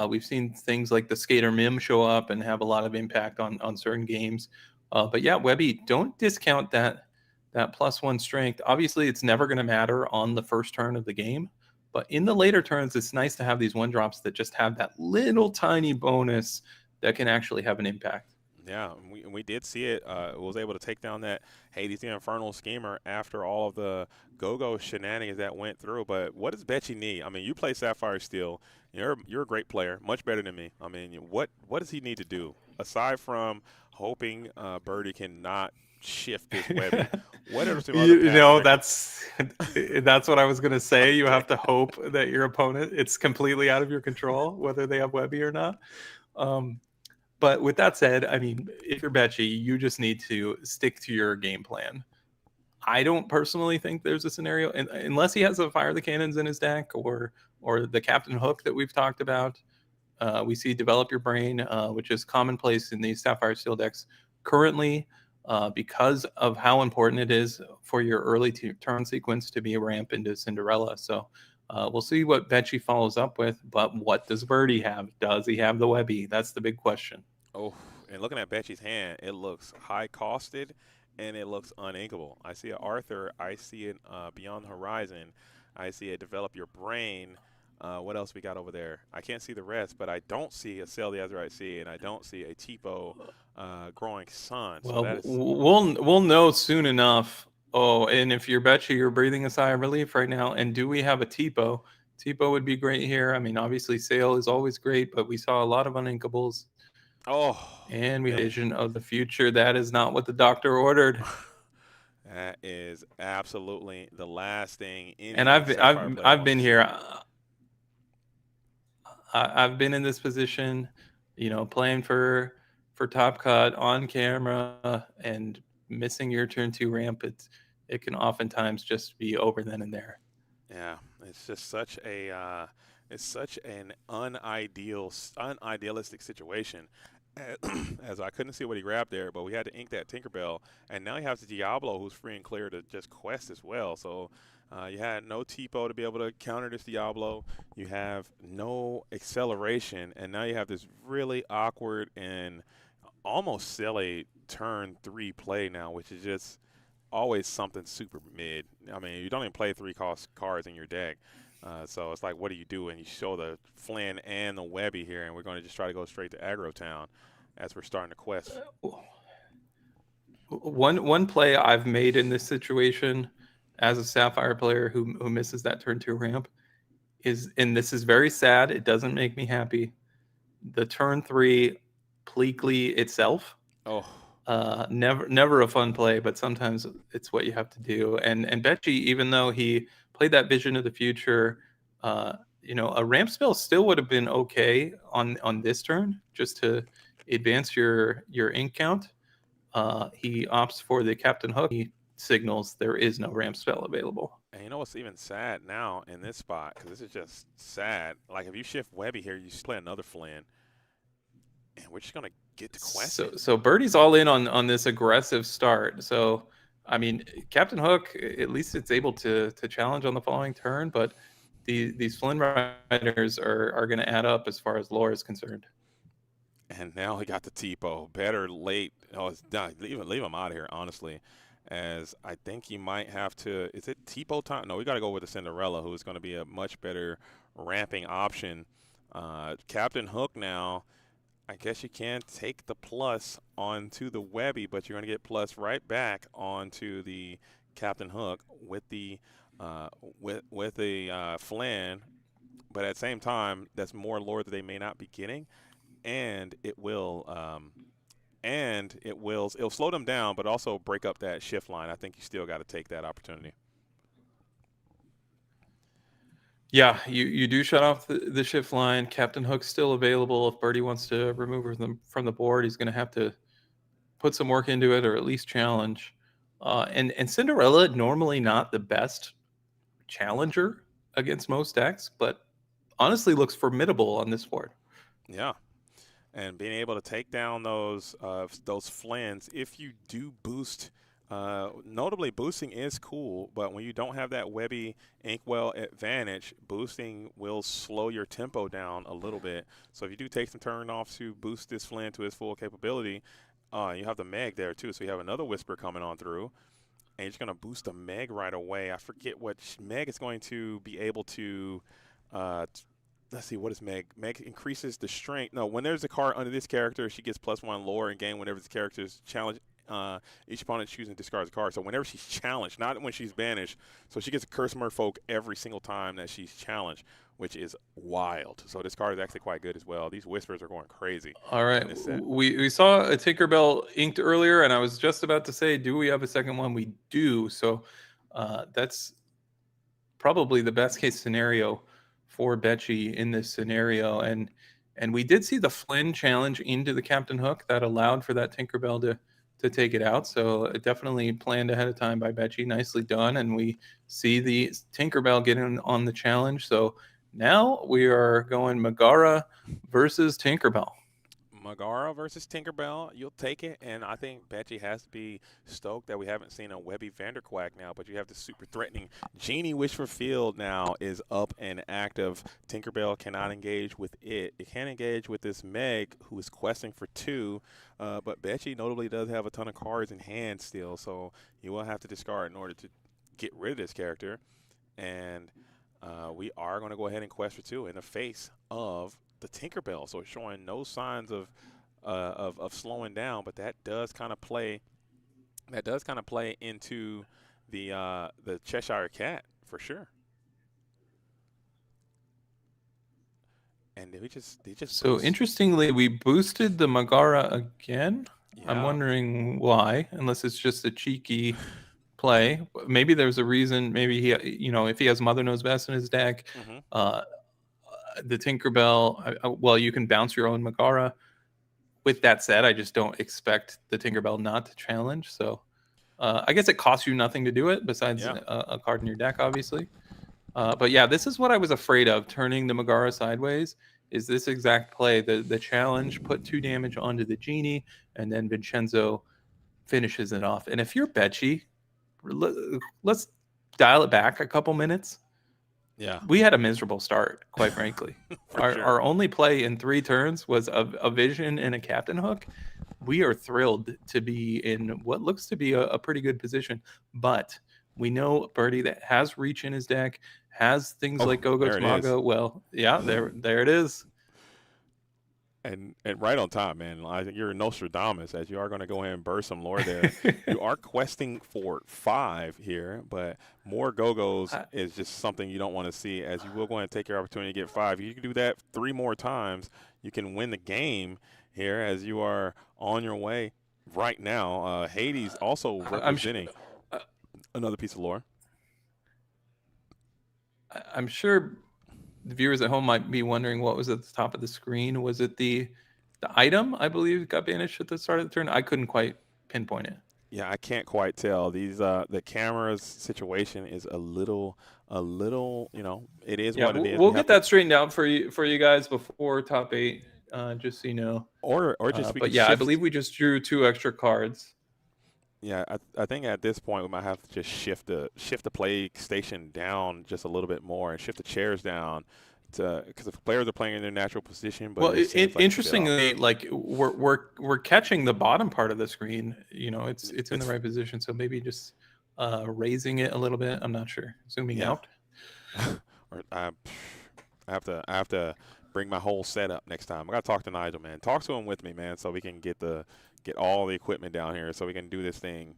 We've seen things like the Skater Mim show up and have a lot of impact on certain games. But yeah, Webby, don't discount that +1 strength. Obviously, it's never going to matter on the first turn of the game, but in the later turns, it's nice to have these 1-drops that just have that little tiny bonus that can actually have an impact. Yeah, we did see it. Was able to take down that Hades the Infernal Schemer after all of the go-go shenanigans that went through. But what does Betchy need? I mean, you play Sapphire Steel. You're a great player, much better than me. I mean, what does he need to do aside from hoping Birdie cannot shift this Webby? What are some other that's what I was gonna say. You have to hope that your opponent, it's completely out of your control whether they have Webby or not. But with that said, I mean, if you're Betchy, you just need to stick to your game plan. I don't personally think there's a scenario, unless he has a Fire the Cannons in his deck or the Captain Hook that we've talked about. We see Develop Your Brain, which is commonplace in these Sapphire Steel decks currently, because of how important it is for your early turn sequence to be a ramp into Cinderella. So we'll see what Betchy follows up with, but what does Birdie have? Does he have the Webby? That's the big question. Oh, and looking at Betchy's hand, it looks high-costed, and it looks uninkable. I see an Arthur. I see it Beyond the Horizon. I see it Develop Your Brain. What else we got over there? I can't see the rest, but I don't see a Sell the Azurite Sea, and I don't see a Tipo Growing Sun. So that Well, is we'll know soon enough. Oh, and if you're betcha, you're breathing a sigh of relief right now. And do we have a Tipo? Tipo would be great here. I mean, obviously, Sale is always great, but we saw a lot of uninkables. oh And we have a man. vision of the future. That is not what the doctor ordered. That is absolutely the last thing And any Sapphire player I've wants to been see. here. I've been in this position, playing for Top Cut on camera and missing your turn two ramp. It can oftentimes just be over then and there. Yeah, it's just such a it's such an unidealistic situation. As I couldn't see what he grabbed there, but we had to ink that Tinkerbell, and now he has the Diablo who's free and clear to just quest as well. So you had no Tipo to be able to counter this Diablo. You have no acceleration, and now you have this really awkward and almost silly turn 3 play now, which is just always something super mid. I mean, you don't even play 3 cost cards in your deck. So it's like, what do you do? And you show the Flynn and the Webby here, and we're going to just try to go straight to Aggro Town as we're starting to quest. One play I've made in this situation as a Sapphire player who misses that turn two ramp is, and this is very sad, it doesn't make me happy, the turn three Pleakley itself. Oh, Never a fun play, but sometimes it's what you have to do. And Becci, even though he played that Vision of the Future, a ramp spell still would have been okay on this turn just to advance your ink count. He opts for the Captain Hook. He signals there is no ramp spell available. and you know what's even sad now in this spot, because this is just sad. Like, if you shift Webby here, you play another Flynn, and we're just going to get to quest it. So Birdie's all in on this aggressive start. So I mean, Captain Hook, at least it's able to challenge on the following turn, but these Flynn Riders are going to add up as far as lore is concerned. And now he got the Tipo. Better late. Oh, it's done. Leave him out of here, honestly. As I think he might have to. Is it Tipo time? No, we got to go with the Cinderella, who is going to be a much better ramping option. Captain Hook now. I guess you can take the plus onto the Webby, but you're going to get plus right back onto the Captain Hook with the Flynn. But at the same time, that's more lore that they may not be getting. And it'll slow them down, but also break up that shift line. I think you still got to take that opportunity. Yeah, you do shut off the shift line. Captain Hook's still available. If Birdie wants to remove them from the board, he's going to have to put some work into it or at least challenge. And Cinderella, normally not the best challenger against most decks, but honestly looks formidable on this board. Yeah. And being able to take down those Flynn's, if you do boost, notably boosting is cool, but when you don't have that Webby Inkwell advantage, boosting will slow your tempo down a little bit. So if you do take some turn off to boost this Flynn to his full capability, you have the Meg there too. So you have another Whisper coming on through, and you're just going to boost the Meg right away. I forget what Meg is going to be able to let's see, what is Meg? Meg increases the strength. No, when there's a card under this character, she gets +1 lore in game whenever this character is challenged. Each opponent chooses and discards a card. So whenever she's challenged, not when she's banished. So she gets a Curse Merfolk every single time that she's challenged, which is wild. So this card is actually quite good as well. These Whispers are going crazy. All right. We saw a Tinkerbell inked earlier, and I was just about to say, do we have a second one? We do. So that's probably the best case scenario for Becci in this scenario. And we did see the Flynn challenge into the Captain Hook that allowed for that Tinkerbell to take it out. So definitely planned ahead of time by Becci. Nicely done. And we see the Tinkerbell getting on the challenge. So now we are going Megara versus Tinkerbell. Megara versus Tinkerbell, you'll take it, and I think Becci has to be stoked that we haven't seen a Webby Vanderquack now, but you have the super threatening Genie Wishfulfilled now is up and active. Tinkerbell cannot engage with it. It can engage with this Meg, who is questing for 2, but Becci notably does have a ton of cards in hand still, so you will have to discard in order to get rid of this character. And We are going to go ahead and quest for 2 in the face of the Tinkerbell. So it's showing no signs of slowing down, but that does kind of play into the Cheshire Cat for sure. And they just So boost. interestingly, we boosted the Megara again. I'm Yeah. wondering why, unless it's just a cheeky play. Maybe there's a reason. Maybe he, if he has Mother Knows Best in his deck, Hmm. uh, the Tinkerbell. Well, you can bounce your own Megara. With that said, I just don't expect the Tinkerbell not to challenge. So I guess it costs you nothing to do it besides Yeah. a card in your deck, obviously. But yeah, this is what I was afraid of. Turning the Megara sideways is this exact play. The challenge, put 2 damage onto the genie, and then Vincenzo finishes it off. And if you're Betchy, let's dial it back a couple minutes. Yeah. We had a miserable start, quite frankly. For Our, sure. our only play in 3 turns was a vision and a captain hook. We are thrilled to be in what looks to be a pretty good position, but we know Birdie that has reach in his deck, has things Oh, like Gogo there it is. Tamago. Well, yeah, there it is. And right on time, man. I think you're Nostradamus, as you are going to go ahead and burst some lore there. You are questing for 5 here, but more Go-Go's is just something you don't want to see, as you will go ahead and take your opportunity to get 5. You can do that 3 more times. You can win the game here, as you are on your way right now. Hades also I'm sure. representing another piece of lore. I'm sure the viewers at home might be wondering what was at the top of the screen. Was it the item, I believe, got banished at the start of the turn? I couldn't quite pinpoint it. Yeah, I can't quite tell. These the camera's situation is a little, it is Yeah, what it is. we'll We have get to, that straightened out for you guys before top 8, just so you know. or just we can But yeah, I shift. believe we just drew 2 extra cards. Yeah, I think at this point we might have to just shift the play station down just a little bit more and shift the chairs down to, because the players are playing in their natural position, but Well, it seems like it's a bit off. interestingly, like we're catching the bottom part of the screen. It's in the It's right position. So maybe just raising it a little bit. I'm not sure. Zooming yeah. out. Or I have to bring my whole setup next time. I got to talk to Nigel, man. Talk to him with me, man, so we can get all the equipment down here, so we can do this thing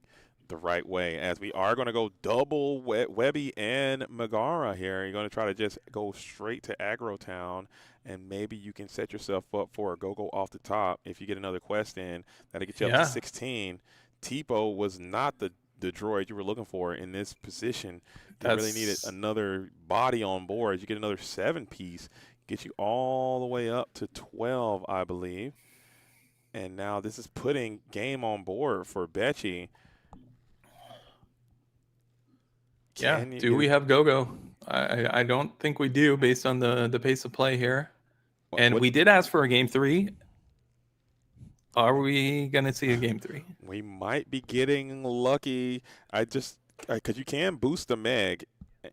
the right way. As we are going to go double Webby and Megara here. You're going to try to just go straight to Aggro Town, and maybe you can set yourself up for a go off the top. If you get another quest in, that'll get you up to Yeah, 16. Tipo was not the droid you were looking for in this position. You really needed that's another body on board. You get another 7-piece, get you all the way up to 12, I believe. And now this is putting game on board for Betchy. yeah. Can you Do get we it? have go? I don't think we do based on the pace of play here. And What we did ask for a game 3. Are we gonna see a game 3? we might be getting lucky. Because you can boost the Meg.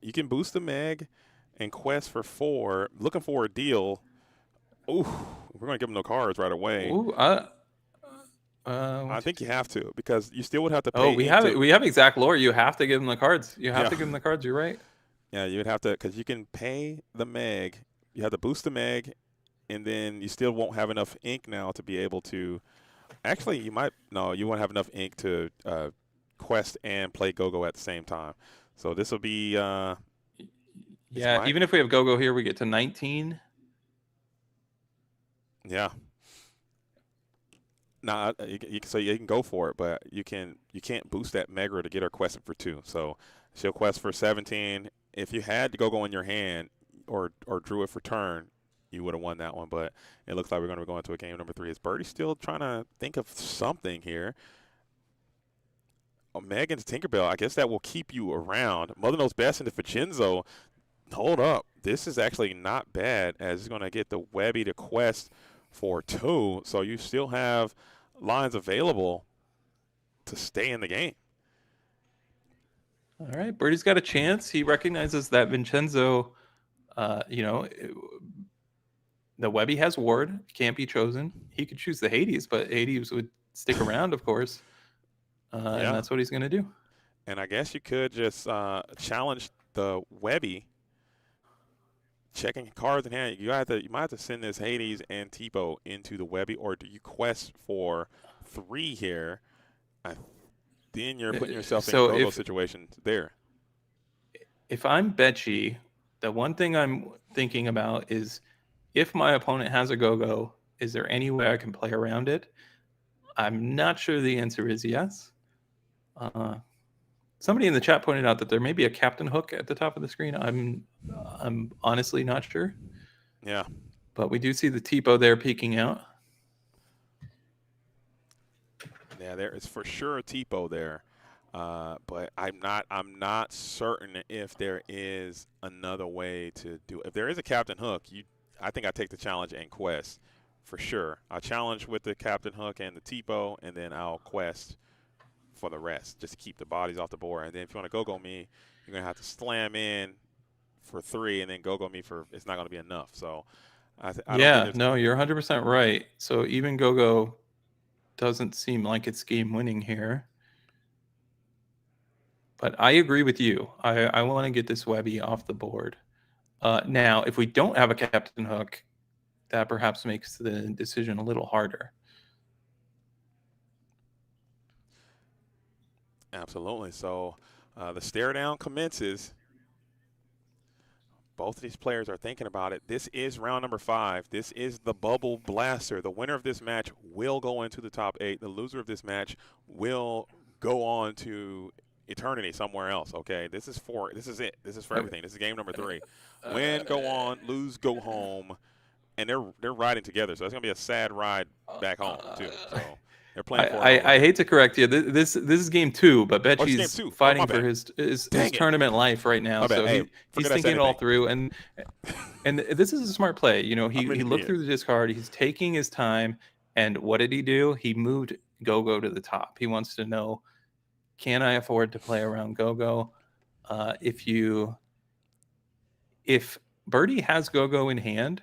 You can boost the Meg and quest for 4. Looking for a deal. Ooh, we're going to give them no cards right away. Ooh, I 1, 2, think you 3. have to, because you still would have to Oh, pay into. we have exact lore. You have to give them the cards. You have Yeah. to give them the cards. You're right. Yeah, you would have to, because you can pay the Meg. You have to boost the Meg, and then you still won't have enough ink now to be able to. Actually, you won't have enough ink to quest and play Go-Go at the same time. So this will be. Yeah, even if we have go here, we get to 19. Yeah. Nah, so you can go for it, but you can't boost that Megra to get her quested for 2. So she'll quest for 17. If you had to go in your hand or drew it for turn, you would have won that one. But it looks like we're going to be going to a game number 3. Is Birdie still trying to think of something here? Oh, Megan's Tinkerbell, I guess that will keep you around. Mother Knows Best into Vincenzo. Hold up. This is actually not bad, as it's going to get the Webby to quest for 2. So you still have lines available to stay in the game. All right, Birdie's got a chance. He recognizes that Vincenzo, the Webby has Ward, can't be chosen. He could choose the Hades, but Hades would stick around, of course. And that's what he's going to do. And I guess you could just challenge the Webby checking cards in hand. You might have to send this Hades and Tipo into the Webby, or do you quest for 3 here? Then you're putting yourself in So go-go situations there. if I'm Betchy, the one thing I'm thinking about is if my opponent has a go-go, is there any way I can play around it? I'm not sure the answer is yes. Somebody in the chat pointed out that there may be a captain hook at the top of the screen. I'm honestly not sure. Yeah. But we do see the Tipo there peeking out. Yeah, there is for sure a Tipo there. But I'm not certain if there is another way to do it. If there is a captain hook, I think I take the challenge and quest for sure. I'll challenge with the captain hook and the Tipo, and then I'll quest for the rest, just to keep the bodies off the board. And then if you want to go-go me, you're going to have to slam in for 3 and then go-go me for – it's not going to be enough. So I don't think no, you're 100% right. So even go-go doesn't seem like it's game-winning here. But I agree with you. I want to get this Webby off the board. Now, if we don't have a captain hook, that perhaps makes the decision a little harder. Absolutely. So the stare down commences. Both of these players are thinking about it. This is round number 5. This is the Bubble Blaster. The winner of this match will go into the top 8. The loser of this match will go on to eternity somewhere else. Okay, this is it. This is for everything. This is game number 3. Win, go on. Lose, go home. And they're riding together, so it's gonna be a sad ride back home too. So they're playing for it. I hate to correct you. This is game 2, but Betchy's fighting for his tournament life right now. So he's thinking it all through, and this is a smart play. You know, he looked through the discard. He's taking his time, and what did he do? He moved go-go to the top. He wants to know, can I afford to play around go-go? If Birdie has go-go in hand,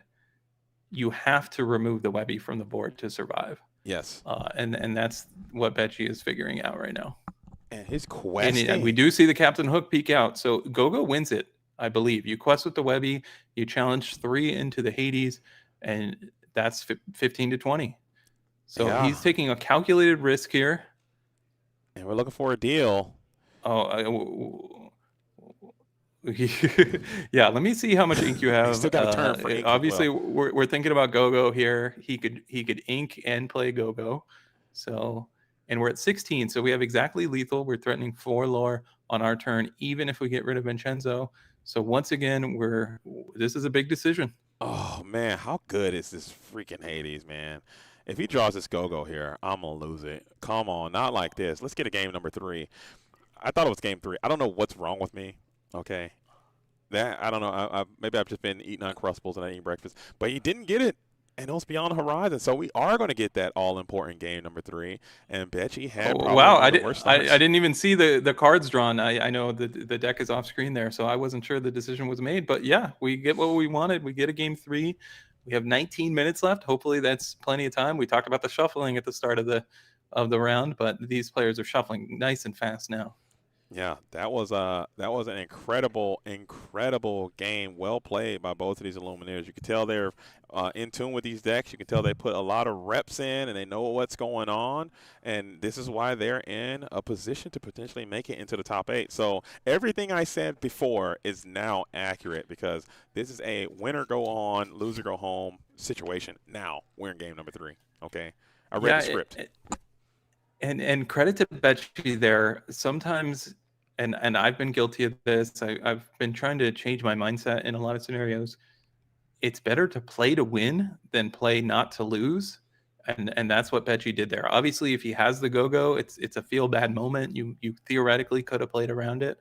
you have to remove the Webby from the board to survive. Yes. And that's what Betchy is figuring out right now. And his questing. And we do see the captain hook peek out. So go-go wins it, I believe. You quest with the Webby, you challenge 3 into the Hades, and that's 15 to 20. So he's taking a calculated risk here. And we're looking for a deal. Yeah, let me see how much ink you have. You still got to turn for ink. Obviously, we're thinking about go-go here. He could ink and play go-go. So, and we're at 16, so we have exactly lethal. We're threatening 4 lore on our turn, even if we get rid of Vincenzo. So once again, this is a big decision. Oh man, how good is this freaking Hades, man? If he draws this go-go here, I'm gonna lose it. Come on, not like this. Let's get a game number 3. I thought it was game 3. I don't know what's wrong with me. Okay, I don't know. Maybe I've just been eating Uncrustables and not eating breakfast. But he didn't get it, and it was beyond the horizon. So we are going to get that all-important game number 3. And Betchy had probably the worst starts. I didn't even see the cards drawn. I know the deck is off screen there, so I wasn't sure the decision was made. But yeah, we get what we wanted. We get a game 3. We have 19 minutes left. Hopefully that's plenty of time. We talked about the shuffling at the start of the round, but these players are shuffling nice and fast now. Yeah, that was an incredible game. Well played by both of these Illuminaires. You can tell they're in tune with these decks. You can tell they put a lot of reps in and they know what's going on. And this is why they're in a position to potentially make it into the top 8. So everything I said before is now accurate because this is a winner go on, loser go home situation. Now we're in game number 3. Okay, I read the script. And credit to Betchy there. Sometimes, and I've been guilty of this. I've been trying to change my mindset in a lot of scenarios. It's better to play to win than play not to lose, and that's what Betchy did there. Obviously, if he has the go-go, it's a feel bad moment. You theoretically could have played around it,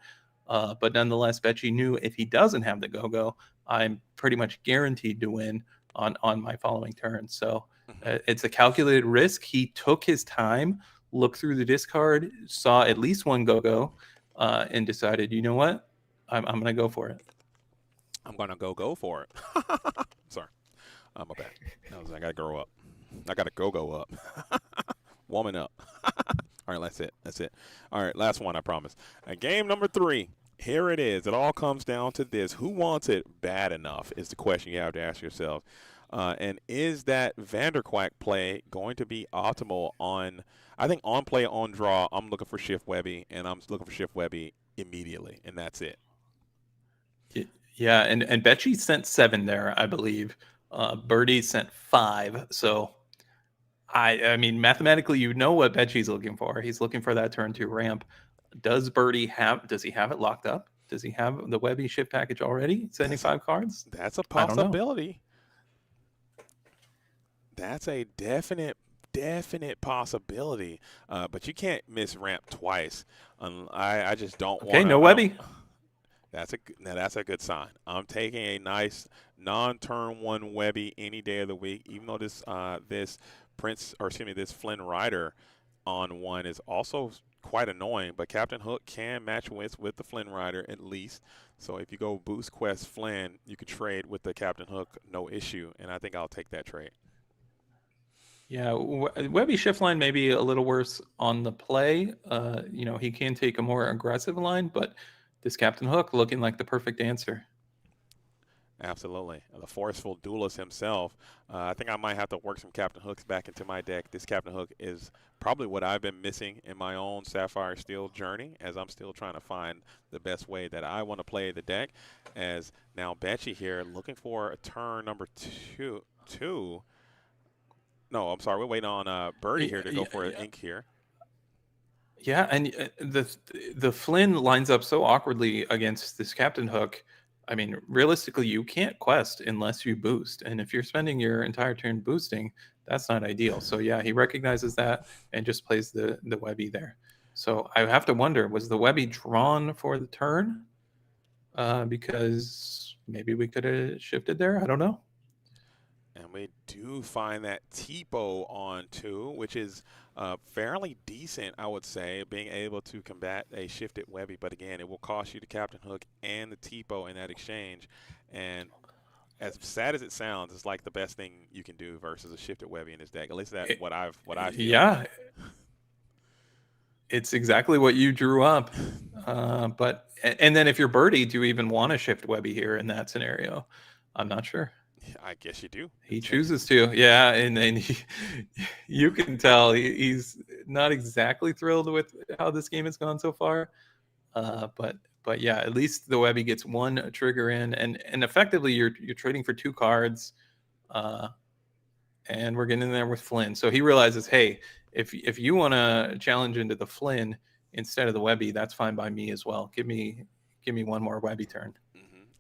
but nonetheless, Betchy knew if he doesn't have the go-go, I'm pretty much guaranteed to win on my following turn. So it's a calculated risk. He took his time, looked through the discard, saw at least one go-go, and decided, you know what? I'm going to go for it. I'm going to go for it. Sorry. My bad. I got to grow up. I got to go up. Woman up. All right, that's it. All right, last one, I promise. Game number 3 Here it is. It all comes down to this. Who wants it bad enough is the question you have to ask yourself. And is that Vanderquack play going to be optimal on, I think on play, on draw, I'm looking for Shift Webby, and I'm looking for Shift Webby immediately, and that's it. Yeah, and Betchy sent 7 there, I believe. Birdie sent 5. So I mean, mathematically, you know what Betchy's looking for. He's looking for that turn 2 ramp. Does he have it locked up? Does he have the Webby shift package already? 75 cards? That's a I don't know. possibility. That's a definite possibility. But you can't miss ramp twice. I just don't want to. Okay, no Webby. That's a good sign. I'm taking a nice non-turn 1 Webby any day of the week, even though this Flynn Rider on 1 is also quite annoying, but Captain Hook can match with the Flynn Rider at least. So if you go boost quest Flynn, you could trade with the Captain Hook, no issue, and I think I'll take that trade. Yeah, Webby shift line may be a little worse on the play. He can take a more aggressive line, but this Captain Hook looking like the perfect answer. Absolutely. The forceful duelist himself. I think I might have to work some Captain Hooks back into my deck. This Captain Hook is probably what I've been missing in my own Sapphire Steel journey, as I'm still trying to find the best way that I want to play the deck. As now Betchy here looking for a turn number two. No, I'm sorry. We're waiting on Birdie here to go for an ink here. Yeah, and the Flynn lines up so awkwardly against this Captain Hook. I mean, realistically, you can't quest unless you boost. And if you're spending your entire turn boosting, that's not ideal. So yeah, he recognizes that and just plays the Webby there. So I have to wonder, was the Webby drawn for the turn? Because maybe we could have shifted there. I don't know. And we do find that Tipo on 2, which is fairly decent, I would say, being able to combat a shifted Webby. But again, it will cost you the Captain Hook and the Tipo in that exchange. And as sad as it sounds, it's like the best thing you can do versus a shifted Webby in this deck. At least that's what I feel. Yeah, it's exactly what you drew up. And then if you're Birdie, do you even want to shift Webby here in that scenario? I'm not sure. I guess you do. He chooses to, yeah, and you can tell he's not exactly thrilled with how this game has gone so far. But yeah, at least the Webby gets 1 trigger in, and effectively you're trading for 2 cards, and we're getting in there with Flynn. So he realizes, hey, if you want to challenge into the Flynn instead of the Webby, that's fine by me as well. Give me 1 more Webby turn.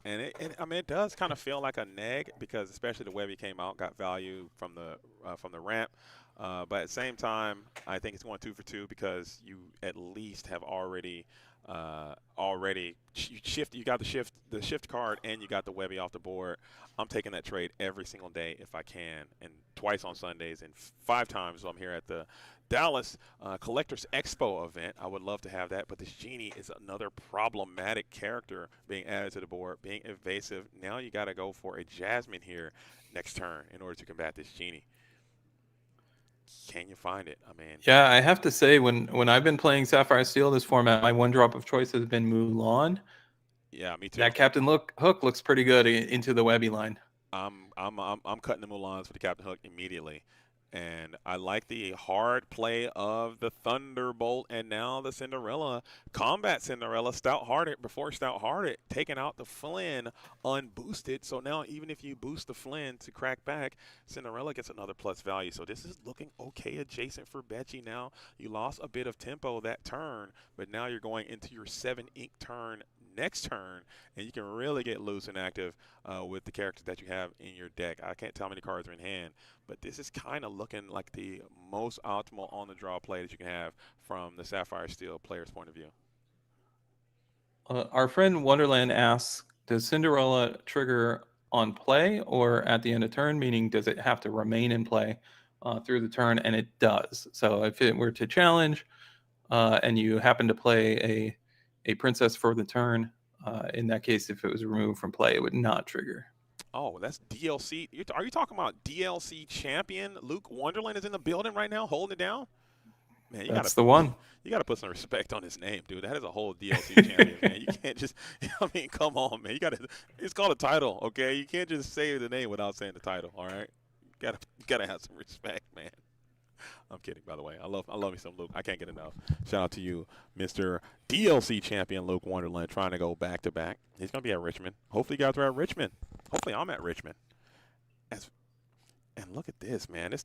And it does kind of feel like a neg because especially the Webby came out, got value from the ramp. But at the same time, I think it's going 2 for 2 because you at least have already you got the shift card and you got the Webby off the board. I'm taking that trade every single day if I can, and twice on Sundays and 5 times while I'm here at the Dallas Collectors Expo event. I would love to have that, but this Genie is another problematic character being added to the board, being evasive. Now you got to go for a Jasmine here next turn in order to combat this Genie. Can you find it? I mean, yeah, I have to say when I've been playing Sapphire Steel this format, my 1 drop of choice has been Mulan. Yeah, me too. That Captain Hook looks pretty good into the Webby line. I'm cutting the Mulans for the Captain Hook immediately. And I like the hard play of the Thunderbolt and now the Cinderella. Combat Cinderella, before Stout-Hearted, taking out the Flynn unboosted. So now even if you boost the Flynn to crack back, Cinderella gets another plus value. So this is looking okay adjacent for Betchy now. You lost a bit of tempo that turn, but now you're going into your 7 ink turn next turn, and you can really get loose and active with the characters that you have in your deck. I can't tell how many cards are in hand, but this is kind of looking like the most optimal on-the-draw play that you can have from the Sapphire Steel player's point of view. Our friend Wonderland asks, does Cinderella trigger on play or at the end of turn, meaning does it have to remain in play through the turn? And it does. So if it were to challenge and you happen to play a princess for the turn, in that case, if it was removed from play, it would not trigger. Oh, that's DLC. Are you talking about DLC champion? Luke Wonderland is in the building right now, holding it down? Man, That's the one. you gotta put some respect on his name, dude. That is a whole DLC champion, man. You can't just I mean, come on, man. You gotta it's called a title, okay? You can't just say the name without saying the title, all right? You gotta have some respect, man. I'm kidding, by the way. I love me some Luke. I can't get enough. Shout out to you, Mr. DLC champion Luke Wonderland, trying to go back to back. He's gonna be at Richmond. Hopefully, you guys are at Richmond. Hopefully, I'm at Richmond. As and look at this, man. This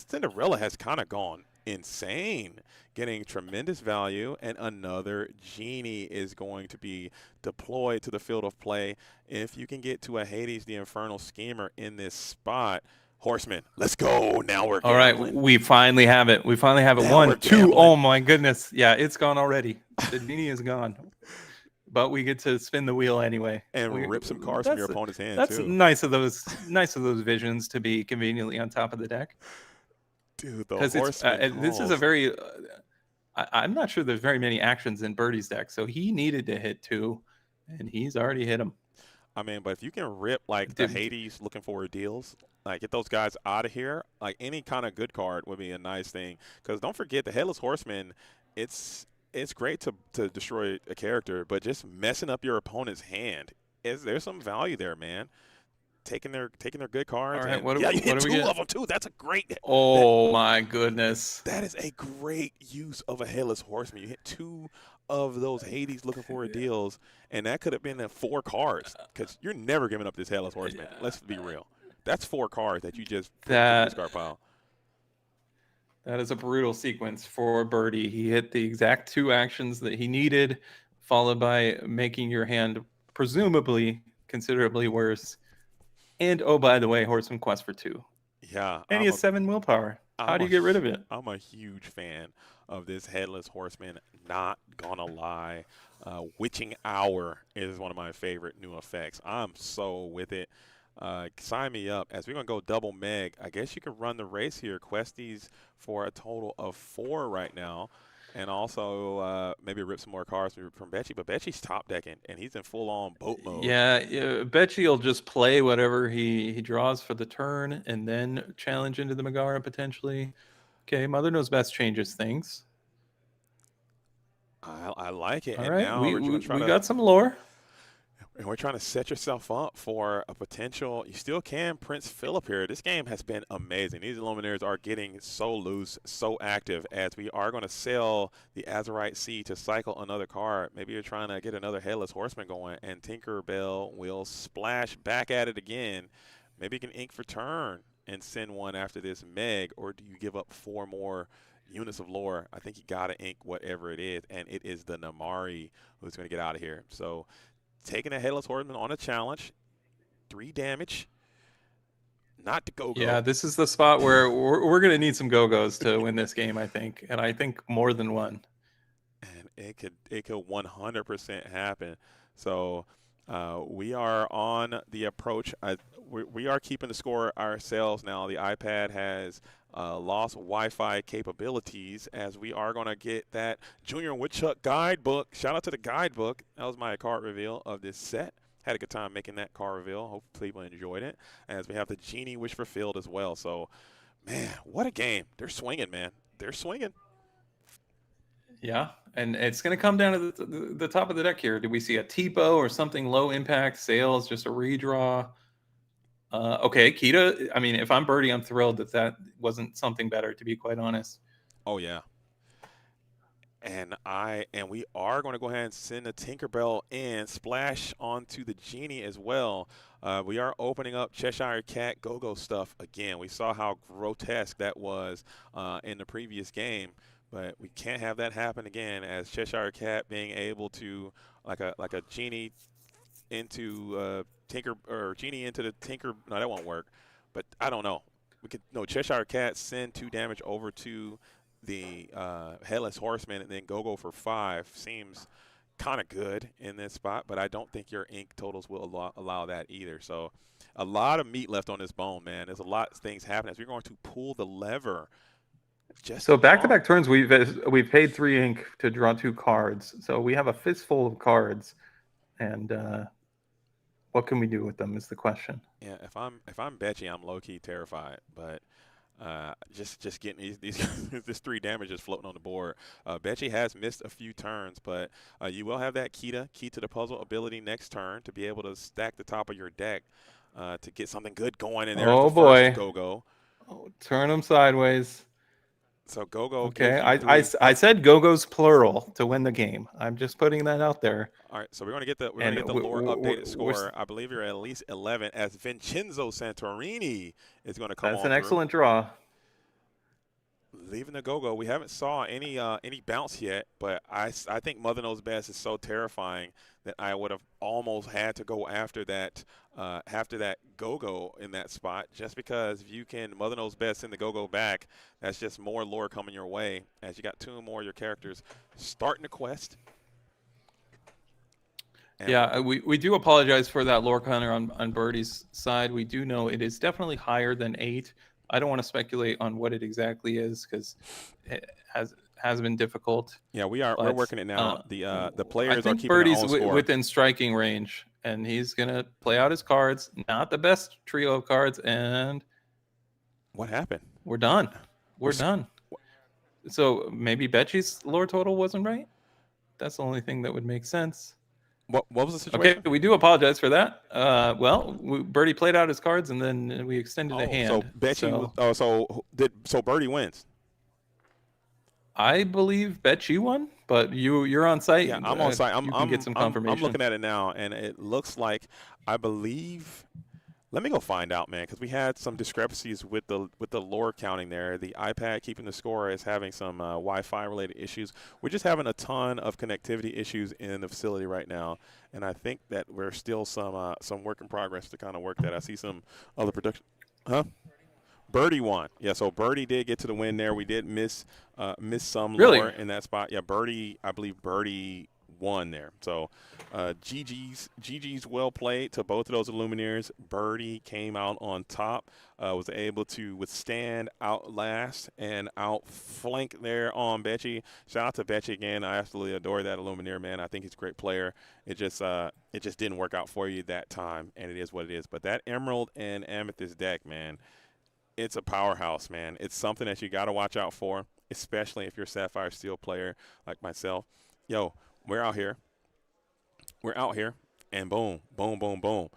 Cinderella has kind of gone insane, getting tremendous value, and another genie is going to be deployed to the field of play. If you can get to a Hades the Infernal Schemer in this spot, Horseman, let's go. Now we're All right, gambling. we finally have it. We finally have it. Now we're One, two. gambling. Oh my goodness. Yeah, it's gone already. The genie is gone. But we get to spin the wheel anyway. And rip some cards from your opponent's hand, That's too. nice of those visions to be conveniently on top of the deck. Dude, the Because Horseman this is a calls. very I'm not sure there's very many actions in Birdie's deck, so he needed to hit 2, and he's already hit them. I mean, but if you can rip like the Hades looking for deals, like get those guys out of here, like any kind of good card would be a nice thing. Because don't forget the Headless Horseman, it's great to destroy a character, but just messing up your opponent's hand there's some value there, man. Taking their good cards. All right, and, what do you we hit 2 get? of them too. That's a great. Oh my goodness. That is a great use of a Headless Horseman. You hit 2 of those Hades looking for deals, and that could have been 4 cards because you're never giving up this Headless Horseman. Let's be real. That's 4 cards that you just put in the discard pile. That is a brutal sequence for Birdie. He hit the exact 2 actions that he needed, followed by making your hand presumably considerably worse. And oh, by the way, Horseman Quest for 2. Yeah. And he has 7 willpower. How do you get rid of it? I'm a huge fan of this Headless Horseman. Not gonna lie. Witching Hour is one of my favorite new effects. I'm so with it. Sign me up. As we're going to go double Meg, I guess you can run the race here. Questies for a total of 4 right now. And also maybe rip some more cards from Betchy. But Betchy's top decking, and he's in full-on boat mode. Yeah, Betchy will just play whatever he draws for the turn and then challenge into the Megara potentially. Okay, Mother Knows Best changes things. I like it. All and right, now we got some lore. And we're trying to set yourself up for a potential. You still can Prince Philip here. This game has been amazing. These Luminaries are getting so loose, so active, as we are going to sell the Azurite Sea to cycle another card. Maybe you're trying to get another Headless Horseman going, and Tinkerbell will splash back at it again. Maybe you can ink for turn and send one after this Meg, or do you give up 4 more units of lore? I think you got to ink whatever it is, and it is the Namari who's going to get out of here. So taking a Headless Horseman on a challenge, 3 damage, not to go-go. Yeah, this is the spot where we're going to need some go-go's to win this game, I think, and I think more than one. And it could 100% happen. So we are on the approach. We are keeping the score ourselves now. The iPad has lost Wi-Fi capabilities, as we are going to get that Junior Woodchuck guidebook. Shout out to the guidebook. That was my card reveal of this set. Had a good time making that card reveal. Hope people enjoyed it. As we have the Genie Wish Fulfilled as well. So, man, what a game. They're swinging, man. They're swinging. Yeah, and it's going to come down to the top of the deck here. Do we see a TPO or something low impact? Sales, just a redraw? Okay, Kita, I mean, if I'm Birdie, I'm thrilled that wasn't something better, to be quite honest. Oh, yeah. And we are going to go ahead and send the Tinkerbell in, splash onto the Genie as well. We are opening up Cheshire Cat go-go stuff again. We saw how grotesque that was in the previous game, but we can't have that happen again, as Cheshire Cat being able to, like a Genie into Genie into the Tinker. No, that won't work. But I don't know. Cheshire Cat send 2 damage over to the Headless Horseman and then go for 5 seems kind of good in this spot, but I don't think your ink totals will allow that either. So a lot of meat left on this bone, man. There's a lot of things happening as we're going to pull the lever. So back-to-back turns, we've paid 3 ink to draw 2 cards. So we have a fistful of cards, and what can we do with them is the question. Yeah, if I'm Betchy, I'm low-key terrified, but just getting these this 3 damage just floating on the board. Betchy has missed a few turns, but you will have that key to the puzzle ability next turn to be able to stack the top of your deck to get something good going. And there's Oh the first boy. go-go. Oh, turn them sideways. So go-go Okay, gives you 3. I said go-go's plural to win the game. I'm just putting that out there. All right, so we're gonna get the And lore updated score. I believe you're at least 11 as Vincenzo Santorini is going to come that's on an through. excellent draw. Leaving the go-go, we haven't saw any bounce yet, but I think Mother Knows Best is so terrifying that I would have almost had to go after that go-go in that spot, just because if you can Mother Knows Best send the go-go back, that's just more lore coming your way as you got 2 more of your characters starting the quest. And yeah, we do apologize for that Lorcana on Birdie's side. We do know it is definitely higher than 8. I don't want to speculate on what it exactly is because it has been difficult. Yeah, we're working it now. The players are keeping Birdie's their own score. within striking range, and he's gonna play out his cards. Not the best trio of cards, and what happened? we're done. We're done. So maybe Betchy's lore total wasn't right. That's the only thing that would make sense. What was the situation? Okay, we do apologize for that. Birdie played out his cards, and then we extended a hand. So Betchy, so Birdie wins. I believe Betchy won, but you're on site. Yeah, I'm on site. You can get some confirmation. I'm looking at it now, and it looks like I believe. Let me go find out, man, because we had some discrepancies with the lore counting there. The iPad keeping the score is having some Wi-Fi related issues. We're just having a ton of connectivity issues in the facility right now, and I think that we're still some work in progress to kind of work that. I see some other production. Huh? Birdie won. Yeah, so Birdie did get to the win there. We did miss some lore in that spot. Yeah, I believe Birdie won there. So GG's well played to both of those Illumineers. Birdie came out on top, was able to withstand, outlast, and outflank there on Betchy. Shout out to Betchy again. I absolutely adore that Illumineer, man. I think he's a great player. It just didn't work out for you that time, and it is what it is. But that Emerald and Amethyst deck, man, it's a powerhouse, man. It's something that you got to watch out for, especially if you're a Sapphire Steel player like myself. Yo, we're out here, and boom, boom, boom, boom.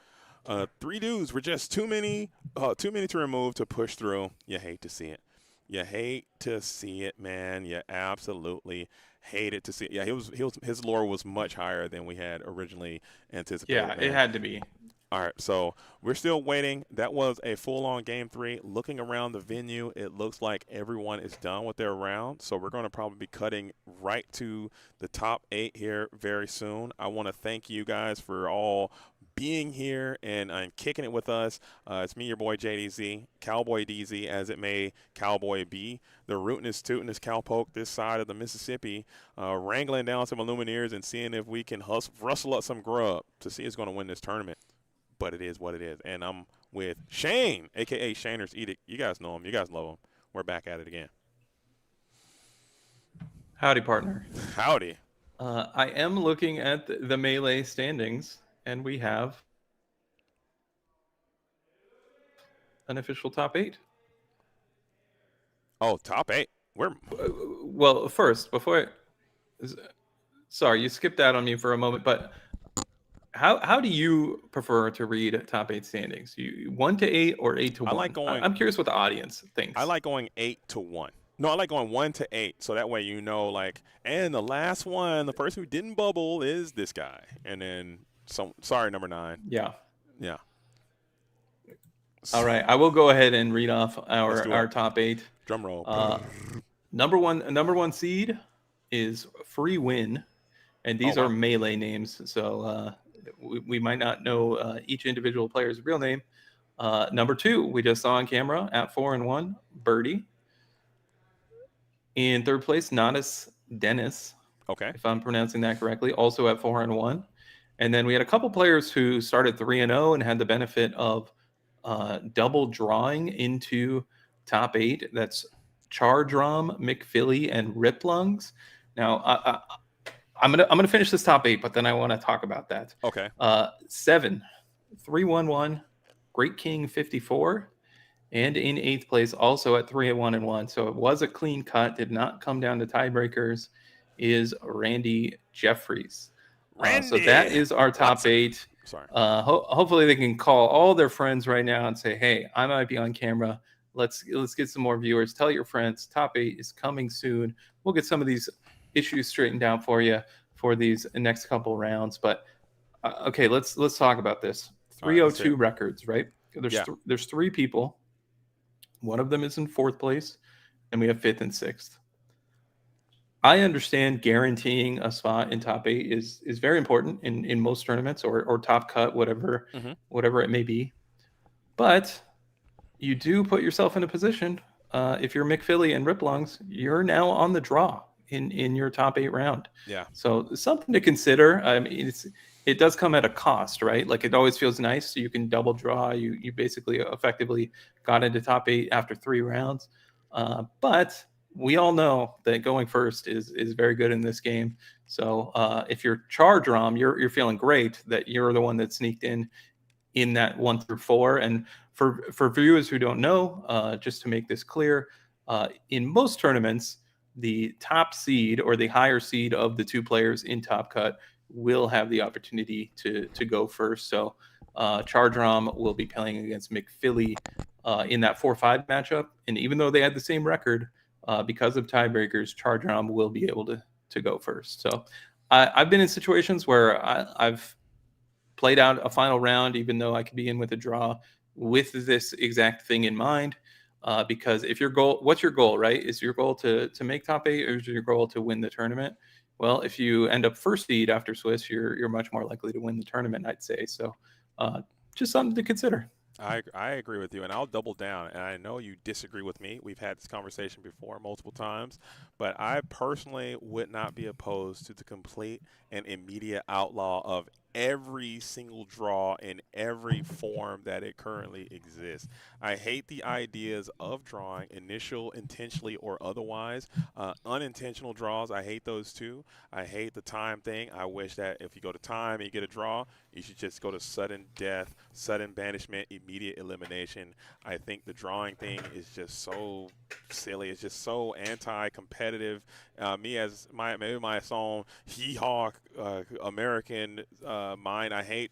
3 dudes were just too many to remove to push through. You hate to see it. You hate to see it, man. You absolutely hated to see it. Yeah, his lore was much higher than we had originally anticipated. Yeah, man. it had to be. All right, so we're still waiting. That was a full-on Game 3. Looking around the venue, it looks like everyone is done with their round, so we're going to probably be cutting right to the top 8 here very soon. I want to thank you guys for all being here and kicking it with us. It's me, your boy JDZ, Cowboy DZ, as it may Cowboy be. The rootin' is tootin' is cowpoke this side of the Mississippi, wrangling down some Illumineers and seeing if we can rustle up some grub to see who's going to win this tournament. But it is what it is. And I'm with Shane, a.k.a. Shaner's Edict. You guys know him. You guys love him. We're back at it again. Howdy, partner. Howdy. I am looking at the Melee standings, and we have an official top 8. Oh, top 8. We're well, first, sorry, you skipped out on me for a moment, but how do you prefer to read top 8 standings? You 1 to 8 or 8 to 1? I like going. I'm curious what the audience thinks. I like going 8 to 1. No, I like going 1 to 8, so that way you know, like, and the last one, the person who didn't bubble is this guy, and then sorry, number 9. Yeah. Yeah. All right, I will go ahead and read off our top 8. Drum roll. Number one seed is Free Win, and these are Melee names, so we might not know each individual player's real name. Number 2, we just saw on camera at 4-1, Birdie. In third place, Nadas Dennis. Okay. If I'm pronouncing that correctly, also at 4-1. And then we had a couple players who started 3-0 and had the benefit of double drawing into top 8. That's Chardrum, McPhilly, and Riplungs. Now, I'm gonna finish this top 8, but then I want to talk about that. Okay. 7, 3-1-1, Great King 54, And in 8th place, also at 3-1-1. So it was a clean cut, did not come down to tiebreakers, is Randy Jeffries. So that Randy, is our top Watson. 8. Sorry. Hopefully they can call all their friends right now and say, hey, I might be on camera. Let's get some more viewers. Tell your friends. Top 8 is coming soon. We'll get some of these issues straightened out for you for these next couple rounds. But okay, let's talk about this. All right, let's hear 302 it. records, right? Yeah. There's 3 people. One of them is in 4th place, and we have 5th and 6th. I understand guaranteeing a spot in top 8 is very important in most tournaments or top cut, whatever Mm-hmm. whatever it may be. But you do put yourself in a position. If you're McPhilly and Riplungs, you're now on the draw in your top 8 round. Yeah. So something to consider. I mean, it does come at a cost, right? Like it always feels nice. So you can double draw. You basically effectively got into top 8 after 3 rounds. But we all know that going first is very good in this game. So if you're charge rom, you're feeling great that you're the one that sneaked in that 1 through 4. And for viewers who don't know, just to make this clear, in most tournaments, the top seed or the higher seed of the 2 players in Top Cut will have the opportunity to go first. So Charge Rom will be playing against McPhilly in that 4-5 matchup. And even though they had the same record, because of tiebreakers, Charge Rom will be able to go first. So I've been in situations where I've played out a final round, even though I could be in with a draw, with this exact thing in mind. Because if your goal, what's your goal, right? Is your goal to make top 8, or is your goal to win the tournament? Well, if you end up first seed after Swiss, you're much more likely to win the tournament, I'd say. So, just something to consider. I agree with you, and I'll double down. And I know you disagree with me. We've had this conversation before multiple times, but I personally would not be opposed to the complete and immediate outlaw of every single draw in every form that it currently exists. I hate the ideas of drawing, initial, intentionally, or otherwise. Unintentional draws, I hate those too. I hate the time thing. I wish that if you go to time and you get a draw, you should just go to sudden death, sudden banishment, immediate elimination. I think the drawing thing is just so silly. It's just so anti-competitive. Me as maybe my own hee-haw American mind, I hate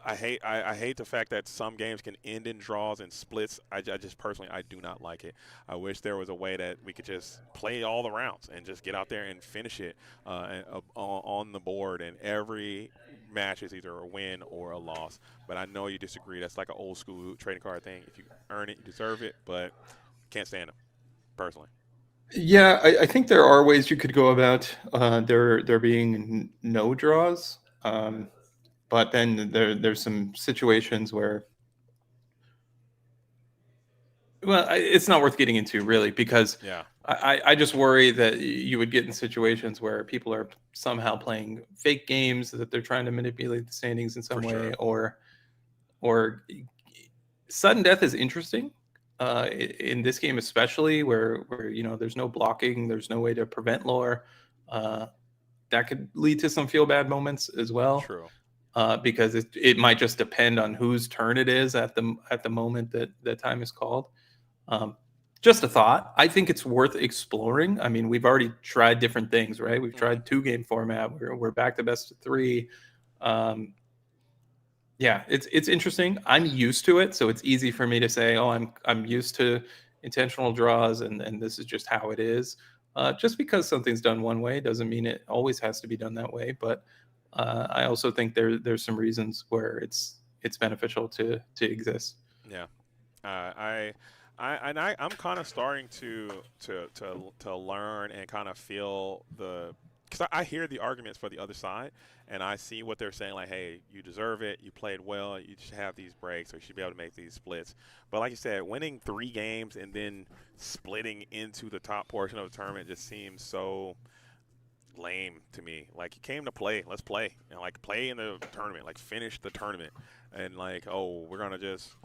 the fact that some games can end in draws and splits. I just personally, I do not like it. I wish there was a way that we could just play all the rounds and just get out there and finish it on the board. And every match is either a win or a loss. But I know you disagree. That's like an old school trading card thing. If you earn it, you deserve it. But can't stand them, personally. Yeah, I think there are ways you could go about there being no draws. But then there's some situations where, well, it's not worth getting into really, because Yeah, I just worry that you would get in situations where people are somehow playing fake games, that they're trying to manipulate the standings in some for way, sure. or sudden death is interesting in this game, especially where there's no blocking, there's no way to prevent lore. That could lead to some feel bad moments as well. True. Because it might just depend on whose turn it is at the moment that time is called. Just a thought. I think it's worth exploring. I mean, we've already tried different things, right? We've Mm-hmm. tried 2-game format. We're back to best of 3. Yeah, it's interesting. I'm used to it, so it's easy for me to say, "Oh, I'm used to intentional draws, and this is just how it is." Just because something's done one way doesn't mean it always has to be done that way. But I also think there's some reasons where it's beneficial to exist. Yeah. I'm kind of starting to learn and kind of feel because I hear the arguments for the other side, and I see what they're saying, like, hey, you deserve it, you played well, you should have these breaks, or you should be able to make these splits. But like you said, winning 3 games and then splitting into the top portion of the tournament just seems so lame to me. Like, you came to play, let's play, and like play in the tournament, like finish the tournament, and like, oh, we're gonna just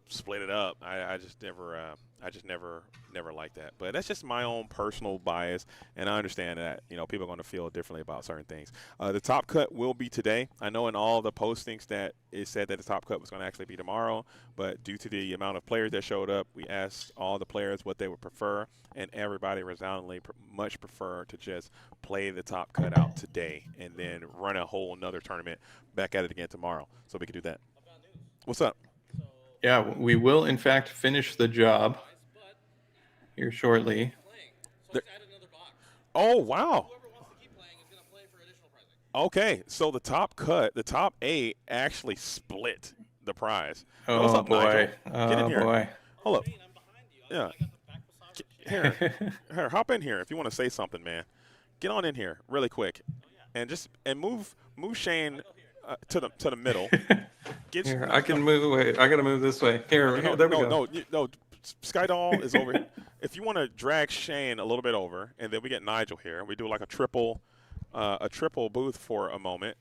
split it up. I just never liked that. But that's just my own personal bias, and I understand that people are going to feel differently about certain things. The top cut will be today. I know in all the postings that it said that the top cut was going to actually be tomorrow, but due to the amount of players that showed up, we asked all the players what they would prefer, and everybody resoundingly much prefer to just play the top cut out today and then run a whole another tournament back at it again tomorrow, so we can do that. What's up? Yeah, we will in fact finish the job here shortly. Oh, wow. Okay, so the top cut, the top 8 actually split the prize. Oh, what's up, boy. Nigel? Get in here. Boy. Hold up. Yeah. Here, hop in here if you want to say something, man. Get on in here really quick, and move Shane to the middle. Here, I can move. Wait, I gotta move this way. Here, there we go. No. Skydoll is over. If you want to drag Shane a little bit over, and then we get Nigel here, we do like a triple booth for a moment.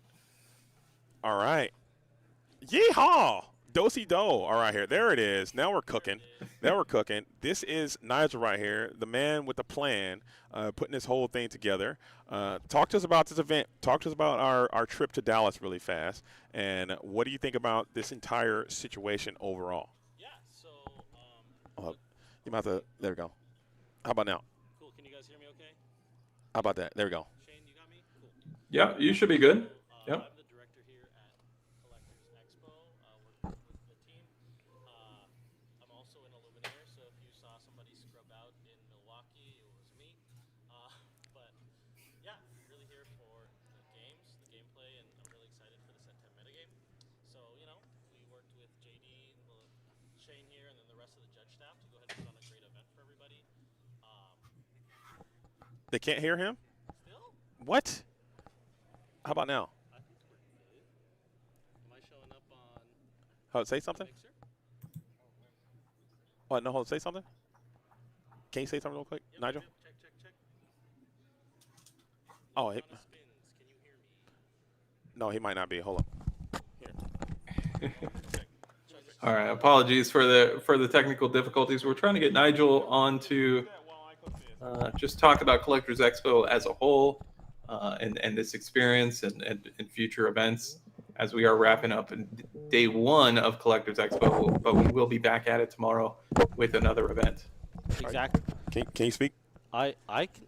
All right. Yeehaw! Do-si-do. All right, here. There it is. Now we're cooking. This is Nigel right here, the man with the plan, putting this whole thing together. Talk to us about this event. Talk to us about our trip to Dallas really fast. And what do you think about this entire situation overall? Yeah, so you about to, there we go. How about now? cool. Can you guys hear me okay? How about that? There we go. Shane, you got me? Cool. Yeah, you should be good. Yep. I'm the director here at Collectors Expo, working with the team. I'm also an Illuminator, so if you saw somebody scrub out in Milwaukee, it was me. But yeah, really here for the games, the gameplay, and I'm really excited for the set 10 metagame. So, we worked with JD, Shane here, and then the rest of the judge staff to go ahead and put on a great event for everybody. They can't hear him? Still? What? How about now? I think we're good. Am I showing up on Hold, say something? Mixer? Oh, no, hold, say something? Can you say something real quick, Nigel? Check. Oh, Spins. Can you hear me? no, he might not be. Hold on. Here. All right. Apologies for the technical difficulties. We're trying to get Nigel on to just talk about Collectors Expo as a whole, and this experience and future events as we are wrapping up day 1 of Collectors Expo. But we will be back at it tomorrow with another event. Exactly. Can you speak? I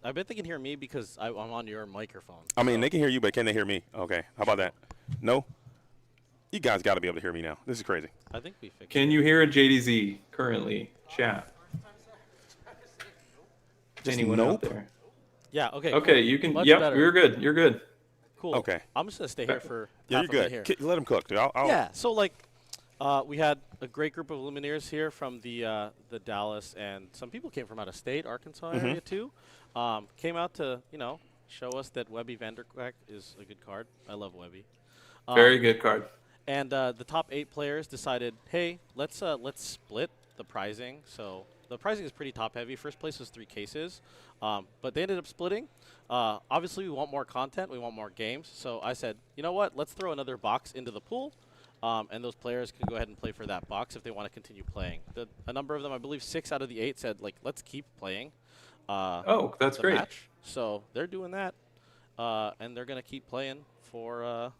bet they can hear me because I'm on your microphone. I mean, they can hear you, but can they hear me? Okay. How about that? No? You guys got to be able to hear me now. This is crazy. I think we fixed Can you hear JDZ currently? Chat. Anyone out there? Yeah, okay. Okay, cool. you can. Much Yep, better. you're good. You're good. Cool. Okay. I'm just going to stay here for Yeah, half you're of it good. here. Let him cook, dude. I'll Yeah, so we had a great group of Lumineers here from the Dallas, and some people came from out of state, Arkansas area too. Came out to, show us that Webby Vanderquack is a good card. I love Webby. Very good card. And the top 8 players decided, hey, let's split the prizing. So the pricing is pretty top heavy. First place was 3 cases, but they ended up splitting. Obviously, we want more content. We want more games. So I said, you know what? Let's throw another box into the pool, and those players can go ahead and play for that box if they want to continue playing. A number of them, I believe 6 out of the 8 said, let's keep playing. Oh, that's the great. match. So they're doing that, and they're going to keep playing for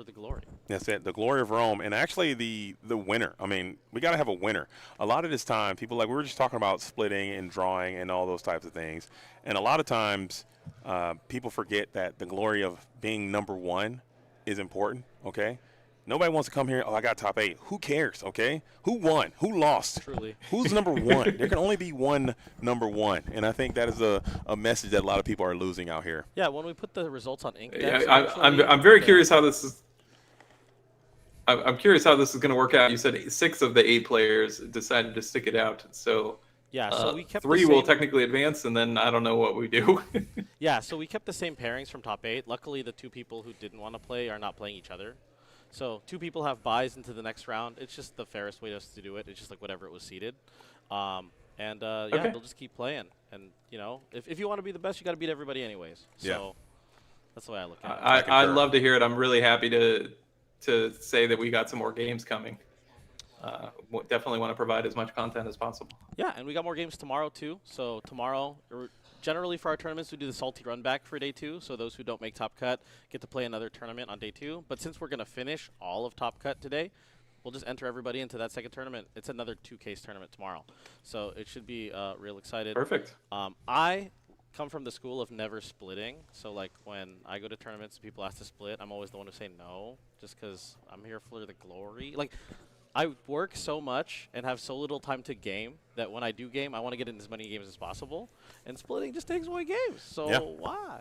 the glory. That's it, the glory of Rome, and actually the winner. I mean, we got to have a winner. A lot of this time, people we were just talking about splitting and drawing and all those types of things, and a lot of times people forget that the glory of being number 1 is important. Okay, nobody wants to come here. Oh, I got top 8. Who cares? Okay, who won? Who lost? Truly. Who's number 1? There can only be one number 1, and I think that is a message that a lot of people are losing out here. Yeah, when we put the results on Ink Yeah, decks, I'm very curious how this is. I'm curious how this is going to work out. You said 6 of the 8 players decided to stick it out, so Yeah, so we kept 3 the will same, technically advance, and then I don't know what we do. Yeah, so we kept the same pairings from top 8. Luckily, the 2 people who didn't want to play are not playing each other. So 2 people have buys into the next round. It's just the fairest way to do it. It's just like whatever it was seeded. Yeah, they'll just keep playing. And, if you want to be the best, you got to beat everybody anyways. So Yeah. that's the way I look at it. I'd love to hear it. I'm really happy to say that we got some more games coming. definitely want to provide as much content as possible. Yeah, and we got more games tomorrow too. So tomorrow, generally for our tournaments, we do the salty run back for day 2. So those who don't make Top Cut get to play another tournament on day 2. But since we're gonna finish all of Top Cut today, we'll just enter everybody into that second tournament. It's another 2 case tournament tomorrow, so it should be real excited. Perfect. I come from the school of never splitting. So like when I go to tournaments, people ask to split. I'm always the one to say no, just because I'm here for the glory. Like I work so much and have so little time to game that when I do game, I want to get in as many games as possible. And splitting just takes away games. So Yeah. why?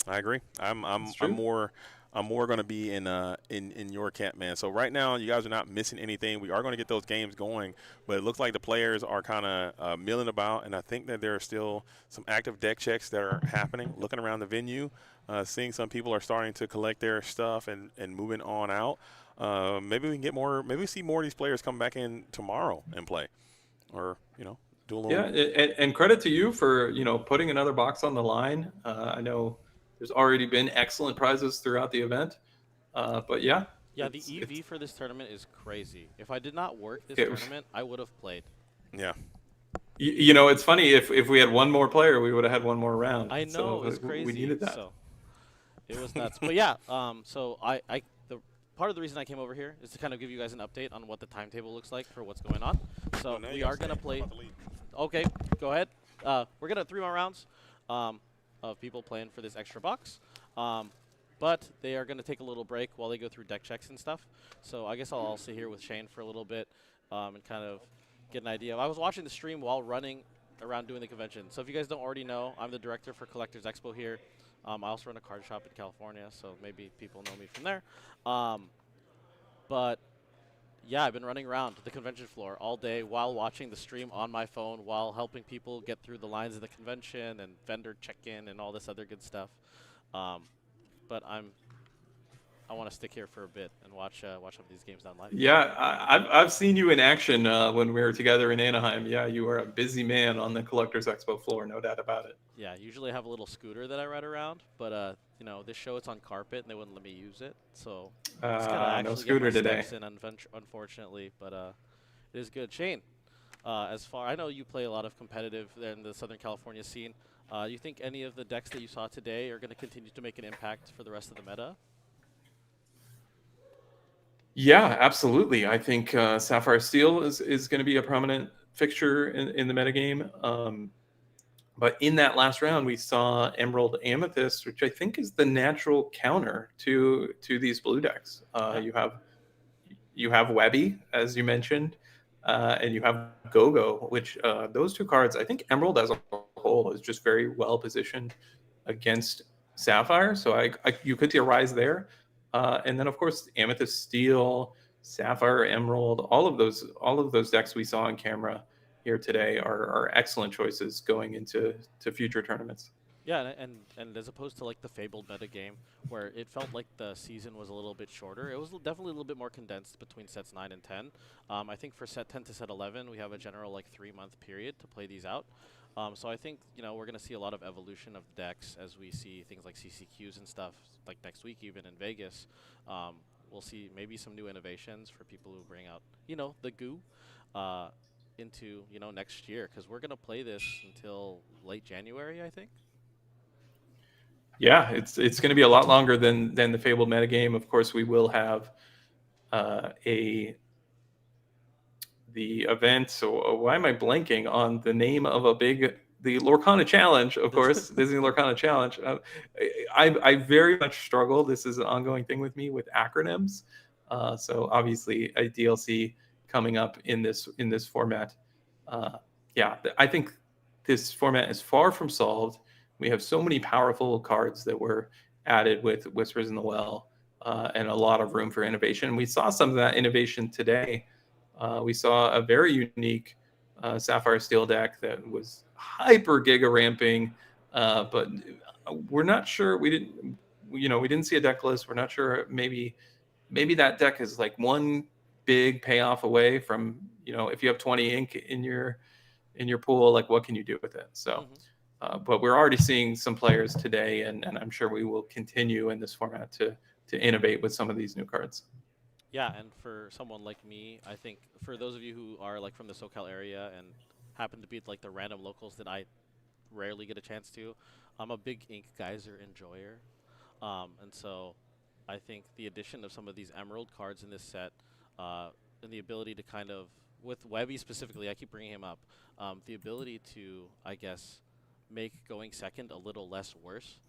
I agree. I'm true. more going to be in your camp, man. So right now, you guys are not missing anything. We are going to get those games going, but it looks like the players are kind of milling about, and I think that there are still some active deck checks that are happening. Looking around the venue, seeing some people are starting to collect their stuff and moving on out. Maybe we can get more. Maybe we see more of these players come back in tomorrow and play, or do a little. Yeah, and credit to you for putting another box on the line. I know there's already been excellent prizes throughout the event, but yeah. Yeah, the EV for this tournament is crazy. If I did not work this Okay. tournament, I would have played. Yeah. It's funny, if we had one more player, we would have had one more round. I know, So it's crazy. we needed that. So it was nuts. But yeah, so the part of the reason I came over here is to kind of give you guys an update on what the timetable looks like for what's going on. So now you we gotta are going to stay. play. I'm about to leave. Okay, go ahead. We're going to have 3 more rounds of people playing for this extra box. But they are going to take a little break while they go through deck checks and stuff. So I guess I'll sit here with Shane for a little bit and kind of get an idea. I was watching the stream while running around doing the convention. So if you guys don't already know, I'm the director for Collectors Expo here. I also run a card shop in California, so maybe people know me from there. But yeah, I've been running around the convention floor all day while watching the stream on my phone, while helping people get through the lines of the convention and vendor check-in and all this other good stuff. But I want to stick here for a bit and watch some of these games down live. Yeah, I've seen you in action when we were together in Anaheim. Yeah, you are a busy man on the Collectors Expo floor, no doubt about it. Yeah, usually I have a little scooter that I ride around, but this show it's on carpet and they wouldn't let me use it, so it's gotta actually No scooter get my today. steps in, unfortunately. But it is good. Shane, I know you play a lot of competitive there in the Southern California scene. You think any of the decks that you saw today are going to continue to make an impact for the rest of the meta? Yeah, absolutely. I think Sapphire Steel is going to be a prominent fixture in the metagame. But in that last round, we saw Emerald Amethyst, which I think is the natural counter to these blue decks. You have Webby, as you mentioned, and you have Go-Go, which those 2 cards, I think Emerald as a whole is just very well positioned against Sapphire. So you could see a rise there. And then of course Amethyst Steel, Sapphire Emerald, all of those decks we saw on camera here today are excellent choices going into future tournaments. Yeah, and as opposed to like the Fabled meta game, where it felt like the season was a little bit shorter, it was definitely a little bit more condensed between sets 9 and 10. I think for set 10 to set 11, we have a general like 3-month period to play these out. So I think we're going to see a lot of evolution of decks as we see things like CCQs and stuff, like next week even in Vegas. We'll see maybe some new innovations for people who bring out the goo into next year, because we're going to play this until late January, I think. Yeah, it's going to be a lot longer than the Fabled metagame. Of course, we will have the event. So why am I blanking on the name of the Lorcana Challenge? Of course, Disney Lorcana Challenge. I very much struggle. This is an ongoing thing with me with acronyms. So obviously a DLC coming up in this format. I think this format is far from solved. We have so many powerful cards that were added with Whispers in the Well, and a lot of room for innovation. We saw some of that innovation today. We saw a very unique Sapphire Steel deck that was hyper giga ramping, but we're not sure. We didn't see a deck list. We're not sure. Maybe that deck is like one big payoff away from if you have 20 ink in your pool, like what can you do with it? So. But we're already seeing some players today, and I'm sure we will continue in this format to innovate with some of these new cards. Yeah, and for someone like me, I think for those of you who are like from the SoCal area and happen to be like the random locals that I rarely get a chance to, I'm a big Ink Geyser enjoyer. And so I think the addition of some of these emerald cards in this set, and the ability to kind of, with Webby specifically, I keep bringing him up, the ability to, I guess, make going second a little less worse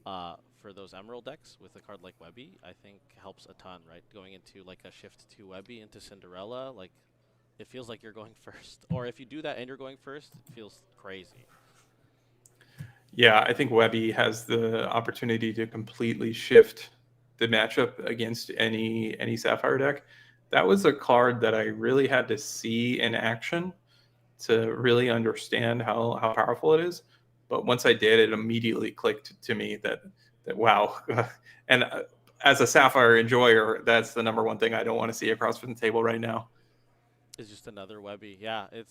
for those emerald decks with a card like Webby, I think helps a ton, right? Going into like a shift to Webby into Cinderella, like it feels like you're going first. Or if you do that and you're going first, it feels crazy. Yeah, I think Webby has the opportunity to completely shift the matchup against any Sapphire deck. That was a card that I really had to see in action to really understand how powerful it is. But once I did, it immediately clicked to me that wow. And as a Sapphire enjoyer, that's the number one thing I don't want to see across from the table right now. It's just another Webby. Yeah, it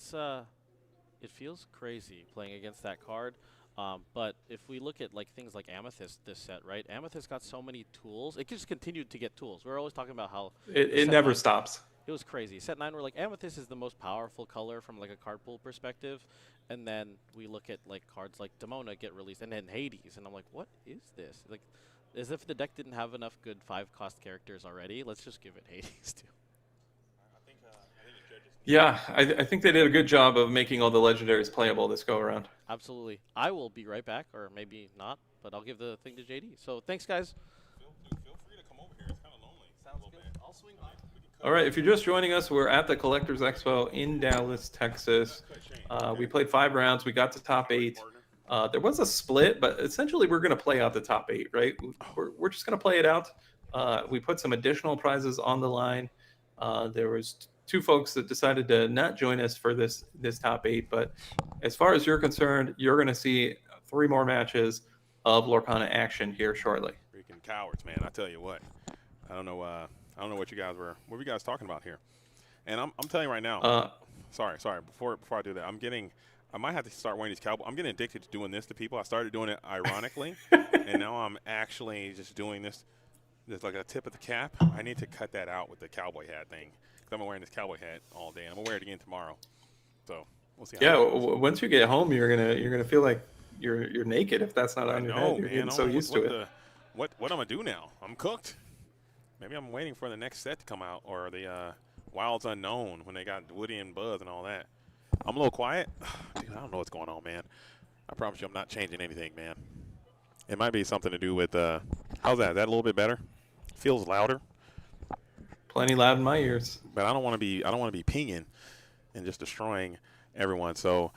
feels crazy playing against that card. But if we look at like things like Amethyst this set, right? Amethyst got so many tools. It just continued to get tools. We're always talking about how It set never 9, stops. it was crazy. Set 9, we're like, Amethyst is the most powerful color from like a card pool perspective. And then we look at like cards like Demona get released, and then Hades. And I'm like, what is this? Like, as if the deck didn't have enough good 5-cost characters already. Let's just give it Hades too. Yeah, I think they did a good job of making all the legendaries playable this go around. Absolutely. I will be right back, or maybe not, but I'll give the thing to JD. So thanks, guys. Feel free to come over here. It's kind of lonely. Sounds good. I'll swing by. All right, if you're just joining us, we're at the Collectors Expo in Dallas, Texas. We played 5 rounds. We got to top 8. There was a split, but essentially we're going to play out the top 8, right? We're just going to play it out. We put some additional prizes on the line. There was 2 folks that decided to not join us for this top 8, but as far as you're concerned, you're going to see 3 more matches of Lorcana action here shortly. Freaking cowards, man! I tell you what. I don't know what you guys were talking about here. And I'm telling you right now. Sorry. Before I do that, I might have to start wearing these cowboy. I'm getting addicted to doing this to people. I started doing it ironically, and now I'm actually just doing this. There's like a tip of the cap. I need to cut that out with the cowboy hat thing. Because I'm wearing this cowboy hat all day, and I'm gonna wear it again tomorrow. So we'll see. Yeah, once you get home, you're gonna feel like you're naked if that's not on your head. You're getting so used to it. What I'm gonna do now? I'm cooked. Maybe I'm waiting for the next set to come out, or the Wilds Unknown when they got Woody and Buzz and all that. I'm a little quiet. Dude, I don't know what's going on, man. I promise you I'm not changing anything, man. It might be something to do with how's that? Is that a little bit better? Feels louder. Plenty loud in my ears. But I don't want to be pinging and just destroying everyone. So,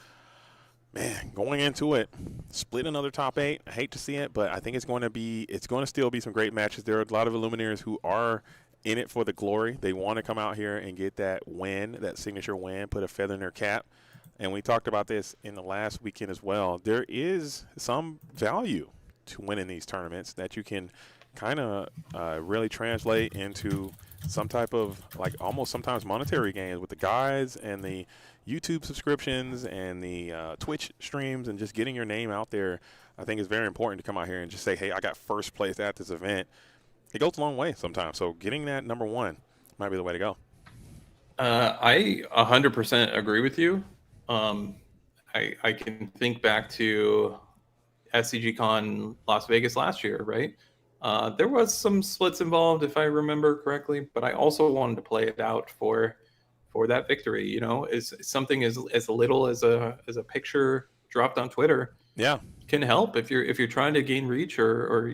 man, going into it, split another top 8. I hate to see it, but I think it's going to still be some great matches. There are a lot of Illuminaires who are in it for the glory. They want to come out here and get that win, that signature win, put a feather in their cap. And we talked about this in the last weekend as well. There is some value to winning these tournaments that you can kind of really translate into some type of like almost sometimes monetary gains with the guides and the YouTube subscriptions and the Twitch streams, and just getting your name out there. I think is very important to come out here and just say, hey, I got first place at this event. It goes a long way sometimes. So getting that number 1 might be the way to go. I 100% agree with you. I can think back to SCGCon Las Vegas last year, right? There was some splits involved, if I remember correctly, but I also wanted to play it out for that victory. You know, is something as little as a picture dropped on Twitter. Yeah, can help if you're trying to gain reach or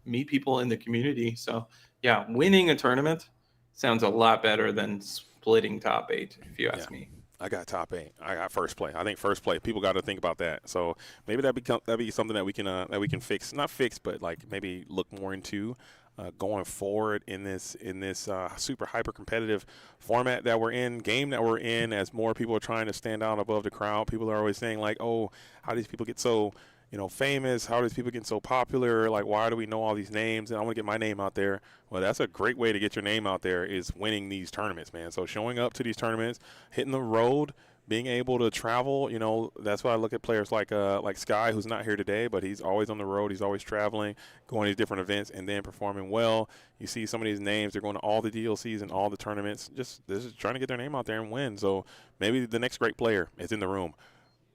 meet people in the community. So yeah, winning a tournament sounds a lot better than splitting top 8, if you ask me. I got top 8. I got first play. I think first play. People got to think about that. So maybe that be something that we can fix. Not fix, but like maybe look more into going forward in this super hyper competitive format that we're in, game that we're in. As more people are trying to stand out above the crowd, people are always saying like, oh, how do these people get so famous? How do these people get so popular? Like, why do we know all these names? And I want to get my name out there. Well, that's a great way to get your name out there, is winning these tournaments, man. So showing up to these tournaments, hitting the road, being able to travel, you know, that's why I look at players like Sky, who's not here today, but he's always on the road. He's always traveling, going to these different events, and then performing well. You see some of these names; they're going to all the DLCs and all the tournaments. They're just trying to get their name out there and win. So maybe the next great player is in the room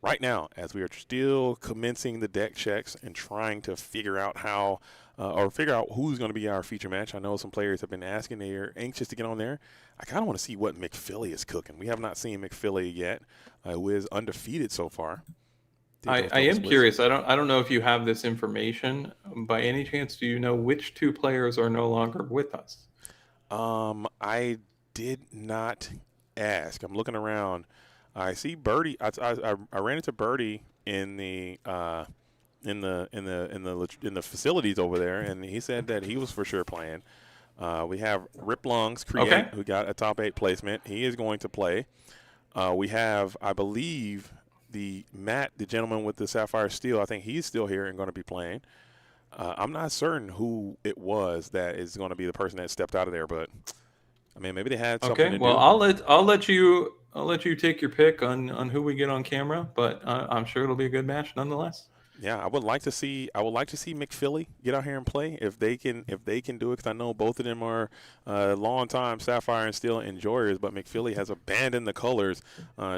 right now, as we are still commencing the deck checks and trying to figure out how or figure out who's going to be our feature match. I know some players have been asking; they're anxious to get on there. I kind of want to see what McPhilly is cooking. We have not seen McPhilly yet, who is undefeated so far. I am curious. I don't know if you have this information by any chance. Do you know which 2 players are no longer with us? I did not ask. I'm looking around. I see Birdie. I ran into Birdie in the facilities over there, and he said that he was for sure playing. We have Rip Lungs Create, who got a top 8 placement. He is going to play. We have, I believe, Matt, the gentleman with the Sapphire Steel. I think he's still here and going to be playing. I'm not certain who it was that is going to be the person that stepped out of there, but I mean, maybe they had something to do. Well, I'll let you take your pick on who we get on camera, but I'm sure it'll be a good match nonetheless. Yeah, I would like to see McPhilly get out here and play if they can do it, because I know both of them are long time Sapphire and Steel enjoyers, but McPhilly has abandoned the colors,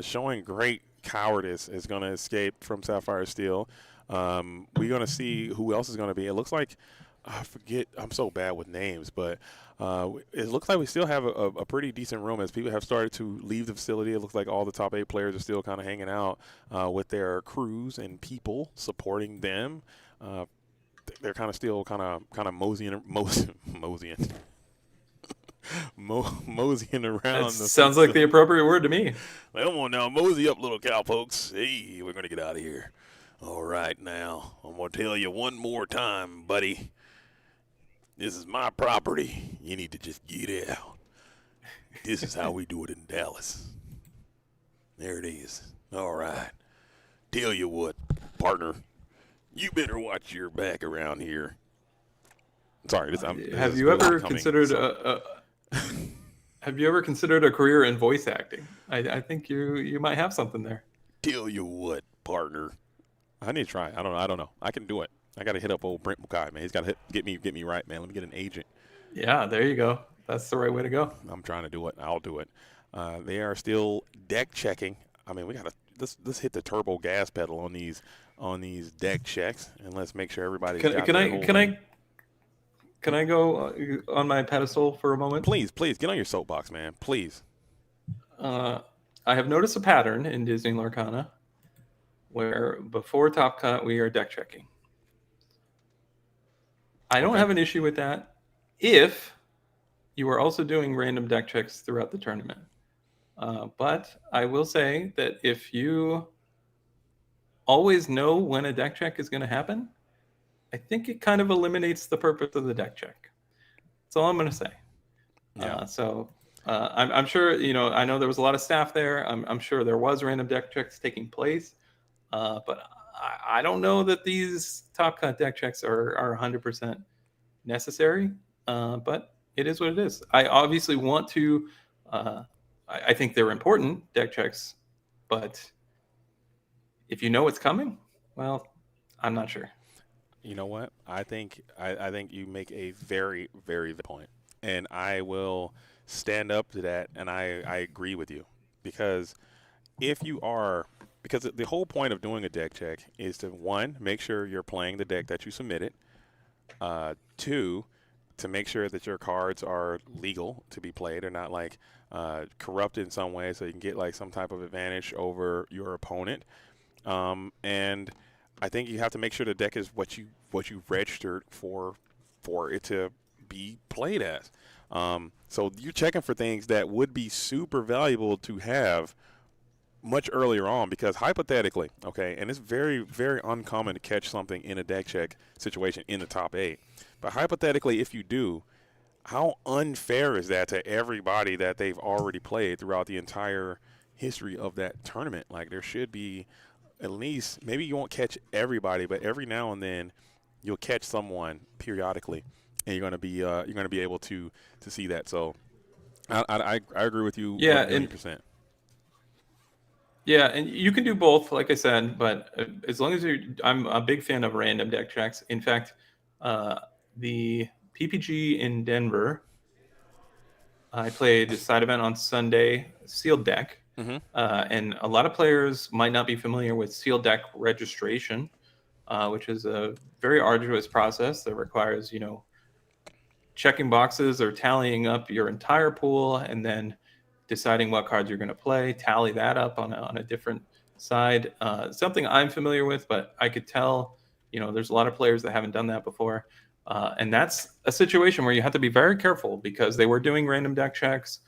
showing great cowardice. Is going to escape from Sapphire Steel. We're going to see who else is going to be. It looks like, I forget, I'm so bad with names, but it looks like we still have a pretty decent room as people have started to leave the facility. It looks like all the top 8 players are still kind of hanging out with their crews and people supporting them. They're kind of still kind of moseying around. Sounds like the appropriate word to me. Well, come on now, mosey up, little cowpokes. Hey, we're going to get out of here. All right, now, I'm going to tell you one more time, buddy. This is my property. You need to just get out. This is how we do it in Dallas. There it is. All right. Tell you what, partner, you better watch your back around here. Sorry, have you ever considered have you ever considered a career in voice acting? I think you might have something there. Tell you what, partner. I need to try it. I don't know. I can do it. I got to hit up old Brent Mukai, man. He's got to get me right, man. Let me get an agent. Yeah, there you go. That's the right way to go. I'm trying to do it. I'll do it. They are still deck checking. I mean, we got to let's hit the turbo gas pedal on these deck checks, and let's make sure everybody's Can I go on my pedestal for a moment? Please get on your soapbox, man. Please. I have noticed a pattern in Disney Lorcana where before Top Cut we are deck checking. I don't have an issue with that if you are also doing random deck checks throughout the tournament. But I will say that if you always know when a deck check is going to happen, I think it kind of eliminates the purpose of the deck check. That's all I'm going to say. Yeah. I'm sure, I know there was a lot of staff there. I'm sure there was random deck checks taking place. But I don't know that these Top Cut deck checks are 100% necessary. But it is what it is. I obviously want to, I think they're important, deck checks. But if you know what's coming, well, I'm not sure. You know what? I think you make a very, very good point, and I will stand up to that. And I agree with you, because because the whole point of doing a deck check is to, 1, make sure you're playing the deck that you submitted. 2, to make sure that your cards are legal to be played or not like corrupted in some way, so you can get like some type of advantage over your opponent. And I think you have to make sure the deck is what you registered for it to be played as. So you're checking for things that would be super valuable to have much earlier on, because hypothetically, okay, and it's very, very uncommon to catch something in a deck check situation in the top 8. But hypothetically, if you do, how unfair is that to everybody that they've already played throughout the entire history of that tournament? Like, there should be at least, maybe you won't catch everybody, but every now and then you'll catch someone periodically, and you're going to be able to see that. So I agree with you. Yeah, 100%. Yeah, and you can do both, like I said, but as long as I'm a big fan of random deck checks. In fact, uh, the PPG in Denver, I played a side event on Sunday, sealed deck, Mm-hmm. and a lot of players might not be familiar with sealed deck registration, which is a very arduous process that requires, checking boxes or tallying up your entire pool and then deciding what cards you're going to play, tally that up on a different side. Something I'm familiar with, but I could tell, there's a lot of players that haven't done that before. And that's a situation where you have to be very careful because they were doing random deck checks.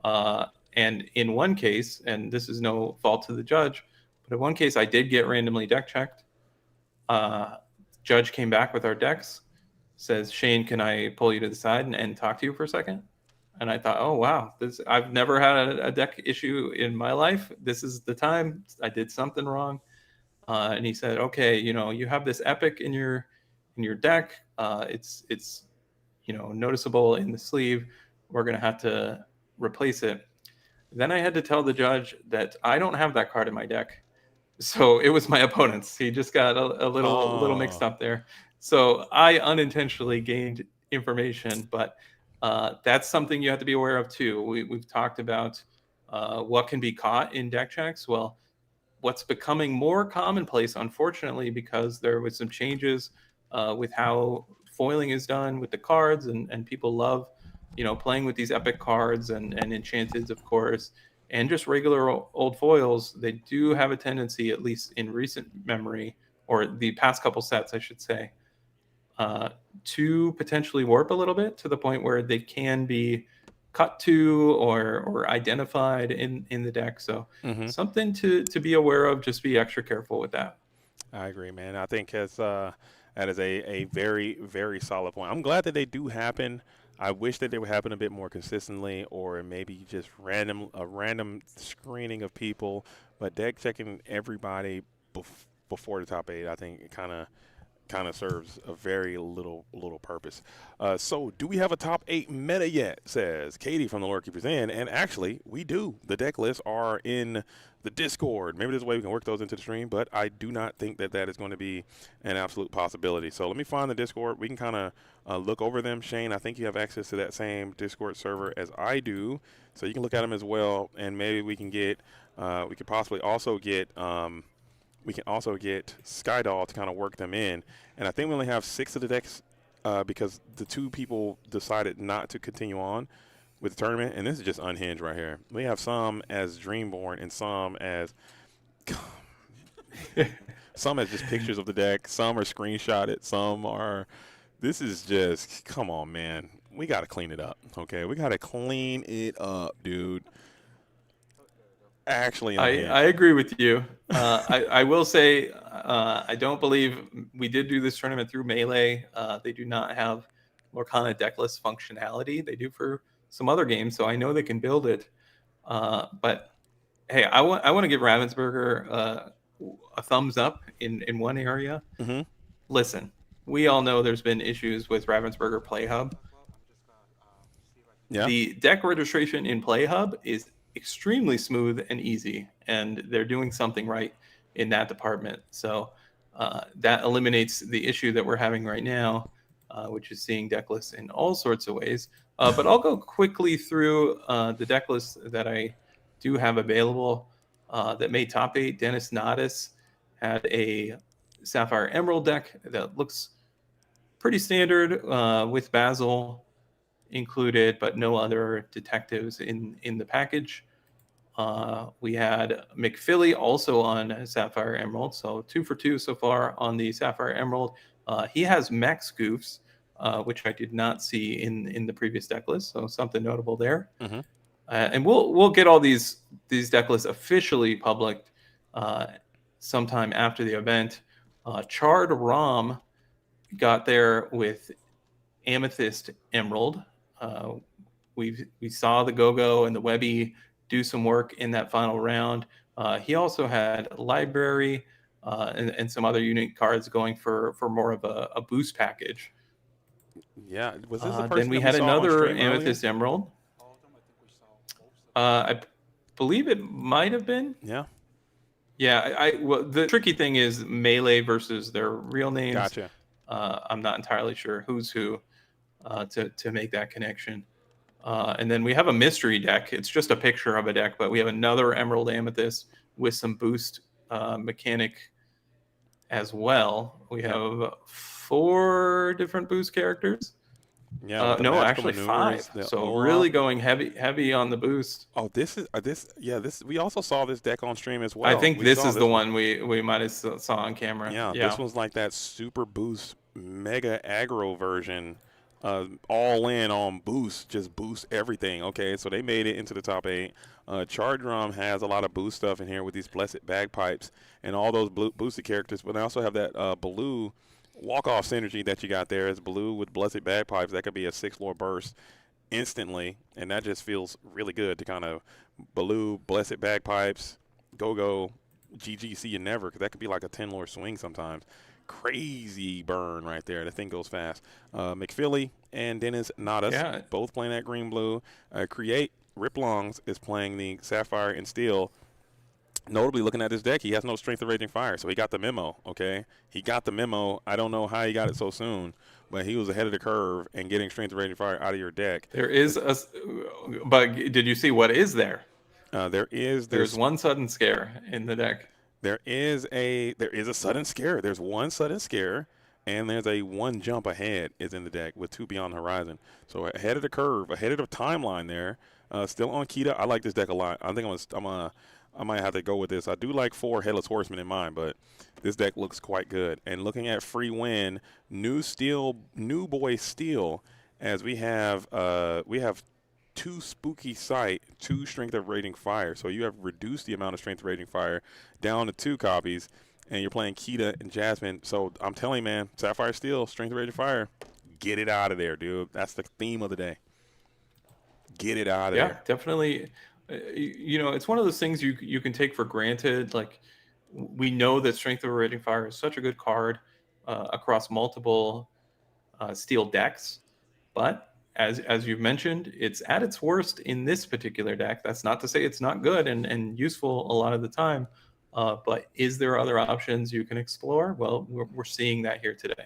Uh, and in one case, and this is no fault to the judge, but in one case, I did get randomly deck checked. Uh, Judge came back with our decks, says, Shane, can I pull you to the side and talk to you for a second? And I thought, oh wow, I've never had a deck issue in my life. This is the time I did something wrong. And he said, okay, you have this epic in your deck. It's noticeable in the sleeve. We're gonna have to replace it. Then I had to tell the judge that I don't have that card in my deck. So it was my opponent's. He just got a little mixed Oh. up there. So I unintentionally gained information, but that's something you have to be aware of too. We've talked about what can be caught in deck checks. Well, what's becoming more commonplace, unfortunately, because there was some changes with how foiling is done with the cards, and people love, playing with these epic cards and enchanteds, of course, and just regular old foils. They do have a tendency, at least in recent memory, or the past couple sets, I should say, uh, to potentially warp a little bit to the point where they can be cut to or identified in the deck. So Mm-hmm. something to be aware of. Just be extra careful with that. I agree, man. I think that is a very, very solid point. I'm glad that they do happen. I wish that they would happen a bit more consistently, or maybe just a random screening of people. But deck checking everybody before the top eight, I think, it kind of serves a very little purpose. So, do we have a top eight meta yet? Says Katie from the Lord Keepers Inn, and actually, we do. The deck lists are in the Discord. Maybe there's a way we can work those into the stream, but I do not think that is going to be an absolute possibility. So let me find the Discord. We can kind of look over them. Shane, I think you have access to that same Discord server as I do, so you can look at them as well, and maybe we can get, we could possibly also get. We can also get Skydoll to kind of work them in. And I think we only have 6 of the decks because the 2 people decided not to continue on with the tournament. And this is just unhinged right here. We have some as Dreamborn and some as just pictures of the deck. Some are screenshotted. Some are. This is just, come on, man. We got to clean it up, okay? We got to clean it up, dude. Actually I unhinged. agree with you. I will say I don't believe we did do this tournament through Melee. They do not have Lorcana decklist functionality. They do for some other games, so I know they can build it. But hey, I want to give Ravensburger a thumbs up in one area. Mm-hmm. Listen, we all know there's been issues with Ravensburger PlayHub. Yeah. The deck registration in PlayHub is extremely smooth and easy, and they're doing something right in that department. So that eliminates the issue that we're having right now, which is seeing deck lists in all sorts of ways. But I'll go quickly through the deck lists that I do have available that made top eight. Dennis Nadas had a Sapphire Emerald deck that looks pretty standard with Basil included, but no other detectives in the package. We had McPhilly also on Sapphire Emerald, so 2 for 2 so far on the Sapphire Emerald. He has Max Goofs, which I did not see in the previous deck list, so something notable there. Mm-hmm. And we'll get all these deck lists officially published sometime after the event. Charred Rom got there with Amethyst Emerald. Uh, we saw the Go-Go and the Webby do some work in that final round. He also had Library and some other unique cards going for more of a boost package. Yeah. Was this the Then person we that we had saw on another stream earlier? Amethyst Emerald. I believe it might have been. Yeah. Yeah, well, the tricky thing is melee versus their real names. Gotcha. I'm not entirely sure who's who to make that connection. And then we have a mystery deck. It's just a picture of a deck, but we have another Emerald Amethyst with some boost mechanic as well. We Yep. have 4 different boost characters. Yeah, with the No, magical actually maneuvers, 5. the So Olaf. really going heavy on the boost. Oh, this is this. Yeah, this. We also saw this deck on stream as I well. think We this saw is the this one. one we might have saw on camera. Yeah, this Yeah. one's like that super boost mega aggro version, all in on boost, just boost everything. Okay, so they made it into the top 8. Char Drum has a lot of boost stuff in here with these blessed bagpipes and all those boosted characters, but they also have that blue walk-off synergy that you got there. It's blue with blessed bagpipes. That could be a 6-lore burst instantly, and that just feels really good to kind of blue blessed bagpipes, go GG, see you never, because that could be like a 10 lore swing sometimes. Crazy burn right there. The thing goes fast. McPhilly and Dennis Nadas Yeah. both playing that green blue. Create Rip Longs is playing the Sapphire and Steel. Notably, looking at this deck, he has no Strength of Raging Fire, so he got the memo, okay? He got the memo. I don't know how he got it so soon, but he was ahead of the curve and getting Strength of Raging Fire out of your deck. There is but did you see what is there? There is There's this. one sudden scare in the deck. There is a sudden scare. There's one sudden scare, and there's a one jump ahead is in the deck with 2 Beyond the Horizon. So ahead of the curve, ahead of the timeline there. Still on Kita. I like this deck a lot. I think I might have to go with this. I do like 4 Headless Horsemen in mind, but this deck looks quite good. And looking at free win, new boy steel, as we have 2 Spooky Sight, 2 Strength of Raging Fire. So you have reduced the amount of Strength of Raging Fire down to 2 copies, and you're playing Kita and Jasmine. So I'm telling you, man, Sapphire Steel, Strength of Raging Fire, get it out of there, dude. That's the theme of the day. Get it out of Yeah, there. definitely. It's one of those things you can take for granted. Like, we know that Strength of a Raging Fire is such a good card across multiple steel decks, but as you've mentioned, it's at its worst in this particular deck. That's not to say it's not good and useful a lot of the time, but is there other options you can explore? Well, we're seeing that here today.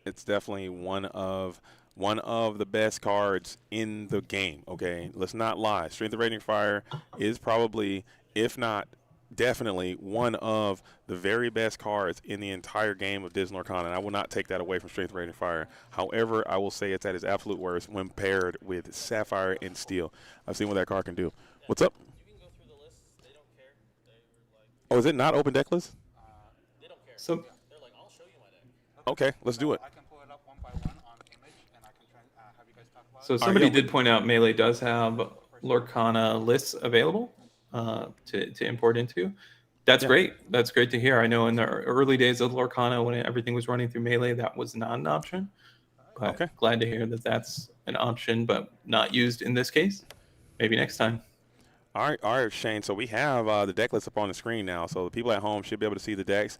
It's definitely one of the best cards in the game. Okay, let's not lie. Strength of Raging Fire is probably, if not definitely, one of the very best cards in the entire game of Disney Lorcana, and I will not take that away from Strength of Raging Fire. However, I will say it's at its absolute worst when paired with Sapphire and Steel. I've seen what that card can do. What's up? You can go through the list. They don't care. They were like, Oh, is it not open deck list? they don't care. So They're like, I'll show you my deck. Okay, let's do it. I can pull it up one by one on image, and I can try have you guys talk about So it. somebody yeah, did point out Melee does have Lorcana lists available to import into. That's Yeah. great. That's great to hear. I know in the early days of Lorcana, when everything was running through Melee, that was not an option. But Okay. glad to hear that that's an option, but not used in this case. Maybe next time. All right, Shane. So we have the deck list up on the screen now. So the people at home should be able to see the decks.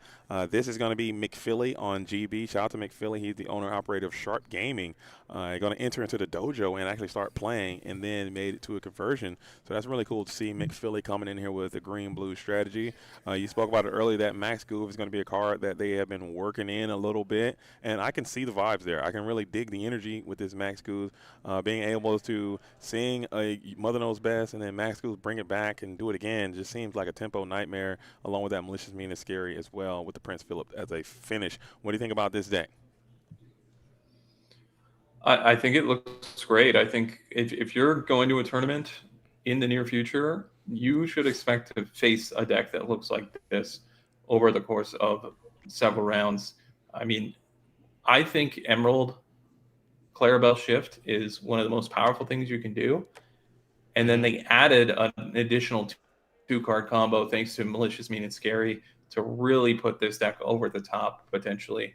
This is going to be McPhilly on GB. Shout out to McPhilly. He's the owner operator of Sharp Gaming. Going to enter into the dojo and actually start playing, and then made it to a conversion. So that's really cool to see McPhilly coming in here with a green-blue strategy. You spoke about it earlier, that Max Goof is going to be a card that they have been working in a little bit, and I can see the vibes there. I can really dig the energy with this Max Goof, being able to sing a Mother Knows Best and then Max Goof bring it back and do it again. Just seems like a tempo nightmare, along with that Malicious Mean and Scary as well with the Prince Philip as a finish. What do you think about this deck? I think it looks great. I think if you're going to a tournament in the near future, you should expect to face a deck that looks like this over the course of several rounds. I mean, I think Emerald Clarabelle Shift is one of the most powerful things you can do. And then they added an additional 2-card combo thanks to Malicious Mean and Scary to really put this deck over the top potentially.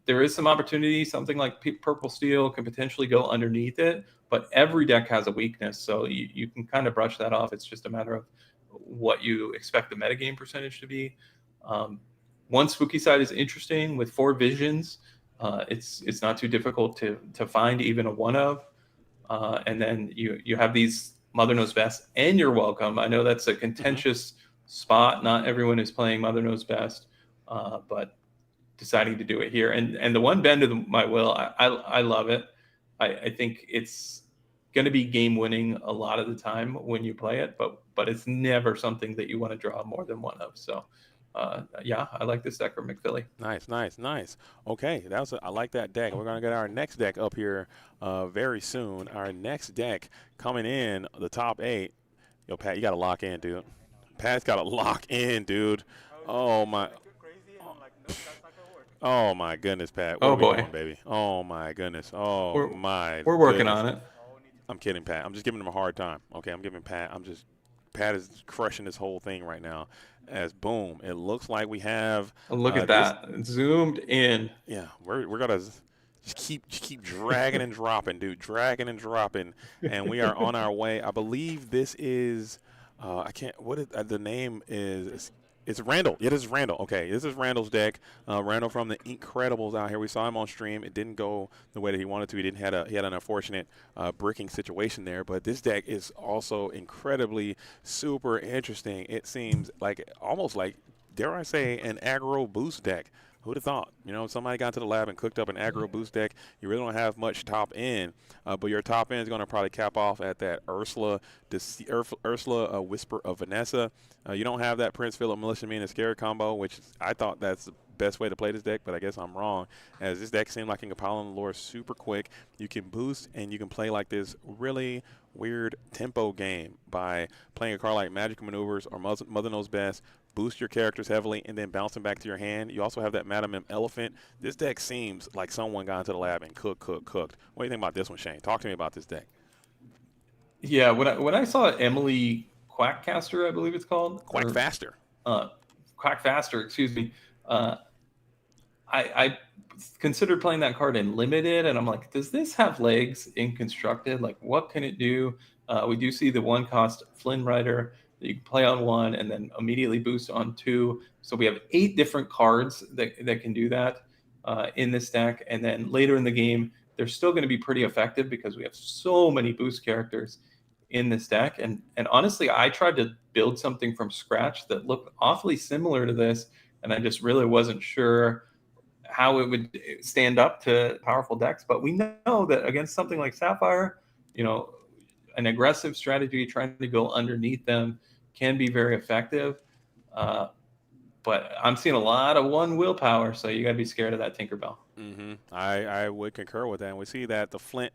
There is some opportunity. Something like Purple Steel can potentially go underneath it, but every deck has a weakness, so you can kind of brush that off. It's just a matter of what you expect the metagame percentage to be. One Spooky Side is interesting with 4 visions. It's not too difficult to find even a one of. And then you have these Mother Knows Best and You're Welcome. I know that's a contentious spot. Not everyone is playing Mother Knows Best, but deciding to do it here. And the one bend of my will, I love it. I think it's going to be game winning a lot of the time when you play it, but it's never something that you want to draw more than one of. So yeah, I like this deck from McPhilly. Nice, nice, nice. Okay, I like that deck. We're gonna get our next deck up here very soon. Our next deck coming in the top 8. Yo, Pat, you gotta lock in, dude. Pat's gotta lock in, dude. Oh my. Oh my goodness, Pat. What Oh are we boy, doing, baby? Oh my goodness. Oh we're my. we're working goodness. on it. I'm kidding, Pat. I'm just giving him a hard time. Okay, Pat is crushing this whole thing right now. As boom, it looks like we have Look at this. that, zoomed in. Yeah, we're gonna just keep dragging and dropping, dude, dragging and dropping, and we are on our way. I believe this is, I can't. What is, the name is? It's Randall. Yeah, this is Randall. Okay, this is Randall's deck. Randall from the Incredibles out here. We saw him on stream. It didn't go the way that he wanted to. He had an unfortunate bricking situation there. But this deck is also incredibly super interesting. It seems like almost like, dare I say, an aggro boost deck. Who'd have thought? You know, somebody got to the lab and cooked up an aggro boost deck. You really don't have much top end, but your top end is going to probably cap off at that Ursula Whisper of Vanessa. You don't have that Prince Philip Militia Mean and Scare combo, which I thought that's the best way to play this deck, but I guess I'm wrong. As this deck seemed like it can pile on the lore super quick. You can boost and you can play like this really weird tempo game by playing a card like Magic Maneuvers or Mother Knows Best. Boost your characters heavily and then bounce them back to your hand. You also have that Madam M Elephant. This deck seems like someone got into the lab and cooked. What do you think about this one, Shane? Talk to me about this deck. Yeah, when I saw Emily Quackcaster, I believe it's called. Quack Faster. Quackfaster, excuse me. I considered playing that card in limited, and I'm like, does this have legs in constructed? Like, what can it do? We do see the one cost Flynn Rider that you can play on 1 and then immediately boost on 2. So we have 8 different cards that can do that in this deck. And then later in the game, they're still going to be pretty effective because we have so many boost characters in this deck. And honestly, I tried to build something from scratch that looked awfully similar to this, and I just really wasn't sure how it would stand up to powerful decks. But we know that against something like Sapphire, you know, an aggressive strategy trying to go underneath them can be very effective. But I'm seeing a lot of 1 willpower, so you got to be scared of that Tinkerbell. Mm-hmm. I would concur with that. And we see that the Flint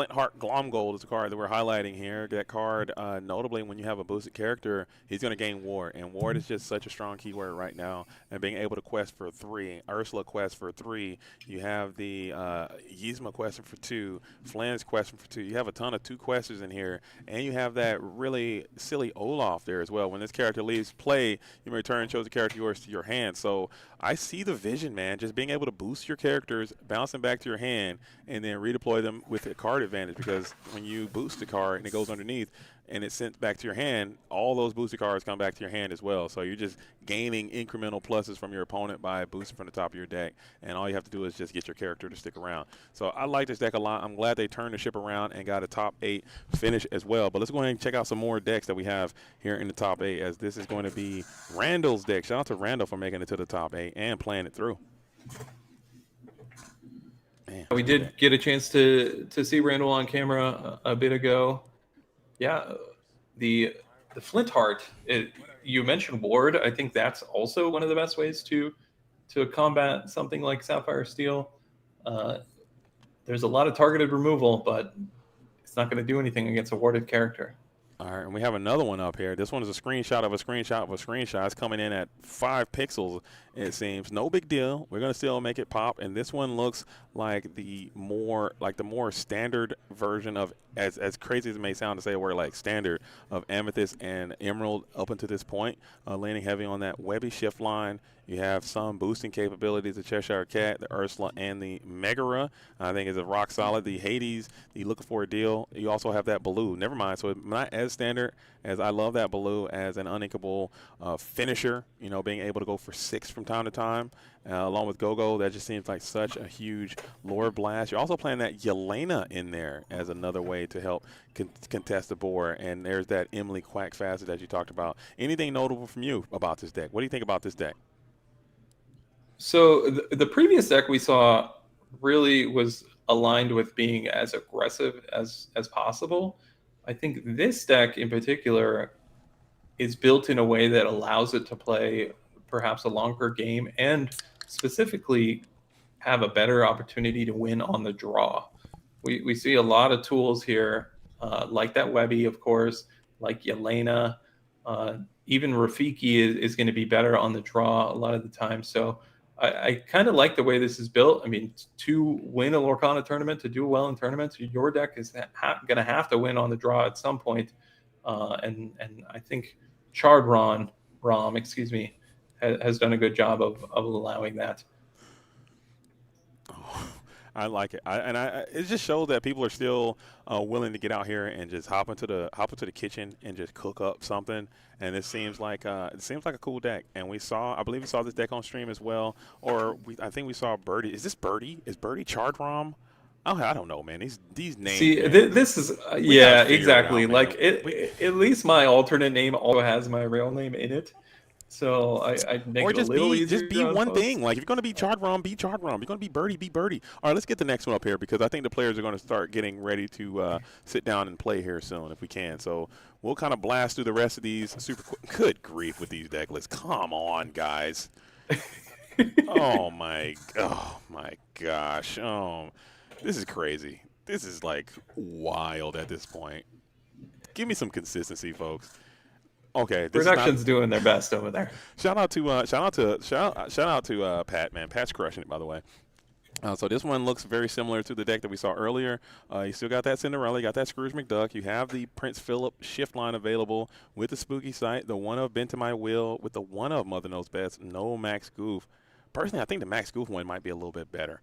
Heart Glomgold is the card that we're highlighting here. That card, notably, when you have a boosted character, he's going to gain Ward. And Ward is just such a strong keyword right now. And being able to quest for 3, Ursula quest for 3, you have the Yzma questing for 2, Flynn's questing for 2. You have a ton of 2 questers in here. And you have that really silly Olaf there as well. When this character leaves play, you may return chosen character yours to your hand. So I see the vision, man. Just being able to boost your characters, bounce them back to your hand, and then redeploy them with a card advantage. Because when you boost a card and it goes underneath and it's sent back to your hand, all those boosted cards come back to your hand as well. So you're just gaining incremental pluses from your opponent by boosting from the top of your deck. And all you have to do is just get your character to stick around. So I like this deck a lot. I'm glad they turned the ship around and got a top 8 finish as well. But let's go ahead and check out some more decks that we have here in the top 8, as this is going to be Randall's deck. Shout out to Randall for making it to the top 8 and playing it through. Man, We did get a chance to see Randall on camera a bit ago. Yeah, the Flint Heart. You mentioned Ward. I think that's also one of the best ways to combat something like Sapphire Steel. There's a lot of targeted removal, but it's not going to do anything against a warded character. All right, and we have another one up here. This one is a screenshot of a screenshot of a screenshot. It's coming in at 5 pixels, it seems. No big deal. We're going to still make it pop. And this one looks like the more standard version of, as crazy as it may sound to say a word like standard, of Amethyst and Emerald up until this point, leaning heavy on that Webby shift line. You have some boosting capabilities, the Cheshire Cat, the Ursula, and the Megara. I think is a rock solid. The Hades, the Looking for a Deal. You also have that Baloo. Never mind. So it's not as standard, as I love that blue as an uninkable finisher. You know, being able to go for 6 from time to time, along with Go-Go, that just seems like such a huge lore blast. You're also playing that Yelena in there as another way to help contest the board. And there's that Emily Quack facet that you talked about. Anything notable from you about this deck? What do you think about this deck? So the previous deck we saw really was aligned with being as aggressive as possible. I think this deck in particular is built in a way that allows it to play perhaps a longer game and specifically have a better opportunity to win on the draw. We see a lot of tools here, like that Webby, of course, like Yelena. Even Rafiki is going to be better on the draw a lot of the time. So I kind of like the way this is built. I mean, to win a Lorcana tournament, to do well in tournaments, your deck is going to have to win on the draw at some point. And I think Chard Rom, excuse me, has done a good job of allowing that. Oh, I like it. It just shows that people are still willing to get out here and just hop into the kitchen and just cook up something. And it seems like a cool deck. And I believe we saw this deck on stream as well. Or I think we saw Birdie. Is this Birdie? Is Birdie Chardrom? Oh, I don't know, man. These names. See, man, this is yeah, exactly. out, Like at least my alternate name also has my real name in it, so I make or it a little easier. just be on one folks. thing. Like if you're gonna be Chardrom, be Chardrom. If you're gonna be Birdie, be Birdie. All right, let's get the next one up here because I think the players are gonna start getting ready to sit down and play here soon if we can. So we'll kind of blast through the rest of these super quick. Good grief with these deck lists. Come on, guys. oh my gosh. This is crazy. This is like wild at this point. Give me some consistency, folks. Okay, Production's doing their best over there. Shout out to Pat, man. Pat's crushing it, by the way. So this one looks very similar to the deck that we saw earlier. You still got that Cinderella, you got that Scrooge McDuck. You have the Prince Philip shift line available with the Spooky Sight, the one of Bent to My Will, with the one of Mother Knows Best, no Max Goof. Personally, I think the Max Goof one might be a little bit better.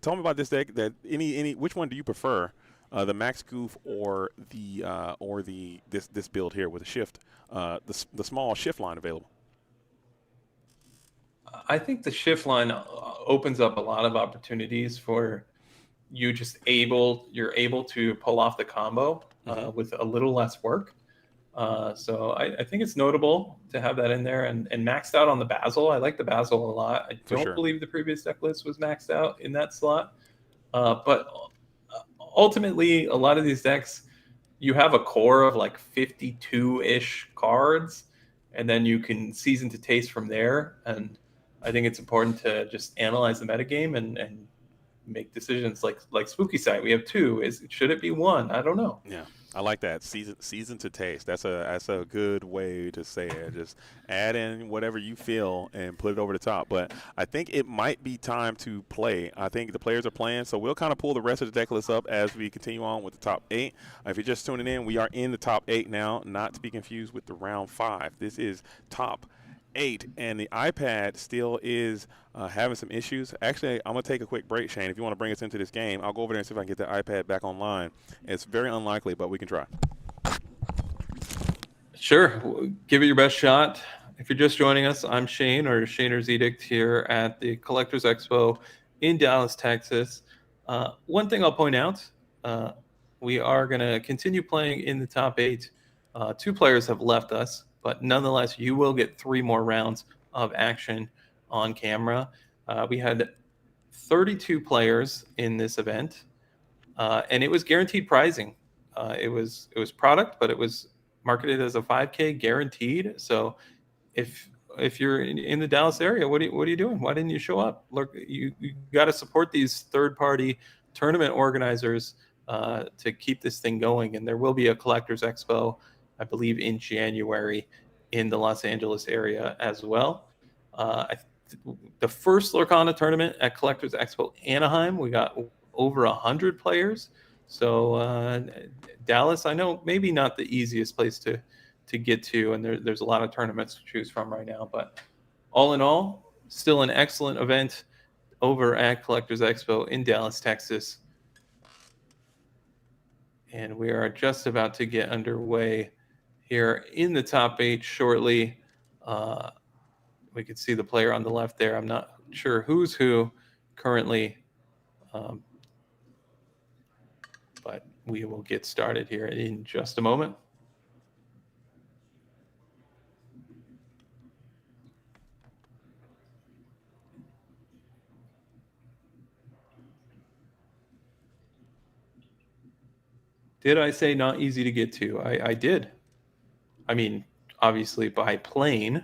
Tell me about this deck. Which one do you prefer? The Max Goof or this build here with a shift, the small shift line available. I think the shift line opens up a lot of opportunities for you. You're able to pull off the combo with a little less work. So I think it's notable to have that in there and maxed out on the Basil. I like the Basil a lot. I don't believe the previous deck list was maxed out in that slot. But ultimately, a lot of these decks, you have a core of like 52-ish cards, and then you can season to taste from there. And I think it's important to just analyze the metagame and make decisions like Spooky Sight. We have 2. Should it be 1? I don't know. Yeah, I like that. Season to taste. That's a good way to say it. Just add in whatever you feel and put it over the top. But I think it might be time to play. I think the players are playing, so we'll kind of pull the rest of the deck list up as we continue on with the top 8. If you're just tuning in, we are in the top 8 now, not to be confused with the round 5. This is top 8, and the iPad still is having some issues. Actually, I'm going to take a quick break, Shane. If you want to bring us into this game, I'll go over there and see if I can get the iPad back online. It's very unlikely, but we can try. Sure. Give it your best shot. If you're just joining us, I'm Shane, or Shaner's Edict, here at the Collectors Expo in Dallas, Texas. One thing I'll point out, we are going to continue playing in the top 8. 2 players have left us, but nonetheless, you will get 3 more rounds of action on camera. We had 32 players in this event, and it was guaranteed pricing. It was product, but it was marketed as a 5K guaranteed. So if you're in the Dallas area, what are you doing? Why didn't you show up? Look, you got to support these third-party tournament organizers to keep this thing going. And there will be a Collectors Expo, I believe, in January in the Los Angeles area as well. The first Lorcana tournament at Collectors Expo Anaheim, we got over 100 players. So Dallas, I know maybe not the easiest place to get to, and there's a lot of tournaments to choose from right now. But all in all, still an excellent event over at Collectors Expo in Dallas, Texas. And we are just about to get underway here in the top 8 shortly. We can see the player on the left there. I'm not sure who's who currently, but we will get started here in just a moment. Did I say not easy to get to? I did. I mean, obviously by plane,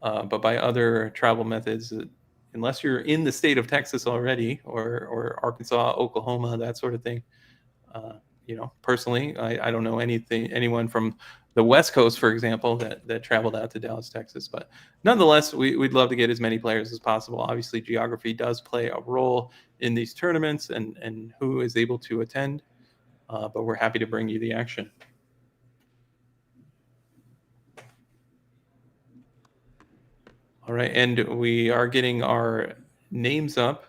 but by other travel methods, unless you're in the state of Texas already, or Arkansas, Oklahoma, that sort of thing. Personally, I don't know anyone from the West Coast, for example, that traveled out to Dallas, Texas. But nonetheless, we'd love to get as many players as possible. Obviously, geography does play a role in these tournaments and who is able to attend. But we're happy to bring you the action. All right, and we are getting our names up.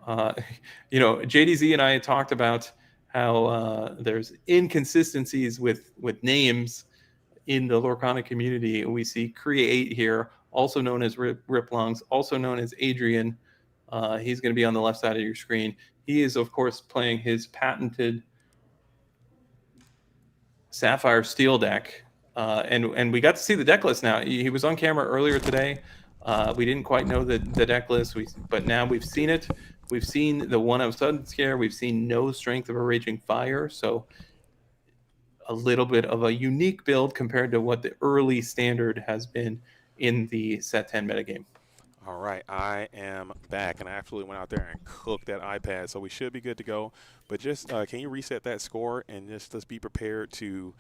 JDZ and I talked about how there's inconsistencies with names in the Lorcana community. We see Create here, also known as Rip Lungs, also known as Adrian. He's going to be on the left side of your screen. He is, of course, playing his patented Sapphire Steel deck. And we got to see the deck list now. He was on camera earlier today. We didn't quite know the deck list, but now we've seen it. We've seen the 1 of Sudden Scare. We've seen no Strength of a Raging Fire. So a little bit of a unique build compared to what the early standard has been in the set 10 metagame. All right, I am back, and I absolutely went out there and cooked that iPad, so we should be good to go. But just can you reset that score, and just let's be prepared to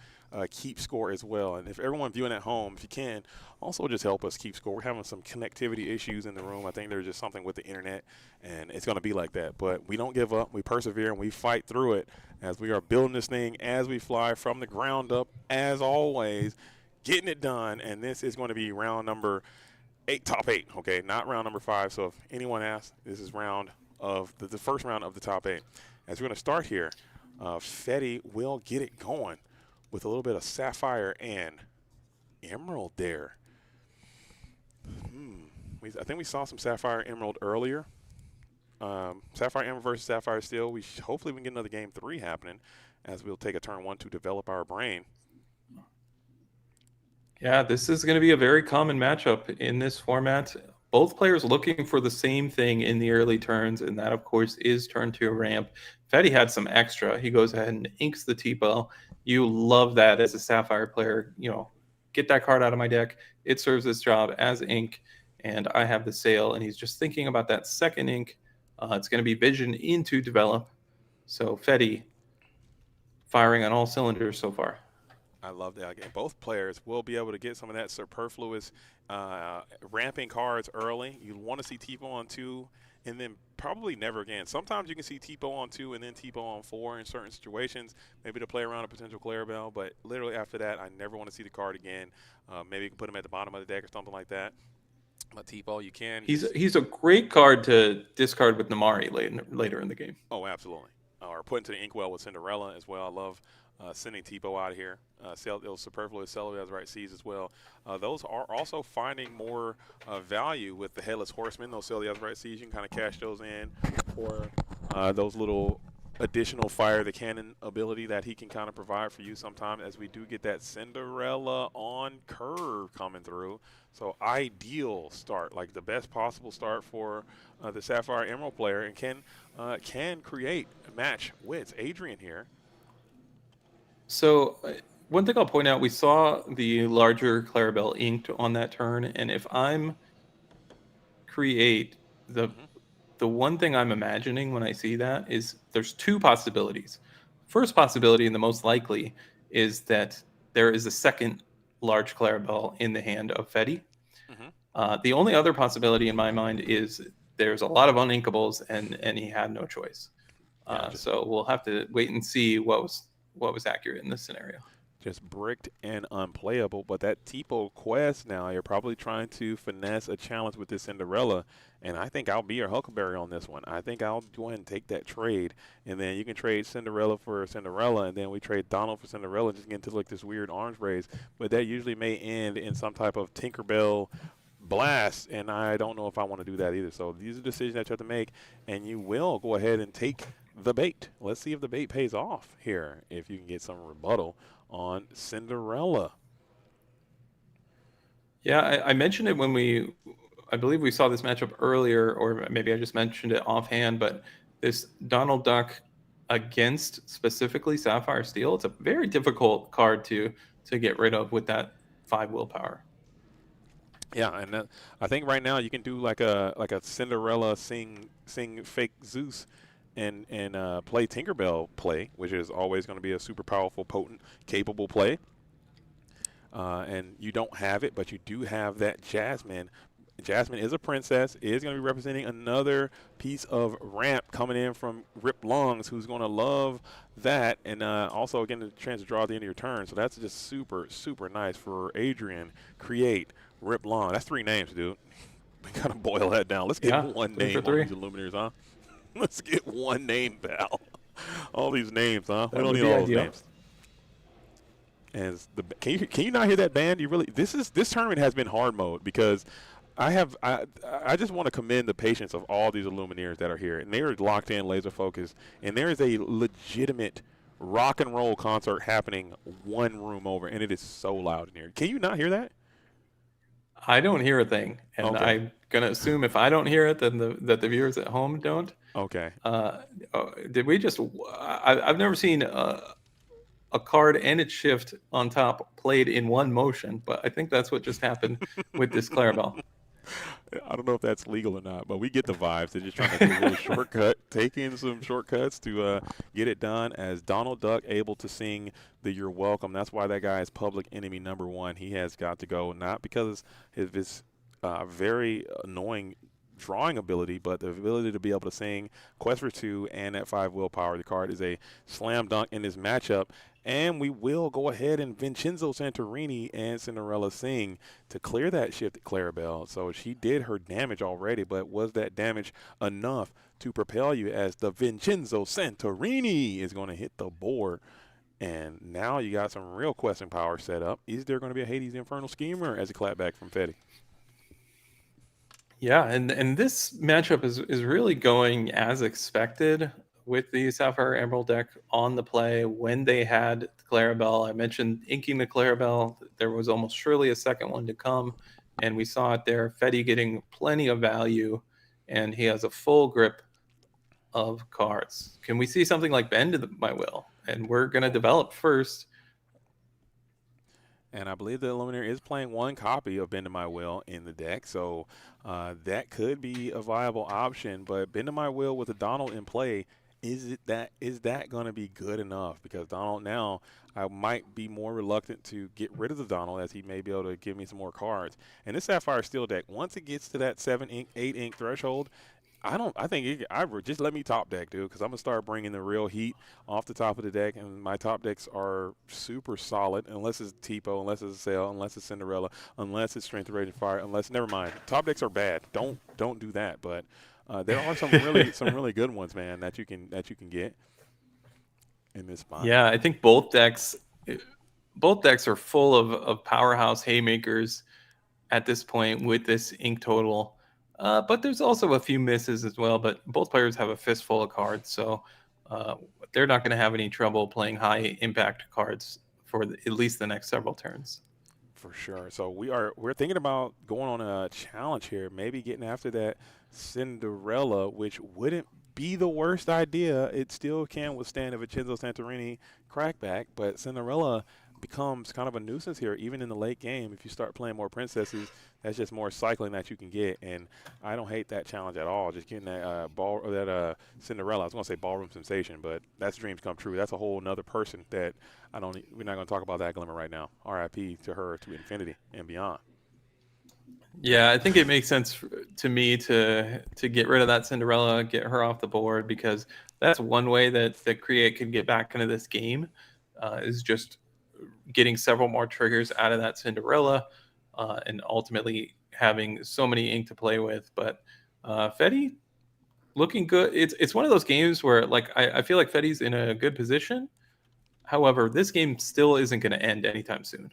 keep score as well. And if everyone viewing at home, if you can, also just help us keep score. We're having some connectivity issues in the room. I think there's just something with the internet, and it's going to be like that. But we don't give up. We persevere, and we fight through it as we are building this thing as we fly from the ground up, as always, getting it done. And this is going to be round number 8, top 8, okay, not round number 5. So if anyone asks, this is round of the first round of the top 8. As we're going to start here, Fetty will get it going with a little bit of Sapphire and Emerald there. I think we saw some Sapphire Emerald earlier. Sapphire Emerald versus Sapphire Steel. Hopefully we can get another game 3 happening as we'll take a turn 1 to develop our brain. Yeah, this is going to be a very common matchup in this format. Both players looking for the same thing in the early turns, and that, of course, is turn 2 ramp. Fetty had some extra. He goes ahead and inks the T-Bow. You love that as a Sapphire player. Get that card out of my deck. It serves its job as ink, and I have the sale, and he's just thinking about that second ink. It's going to be Vision into Develop. So Fetty firing on all cylinders so far. I love that. Again, both players will be able to get some of that superfluous ramping cards early. You want to see T-Bow on 2 and then probably never again. Sometimes you can see T-Bow on 2 and then T-Bow on 4 in certain situations, maybe to play around a potential Clarabelle. But literally after that, I never want to see the card again. Maybe you can put him at the bottom of the deck or something like that. But T-Bow, you can. He's a great card to discard with Namari later in the game. Oh, absolutely. Or put into the Inkwell with Cinderella as well. I love sending T-Bow out of here. Those superfluous Celebi right seeds as well. Those are also finding more value with the Headless Horseman. Those Celebi right seeds, you can kind of cash those in for those little additional fire the cannon ability that he can kind of provide for you sometime, as we do get that Cinderella on curve coming through. So ideal start, like the best possible start for the Sapphire Emerald player, and can create a match with Adrian here. So one thing I'll point out, we saw the larger Clarabelle inked on that turn, and if I'm Create, the one thing I'm imagining when I see that is there's 2 possibilities. First possibility, and the most likely, is that there is a second large Clarabelle in the hand of Fetty. The only other possibility in my mind is there's a lot of uninkables, and he had no choice. So we'll have to wait and see what was accurate in this scenario. just bricked and unplayable. But that Tipo quest now, you're probably trying to finesse a challenge with this Cinderella. And I think I'll be your Huckleberry on this one. I think I'll go ahead and take that trade. And then you can trade Cinderella for Cinderella. And then we trade Donald for Cinderella and just get into like this weird orange race. But that usually may end in some type of Tinkerbell blast. And I don't know if I want to do that either. So these are decisions that you have to make. And you will go ahead and take the bait. Let's see if the bait pays off here. If you can get some rebuttal on Cinderella. Yeah, I mentioned it when I believe we saw this matchup earlier, or maybe I just mentioned it offhand, but this Donald Duck against specifically Sapphire Steel, it's a very difficult card to get rid of with that 5 willpower. Yeah, and I think right now you can do like a Cinderella sing fake Zeus and play Tinkerbell play, which is always going to be a super powerful, potent, capable play. And you don't have it, but you do have that Jasmine. Jasmine is a princess, is going to be representing another piece of ramp coming in from Rip Lungs, who's going to love that. And also, again, the chance to draw at the end of your turn. So that's just super, super nice for Adrian, Create, Rip Long. That's 3 names, dude. We got to boil that down. Let's get one 3 for name on 3. these Illuminators, huh? Let's get one name, pal. All these names, huh? We That don't would need be all those ideal. names. And can you not hear that band? You really this tournament has been hard mode because I just want to commend the patience of all these Illumineers that are here, and they are locked in, laser focused, and there is a legitimate rock and roll concert happening one room over, and it is so loud in here. Can you not hear that? I don't hear a thing, and Okay. I'm gonna assume if I don't hear it, then that the viewers at home don't. Okay. Did we just? I've never seen a card and its shift on top played in one motion, but I think that's what just happened with this Clarabelle. I don't know if that's legal or not, but we get the vibes. They're just trying to do a little shortcut, taking some shortcuts to get it done. As Donald Duck able to sing the "You're Welcome," that's why that guy is public enemy #1. He has got to go, not because of his very annoying drawing ability, but the ability to be able to sing Quest for 2 and at 5 willpower. The card is a slam dunk in this matchup. And we will go ahead and Vincenzo Santorini and Cinderella sing to clear that shift at Clarabelle. So she did her damage already, but was that damage enough to propel you as the Vincenzo Santorini is going to hit the board? And now you got some real questing power set up. Is there going to be a Hades Infernal Schemer as a clapback from Fetty? Yeah, and this matchup is really going as expected with the Sapphire Emerald deck on the play when they had the Clarabelle. I mentioned inking the Clarabelle. There was almost surely a second one to come, and we saw it there. Fetty getting plenty of value, and he has a full grip of cards. Can we see something like Bend to my will? And we're going to develop first. And I believe the Illuminator is playing one copy of Bend to My Will in the deck, so that could be a viable option. But Bend to My Will with a Donald in play, is that going to be good enough? Because Donald now, I might be more reluctant to get rid of the Donald as he may be able to give me some more cards. And this Sapphire Steel deck, once it gets to that 7 ink, 8 ink threshold, just let me top deck, dude, because I'm gonna start bringing the real heat off the top of the deck, and my top decks are super solid, unless it's Tipo, unless it's Sail, unless it's Cinderella, unless it's Strength of Raging Fire, unless never mind. Top decks are bad. Don't do that. But there are some really good ones, man, that you can get in this spot. Yeah, I think both decks are full of powerhouse haymakers at this point with this ink total. But there's also a few misses as well. But both players have a fistful of cards, so they're not going to have any trouble playing high impact cards for at least the next several turns. For sure. So we're thinking about going on a challenge here, maybe getting after that Cinderella, which wouldn't be the worst idea. It still can withstand a Vincenzo Santorini crackback, but Cinderella becomes kind of a nuisance here, even in the late game. If you start playing more princesses, that's just more cycling that you can get, and I don't hate that challenge at all. Just getting that Cinderella. I was going to say ballroom sensation, but that's dreams come true. That's a whole nother person that we're not going to talk about that Glimmer right now. R.I.P. to her to infinity and beyond. Yeah, I think it makes sense to me to get rid of that Cinderella, get her off the board, because that's one way that the Create can get back into this game, is just getting several more triggers out of that Cinderella, and ultimately having so many ink to play with. But Fetty looking good. It's one of those games where like I feel like Fetty's in a good position. However, this game still isn't going to end anytime soon.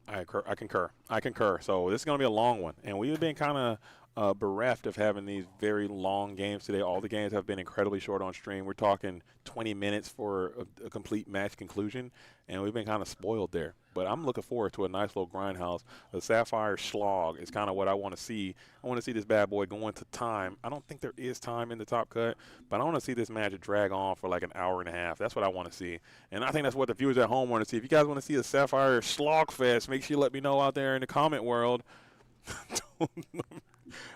I concur. I concur. I concur. So this is going to be a long one, and we've been kind of bereft of having these very long games today. All the games have been incredibly short on stream. We're talking 20 minutes for a complete match conclusion, and we've been kind of spoiled there. But I'm looking forward to a nice little grindhouse. The Sapphire Slog is kind of what I want to see. I want to see this bad boy going to time. I don't think there is time in the top cut, but I want to see this match drag on for like an hour and a half. That's what I want to see. And I think that's what the viewers at home want to see. If you guys want to see a Sapphire Slog Fest, make sure you let me know out there in the comment world.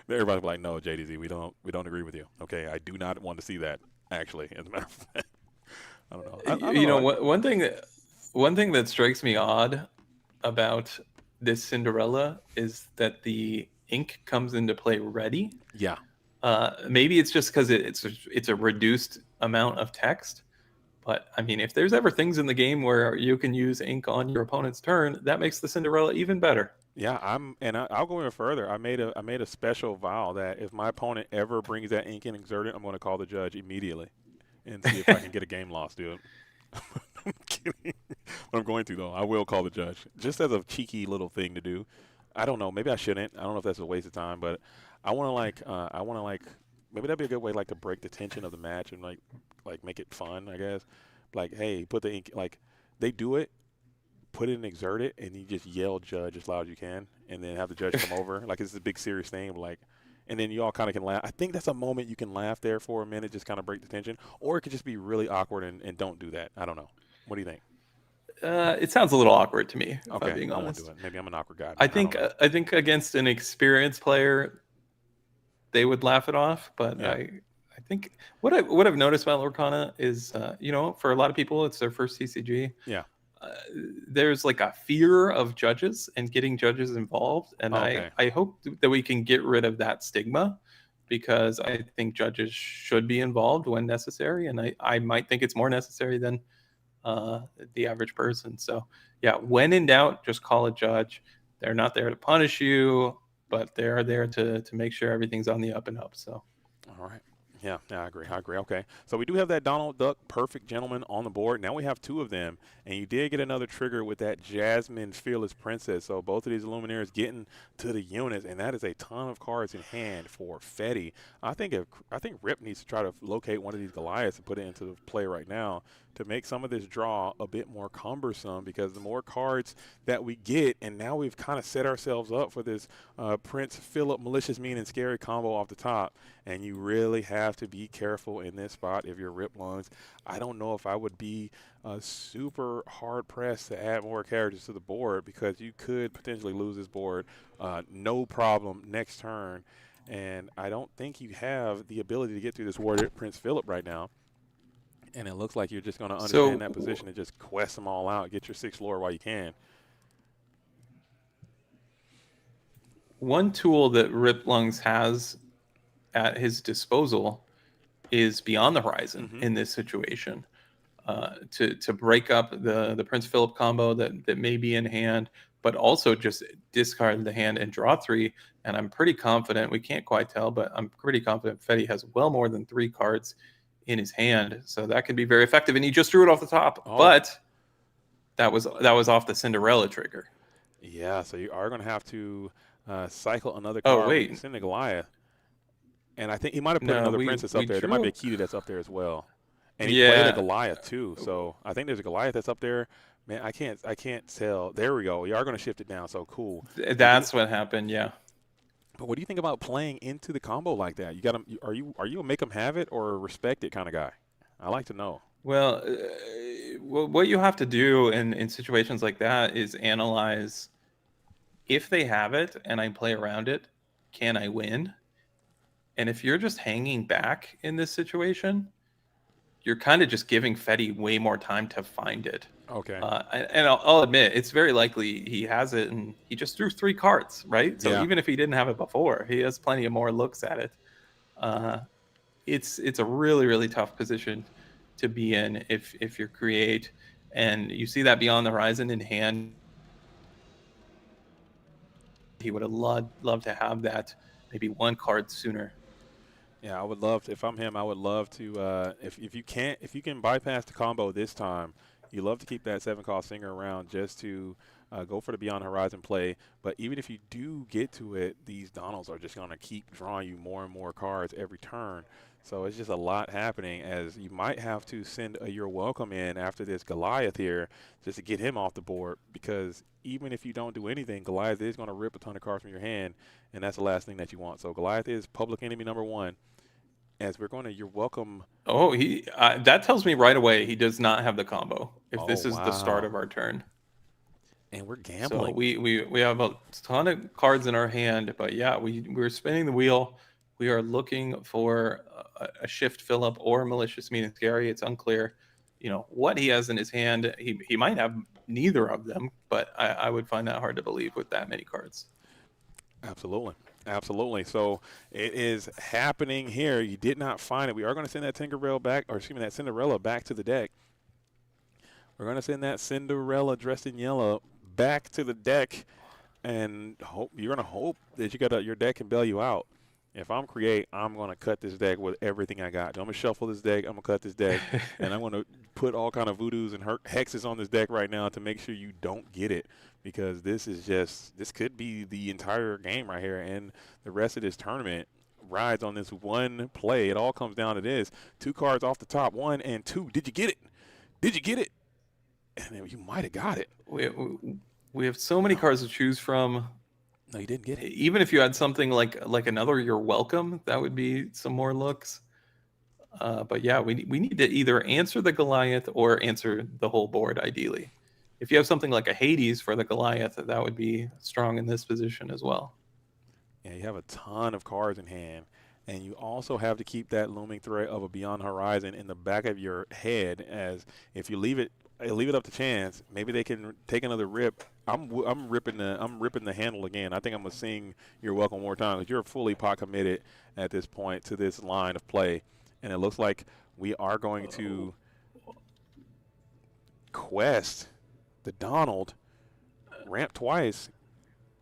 Everybody's like, no, JDZ, we don't agree with you. Okay, I do not want to see that. Actually, as a matter of fact, I don't know. I don't You know, know. one thing that strikes me odd about this Cinderella is that the ink comes into play ready. Yeah. Maybe it's just because it's a reduced amount of text. But I mean, if there's ever things in the game where you can use ink on your opponent's turn, that makes the Cinderella even better. Yeah, I'll go even further. I made a special vow that if my opponent ever brings that ink and exert it, I'm going to call the judge immediately and see if I can get a game loss, dude. I'm kidding. But I'm going to though. I will call the judge just as a cheeky little thing to do. I don't know. Maybe I shouldn't. I don't know if that's a waste of time, but I want to like maybe that'd be a good way like to break the tension of the match and like make it fun, I guess. Like, hey, put the ink like they do it. Put it and exert it, and you just yell "judge" as loud as you can, and then have the judge come over. Like it's a big serious thing, like, and then you all kind of can laugh. I think that's a moment you can laugh there for a minute, just kind of break the tension, or it could just be really awkward and don't do that. I don't know. What do you think? It sounds a little awkward to me, if Okay, I'm being I won't honest. do it. Maybe I'm an awkward guy. I Don't think know. I think against an experienced player, they would laugh it off. But Yeah. I think what I've noticed about Lorcana is, for a lot of people, it's their first CCG. Yeah. There's like a fear of judges and getting judges involved, and Okay. I hope that we can get rid of that stigma, because I think judges should be involved when necessary, and I might think it's more necessary than the average person. So yeah, when in doubt, just call a judge. They're not there to punish you, but they're there to make sure everything's on the up and up. So All right. Yeah, I agree. I agree. Okay. So we do have that Donald Duck Perfect Gentleman on the board. Now we have two of them. And you did get another trigger with that Jasmine Fearless Princess. So both of these Luminaires getting to the units. And that is a ton of cards in hand for Fetty. I think Rip needs to try to locate one of these Goliaths and put it into the play right now to make some of this draw a bit more cumbersome, because the more cards that we get, and now we've kind of set ourselves up for this Prince Philip Malicious Mean and Scary combo off the top, and you really have to be careful in this spot if you're Rip Lungs. I don't know if I would be super hard pressed to add more characters to the board, because you could potentially lose this board no problem next turn, and I don't think you have the ability to get through this Warrior Prince Philip right now. And it looks like you're just going to understand that position and just quest them all out, get your 6 lore while you can. one tool that Rip Lungs has at his disposal is Beyond the Horizon in this situation, to break up the Prince Philip combo that may be in hand, but also just discard the hand and draw 3. And I'm pretty confident, we can't quite tell, but I'm pretty confident Fetty has well more than 3 cards in his hand, so that can be very effective. And he just drew it off the top, but that was off the Cinderella trigger. Yeah, so you are going to have to cycle another card. Oh wait, send a Goliath, and I think he might have put another princess up there. There might be a Kitty that's up there as well, and he played a Goliath too. So I think there's a Goliath that's up there. Man, I can't tell. There we go. You are going to shift it down. So cool. That's what happened. Yeah. But what do you think about playing into the combo like that? You got him. Are you a make him have it or a respect it kind of guy? I like to know. Well, what you have to do in situations like that is analyze, if they have it and I play around it, can I win? And if you're just hanging back in this situation, you're kind of just giving Fetty way more time to find it. Okay. And I'll admit, it's very likely he has it, and he just drew 3 cards, right? So even if he didn't have it before, he has plenty of more looks at it. It's a really, really tough position to be in if you create and you see that Beyond the Horizon in hand. He would have loved to have that maybe one card sooner. Yeah, I would love to, if I'm him, I would love to if you can bypass the combo this time, you love to keep that 7-cost Singer around just to go for the Beyond Horizon play. But even if you do get to it, these Donalds are just going to keep drawing you more and more cards every turn. So it's just a lot happening, as you might have to send a You're Welcome in after this Goliath here just to get him off the board, because even if you don't do anything, Goliath is going to rip a ton of cards from your hand, and that's the last thing that you want. So Goliath is public enemy number 1. As we're going to You're Welcome. Oh, that tells me right away he does not have the combo if Oh, this is the start wow. of our turn. And we're So gambling. we have a ton of cards in our hand, but yeah, we're spinning the wheel. We are looking for a shift Phillip or malicious meaning scary. It's unclear, what he has in his hand. He might have neither of them, but I would find that hard to believe with that many cards. Absolutely. Absolutely. So it is happening here. You did not find it. We are going to send that Tinkerbell back, or excuse me, that Cinderella back to the deck. We're going to send that Cinderella dressed in yellow back to the deck, and you're going to hope that your deck can bail you out. If I'm Create, I'm going to cut this deck with everything I got. I'm going to shuffle this deck. I'm going to cut this deck, and I'm going to put all kind of voodoos and hexes on this deck right now to make sure you don't get it, because this could be the entire game right here, and the rest of this tournament rides on this one play. It all comes down to this. 2 cards off the top, 1 and 2. Did you get it? Did you get it? And you might have got it. We have so many cards to choose from. No, you didn't get it. Even if you had something like another You're Welcome, that would be some more looks. But yeah, we need to either answer the Goliath or answer the whole board, ideally. If you have something like a Hades for the Goliath, that would be strong in this position as well. Yeah, you have a ton of cards in hand, and you also have to keep that looming threat of a Beyond Horizon in the back of your head, as if you leave it up to chance, maybe they can take another rip. I'm ripping the handle again. I think I'm gonna sing You're Welcome one more time, because you're fully pot committed at this point to this line of play, and it looks like we are going to quest the Donald ramp twice.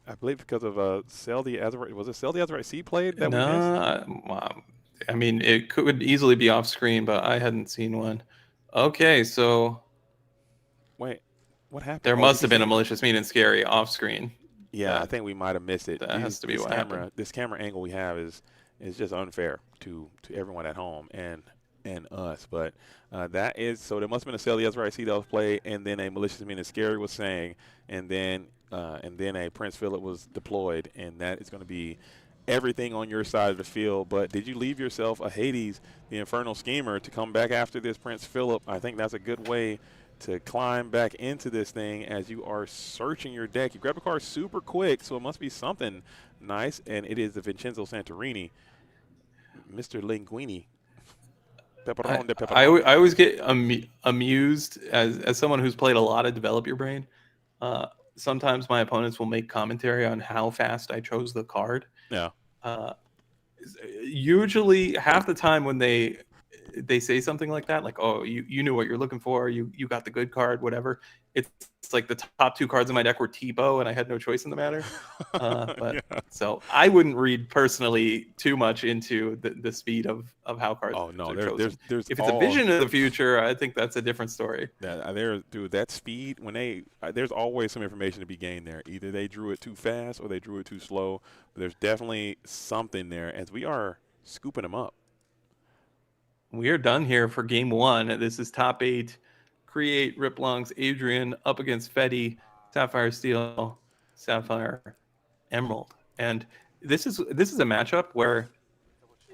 I believe because of Sell the Azurite. Was it Sell the Azurite Sea played that we missed? I mean, it could easily be off screen, but I hadn't seen one. Okay, so wait, what happened? There must have been a malicious meaning scary off screen. Yeah, I think we might have missed it. That has to be what happened. This camera angle we have is just unfair to everyone at home and us. But that is, so there must have been a Sell the Azurite Sea that was played, and then a malicious meaning scary was saying, and then a Prince Phillip was deployed, and that is going to be everything on your side of the field. But did you leave yourself a Hades, the Infernal Schemer, to come back after this Prince Phillip? I think that's a good way to climb back into this thing as you are searching your deck. You grab a card super quick, so it must be something nice, and it is the Vincenzo Santorini, Mr. Linguini. I always get amused as someone who's played a lot of Develop Your Brain. Sometimes my opponents will make commentary on how fast I chose the card. Yeah. Usually, half the time when they say something like that, like, "Oh, you knew what you're looking for. You got the good card, whatever." It's like the top 2 cards in my deck were T-Bow, and I had no choice in the matter. But yeah. So I wouldn't read personally too much into the speed of how cards. Oh no, there's if it's a vision of the future, I think that's a different story. That speed, when there's always some information to be gained there. Either they drew it too fast or they drew it too slow. But there's definitely something there, as we are scooping them up. We are done here for game 1. This is top 8. Create, Riplongs, Adrian up against Fetty, Sapphire Steel, Sapphire Emerald. And this is a matchup where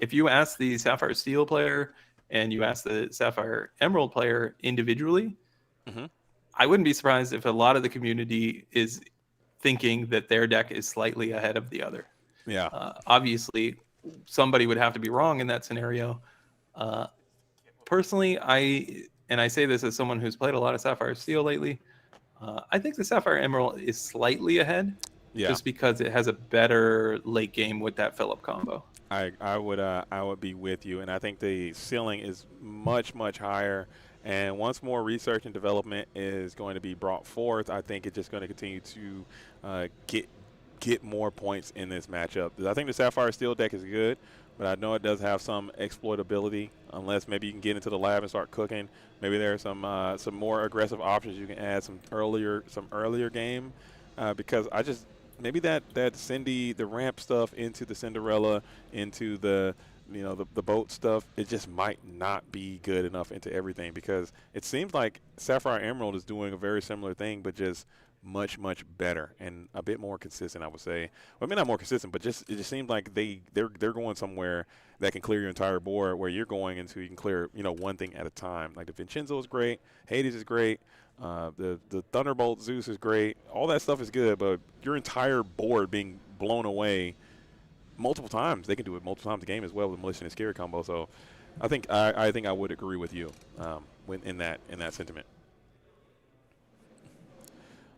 if you ask the Sapphire Steel player and you ask the Sapphire Emerald player individually, I wouldn't be surprised if a lot of the community is thinking that their deck is slightly ahead of the other. Yeah. Obviously, somebody would have to be wrong in that scenario. Personally, I say this as someone who's played a lot of Sapphire Steel lately, I think the Sapphire Emerald is slightly ahead, just because it has a better late game with that Phillip combo. I would be with you, and I think the ceiling is much higher And once more research and development is going to be brought forth, I think it's just going to continue to get more points in this matchup. I think the Sapphire Steel deck is good, but I know it does have some exploitability. Unless maybe you can get into the lab and start cooking. Maybe there are some more aggressive options you can add some earlier game, because I just maybe that Cindy the ramp stuff into the Cinderella into the the boat stuff, it just might not be good enough into everything, because it seems like Sapphire Emerald is doing a very similar thing, but just much better and a bit more consistent, I would say. Well, I mean, not more consistent, but it just seems like they're going somewhere that can clear your entire board, where you're going into you can clear one thing at a time. Like the Vincenzo is great, Hades is great, the Thunderbolt Zeus is great. All that stuff is good, but your entire board being blown away multiple times, they can do it multiple times a game as well with Militia and Scary combo. So I think I would agree with you in that sentiment.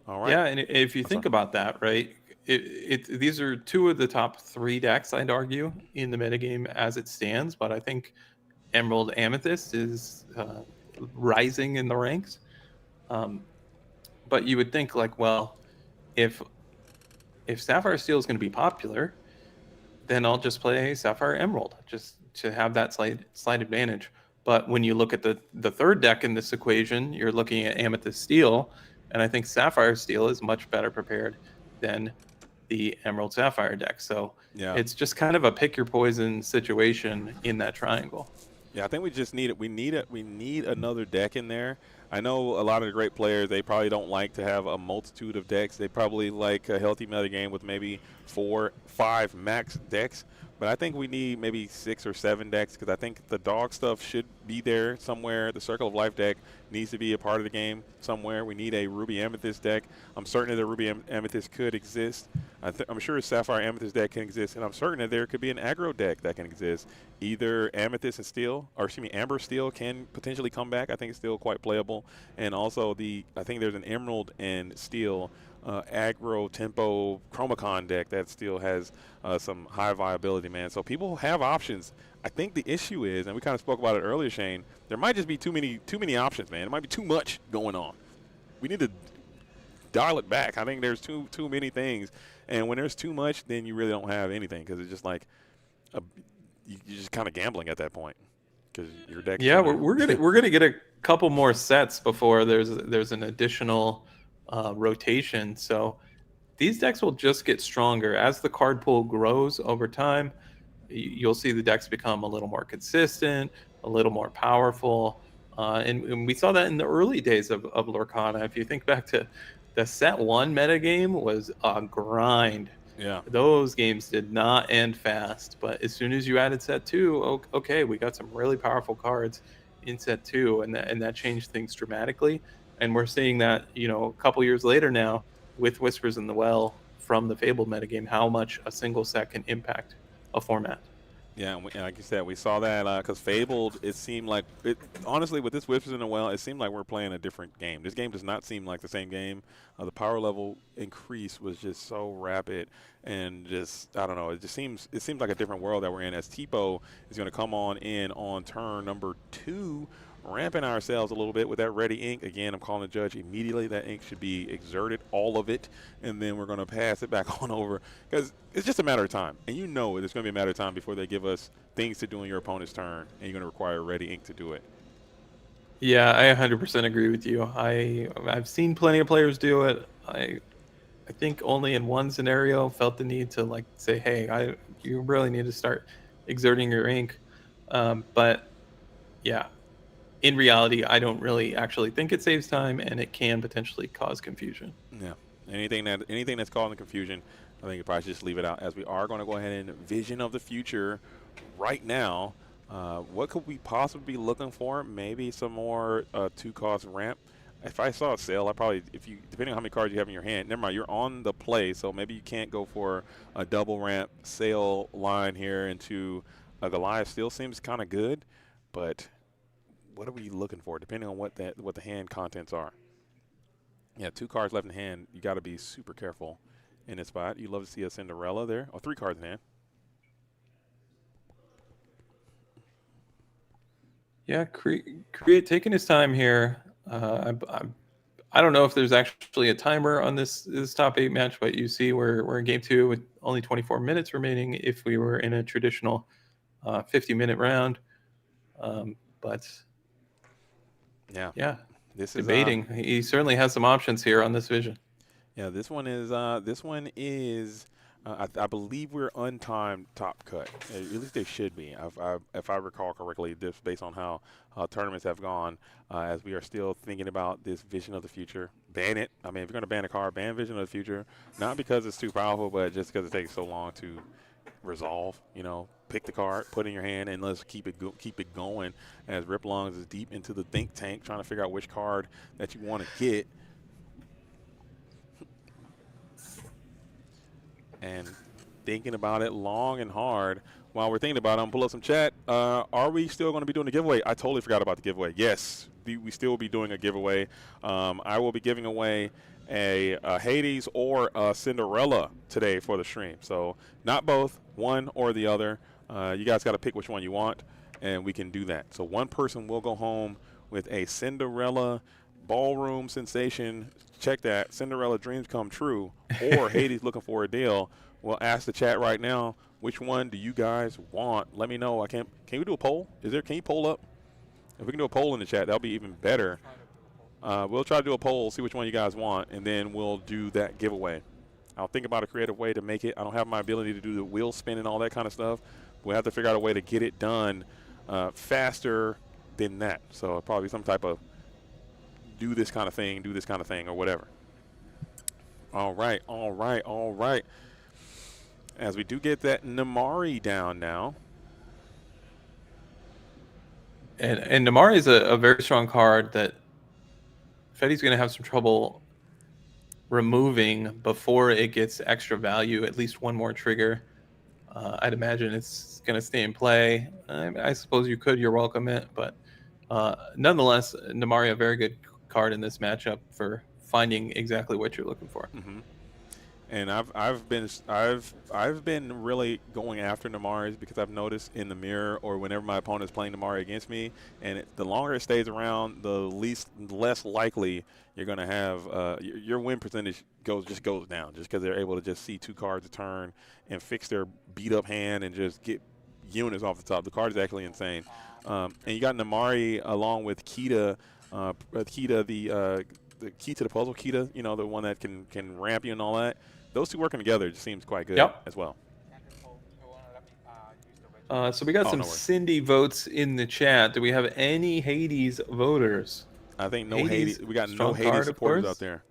All right. Yeah, and if you think about that, right, these are two of the top 3 decks, I'd argue, in the metagame as it stands. But I think Emerald Amethyst is rising in the ranks. But you would think, like, well, if Sapphire Steel is going to be popular, then I'll just play Sapphire Emerald just to have that slight advantage. But when you look at the third deck in this equation, you're looking at Amethyst Steel, and I think Sapphire Steel is much better prepared than the Emerald Sapphire deck. So yeah, it's just kind of a pick your poison situation in that triangle. Yeah, I think we just need it. We need another deck in there. I know a lot of the great players, they probably don't like to have a multitude of decks. They probably like a healthy meta game with maybe 4, 5 max decks. But I think we need maybe 6 or 7 decks, because I think the dog stuff should be there somewhere. The Circle of Life deck needs to be a part of the game somewhere. We need a Ruby Amethyst deck. I'm certain that a Ruby Amethyst could exist. I'm sure a Sapphire Amethyst deck can exist, and I'm certain that there could be an aggro deck that can exist. Either Amethyst and Steel, or excuse me, Amber Steel can potentially come back. I think it's still quite playable. And also I think there's an Emerald and Steel aggro tempo Chromacon deck that still has some high viability, man. So people have options. I think the issue is, and we kind of spoke about it earlier, Shane, there might just be too many options, man. It might be too much going on. We need to dial it back. I think there's too many things, and when there's too much, then you really don't have anything, because it's just like you're just kind of gambling at that point, because your deck. Yeah, we're gonna get a couple more sets before there's an additional rotation. So these decks will just get stronger as the card pool grows over time. You'll see the decks become a little more consistent, a little more powerful, and we saw that in the early days of Lorcana. If you think back to the set 1 metagame, was a grind. Yeah. Those games did not end fast, but as soon as you added set 2, okay, we got some really powerful cards in set 2, and that changed things dramatically. And we're seeing that, a couple years later now with Whispers in the Well from the Fabled metagame, how much a single set can impact a format. Yeah, and like you said, we saw that because Fabled, it seemed like honestly, with this Whispers in the Well, it seemed like we're playing a different game. This game does not seem like the same game. The power level increase was just so rapid, and just I don't know. It seems like a different world that we're in. As Tipo is going to come on in on turn number 2, ramping ourselves a little bit with that ready ink. Again, I'm calling the judge immediately. That ink should be exerted, all of it, and then we're going to pass it back on over, because it's just a matter of time. And it's going to be a matter of time before they give us things to do in your opponent's turn, and you're going to require ready ink to do it. Yeah, I 100% agree with you. I've seen plenty of players do it. I think only in one scenario felt the need to say, hey, you really need to start exerting your ink. But yeah, in reality, I don't really actually think it saves time, and it can potentially cause confusion. Yeah, anything that's causing confusion, I think you probably should just leave it out, as we are going to go ahead and vision of the future right now. What could we possibly be looking for? Maybe some more 2-cost ramp. If I saw a sale, I probably, depending on how many cards you have in your hand, never mind, you're on the play, so maybe you can't go for a double ramp sale line here into a Goliath. Still seems kind of good, but what are we looking for, depending on what the hand contents are? Yeah, 2 cards left in hand. You got to be super careful in this spot. You love to see a Cinderella there. 3 cards in hand. Yeah, create taking his time here. I don't know if there's actually a timer on this top 8 match, but you see we're in game 2 with only 24 minutes remaining. If we were in a traditional 50-minute round, but yeah, this is debating. He certainly has some options here on this vision. Yeah, this one is. I believe we're untimed top cut. At least they should be. If I recall correctly, just based on how tournaments have gone, as we are still thinking about this vision of the future. Ban it. I mean, if you're going to ban a card, ban vision of the future. Not because it's too powerful, but just because it takes so long to resolve. Pick the card, put it in your hand, and let's keep it going. As Rip Lungs is deep into the think tank, trying to figure out which card that you want to get. And thinking about it long and hard. While we're thinking about it, I'm pull up some chat. Are we still going to be doing a giveaway? I totally forgot about the giveaway. Yes, we still will be doing a giveaway. I will be giving away a Hades or a Cinderella today for the stream. So not both, one or the other. You guys got to pick which one you want, and we can do that. So one person will go home with a Cinderella ballroom sensation. Check that. Cinderella dreams come true, or Hades looking for a deal. We'll ask the chat right now, which one do you guys want? Let me know. Can we do a poll? Can you poll up? If we can do a poll in the chat, that'll be even better. We'll try to do a poll, see which one you guys want, and then we'll do that giveaway. I'll think about a creative way to make it. I don't have my ability to do the wheel spin and all that kind of stuff. We'll have to figure out a way to get it done faster than that. So it'll probably be some type of do this kind of thing, or whatever. All right. As we do get that Namari down now. And Namari is a very strong card that Fetty's going to have some trouble removing before it gets extra value, at least one more trigger. I'd imagine it's going to stay in play. I suppose you're welcome it, but nonetheless, Namari, a very good card in this matchup for finding exactly what you're looking for. Mm-hmm. And I've been really going after Namaris because I've noticed in the mirror or whenever my opponent is playing Namari against me, and the longer it stays around, the less likely you're going to have your win percentage goes down just because they're able to just see 2 cards a turn and fix their beat up hand and just get units off the top. The card is actually insane. And you got Namari along with Kita, the key to the puzzle, Kita, the one that can ramp you and all that. Those two working together just seems quite good as well. So we got some Cindy votes in the chat. Do we have any Hades voters? I think no Hades. We got no Hades supporters out there.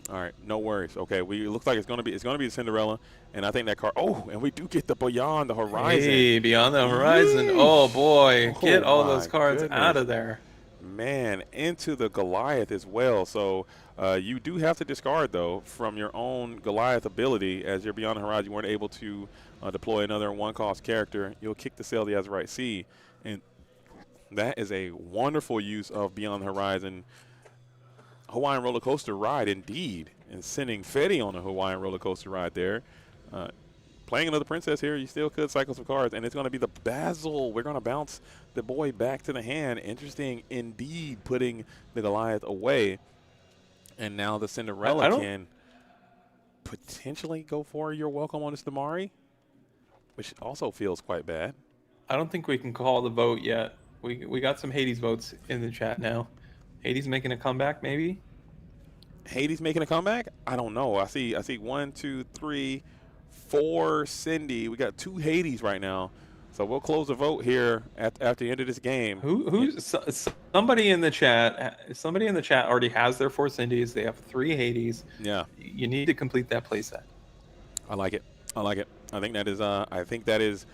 All right, no worries. Okay, it looks like it's gonna be the Cinderella, and I think that card. Oh, and we do get the Beyond the Horizon. Hey, Beyond the Horizon. Yeesh. Oh boy, get all those cards out of there. Man, into the Goliath as well. So you do have to discard, though, from your own Goliath ability. As you're Beyond the Horizon, you weren't able to deploy another 1-cost character. You'll kick the Sail the Azurite Sea. And that is a wonderful use of Beyond the Horizon. Hawaiian roller coaster ride, indeed. And sending Fetty on a Hawaiian roller coaster ride there. Playing another princess here, you still could cycle some cards, and it's going to be the Basil. We're going to bounce the boy back to the hand. Interesting indeed, putting the Goliath away. And now the Cinderella can potentially go for You're Welcome on this Namari, which also feels quite bad. I don't think we can call the vote yet. We got some Hades votes in the chat now. Hades making a comeback, maybe? Hades making a comeback? I don't know. I see 1, 2, 3, 4 Cindy. We got 2 Hades right now. So we'll close the vote here after the end of this game. Somebody in the chat? Somebody in the chat already has their 4 Cindy's. They have 3 Hades. Yeah. You need to complete that playset. I like it. I think that is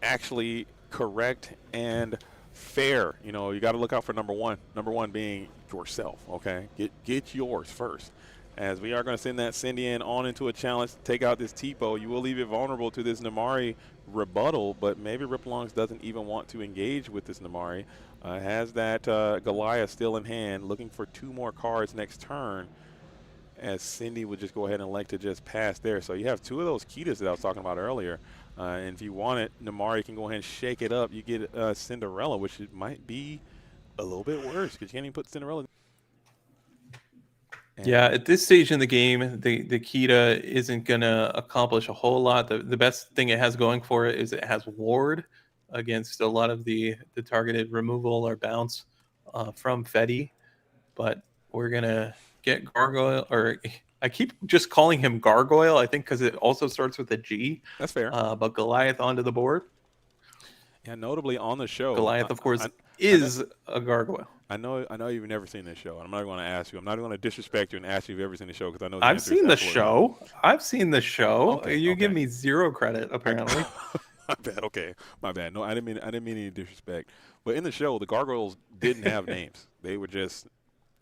actually correct and fair. You got to look out for number one. Number one being yourself. Okay, get yours first. As we are going to send that Cindy in on into a challenge to take out this Tipo. You will leave it vulnerable to this Namari rebuttal, but maybe Ripalongs doesn't even want to engage with this Namari. Has that Goliath still in hand, looking for 2 more cards next turn, as Cindy would just go ahead and elect to just pass there. So you have 2 of those Kitas that I was talking about earlier. And if you want it, Namari can go ahead and shake it up. You get Cinderella, which it might be a little bit worse because you can't even put Cinderella. Yeah, at this stage in the game, the Kita isn't gonna accomplish a whole lot. The best thing it has going for it is it has ward against a lot of the targeted removal or bounce from Fetty, but we're gonna get Gargoyle, or I keep just calling him Gargoyle, I think because it also starts with a G. That's fair. But Goliath onto the board. Yeah, notably on the show, Goliath, of course, I know, is a gargoyle. I know you've never seen this show, and I'm not going to ask you. I'm not going to disrespect you and ask you if you've ever seen the show because I know the I've answer is seen the absolutely no. show. I've seen the show. Okay, You okay. give me zero credit, apparently. My bad. Okay, my bad. No, I didn't mean any disrespect. But in the show, the gargoyles didn't have names. They were just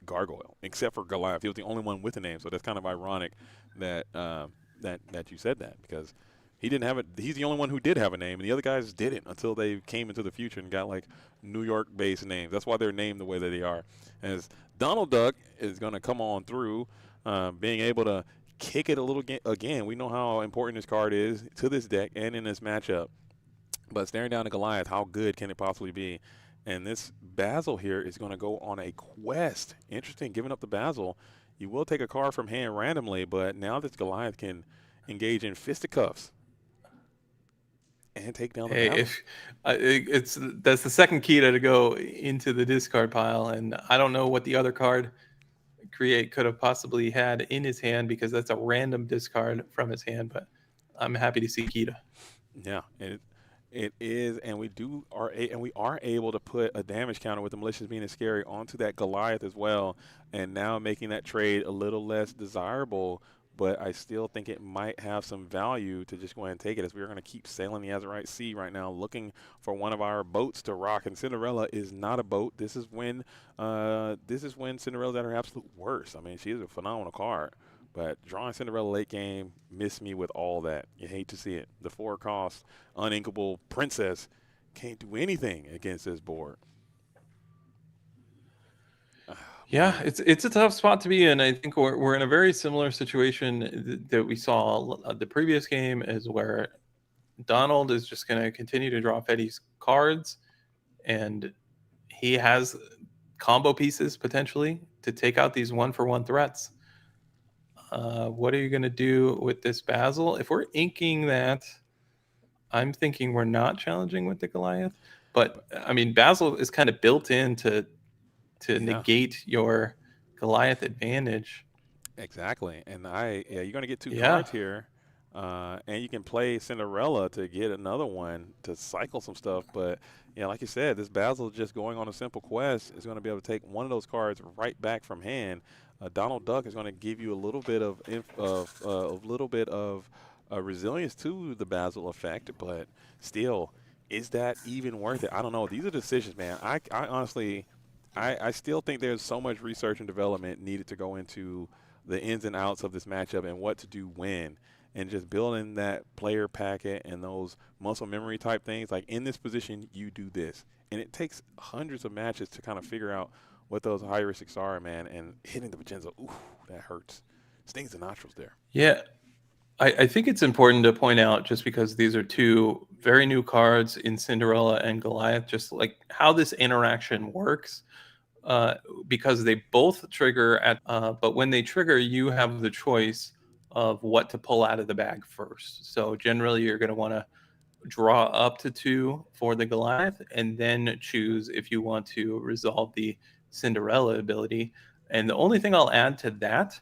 gargoyle, except for Goliath. He was the only one with a name. So that's kind of ironic that that you said that because he didn't have it. He's the only one who did have a name, and the other guys didn't until they came into the future and got like New York-based names. That's why they're named the way that they are. As Donald Duck is going to come on through, being able to kick it a little again. We know how important this card is to this deck and in this matchup. But staring down to Goliath, how good can it possibly be? And this Basil here is going to go on a quest. Interesting, giving up the Basil. You will take a card from hand randomly, but now this Goliath can engage in fisticuffs and take down the Basil. If that's the second Kita to go into the discard pile, and I don't know what the other card Create could have possibly had in his hand because that's a random discard from his hand, but I'm happy to see Kita. Yeah, it is, and we are able to put a damage counter with the malicious being scary onto that Goliath as well, and now making that trade a little less desirable. But I still think it might have some value to just go ahead and take it, as we're going to keep sailing the Azurite Sea right now, looking for one of our boats to rock. And Cinderella is not a boat. This is when Cinderella's at her absolute worst. I mean, she is a phenomenal card. But drawing Cinderella late game missed me with all that. You hate to see it. The 4-cost, uninkable princess can't do anything against this board. Yeah, it's a tough spot to be in. I think we're in a very similar situation that we saw the previous game, is where Donald is just going to continue to draw Fetty's cards, and he has combo pieces potentially to take out these 1-for-1 threats. What are you going to do with this Basil? If we're inking that, I'm thinking we're not challenging with the Goliath. But, I mean, Basil is kind of built in to negate your Goliath advantage. Exactly. And you're going to get 2 cards here. And you can play Cinderella to get another one to cycle some stuff. But, yeah, like you said, this Basil just going on a simple quest is going to be able to take one of those cards right back from hand. Donald Duck is going to give you a little bit of resilience to the Basil effect, but still, is that even worth it? I don't know. These are decisions, man. I honestly, I still think there's so much research and development needed to go into the ins and outs of this matchup and what to do when. And just building that player packet and those muscle memory type things, like in this position, you do this. And it takes hundreds of matches to kind of figure out what those heuristics are, man. And hitting the Vincenzo, ooh, that hurts. Stings the nostrils there. Yeah. I think it's important to point out, just because these are 2 very new cards in Cinderella and Goliath, just like how this interaction works. Because they both trigger but when they trigger, you have the choice of what to pull out of the bag first. So generally, you're going to want to draw up to 2 for the Goliath, and then choose if you want to resolve the Cinderella ability. And the only thing I'll add to that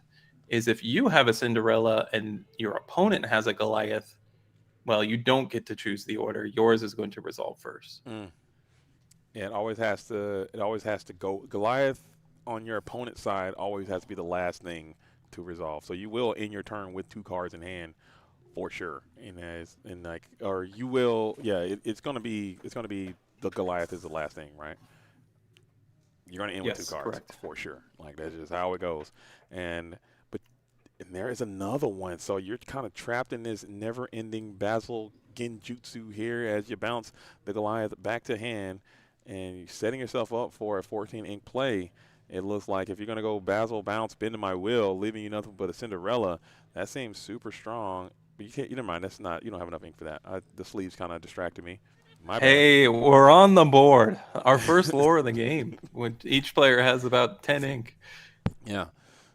is, if you have a Cinderella and your opponent has a Goliath, well, you don't get to choose the order. Yours is going to resolve first. Yeah, it always has to go. Goliath on your opponent's side always has to be the last thing to resolve. So you will end your turn with 2 cards in hand for sure. It's gonna be the Goliath is the last thing, right? You're gonna end with 2 cards, correct. for sure. Like, that's just how it goes. And there is another one. So you're kind of trapped in this never-ending Basil Genjutsu here as you bounce the Goliath back to hand, and you're setting yourself up for a 14-ink play. It looks like if you're going to go Basil, bounce, bend to my will, leaving you nothing but a Cinderella, that seems super strong. But you can't. Never mind. That's not. You don't have enough ink for that. The sleeves kind of distracted me. My bad. Hey, we're on the board. Our first lore of the game. When each player has about 10 ink. Yeah.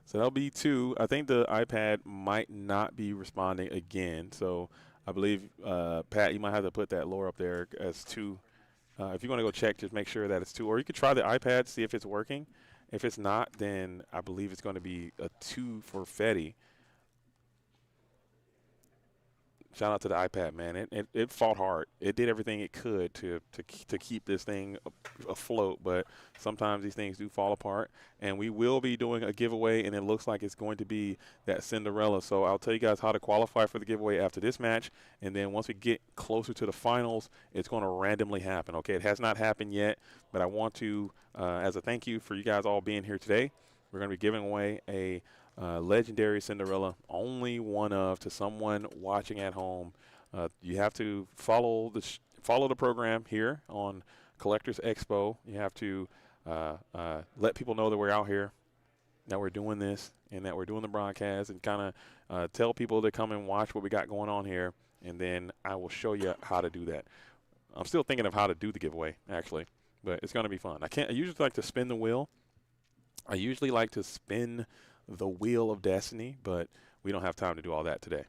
So that'll be 2. I think the iPad might not be responding again. So I believe, Pat, you might have to put that lore up there as 2. If you want to go check, just make sure that it's 2. Or you could try the iPad, see if it's working. If it's not, then I believe it's going to be a 2 for Fetty. Shout out to the iPad, man. It fought hard. It did everything it could to keep this thing afloat, but sometimes these things do fall apart. And we will be doing a giveaway, and it looks like it's going to be that Cinderella. So I'll tell you guys how to qualify for the giveaway after this match, and then once we get closer to the finals, it's going to randomly happen. Okay, it has not happened yet, but I want to, as a thank you for you guys all being here today, we're going to be giving away a legendary Cinderella, only one of, to someone watching at home. You have to follow the program here on Collectors Expo. You have to let people know that we're out here, that we're doing this, and that we're doing the broadcast, and kind of tell people to come and watch what we got going on here, and then I will show you how to do that. I'm still thinking of how to do the giveaway, actually, but it's going to be fun. I usually like to spin the wheel. I usually like to spin the wheel of destiny, but we don't have time to do all that today.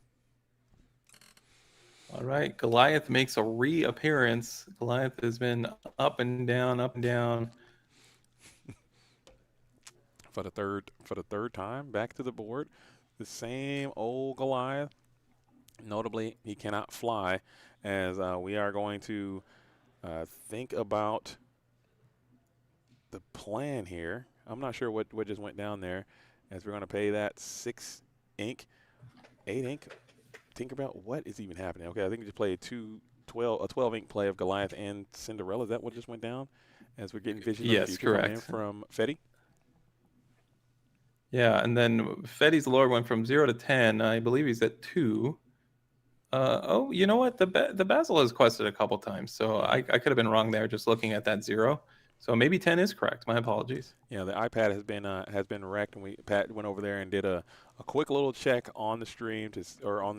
All right, Goliath makes a reappearance. Goliath has been up and down, up and down. For the third time, back to the board. The same old Goliath. Notably, he cannot fly, as we are going to think about the plan here. I'm not sure what just went down there, as we're going to pay that 6 ink, 8 ink. Tinkerbell, what is even happening? Okay, I think we just played a 12 ink play of Goliath and Cinderella. Is that what just went down? As we're getting visions of the future coming in from Fetty? Yeah, and then Fetty's lore went from 0 to 10. I believe he's at 2. Oh, you know what? The Basil has quested a couple times, so I could have been wrong there just looking at that 0. So maybe 10 is correct. My apologies. Yeah, the iPad has been wrecked, and Pat went over there and did a quick little check on the stream or on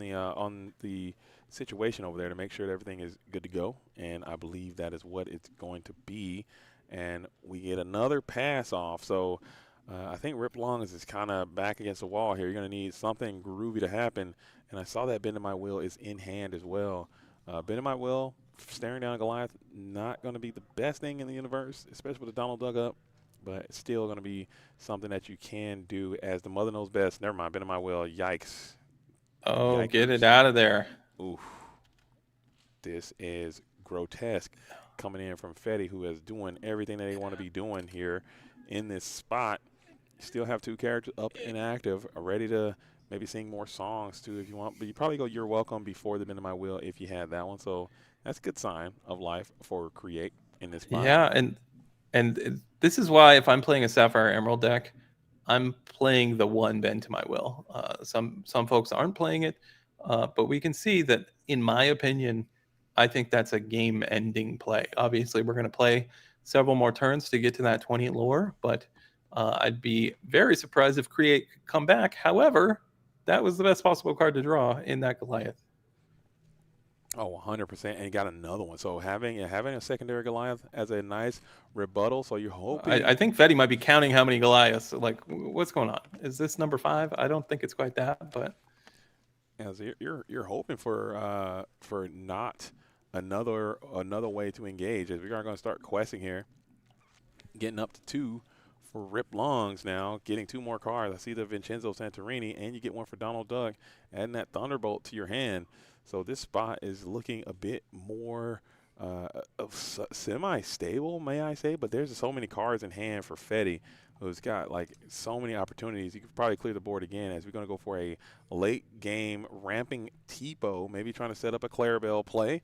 the situation over there to make sure that everything is good to go, and I believe that is what it's going to be. And we get another pass off. So I think Rip Longs is kind of back against the wall here. You're going to need something groovy to happen, and I saw that Bend in My Will is in hand as well. Bend in My Will, staring down Goliath, not going to be the best thing in the universe, especially with the Donald dug up, but it's still going to be something that you can do, as the mother knows best. Never mind, Bend in My Will, yikes. Oh, yikers. Get it out of there. Oof. This is grotesque coming in from Fetty, who is doing everything that they want to be doing here in this spot. Still have 2 characters up and active, ready to maybe sing more songs too if you want. But you probably go You're Welcome before the Bend in My Will if you had that one. So that's a good sign of life for Create in this spot. Yeah, and this is why if I'm playing a Sapphire Emerald deck, I'm playing the one Bend to My Will. Some folks aren't playing it, but we can see that, in my opinion, I think that's a game-ending play. Obviously, we're going to play several more turns to get to that 20 lore, but I'd be very surprised if Create could come back. However, that was the best possible card to draw in that Goliath. Oh, 100%, and you got another one. So having a secondary Goliath as a nice rebuttal. So you're hoping. I think Fetty might be counting how many Goliaths. Like, what's going on? Is this number 5? I don't think it's quite that, but yeah, so you're hoping for not another way to engage, as we are going to start questing here, getting up to 2 for Rip Longs now, getting 2 more cards. I see the Vincenzo Santorini, and you get one for Donald Duck, adding that Thunderbolt to your hand. So this spot is looking a bit more semi-stable, may I say, but there's so many cards in hand for Fetty, who's got like so many opportunities. You could probably clear the board again, as we're going to go for a late game ramping Tipo, maybe trying to set up a Clarabelle play,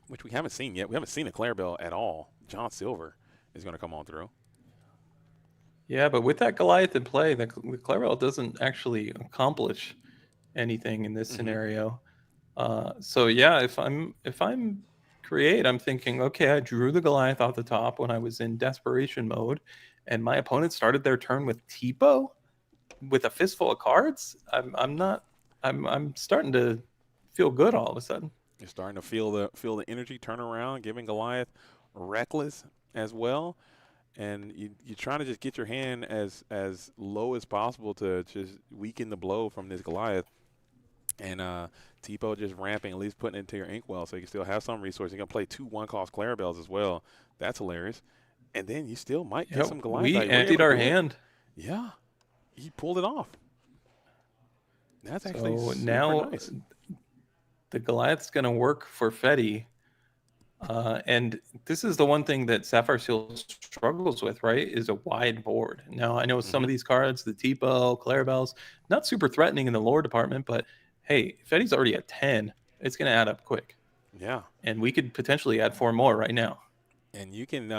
which we haven't seen yet. We haven't seen a Clarabelle at all. John Silver is going to come on through. Yeah, but with that Goliath in play, the Clarabelle doesn't actually accomplish anything in this scenario. So yeah, if I'm Create, I'm thinking, okay, I drew the Goliath off the top when I was in desperation mode, and my opponent started their turn with Tipo with a fistful of cards. I'm starting to feel good all of a sudden. You're starting to feel the energy turn around, giving Goliath reckless as well. And you're trying to just get your hand as low as possible to just weaken the blow from this Goliath. And Tipo just ramping, at least putting it into your inkwell so you can still have some resources. You're going to play 2 1-cost Clarabelles as well. That's hilarious. And then you still might get Yep, some Goliath we value. Were you able emptied to our do it? hand. Yeah, he pulled it off. That's actually So super now nice. the Goliath's going to work for Fetty. And this is the one thing that Sapphire Seal struggles with, right? Is a wide board. Now, I know some of these cards, the Tipo, Clarabelles, not super threatening in the lore department, but hey, Fetty's already at 10. It's going to add up quick. Yeah. And we could potentially add 4 more right now. And you can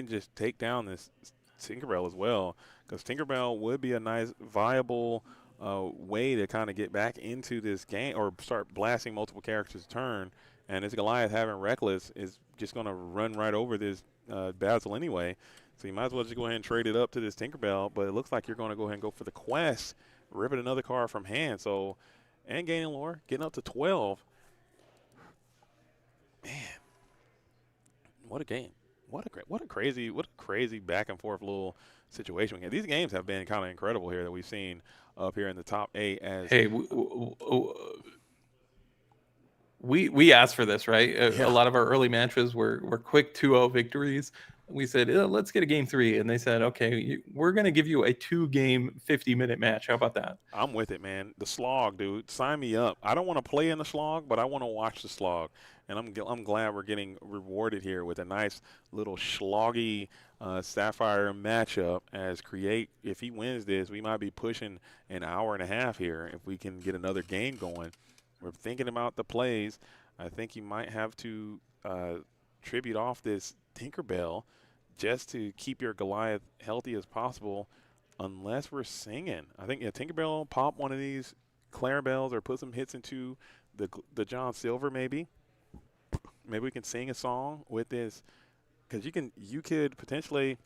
just take down this Tinkerbell as well, because Tinkerbell would be a nice viable way to kind of get back into this game or start blasting multiple characters a turn. And this Goliath having Reckless is just going to run right over this Basil anyway. So you might as well just go ahead and trade it up to this Tinkerbell. But it looks like you're going to go ahead and go for the quest, ripping another card from hand. So, and gaining lore, getting up to 12. Man, what a game! What a crazy back and forth little situation. These games have been kind of incredible here that we've seen up here in the top 8. As Hey, we asked for this, right? Yeah. A lot of our early matches were quick 2-0 victories. We said, let's get a game 3. And they said, okay, we're going to give you a 2-game 50-minute match. How about that? I'm with it, man. The slog, dude. Sign me up. I don't want to play in the slog, but I want to watch the slog. And I'm glad we're getting rewarded here with a nice little sloggy Sapphire matchup. As Create, if he wins this, we might be pushing an hour and a half here if we can get another game going. We're thinking about the plays. I think you might have to tribute off this Tinkerbell just to keep your Goliath healthy as possible, unless we're singing. I think Tinkerbell pop one of these Clarabelles or put some hits into the John Silver maybe. Maybe we can sing a song with this, because you could potentially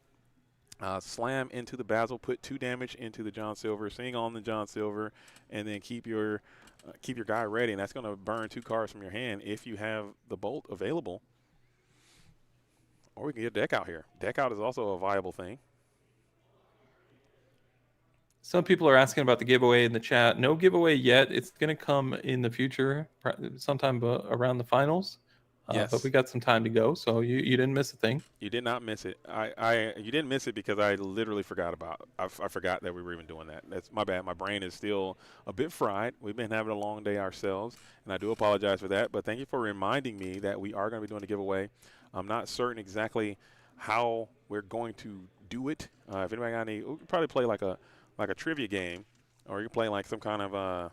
slam into the Basil, put 2 damage into the John Silver, sing on the John Silver, and then keep your guy ready, and that's going to burn 2 cards from your hand if you have the Bolt available. Or we can get deck out here. Deck out is also a viable thing. Some people are asking about the giveaway in the chat. No giveaway yet. It's going to come in the future, sometime around the finals. Yes. But we got some time to go, so you didn't miss a thing. You did not miss it. You didn't miss it because I literally forgot about. I forgot that we were even doing that. That's my bad. My brain is still a bit fried. We've been having a long day ourselves, and I do apologize for that. But thank you for reminding me that we are going to be doing a giveaway. I'm not certain exactly how we're going to do it. If anybody got any, we'll probably play like a trivia game, or you can play like some kind of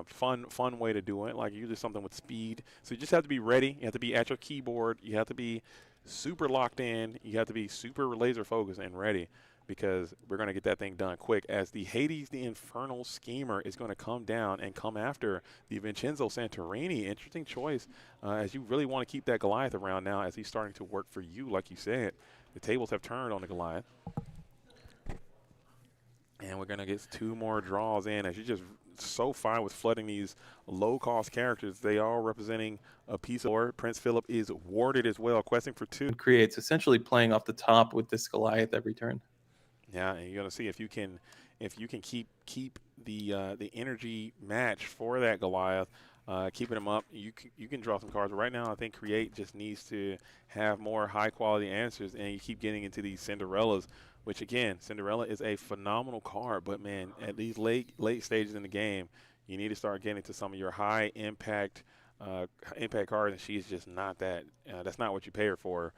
fun way to do it, like usually something with speed. So you just have to be ready. You have to be at your keyboard. You have to be super locked in. You have to be super laser focused and ready, because we're going to get that thing done quick, as the Hades the Infernal Schemer is going to come down and come after the Vincenzo Santorini. Interesting choice, as you really want to keep that Goliath around now, as he's starting to work for you, like you said. The tables have turned on the Goliath. And we're going to get 2 more draws in, as you're just so fine with flooding these low-cost characters. They are representing a piece of lore. Prince Philip is warded as well, questing for 2. Creates essentially playing off the top with this Goliath every turn. Yeah, and you're going to see if you can keep the energy match for that Goliath, keeping him up. You can draw some cards. But right now, I think Create just needs to have more high-quality answers, and you keep getting into these Cinderellas, which, again, Cinderella is a phenomenal card. But, man, at these late stages in the game, you need to start getting to some of your high-impact cards, and she's just not that. That's not what you pay her for.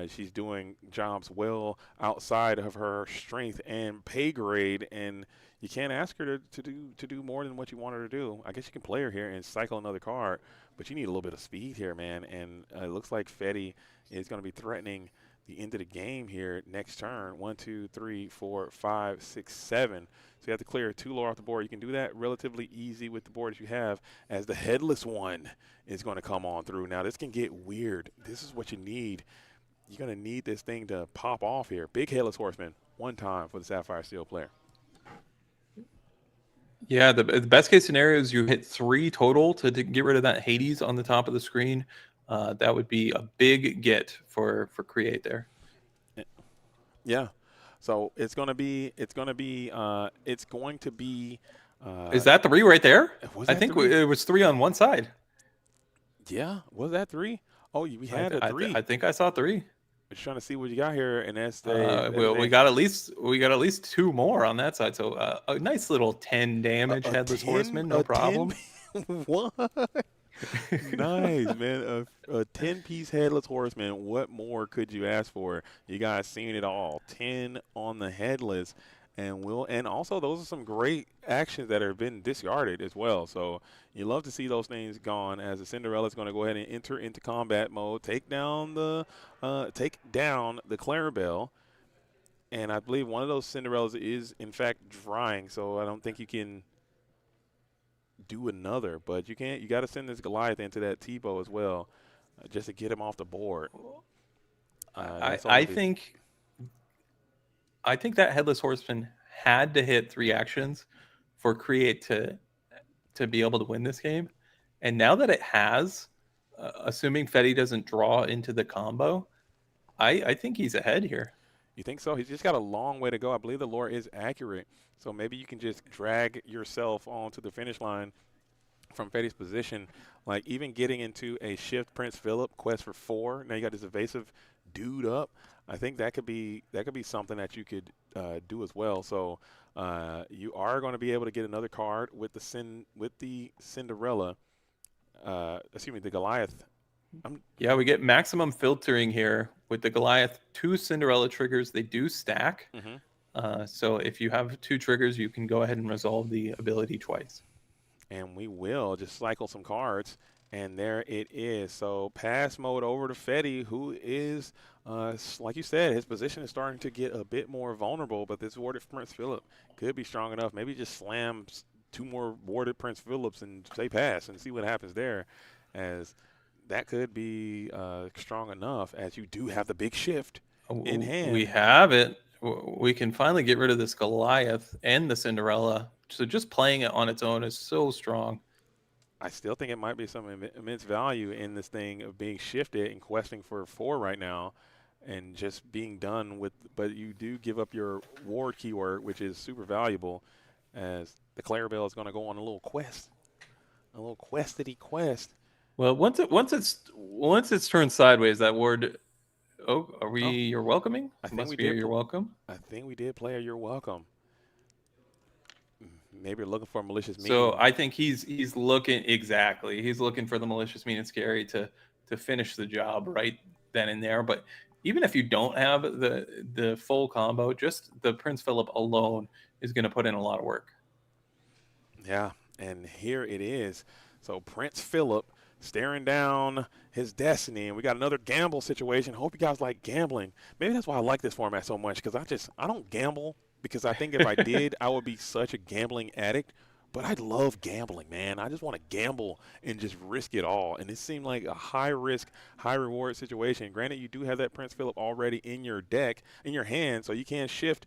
She's doing jobs well outside of her strength and pay grade, and you can't ask her to do more than what you want her to do. I guess you can play her here and cycle another card, but you need a little bit of speed here, man. And it looks like Fetty is going to be threatening the end of the game here next turn. 1, 2, 3, 4, 5, 6, 7. So you have to clear 2 lore off the board. You can do that relatively easy with the board that you have, as the Headless One is going to come on through. Now, this can get weird. This is what you need. You're going to need this thing to pop off here. Big Headless Horseman, 1 time for the Sapphire Steel player. Yeah, the best case scenario is you hit 3 total to get rid of that Hades on the top of the screen. That would be a big get for create there. Yeah. So it's going to be it's going to be it's going to be Is that 3 right there? was I that think 3? it was 3 on one side. Yeah, was that 3? Oh, we had a 3. I think I saw 3. Just trying to see what you got here, and that's the We got at least 2 more on that side. So a nice little 10 damage headless horseman, no a 10 problem. what? Nice, man. A 10-piece headless horseman. What more could you ask for? You guys seen it all. 10 on the headless. And also those are some great actions that have been discarded as well. So you love to see those things gone as the Cinderella is going to go ahead and enter into combat mode, take down the Clarabelle. And I believe one of those Cinderellas is in fact drying, so I don't think you can do another, but you can't. You got to send this Goliath into that Tebow as well, just to get him off the board. I think that headless horseman had to hit 3 actions for create to be able to win this game, and now that it has, assuming Fetty doesn't draw into the combo, I think he's ahead here. You think so? He's just got a long way to go. I believe the lore is accurate, so maybe you can just drag yourself onto the finish line from Fetty's position, like even getting into a shift Prince Philip quest for 4. Now you got this evasive dude up. I think that could be something that you could do as well. So you are going to be able to get another card with the Cinderella. Excuse me, the Goliath. Yeah, we get maximum filtering here with the Goliath. 2 Cinderella triggers, they do stack. So if you have 2 triggers, you can go ahead and resolve the ability twice. And we will just cycle some cards, and there it is. So pass mode over to Fetty, who is, like you said, his position is starting to get a bit more vulnerable, but this warded Prince Philip could be strong enough. Maybe just slams 2 more warded Prince Philips and say pass and see what happens there, as that could be strong enough, as you do have the big shift in hand. We have it. We can finally get rid of this Goliath and the Cinderella. So just playing it on its own is so strong. I still think it might be some immense value in this thing of being shifted and questing for 4 right now and just being done with, but you do give up your ward keyword, which is super valuable, as the Clarabelle is going to go on a little quest, quest. Well, once it's turned sideways, that ward. Oh, are we? You're welcoming. I think we did. You're welcome. I think we did play a you're welcome. Maybe you're looking for a malicious mean. So I think he's looking exactly. He's looking for the malicious mean and scary to finish the job right then and there. But even if you don't have the full combo, just the Prince Philip alone is going to put in a lot of work. Yeah, and here it is. So Prince Philip staring down his destiny, and we got another gamble situation. Hope you guys like gambling. Maybe that's why I like this format so much, because I don't gamble, because I think if I did, I would be such a gambling addict. But I love gambling, man. I just want to gamble and just risk it all. And it seemed like a high-risk, high-reward situation. Granted, you do have that Prince Philip already in your deck, in your hand, so you can shift.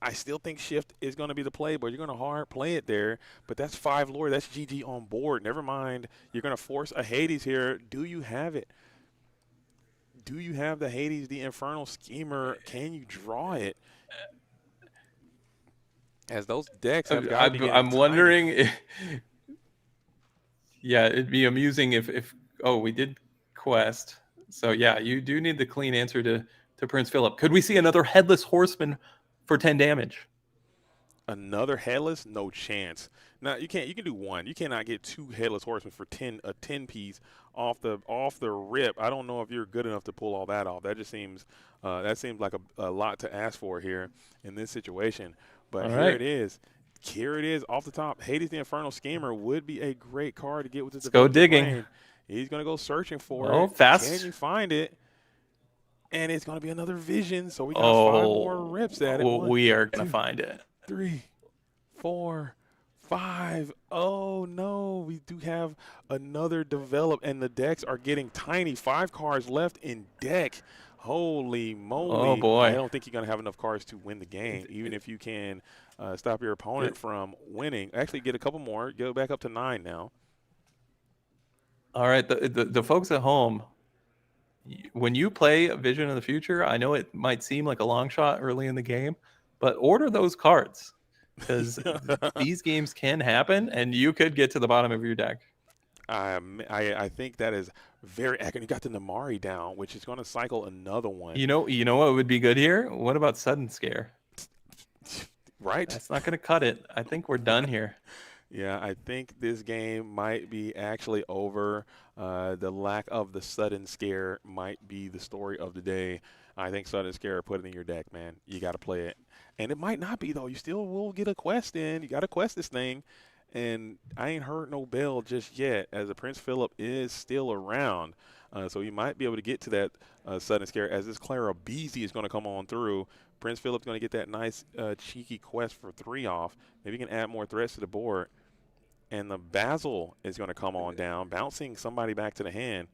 I still think shift is going to be the play, but you're going to hard play it there. But that's 5 lore. That's GG on board. Never mind. You're going to force a Hades here. Do you have it? Do you have the Hades, the Infernal Schemer? Can you draw it? As those decks have got to be I'm wondering. Yeah, it'd be amusing if we did quest. So yeah, you do need the clean answer to Prince Philip. Could we see another headless horseman for 10 damage? Another headless? No chance. Now you can do 1. You cannot get 2 headless horsemen for 10 piece off the rip. I don't know if you're good enough to pull all that off. That just seems like a lot to ask for here in this situation. But all here right. it is. Here it is off the top. Hades the Infernal Schemer would be a great card to get with this. Let's go digging. Brain. He's going to go searching for it. Oh, fast. Can you find it? And it's going to be another vision. So we got 5 more rips at it. We are going to find it. 3, 4, 5. Oh, no. We do have another develop, and the decks are getting tiny. 5 cards left in deck. Holy Oh moly. I boy. don't think you're going to have enough cards to win the game, even if you can stop your opponent from winning. Actually, get a couple more. Go back up to 9 now. All right, the folks at home, when you play Vision of the Future, I know it might seem like a long shot early in the game, but order those cards because these games can happen, and you could get to the bottom of your deck. I think that is very accurate. You got the Namari down, which is going to cycle another one. You know what would be good here? What about Sudden Scare? Right? That's not going to cut it. I think we're done here. Yeah, I think this game might be actually over. The lack of the sudden scare might be the story of the day. I think sudden scare, put it in your deck, man. You got to play it. And it might not be, though. You still will get a quest in. You got to quest this thing. And I ain't heard no bell just yet, as the Prince Philip is still around. So you might be able to get to that sudden scare, as this Clara Beezy is going to come on through. Prince Philip's going to get that nice cheeky quest for 3 off. Maybe you can add more threats to the board. And the Basil is going to come on down, bouncing somebody back to the hand.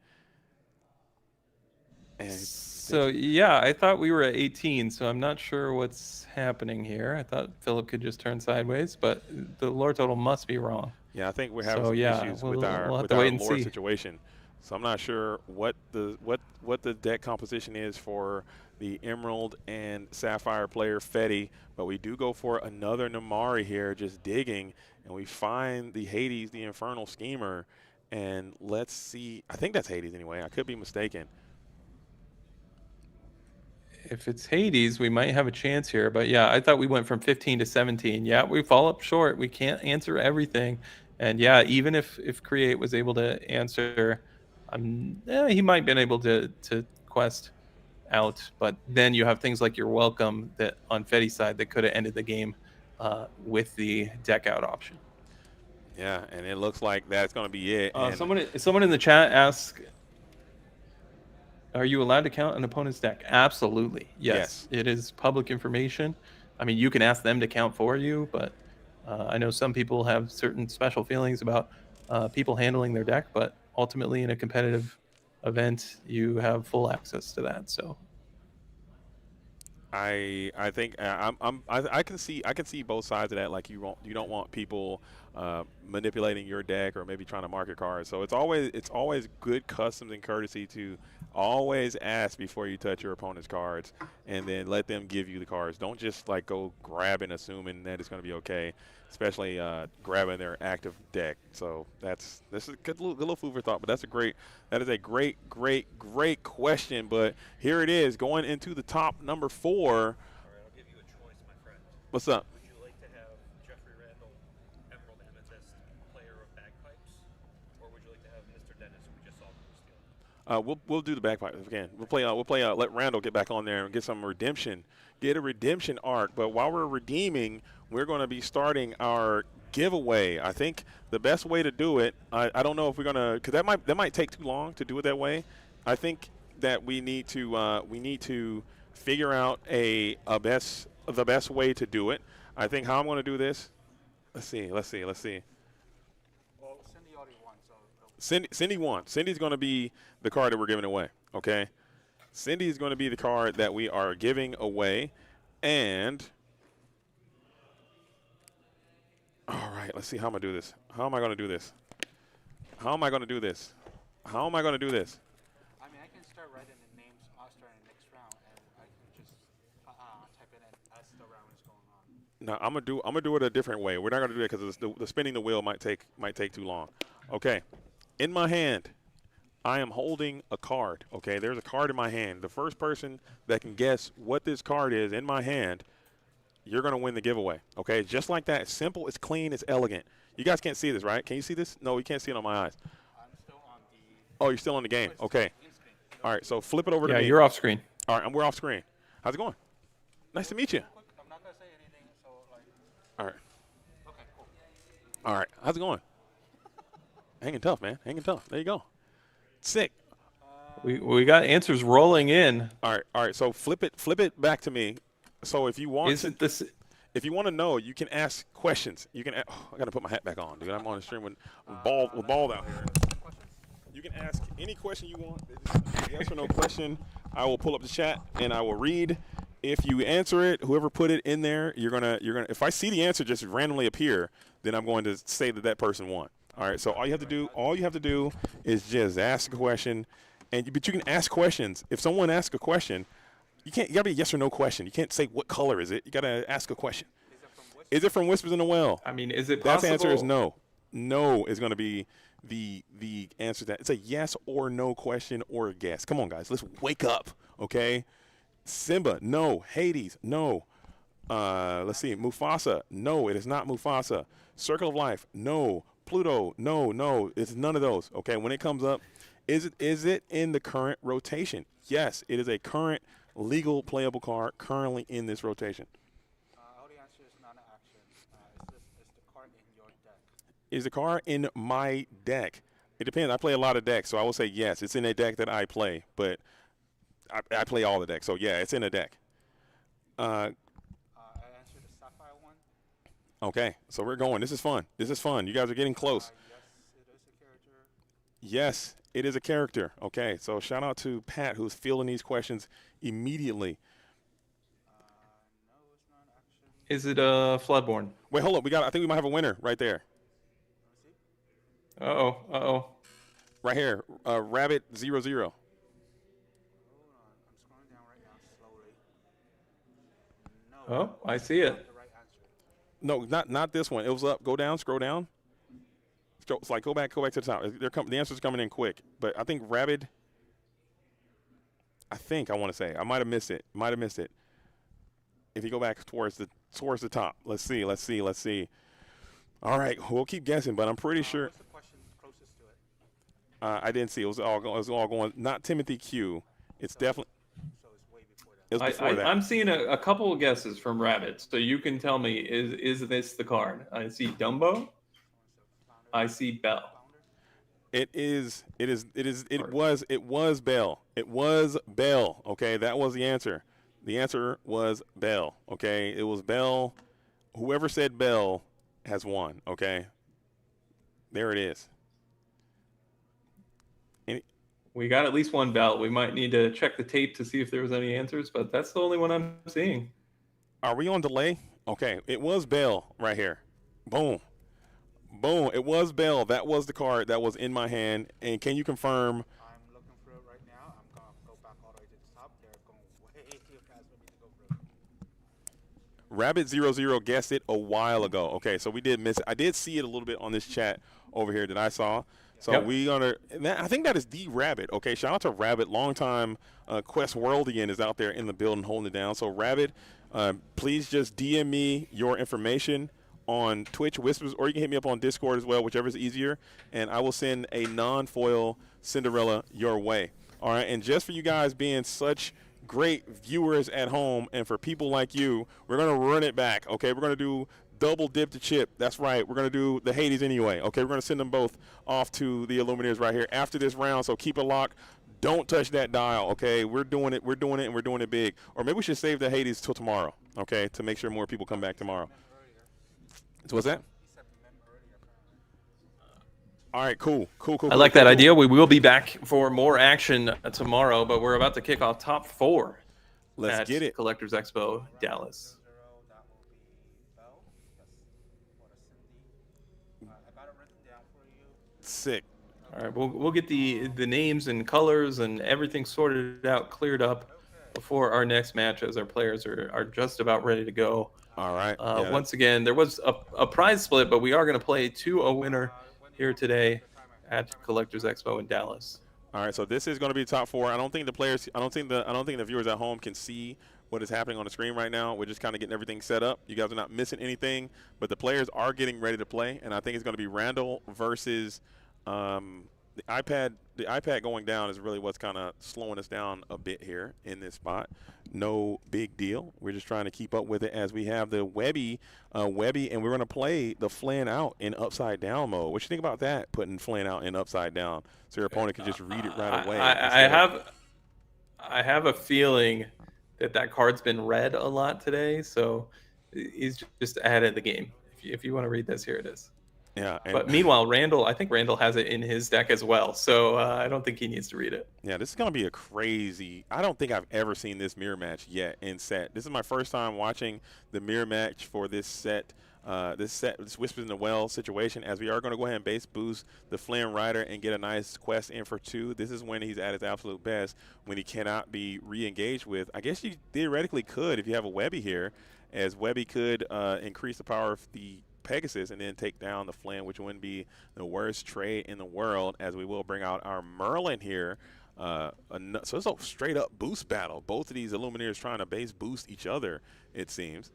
And so, yeah, I thought we were at 18, so I'm not sure what's happening here. I thought Philip could just turn sideways, but the lore total must be wrong. Yeah, I think we're having some issues with our lore situation. So I'm not sure what the deck composition is for the Emerald and Sapphire player Fetty, but we do go for another Namari here, just digging, and we find the Hades, the Infernal Schemer, and let's see. I think that's Hades anyway. I could be mistaken. If it's Hades, we might have a chance here. But yeah, I thought we went from 15 to 17. Yeah, we fall up short. We can't answer everything. And yeah, even if Create was able to answer, he might have been able to quest out. But then you have things like your Welcome that on Fetty's side that could have ended the game with the deck out option. Yeah, and it looks like that's going to be it. Someone in the chat asked, are you allowed to count an opponent's deck? Absolutely. Yes. It is public information. I mean, you can ask them to count for you, but I know some people have certain special feelings about people handling their deck, but ultimately in a competitive event, you have full access to that. So I think I can see both sides of that. Like you don't want people manipulating your deck or maybe trying to market cards. So it's always good customs and courtesy to always ask before you touch your opponent's cards, and then let them give you the cards. Don't just like go grabbing assuming that it's going to be okay, especially grabbing their active deck. So this is a good little food for thought. But that is a great question. But here it is going into the top number 4. All right, I'll give you a choice, my friend. What's up? Would you like to have Jeffrey Randall, Emerald Amethyst, player of bagpipes, or would you like to have Mr. Dennis, who we just saw from We'll do the bagpipes again. We'll play. Let Randall get back on there and get some redemption. Get a redemption arc. But while we're redeeming, we're going to be starting our giveaway. I think the best way to do it. I don't know if we're gonna, because that might take too long to do it that way. I think that we need to figure out the best way to do it. I think how I'm going to do this. Let's see. Well, Cindy already won, so Cindy won. Cindy's going to be the card that we're giving away. Okay. Cindy is going to be the card that we are giving away, and all right. Let's see how I'm going to do this. How am I going to do this? How am I going to do this? How am I going to do this? I mean, I can start writing the names starting next round, and I can just type it in as the round is going on. No, I'm gonna do it a different way. We're not gonna do it because the spinning the wheel might take too long. Okay, in my hand, I am holding a card. Okay, there's a card in my hand. The first person that can guess what this card is in my hand, you're gonna win the giveaway. Okay, just like that. It's simple. It's clean. It's elegant. You guys can't see this, right? Can you see this? No, you can't see it on my eyes. I'm still on the. Oh, you're still on the game. Okay. All right, so flip it over to me. yeah, you're off screen. All right, we're off screen. How's it going? Nice to meet you. I'm not gonna say anything, so like. All right. Okay, cool. All right. How's it going? Hanging tough, man. Hanging tough. There you go. Sick. We got answers rolling in. All right. So flip it back to me. So if you want if you want to know, you can ask questions. You can. I got to put my hat back on, dude. I'm on the stream with bald out here. You can ask any question you want. Yes or no question. I will pull up the chat and I will read. If you answer it, whoever put it in there, you're gonna. If I see the answer just randomly appear, then I'm going to say that person won. All right. So all you have to do is just ask a question, but you can ask questions. If someone asks a question, you gotta be a yes or no question. You can't say what color is it. You gotta ask a question. Is it from Whispers in the Well? I mean, is it possible? That answer is no. No is going to be the answer to that. It's a yes or no question or a guess. Come on, guys. Let's wake up, okay? Simba, no. Hades, no. Let's see. Mufasa, no. It is not Mufasa. Circle of Life, no. Pluto, no. It's none of those, okay? When it comes up, is it in the current rotation? Yes, it is a current legal playable card currently in this rotation. Is the card in my deck? It depends. I play a lot of decks, so I will say yes. It's in a deck that I play, but I play all the decks, so yeah, it's in a deck. I answered the Sapphire one. Okay, so we're going. This is fun. You guys are getting close. Yes, it is a character. Yes, it is a character. Okay, so shout out to Pat who's fielding these questions immediately. No, it's not action. Is it Floodborn? Wait, hold up. I think we might have a winner right there. Uh-oh. Right here, Rabbit 00. Hold on, I'm scrolling down right now slowly. No. Oh, I see it. The right answer. No, not this one. It was up. Go down. Scroll down. It's like go back to the top. The answer's coming in quick. But I think Rabbit. I want to say I might have missed it. If you go back towards the top, let's see. All right, we'll keep guessing, but I'm pretty sure. What's the question closest to it? I didn't see. It was all going. Not Timothy Q. It's definitely. So it's way before that. It was before that. I'm seeing a couple of guesses from Rabbit, so you can tell me is this the card? I see Dumbo. I see Bell. It was Bell. It was Bell. Okay, that was the answer. The answer was Bell. Okay, it was Bell. Whoever said Bell has won. Okay, there it is. We got at least one Bell. We might need to check the tape to see if there was any answers, but that's the only one I'm seeing. Are we on delay? Okay, it was Bell right here. Boom. It was Bell. That was the card that was in my hand. And can you confirm? I'm looking through it right now. I'm going to go back all the way to the top. They're going way too fast for me to go through. Rabbit 00 guessed it a while ago. Okay, so we did miss it. I did see it a little bit on this chat over here that I saw. So yep. I think that is the Rabbit. Okay, shout out to Rabbit. Longtime Quest Worldian is out there in the building holding it down. So Rabbit, please just DM me your information on Twitch Whispers, or you can hit me up on Discord as well, whichever is easier, and I will send a non-foil Cinderella your way. All right, and just for you guys being such great viewers at home, and for people like you, we're going to run it back, okay? We're going to do double dip to chip. That's right. We're going to do the Hades anyway, okay? We're going to send them both off to the Illuminators right here after this round, so keep it locked. Don't touch that dial, okay? We're doing it, and we're doing it big. Or maybe we should save the Hades till tomorrow, okay, to make sure more people come back tomorrow. So what's that? All right, cool. I like that idea. We will be back for more action tomorrow, but we're about to kick off top 4. Let's get it. Collectors Expo Dallas. Sick. All right, we'll get the names and colors and everything sorted out, cleared up before our next match, as our players are just about ready to go. All right. Once again, there was a prize split, but we are going to play to a winner here today at Collectors Expo in Dallas. All right, so this is going to be top 4. I don't think the viewers at home can see what is happening on the screen right now. We're just kind of getting everything set up. You guys are not missing anything, but the players are getting ready to play, and I think it's going to be Randall versus the iPad. The iPad going down is really what's kind of slowing us down a bit here in this spot. No big deal. We're just trying to keep up with it as we have the Webby, and we're going to play the Flynn out in upside down mode. What you think about that, putting Flynn out in upside down so your opponent can just read it right away? I have a feeling that card's been read a lot today, so he's just ahead of the game. If you want to read this, here it is. Yeah, and But meanwhile, Randall, I think Randall has it in his deck as well, so I don't think he needs to read it. yeah, this is gonna be a crazy. I don't think I've ever seen this mirror match yet in set. This is my first time watching the mirror match for this set. This Whispers in the Well situation, as we are going to go ahead and base boost the Flynn Rider and get a nice quest in for 2. This is when he's at his absolute best, when he cannot be re-engaged with. I guess you theoretically could if you have a Webby here, as Webby could increase the power of the Pegasus and then take down the Flynn, which wouldn't be the worst trade in the world, as we will bring out our Merlin here. So it's a straight up boost battle. Both of these Illumineers trying to base boost each other, it seems.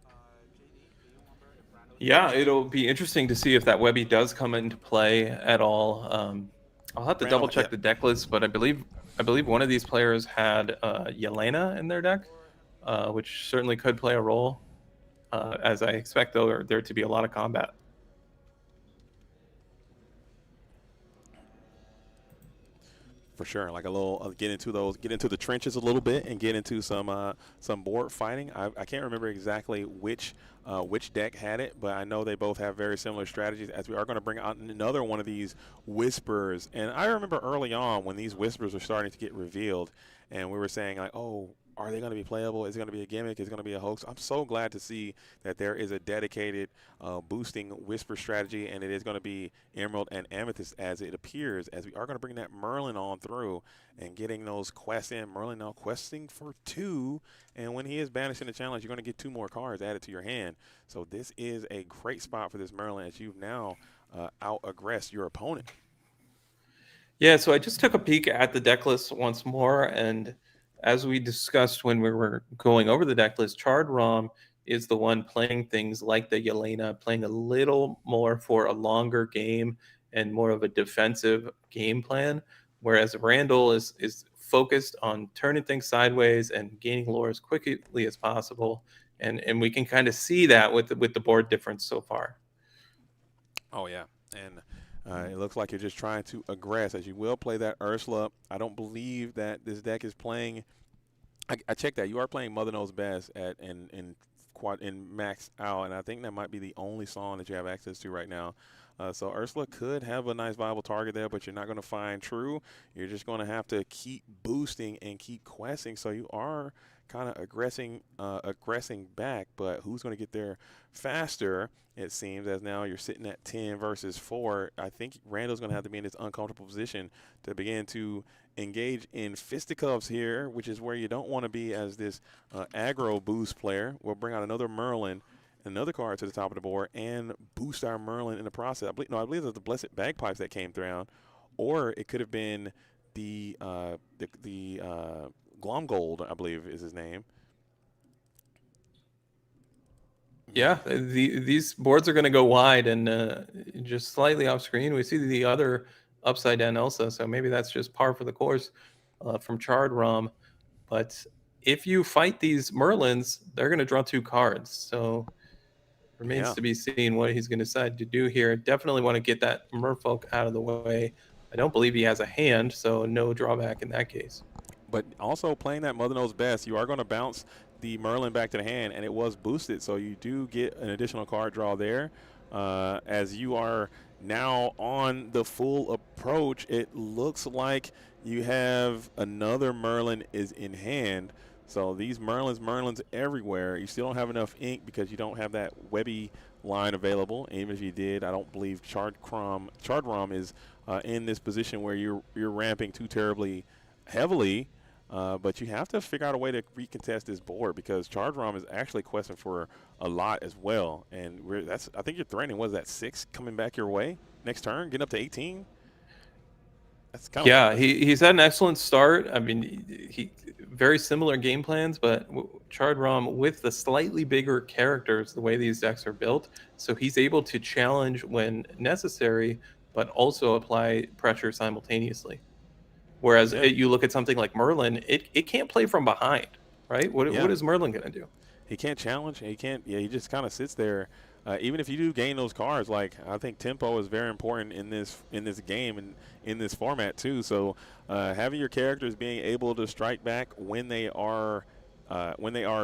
JD, do you remember if Randall? Yeah, it'll be interesting to see if that Webby does come into play at all. I'll have to Randall, double check yeah. the deck list, but I believe one of these players had Yelena in their deck, which certainly could play a role. As I expect there to be a lot of combat. For sure, like a little get into the trenches a little bit and get into some board fighting. I can't remember exactly which deck had it, but I know they both have very similar strategies. As we are going to bring out another one of these whispers, and I remember early on when these whispers were starting to get revealed, and we were saying like, oh, are they going to be playable? Is it going to be a gimmick? Is it going to be a hoax? I'm so glad to see that there is a dedicated boosting whisper strategy, and it is going to be Emerald and Amethyst as it appears, as we are going to bring that Merlin on through and getting those quests in. Merlin now questing for 2, and when he is banished in the challenge, you're going to get 2 more cards added to your hand. So this is a great spot for this Merlin, as you've now out-aggressed your opponent. Yeah, so I just took a peek at the deck list once more, and as we discussed when we were going over the deck list, Charred Rom is the one playing things like the Yelena, playing a little more for a longer game and more of a defensive game plan, whereas Randall is focused on turning things sideways and gaining lore as quickly as possible, and we can kind of see that with the board difference so far. Oh yeah, and it looks like you're just trying to aggress, as you will play that Ursula. I don't believe that this deck is playing. I checked that you are playing Mother Knows Best in Max Out, and I think that might be the only song that you have access to right now. So Ursula could have a nice viable target there, but you're not going to find True. You're just going to have to keep boosting and keep questing. So you are kind of aggressing back, but who's going to get there faster? It seems, as now you're sitting at 10 versus 4. I think Randall's going to have to be in this uncomfortable position to begin to engage in fisticuffs here, which is where you don't want to be as this aggro boost player. We'll bring out another Merlin, another card to the top of the board, and boost our Merlin in the process. I believe it was the Blessed Bagpipes that came down, or it could have been the Glomgold, I believe is his name. Yeah, these boards are going to go wide, and just slightly off screen, we see the other upside down Elsa. So maybe that's just par for the course from Charred Rom. But if you fight these Merlins, they're going to draw 2 cards. So remains to be seen what he's going to decide to do here. Definitely want to get that Merfolk out of the way. I don't believe he has a hand, so no drawback in that case. But also playing that Mother Knows Best, you are going to bounce the Merlin back to the hand, and it was boosted, so you do get an additional card draw there. As you are now on the full approach, it looks like you have another Merlin is in hand. So these Merlins everywhere. You still don't have enough ink because you don't have that Webby line available. Even if you did, I don't believe Charred Rom is in this position where you're ramping too terribly heavily. But you have to figure out a way to recontest this board, because Charred Rom is actually questing for a lot as well. And I think you're threatening, what is that, 6 coming back your way next turn, getting up to 18? That's kind of he's had an excellent start. I mean, he very similar game plans, but Charred Rom with the slightly bigger characters, the way these decks are built, so he's able to challenge when necessary, but also apply pressure simultaneously. Whereas you look at something like Merlin, it can't play from behind, right? What is Merlin going to do? He can't challenge. He can't. Yeah, he just kind of sits there. Even if you do gain those cards, like I think tempo is very important in this game and in this format too. So having your characters being able to strike back when they are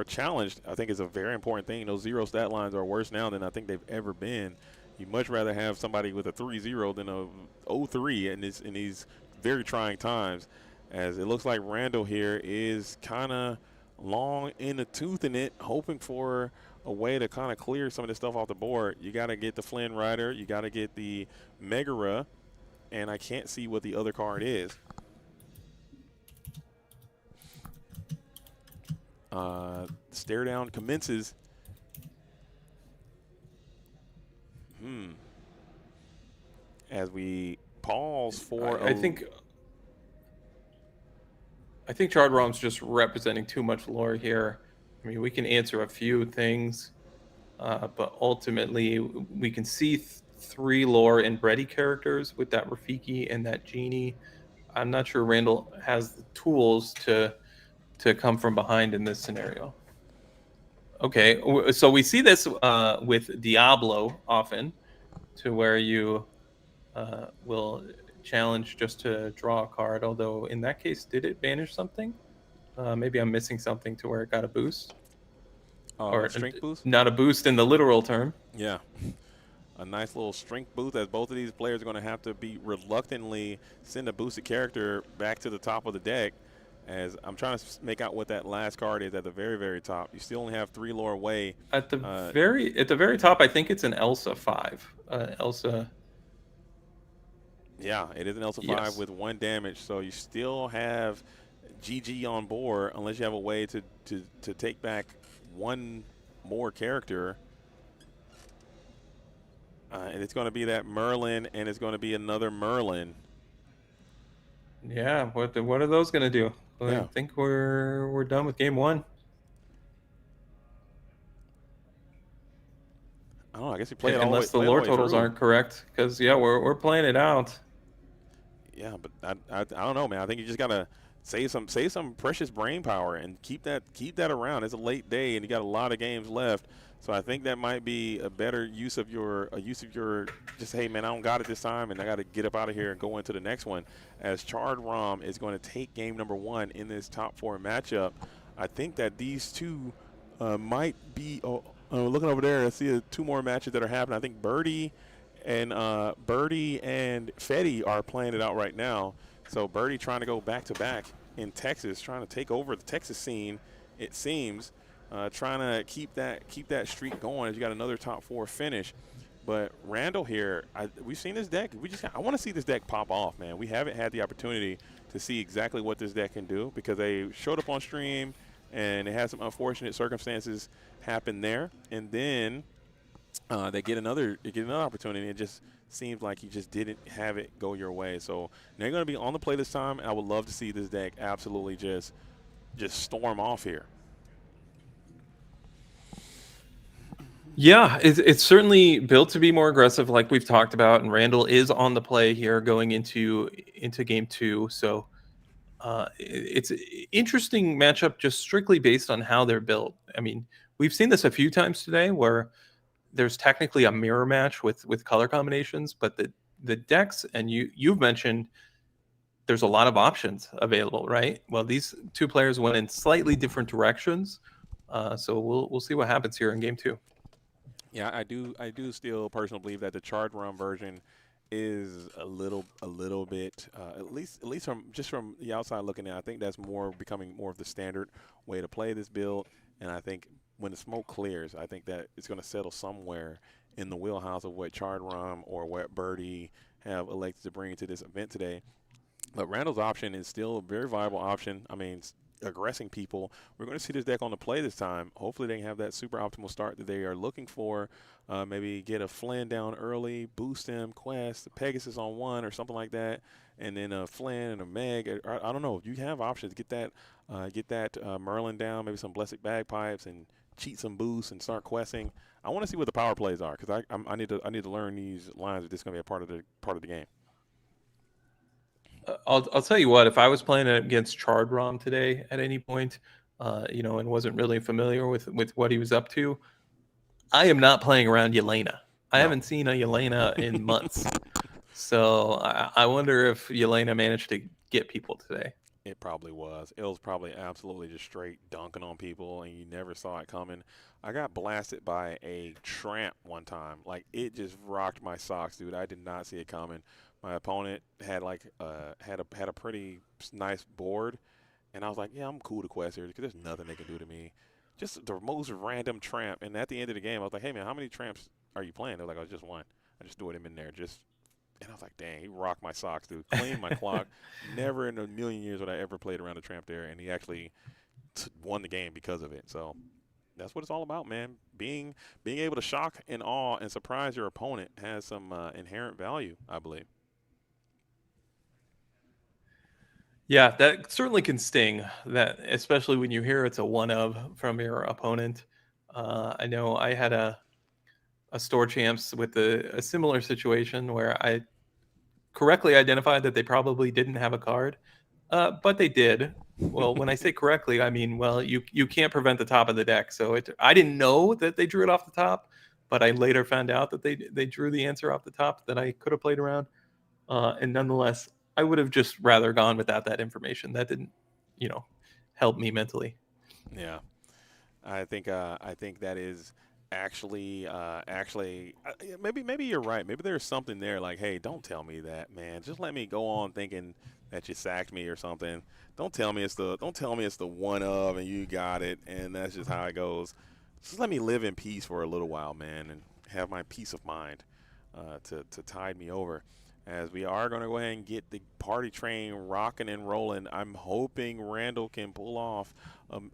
challenged, I think is a very important thing. Those 0 stat lines are worse now than I think they've ever been. You much rather have somebody with a 3-0 than a 0-3 in these very trying times. As it looks like Randall here is kind of long in the tooth in it, hoping for a way to kind of clear some of this stuff off the board. You got to get the Flynn Rider, you got to get the Megara, and I can't see what the other card is. Stare down commences. As we pause for I think Charred Rom's just representing too much lore here. I mean, we can answer a few things, but ultimately we can see 3 lore and Bredy characters with that Rafiki and that Genie. I'm not sure Randall has the tools to come from behind in this scenario. Okay, so we see this with Diablo often, to where you will challenge just to draw a card. Although in that case, did it banish something? Maybe I'm missing something to where it got a boost. Or strength boost? Not a boost in the literal term. Yeah. A nice little strength boost, as both of these players are going to have to be reluctantly send a boosted character back to the top of the deck. As I'm trying to make out what that last card is at the very, very top. You still only have 3 lore away. At the very top, I think it's an Elsa 5. Elsa. Yeah, it is an Elsa 5 with 1 damage, so you still have GG on board unless you have a way to take back 1 more character. And it's going to be that Merlin, and it's going to be another Merlin. Yeah, what are those going to do? Well, yeah. I think we're done with game 1. I don't know. I guess you play it all unless the way, the lore totals aren't correct, because we're playing it out. Yeah, but I don't know, man. I think you just gotta save some precious brain power and keep that around. It's a late day and you got a lot of games left, so I think that might be a better use of your just, hey man, I don't got it this time and I got to get up out of here and go into the next one. As Charred Rom is going to take game number 1 in this top 4 matchup. I think that these two might be. Looking over there, I see 2 more matches that are happening. I think Birdie and Fetty are playing it out right now. So Birdie trying to go back-to-back in Texas, trying to take over the Texas scene, it seems, trying to keep that streak going as you got another top 4 finish. But Randall here, we've seen this deck. I want to see this deck pop off, man. We haven't had the opportunity to see exactly what this deck can do because they showed up on stream and it had some unfortunate circumstances happen there, and then they get another opportunity. It just seems like you just didn't have it go your way. So they're going to be on the play this time. I would love to see this deck absolutely just storm off here. Yeah, it's certainly built to be more aggressive, like we've talked about, and Randall is on the play here going into game 2. So it's an interesting matchup just strictly based on how they're built. I mean, we've seen this a few times today where there's technically a mirror match with color combinations, but the decks, and you've mentioned there's a lot of options available, right? Well, these 2 players went in slightly different directions, so we'll see what happens here in game 2. Yeah, I do still personally believe that the Charred Rum version is a little bit at least from the outside looking in. I think that's becoming more of the standard way to play this build, and I think when the smoke clears, I think that it's going to settle somewhere in the wheelhouse of what Charred Rum or what Birdie have elected to bring to this event today. But Randall's option is still a very viable option. I mean, aggressing people. We're going to see this deck on the play this time. Hopefully they can have that super optimal start that they are looking for. Maybe get a Flynn down early, boost him, Quest, Pegasus on 1 or something like that, and then a Flynn and a Meg. I don't know. You have options. Get that Merlin down, maybe some Blessed Bagpipes, and cheat some boosts and start questing. I want to see what the power plays are because I need to learn these lines if this is going to be a part of the game. I'll tell you what, if I was playing against Charred Rom today at any point, and wasn't really familiar with what he was up to, I am not playing around Yelena. I haven't seen a Yelena in months. So I wonder if Yelena managed to get people today. It probably was. It was probably absolutely just straight dunking on people, and you never saw it coming. I got blasted by a tramp one time. Like it just rocked my socks, dude. I did not see it coming. My opponent had like had a pretty nice board, and I was like, yeah, I'm cool to quest here because there's nothing they can do to me. Just the most random tramp. And at the end of the game, I was like, hey man, how many tramps are you playing? They're like, oh, just one. I just threw him in there just and I was like, dang, he rocked my socks, dude. Cleaned my clock. Never in a million years would I ever played around a tramp there, and he actually won the game because of it. So that's what it's all about, man. Being able to shock and awe and surprise your opponent has some inherent value, I believe. Yeah, that certainly can sting. That especially when you hear it's a one of from your opponent. I know I had a store champs with a similar situation where I correctly identified that they probably didn't have a card, but they did. Well, when I say correctly, I mean well you can't prevent the top of the deck. So I didn't know that they drew it off the top, but I later found out that they drew the answer off the top that I could have played around. And nonetheless, I would have just rather gone without that information. That didn't, you know, help me mentally. Yeah. I think that is actually yeah, maybe you're right. Maybe there's something there like, hey, don't tell me that, man. Just let me go on thinking that you sacked me or something. Don't tell me it's the one of and you got it and that's just how it goes. Just let me live in peace for a little while, man, and have my peace of mind to tide me over. As we are going to go ahead and get the party train rocking and rolling, I'm hoping Randall can pull off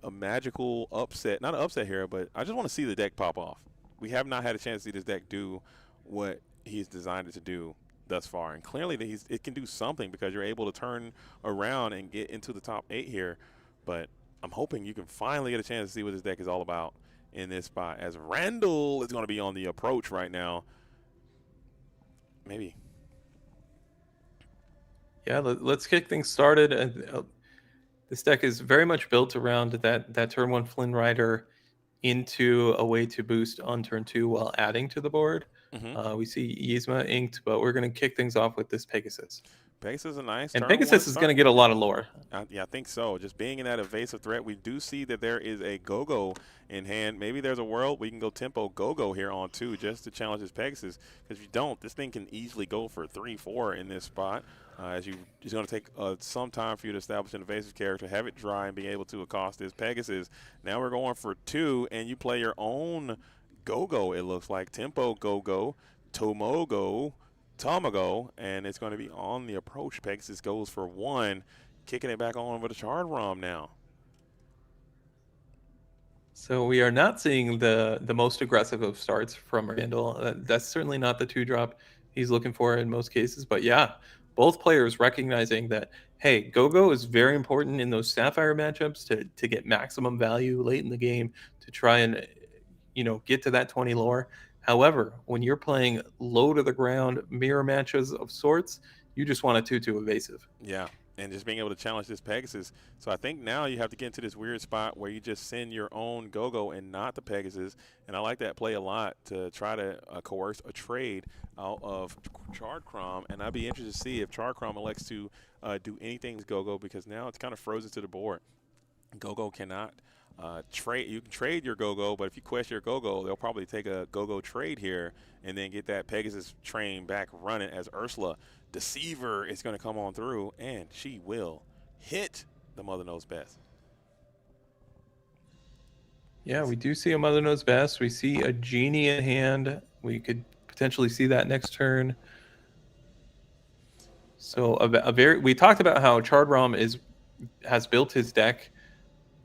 a magical upset. Not an upset here, but I just want to see the deck pop off. We have not had a chance to see this deck do what he's designed it to do thus far. And clearly it can do something because you're able to turn around and get into the top 8 here. But I'm hoping you can finally get a chance to see what this deck is all about in this spot. As Randall is going to be on the approach right now. Maybe. Yeah, let's kick things started. This deck is very much built around that turn one Flynn Rider into a way to boost on turn two while adding to the board. Mm-hmm. We see Yzma inked, but we're going to kick things off with this Pegasus. Pegasus is a nice And turn one Pegasus is start. going to get a lot of lore. Yeah, I think so. Just being in that evasive threat, we do see that there is a go-go in hand. Maybe there's a world we can go tempo go-go here on two just to challenge this Pegasus. Because if you don't, this thing can easily go for 3-4 in this spot. It's going to take some time for you to establish an evasive character, have it dry, and be able to accost this Pegasus. Now we're going for 2, and you play your own go-go, it looks like. Tempo go-go, Tomogo, Tamago, and it's going to be on the approach. Pegasus goes for 1, kicking it back on with a Charred Rom now. So we are not seeing the most aggressive of starts from Randall. That's certainly not the 2-drop he's looking for in most cases. But yeah, both players recognizing that, hey, go-go is very important in those Sapphire matchups to get maximum value late in the game to try and, get to that 20 lore. However, when you're playing low to the ground mirror matches of sorts, you just want a 2-2 evasive. Yeah, and just being able to challenge this Pegasus. So I think now you have to get into this weird spot where you just send your own go-go and not the Pegasus. And I like that play a lot to try to coerce a trade out of Charred Crom. And I'd be interested to see if Charred Crom elects to do anything with go-go because now it's kind of frozen to the board. Go-go cannot trade. You can trade your go-go, but if you quest your go-go, they'll probably take a go-go trade here and then get that Pegasus train back running as Ursula Deceiver is going to come on through, and she will hit the Mother Knows Best. Yeah, we do see a Mother Knows Best. We see a Genie in hand. We could potentially see that next turn. So we talked about how Charred Rom has built his deck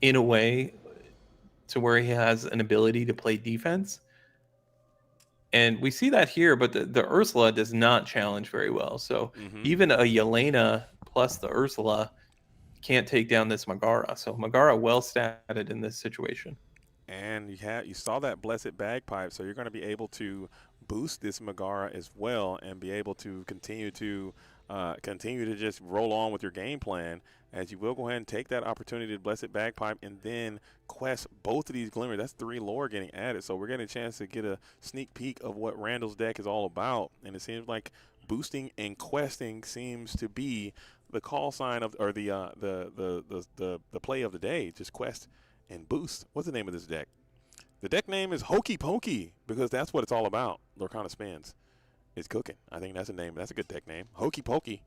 in a way to where he has an ability to play defense. And we see that here, but the Ursula does not challenge very well. So even a Yelena plus the Ursula can't take down this Megara. So Megara well statted in this situation. And you saw that Blessed Bagpipe, so you're going to be able to boost this Megara as well and be able to continue to just roll on with your game plan as you will go ahead and take that opportunity to Blessed Bagpipe and then quest both of these Glimmers. That's 3 lore getting added, so we're getting a chance to get a sneak peek of what Randall's deck is all about, and it seems like boosting and questing seems to be the call sign of or the play of the day. Just quest and boost. What's the name of this deck? The deck name is Hokey Pokey because that's what it's all about. Lorcana spins. It's cooking. I think that's a name. That's a good deck name. Hokey Pokey.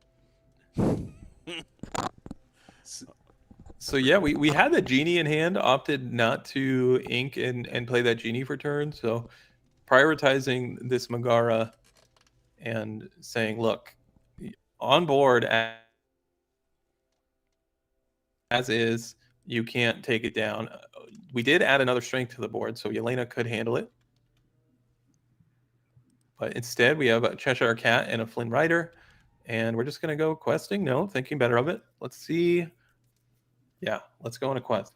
So yeah, we had the genie in hand, opted not to ink and play that genie for turn. So prioritizing this Megara and saying, look, on board as is, you can't take it down. We did add another strength to the board, so Yelena could handle it. But instead, we have a Cheshire Cat and a Flynn Rider, and we're just going to go questing. No, thinking better of it. Let's see. Yeah, let's go on a quest.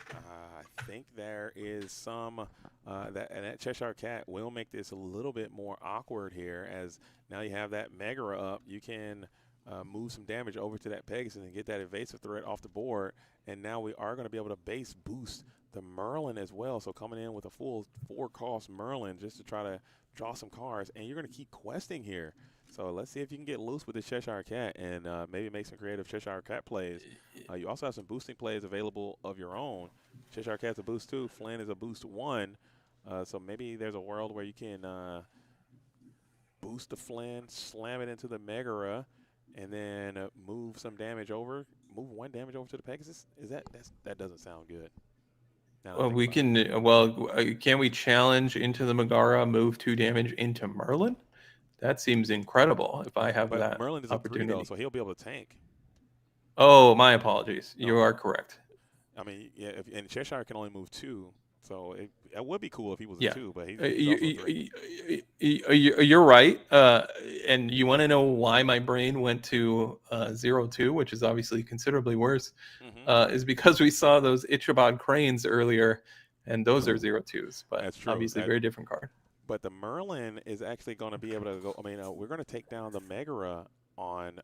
I think there is some that Cheshire Cat will make this a little bit more awkward here, as now you have that Megara up. You can move some damage over to that Pegasus and get that evasive threat off the board, and now we are going to be able to base boost the Merlin as well. So coming in with a full 4-cost Merlin just to try to draw some cards, and you're going to keep questing here. So let's see if you can get loose with the Cheshire Cat and maybe make some creative Cheshire Cat plays. You also have some boosting plays available of your own. Cheshire Cat's a boost 2. Flynn is a boost 1. So maybe there's a world where you can boost the Flynn, slam it into the Megara, and then move some damage over. Move 1 damage over to the Pegasus. That doesn't sound good. Well, we can. Can we challenge into the Megara, move 2 damage into Merlin? That seems incredible. If I have that Merlin is opportunity, a 3 though, so he'll be able to tank. Oh, my apologies. No. You are correct. I mean, yeah, and Cheshire can only move 2, so it would be cool if he was a 2, but he's also a 3. You're right. And you want to know why my brain went to 0-2, which is obviously considerably worse, is because we saw those Ichabod cranes earlier, and those are 0-2s, but that's true. Obviously very different card. But the Merlin is actually going to be able to go. I mean, we're going to take down the Megara on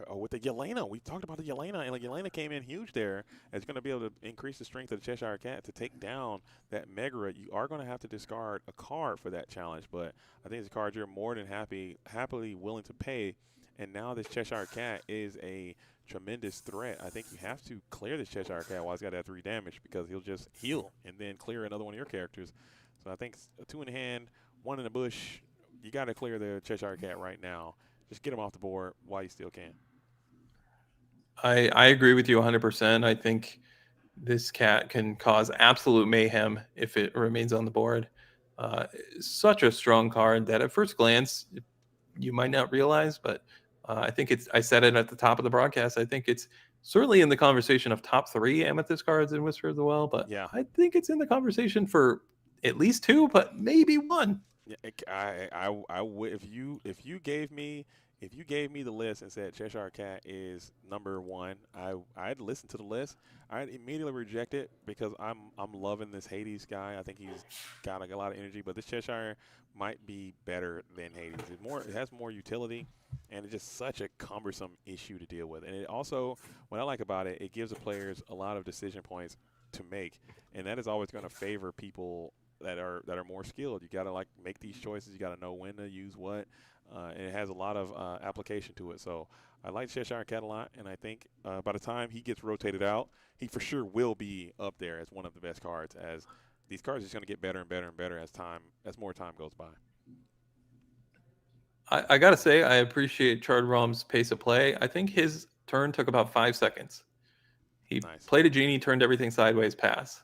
with the Yelena. We talked about the Yelena, and Yelena came in huge there. It's going to be able to increase the strength of the Cheshire Cat to take down that Megara. You are going to have to discard a card for that challenge, but I think it's a card you're more than happily willing to pay. And now this Cheshire Cat is a tremendous threat. I think you have to clear this Cheshire Cat while he's got that 3 damage, because he'll just heal and then clear another one of your characters. So I think a 2 in the hand, 1 in the bush. You got to clear the Cheshire Cat right now. Just get him off the board while you still can. I agree with you 100%. I think this cat can cause absolute mayhem if it remains on the board. Such a strong card that at first glance you might not realize, but I think I said it at the top of the broadcast. I think it's certainly in the conversation of top 3 Amethyst cards in Whisper of the Well, but yeah, I think it's in the conversation for at least 2, but maybe 1. Yeah, I would if you gave me the list and said Cheshire Cat is number 1, I'd listen to the list. I'd immediately reject it because I'm loving this Hades guy. I think he's got a lot of energy, but this Cheshire might be better than Hades. It has more utility, and it's just such a cumbersome issue to deal with. And it also, what I like about it, it gives the players a lot of decision points to make, and that is always going to favor people that are more skilled. You got to make these choices. You got to know when to use what, and it has a lot of application to it. So I like Cheshire Cat a lot, and I think by the time he gets rotated out, he for sure will be up there as one of the best cards. As these cards are just going to get better and better and better as more time goes by. I gotta say, I appreciate Chard Rom's pace of play. I think his turn took about 5 seconds. He played a genie, turned everything sideways, pass.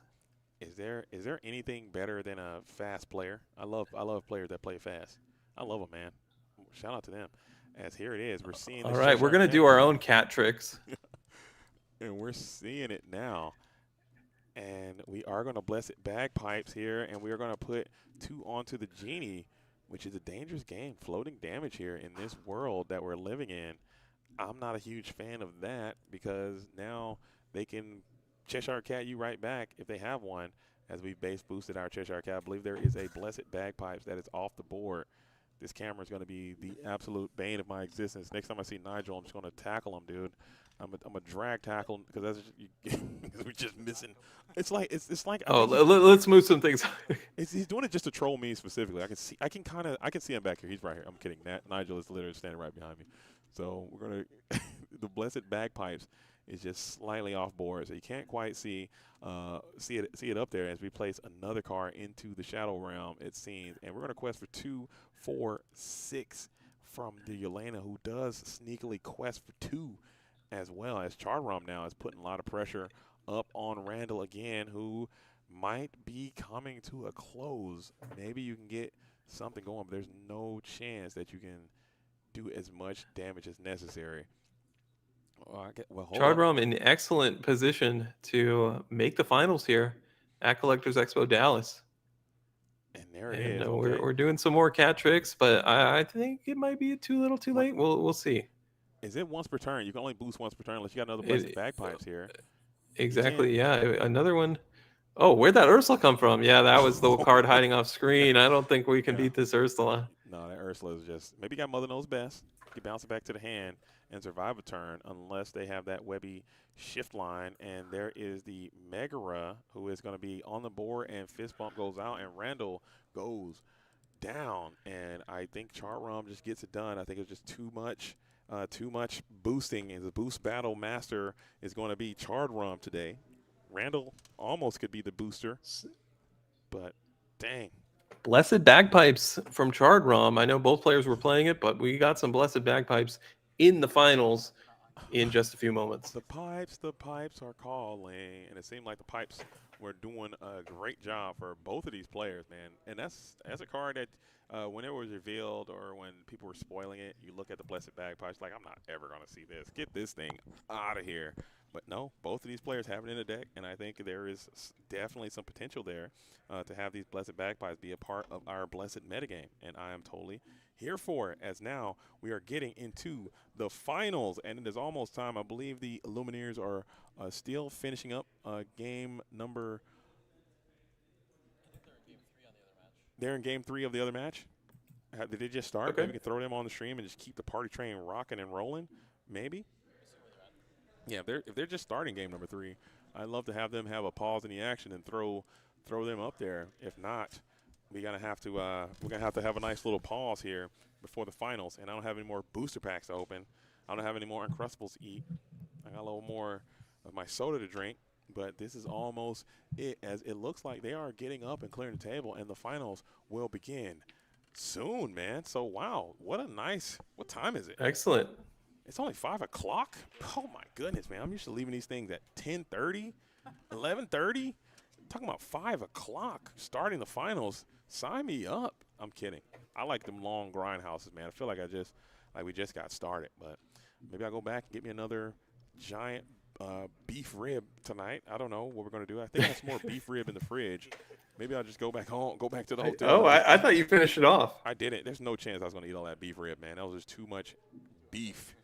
Is there anything better than a fast player? I love players that play fast. I love them, man. Shout out to them. As here it is, we're seeing. All right, we're gonna do our own cat tricks, and we're seeing it now. And we are gonna bless it bagpipes here, and we are gonna put 2 onto the genie, which is a dangerous game. Floating damage here in this world that we're living in. I'm not a huge fan of that because now they can Cheshire Cat you right back if they have one, as we base boosted our Cheshire Cat. I believe there is a Blessed Bagpipes that is off the board. This camera is going to be the absolute bane of my existence. Next time I see Nigel, I'm just going to tackle him, dude. I'm a drag tackle because we're just missing. It's like let's move some things. He's doing it just to troll me specifically. I can see him back here. He's right here. I'm kidding. Nigel is literally standing right behind me. So we're gonna the blessed bagpipes is just slightly off board, so you can't quite see it up there as we place another card into the shadow realm. It seems, and we're going to quest for 2, 4, 6 from the Yelena, who does sneakily quest for 2 as well, as Charrom now is putting a lot of pressure up on Randall again, who might be coming to a close. Maybe you can get something going, but there's no chance that you can do as much damage as necessary. Well, hold up. Chardrom in excellent position to make the finals here at Collectors Expo Dallas. And there it And is. Okay. we're doing some more cat tricks, but I think it might be too little too late. We'll see. Is it once per turn? You can only boost once per turn unless you got another blessed bagpipes here. Exactly, yeah. Another one. Oh, where'd that Ursula come from? Yeah, that was the card hiding off screen. I don't think we can beat this Ursula. No, that Ursula is just, maybe got Mother Knows Best. You bounce it back to the hand and survive a turn unless they have that Webby shift line. And there is the Megara, who is going to be on the board, and fist bump goes out, and Randall goes down. And I think Charrom just gets it done. I think it's just too much boosting, and the boost battle master is going to be Charrom today. Randall almost could be the booster, but dang. Blessed Bagpipes from Chardrom. I know both players were playing it, but we got some Blessed Bagpipes in the finals in just a few moments. The pipes are calling, and it seemed like the pipes were doing a great job for both of these players, man. And that's a card that when it was revealed or when people were spoiling it, you look at the Blessed Bagpipes like, I'm not ever going to see this. Get this thing out of here. But no, both of these players have it in the deck, and I think there is definitely some potential there to have these Blessed Bagpipes be a part of our Blessed metagame, and I am totally here for it, as now we are getting into the finals, and it is almost time. I believe the Lumineers are still finishing up game number. They're in game 3 of the other match. Did they just start? Okay. Maybe we can throw them on the stream and just keep the party train rocking and rolling, maybe. Yeah, if they're just starting game number 3, I'd love to have them have a pause in the action and throw them up there. If not, we're gonna have to have a nice little pause here before the finals. And I don't have any more booster packs to open. I don't have any more Uncrustables to eat. I got a little more of my soda to drink. But this is almost it, as it looks like they are getting up and clearing the table, and the finals will begin soon, man. So wow, what time is it? Excellent. It's only 5 o'clock? Oh, my goodness, man. I'm used to leaving these things at 10:30, 11:30. Talking about 5 o'clock, starting the finals. Sign me up. I'm kidding. I like them long grind houses, man. I feel like we just got started. But maybe I'll go back and get me another giant beef rib tonight. I don't know what we're going to do. I think there's more beef rib in the fridge. Maybe I'll just go back home, go back to the hotel. Oh, I thought you finished it off. I didn't. There's no chance I was going to eat all that beef rib, man. That was just too much beef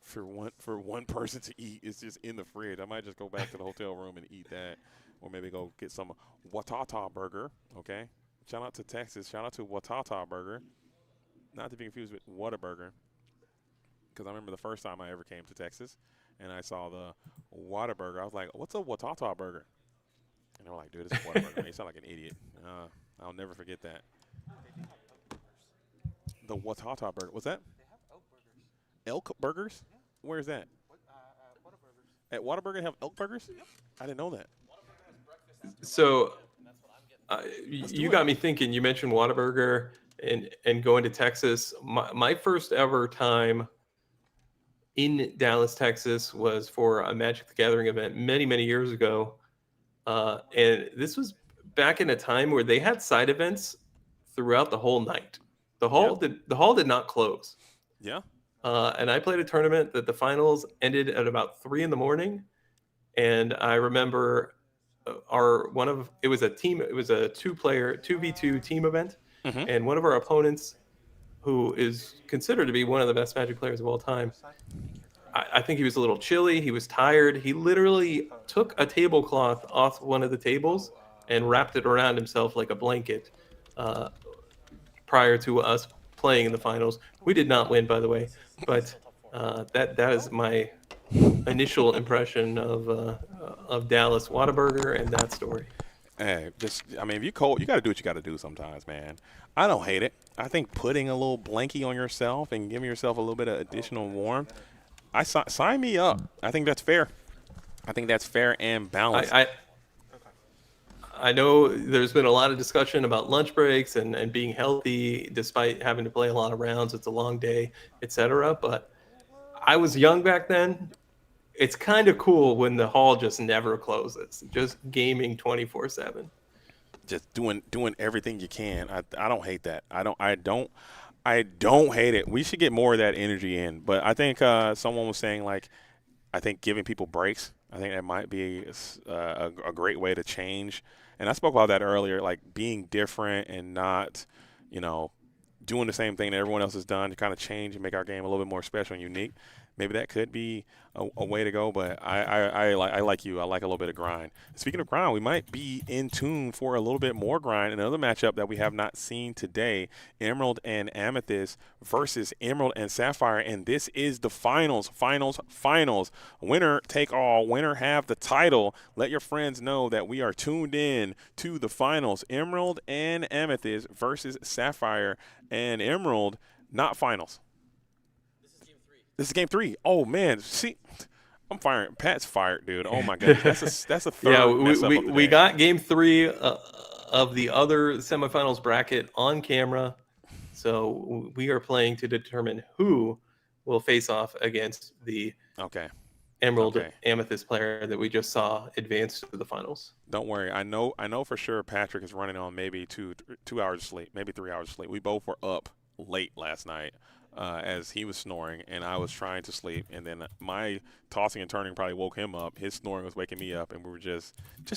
for one person to eat. It's just in the fridge. I might just go back to the hotel room and eat that, or maybe go get some Watata burger. Okay, shout out to Texas. Shout out to Watata burger, not to be confused with Whataburger, because I remember the first time I ever came to Texas and I saw the Whataburger. I was like, "What's a Watata burger?" And they were like, "Dude, it's a Whataburger." Man, you sound like an idiot. I'll never forget that. The Watata burger. What's that? Elk burgers? Yeah. Where's that? At Whataburger have elk burgers? Yep. I didn't know that. So you got me thinking. You mentioned Whataburger and going to Texas. My first ever time in Dallas, Texas was for a Magic the Gathering event many years ago. And this was back in a time where they had side events throughout the whole night. The hall did not close. Yeah. And I played a tournament that the finals ended at about 3 a.m. And I remember it was a 2v2 team event. Mm-hmm. And one of our opponents, who is considered to be one of the best Magic players of all time, I think he was a little chilly. He was tired. He literally took a tablecloth off one of the tables and wrapped it around himself like a blanket prior to us playing in the finals. We did not win, by the way, but that is my initial impression of Dallas Whataburger and that story. Hey, if you're cold, you got to do what you got to do sometimes, man. I don't hate it. I think putting a little blankie on yourself and giving yourself a little bit of additional warmth, Sign me up. I think that's fair. I think that's fair and balanced. I I know there's been a lot of discussion about lunch breaks and being healthy despite having to play a lot of rounds. It's a long day, etc. But I was young back then. It's kind of cool when the hall just never closes, just gaming 24/7. Just doing everything you can. I don't hate that. I don't hate it. We should get more of that energy in. But I think someone was saying like I think giving people breaks. I think that might be a great way to change. And I spoke about that earlier, like being different and not, you know, doing the same thing that everyone else has done to kind of change and make our game a little bit more special and unique. Maybe that could be a way to go, but I like you. I like a little bit of grind. Speaking of grind, we might be in tune for a little bit more grind. Another matchup that we have not seen today, Emerald and Amethyst versus Emerald and Sapphire, and this is the finals. Winner take all, winner have the title. Let your friends know that we are tuned in to the finals. Emerald and Amethyst versus Sapphire and Emerald, not finals. This is game three. Oh man, see, I'm firing. Pat's fired, dude. Oh my goodness, that's a third Yeah, mess up of the we day. got game three of the other semifinals bracket on camera. So we are playing to determine who will face off against the Okay, Emerald okay. Amethyst player that we just saw advance to the finals. Don't worry. I know for sure. Patrick is running on maybe 2 hours of sleep, maybe 3 hours of sleep. We both were up late last night. As he was snoring and I was trying to sleep, and then my tossing and turning probably woke him up. His snoring was waking me up, and we were just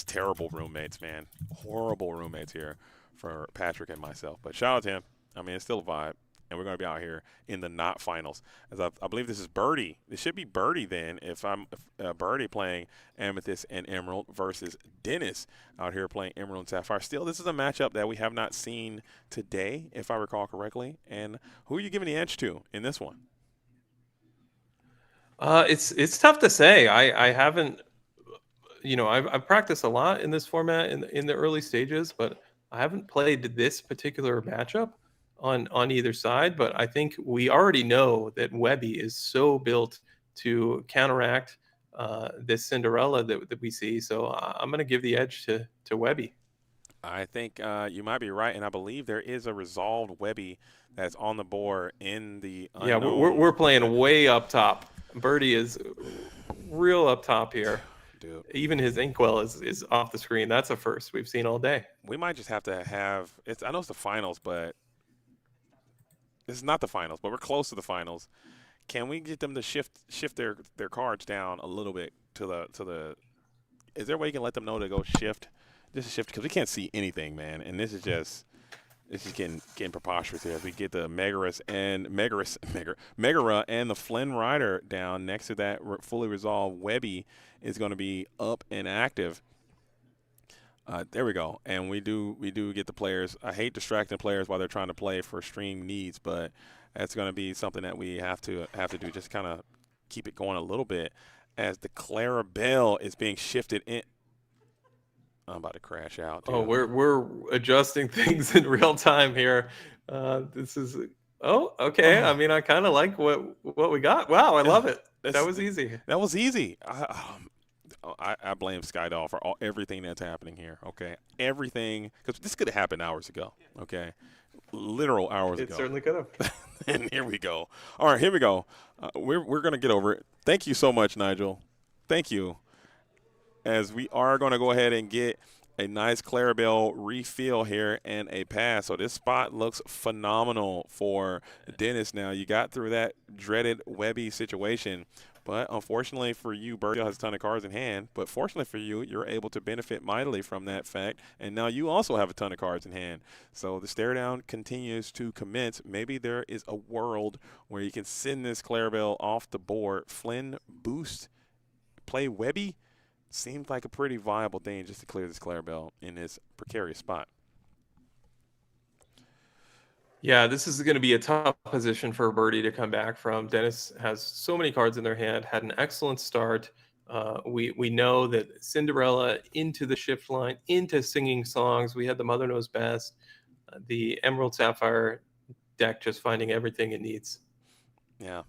terrible roommates, man. Horrible roommates here for Patrick and myself. But shout out to him. I mean, it's still a vibe, and we're going to be out here in the not finals. As I believe this is Birdie. This should be Birdie then if Birdie playing Amethyst and Emerald versus Dennis out here playing Emerald and Sapphire. Still, this is a matchup that we have not seen today, if I recall correctly. And who are you giving the edge to in this one? It's tough to say. I haven't, I've practiced a lot in this format in the early stages, but I haven't played this particular matchup on either side. But I think we already know that Webby is so built to counteract this Cinderella that we see. So I'm going to give the edge to Webby. I think you might be right, and I believe there is a resolved Webby that's on the board in the Yeah, unknown. we're playing way up top. Birdie is real up top here. Dude, Even his inkwell is off the screen. That's a first we've seen all day. we might just have to have it's. I know it's the finals, but this is not the finals, but we're close to the finals. Can we get them to shift their cards down a little bit to the? Is there a way you can let them know to go shift? This is shift because we can't see anything, man. And this is getting preposterous here. As we get the Megara and the Flynn Rider down next to that fully resolved Webby is going to be up and active. There we go, and we do get the players. I hate distracting players while they're trying to play for stream needs, but that's going to be something that we have to do. Just kind of keep it going a little bit as the Clarabelle is being shifted in. I'm about to crash out. Dude. Oh, we're adjusting things in real time here. This is okay. I mean, I kind of like what we got. Wow, I love it. That was easy. That was easy. I blame Skydoll for everything that's happening here. Okay, everything because this could have happened hours ago. Okay, literal hours It ago. certainly could have. And here we go. All right, here we go. We're gonna get over it. Thank you so much, Nigel. Thank you. As we are going to go ahead and get a nice Clarabelle refill here and a pass. So this spot looks phenomenal for Dennis now. You got through that dreaded Webby situation. But unfortunately for you, Birdie has a ton of cards in hand. But fortunately for you, you're able to benefit mightily from that fact. And now you also have a ton of cards in hand. So the stare down continues to commence. Maybe there is a world where you can send this Clarabelle off the board. Flynn boost, play Webby. Seems like a pretty viable thing just to clear this Clarabelle in this precarious spot. Yeah, this is going to be a tough position for Birdie to come back from. Dennis has so many cards in their hand, had an excellent start. We know that Cinderella into the shift line, into singing songs. We had the Mother Knows Best, the Emerald Sapphire deck just finding everything it needs. Yeah.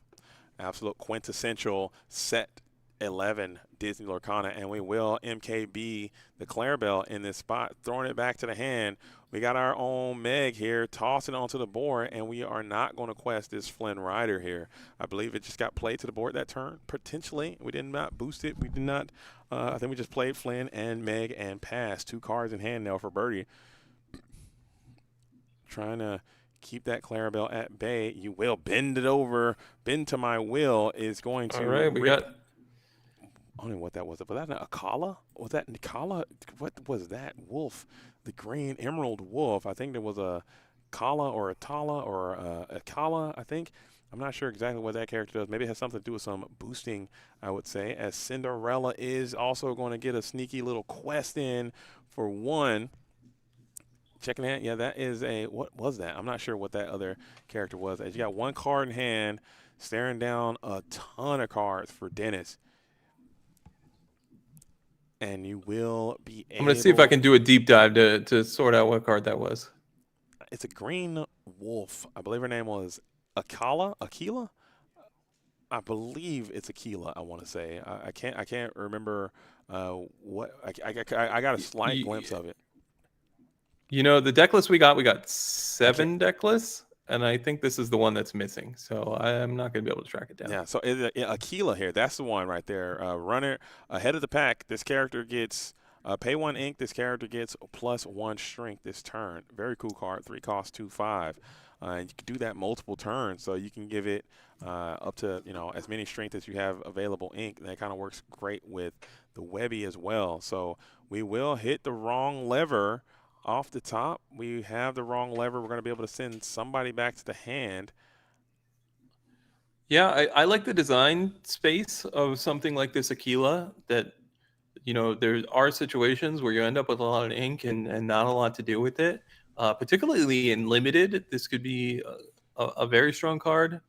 absolute quintessential set 11 Disney Lorcana, and we will MKB the Clarabelle in this spot, throwing it back to the hand. We got our own Meg here, tossing it onto the board, and we are not going to quest this Flynn Rider here. I believe it just got played to the board that turn, potentially. We did not boost it. We did not. I think we just played Flynn and Meg and passed. 2 cards in hand now for Birdie. Trying to keep that Clarabelle at bay. You will bend it over. Bend to my will is going to. All right, we got. I don't know what that was. Was that an Akala? Was that Nikala? What was that? Wolf. The green emerald wolf. I think there was a Kala or a Tala or a Kala, I think. I'm not sure exactly what that character does. Maybe it has something to do with some boosting, I would say, as Cinderella is also going to get a sneaky little quest in for 1. Checking that. Yeah, that is a, what was that? I'm not sure what that other character was. As you got 1 card in hand, staring down a ton of cards for Dennis. And you will be able. I'm going to see if I can do a deep dive to sort out what card that was. It's a green wolf. I believe her name was Akila. I believe it's Akila. I want to say. I can't remember what. I got a slight glimpse of it. You know, the deck list we got 7 deck lists, and I think this is the one that's missing. So I'm not going to be able to track it down. Yeah. So Akila here. That's the one right there. Runner ahead of the pack. This character gets. Pay 1 ink. This character gets +1 strength this turn. Very cool card. 3 cost 2/5. And you can do that multiple turns, so you can give it up to as many strength as you have available ink. And that kind of works great with the Webby as well. So we will hit the wrong lever off the top. We have the wrong lever. We're going to be able to send somebody back to the hand. Yeah, I like the design space of something like this Aquila that. There are situations where you end up with a lot of ink and not a lot to do with it. Particularly in limited, this could be a very strong card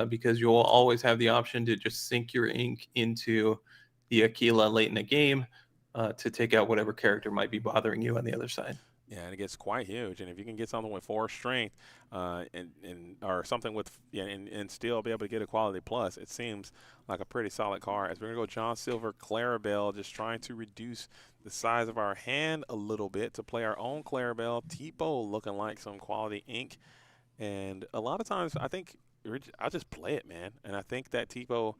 because you'll always have the option to just sink your ink into the Aquila late in the game to take out whatever character might be bothering you on the other side. Yeah, and it gets quite huge. And if you can get something with 4 strength or something with and still be able to get a quality plus, it seems like a pretty solid card. As we're going to go John Silver, Clarabelle, just trying to reduce the size of our hand a little bit to play our own Clarabelle. Tipo looking like some quality ink. And a lot of times I think I'll just play it, man. And I think that Tipo,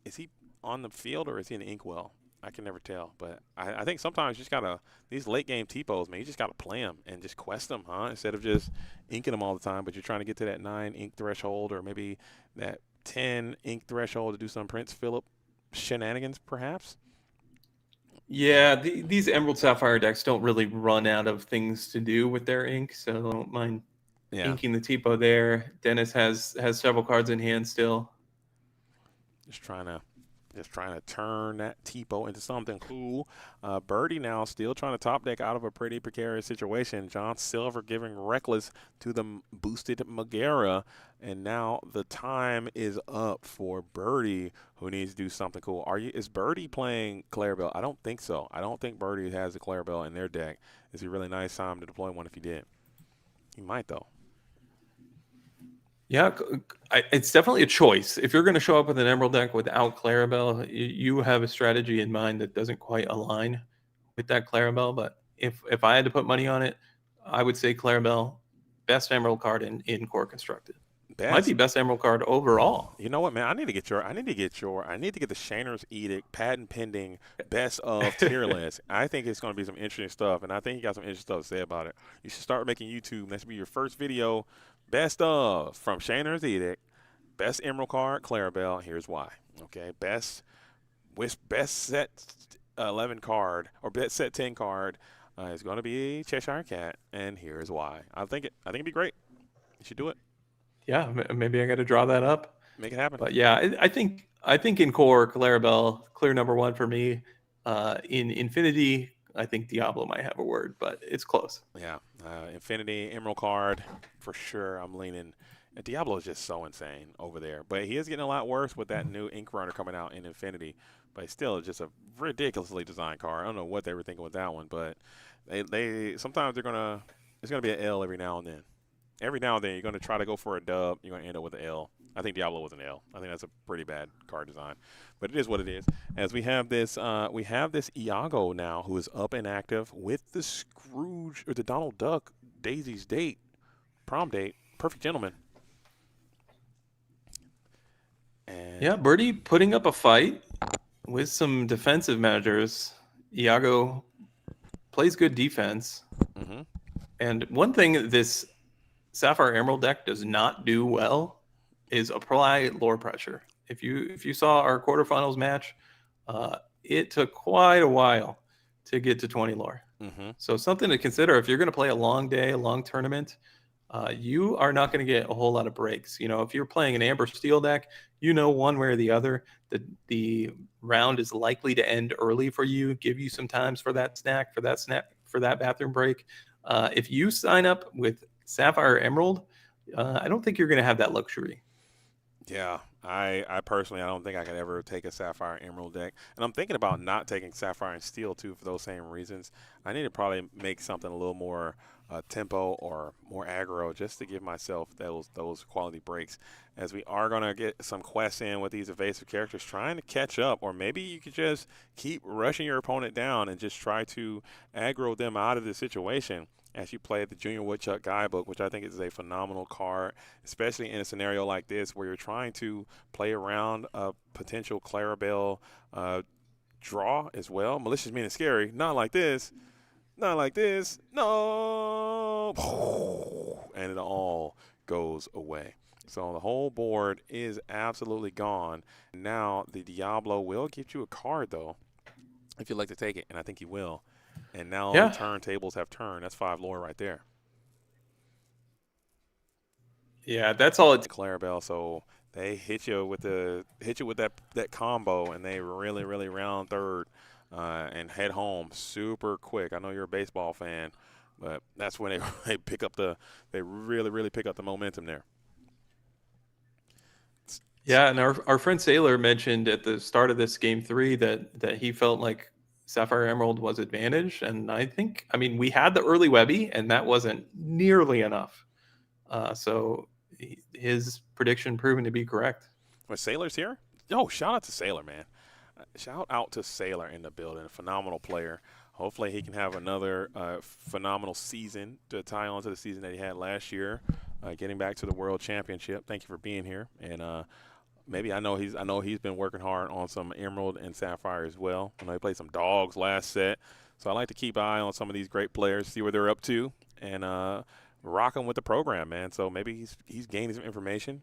is he on the field or is he in the inkwell? I can never tell, but I think sometimes you just gotta, these late game T-pos, man, you just gotta play them and just quest them, huh? Instead of just inking them all the time, but you're trying to get to that 9 ink threshold or maybe that 10 ink threshold to do some Prince Philip shenanigans, perhaps. Yeah, these Emerald Sapphire decks don't really run out of things to do with their ink, so I don't mind inking the Tipo there. Dennis has several cards in hand still. Just trying to turn that Tipo into something cool. Birdie now still trying to top deck out of a pretty precarious situation. John Silver giving Reckless to the boosted Megara. And now the time is up for Birdie, who needs to do something cool. Is Birdie playing Clarabelle? I don't think so. I don't think Birdie has a Clarabelle in their deck. It's a really nice time to deploy one if he did. He might, though. Yeah, it's definitely a choice. If you're going to show up with an Emerald deck without Clarabelle, you have a strategy in mind that doesn't quite align with that Clarabelle. But if I had to put money on it, I would say Clarabelle, best Emerald card in Core Constructed. Might be best Emerald card overall. You know what, man? I need to get the Shainer's Edict patent pending best of tier list. I think it's going to be some interesting stuff, and I think you got some interesting stuff to say about it. You should start making YouTube. That should be your first video. Best of from Shainer's Edict, best Emerald card, Clarabelle. Here's why. Okay, best set 11 card or best set 10 card is going to be Cheshire Cat, and here's why. I think it'd be great. You should do it. Yeah, maybe I got to draw that up. Make it happen. But yeah, I think in Core, Clarabelle, clear number 1 for me. In Infinity, I think Diablo might have a word, but it's close. Yeah, Infinity, Emerald card, for sure. I'm leaning. Diablo is just so insane over there. But he is getting a lot worse with that new Ink Runner coming out in Infinity. But still, just a ridiculously designed card. I don't know what they were thinking with that one, but they sometimes it's gonna be an L every now and then. every now and then you're going to try to go for a dub. You're going to end up with an L. I think Diablo was an L. I think that's a pretty bad card design, but it is what it is. As we have this Iago now, who is up and active with the Scrooge or the Donald Duck Daisy's date, prom date, perfect gentleman. And Yeah, Birdie putting up a fight with some defensive measures. Iago plays good defense. mm-hmm. And one thing this Sapphire Emerald deck does not do well is apply lore pressure. If you saw our quarterfinals match, it took quite a while to get to 20 lore. Mm-hmm. So something to consider if you're going to play a long day, a long tournament. You are not going to get a whole lot of breaks. If you're playing an Amber Steel deck, one way or the other, the round is likely to end early for you, give you some times for that snack, for that bathroom break. If you sign up with Sapphire Emerald, I don't think you're going to have that luxury. Yeah, I personally, I don't think I could ever take a Sapphire Emerald deck. And I'm thinking about not taking Sapphire and Steel, too, for those same reasons. I need to probably make something a little more tempo or more aggro just to give myself those quality breaks. As we are going to get some quests in with these evasive characters trying to catch up, or maybe you could just keep rushing your opponent down and just try to aggro them out of the situation as you play the Junior Woodchuck Guidebook, which I think is a phenomenal card, especially in a scenario like this where you're trying to play around a potential Clarabelle draw as well. Malicious Mean and Scary. Not like this. Not like this. No. And it all goes away. So the whole board is absolutely gone. Now the Diablo will get you a card, though, if you'd like to take it, and I think you will. And now the turntables have turned. That's 5 lore right there. Yeah, that's all it's Clarabelle. So they hit you with that combo, and they really round third and head home super quick. I know you're a baseball fan, but that's when they really pick up the momentum there. Yeah, and our friend Sailor mentioned at the start of this game 3 that he felt like Sapphire Emerald was advantaged, and I mean, we had the early Webby, and that wasn't nearly enough. So his prediction proven to be correct. Well, Sailor's here? Oh, shout out to Sailor, man. Shout out to Sailor in the building. A phenomenal player. Hopefully he can have another phenomenal season to tie on to the season that he had last year, getting back to the World Championship. Thank you for being here. And maybe I know he's been working hard on some Emerald and Sapphire as well. I know he played some Dogs last set. So I like to keep an eye on some of these great players, see where they're up to, and rock them with the program, man. So maybe he's gaining some information.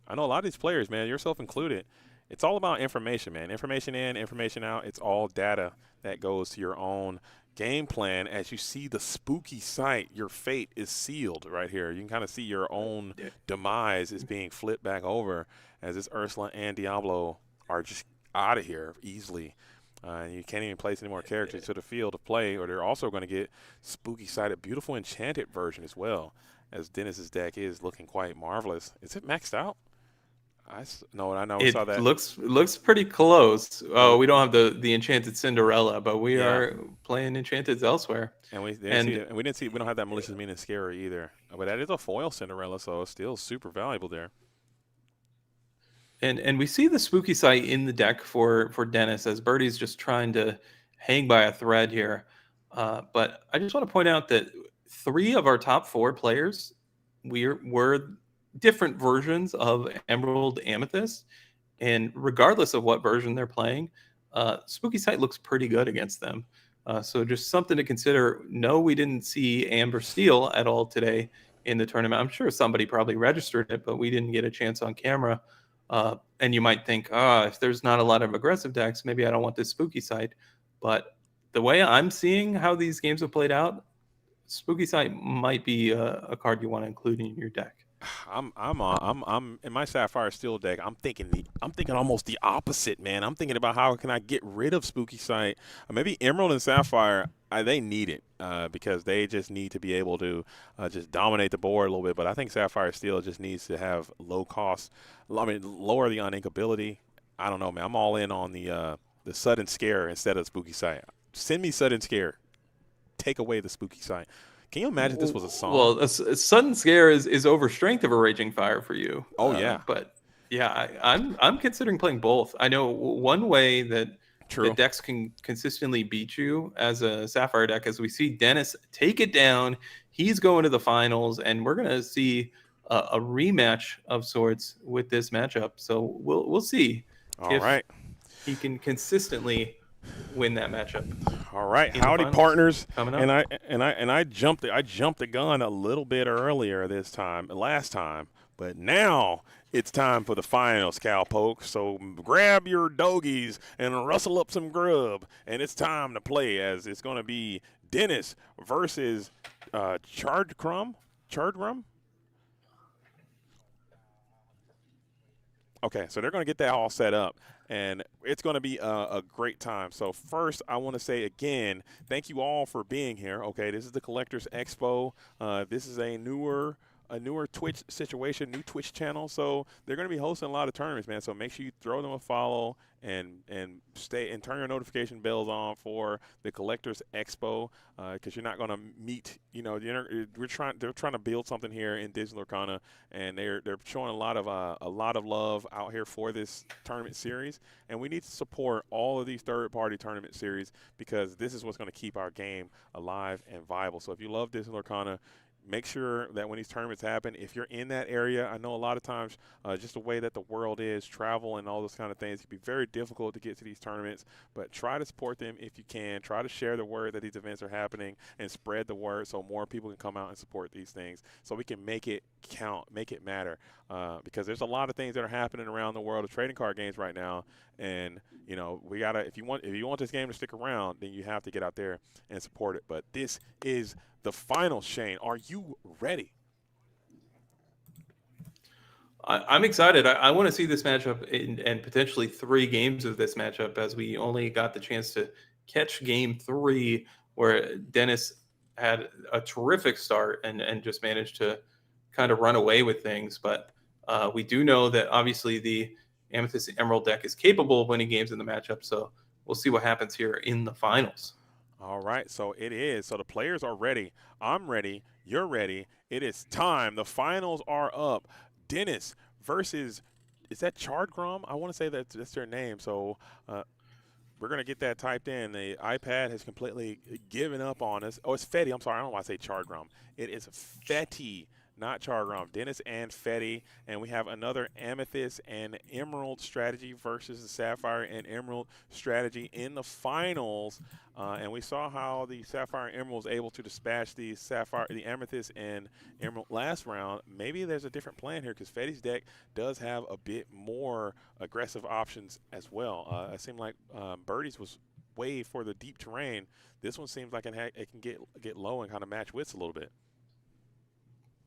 I know a lot of these players, man, yourself included, it's all about information, man. Information in, information out. It's all data that goes to your own game plan. As you see the spooky sight, your fate is sealed right here. You can kind of see your own demise is being flipped back over as this Ursula and Diablo are just out of here easily. You can't even place any more characters to the field to play, or they're also going to get spooky sighted, beautiful enchanted version as well, as Dennis's deck is looking quite marvelous. Is it maxed out? I know we saw that. Looks pretty close. Oh, we don't have the Enchanted Cinderella, but we are playing Enchanteds elsewhere. And we don't have that Malicious Mean and Scary either. But that is a foil Cinderella, so it's still super valuable there. And we see the spooky sight in the deck for Dennis as Birdie's just trying to hang by a thread here. But I just want to point out that 3 of our top 4 players were different versions of Emerald Amethyst, and regardless of what version they're playing, Spooky Sight looks pretty good against them. So just something to consider. No, we didn't see Amber Steel at all today in the tournament. I'm sure somebody probably registered it, but we didn't get a chance on camera. And you might think, if there's not a lot of aggressive decks, maybe I don't want this Spooky Sight. But the way I'm seeing how these games have played out, Spooky Sight might be a card you want to include in your deck. I'm in my Sapphire Steel deck. I'm thinking almost the opposite, man. I'm thinking about how can I get rid of Spooky Sight. Maybe Emerald and Sapphire, they need it because they just need to be able to just dominate the board a little bit. But I think Sapphire Steel just needs to have low cost. I mean, lower the uninkability. I don't know, man. I'm all in on the Sudden Scare instead of Spooky Sight. Send me Sudden Scare. Take away the Spooky Sight. Can you imagine if this was a song? Well, a sudden scare is over strength of a raging fire for you. Oh yeah, But yeah, I'm considering playing both. I know one way that true. decks can consistently beat you as a Sapphire deck, as we see Dennis take it down. He's going to the finals, and we're gonna see a rematch of sorts with this matchup. So we'll see All if right. he can consistently win that matchup All right, in the howdy finals partners. coming up. And I jumped the gun a little bit earlier last time, but now it's time for the finals, cowpoke. So grab your dogies and rustle up some grub, and it's time to play. As it's going to be Dennis versus Chardgrum. Chardgrum. Okay, so they're going to get that all set up, and it's going to be a great time. So first, I want to say again, thank you all for being here. Okay, this is the Collectors Expo. This is a newer Twitch situation, new Twitch channel. So they're going to be hosting a lot of tournaments, man. So make sure you throw them a follow and stay and turn your notification bells on for the Collectors Expo, because you're not going to meet. You know, they're trying to build something here in Disney Lorcana, and they're showing a lot of love out here for this tournament series, and we need to support all of these third-party tournament series because this is what's going to keep our game alive and viable. So if you love Disney Lorcana, make sure that when these tournaments happen, if you're in that area, I know a lot of times just the way that the world is, travel and all those kind of things, it can be very difficult to get to these tournaments, but try to support them if you can. Try to share the word that these events are happening and spread the word so more people can come out and support these things so we can make it count, make it matter, because there's a lot of things that are happening around the world of trading card games right now, and you know, we gotta, if you want this game to stick around, then you have to get out there and support it. But this is the final. Shane, are you ready? I'm excited. I want to see this matchup and potentially 3 games of this matchup, as we only got the chance to catch game 3, where Dennis had a terrific start and just managed to kind of run away with things. But we do know that obviously the Amethyst Emerald deck is capable of winning games in the matchup. So we'll see what happens here in the finals. All right, so it is. So the players are ready. I'm ready. You're ready. It is time. The finals are up. Dennis versus, is that Chardgrum? I want to say that's their name. So we're going to get that typed in. The iPad has completely given up on us. Oh, it's Fetty. I'm sorry. I don't know why I say Chardgrum. It is Fetty, not Chardgrum. Dennis and Fetty. And we have another Amethyst and Emerald strategy versus the Sapphire and Emerald strategy in the finals. And we saw how the Sapphire and Emerald was able to dispatch the Amethyst and Emerald last round. Maybe there's a different plan here because Fetty's deck does have a bit more aggressive options as well. It seemed like Birdie's was way for the deep terrain. This one seems like it can get low and kind of match wits a little bit.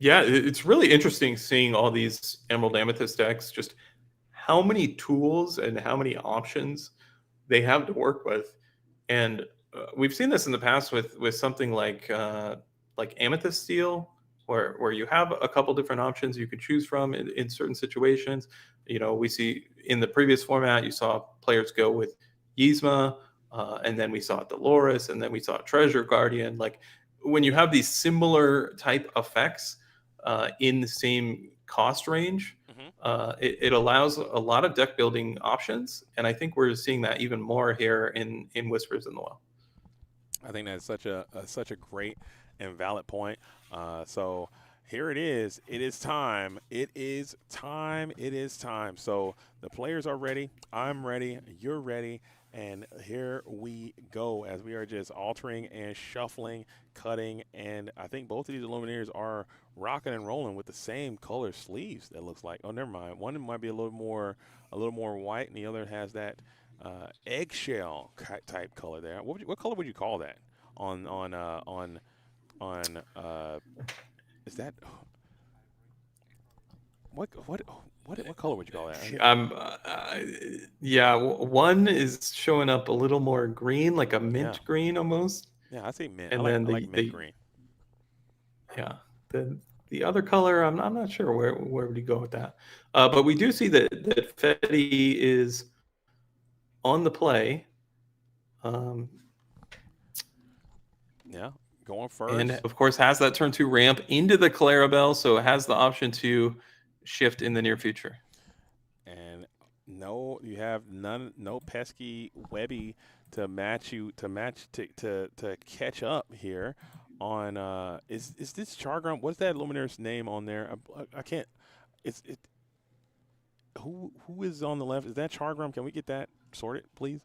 Yeah, it's really interesting seeing all these Emerald Amethyst decks, just how many tools and how many options they have to work with. And we've seen this in the past with something like Amethyst Steel, where you have a couple different options you could choose from in certain situations. You know, we see in the previous format, you saw players go with Yzma, and then we saw Dolores, and then we saw Treasure Guardian. Like, when you have these similar type effects in the same cost range, it allows a lot of deck building options, and I think we're seeing that even more here in Whispers in the Well. I think that's such a great and valid point. So here it is. It is time. It is time. It is time. So the players are ready. I'm ready. You're ready. And here we go as we are just altering and shuffling, cutting, and I think both of these Illumineers are rocking and rolling with the same color sleeves. That looks like. Oh, never mind. One might be a little more white, and the other has that eggshell type color there. What color would you call that? Is that what color would you call that? Yeah, one is showing up a little more green, like a mint green almost. Yeah, I say mint. And I then like mint green. Yeah, the other color, I'm not sure where would you go with that. But we do see that Fetty is on the play. Yeah, going first. And of course has that turn 2 ramp into the Clarabelle, so it has the option to shift in the near future. And no, you have no pesky Webby to match you to catch up here on is this Chargrum? What's that Luminar's name on there? I can't. It's it. Who is on the left? Is that Chargrum? Can we get that sorted, please?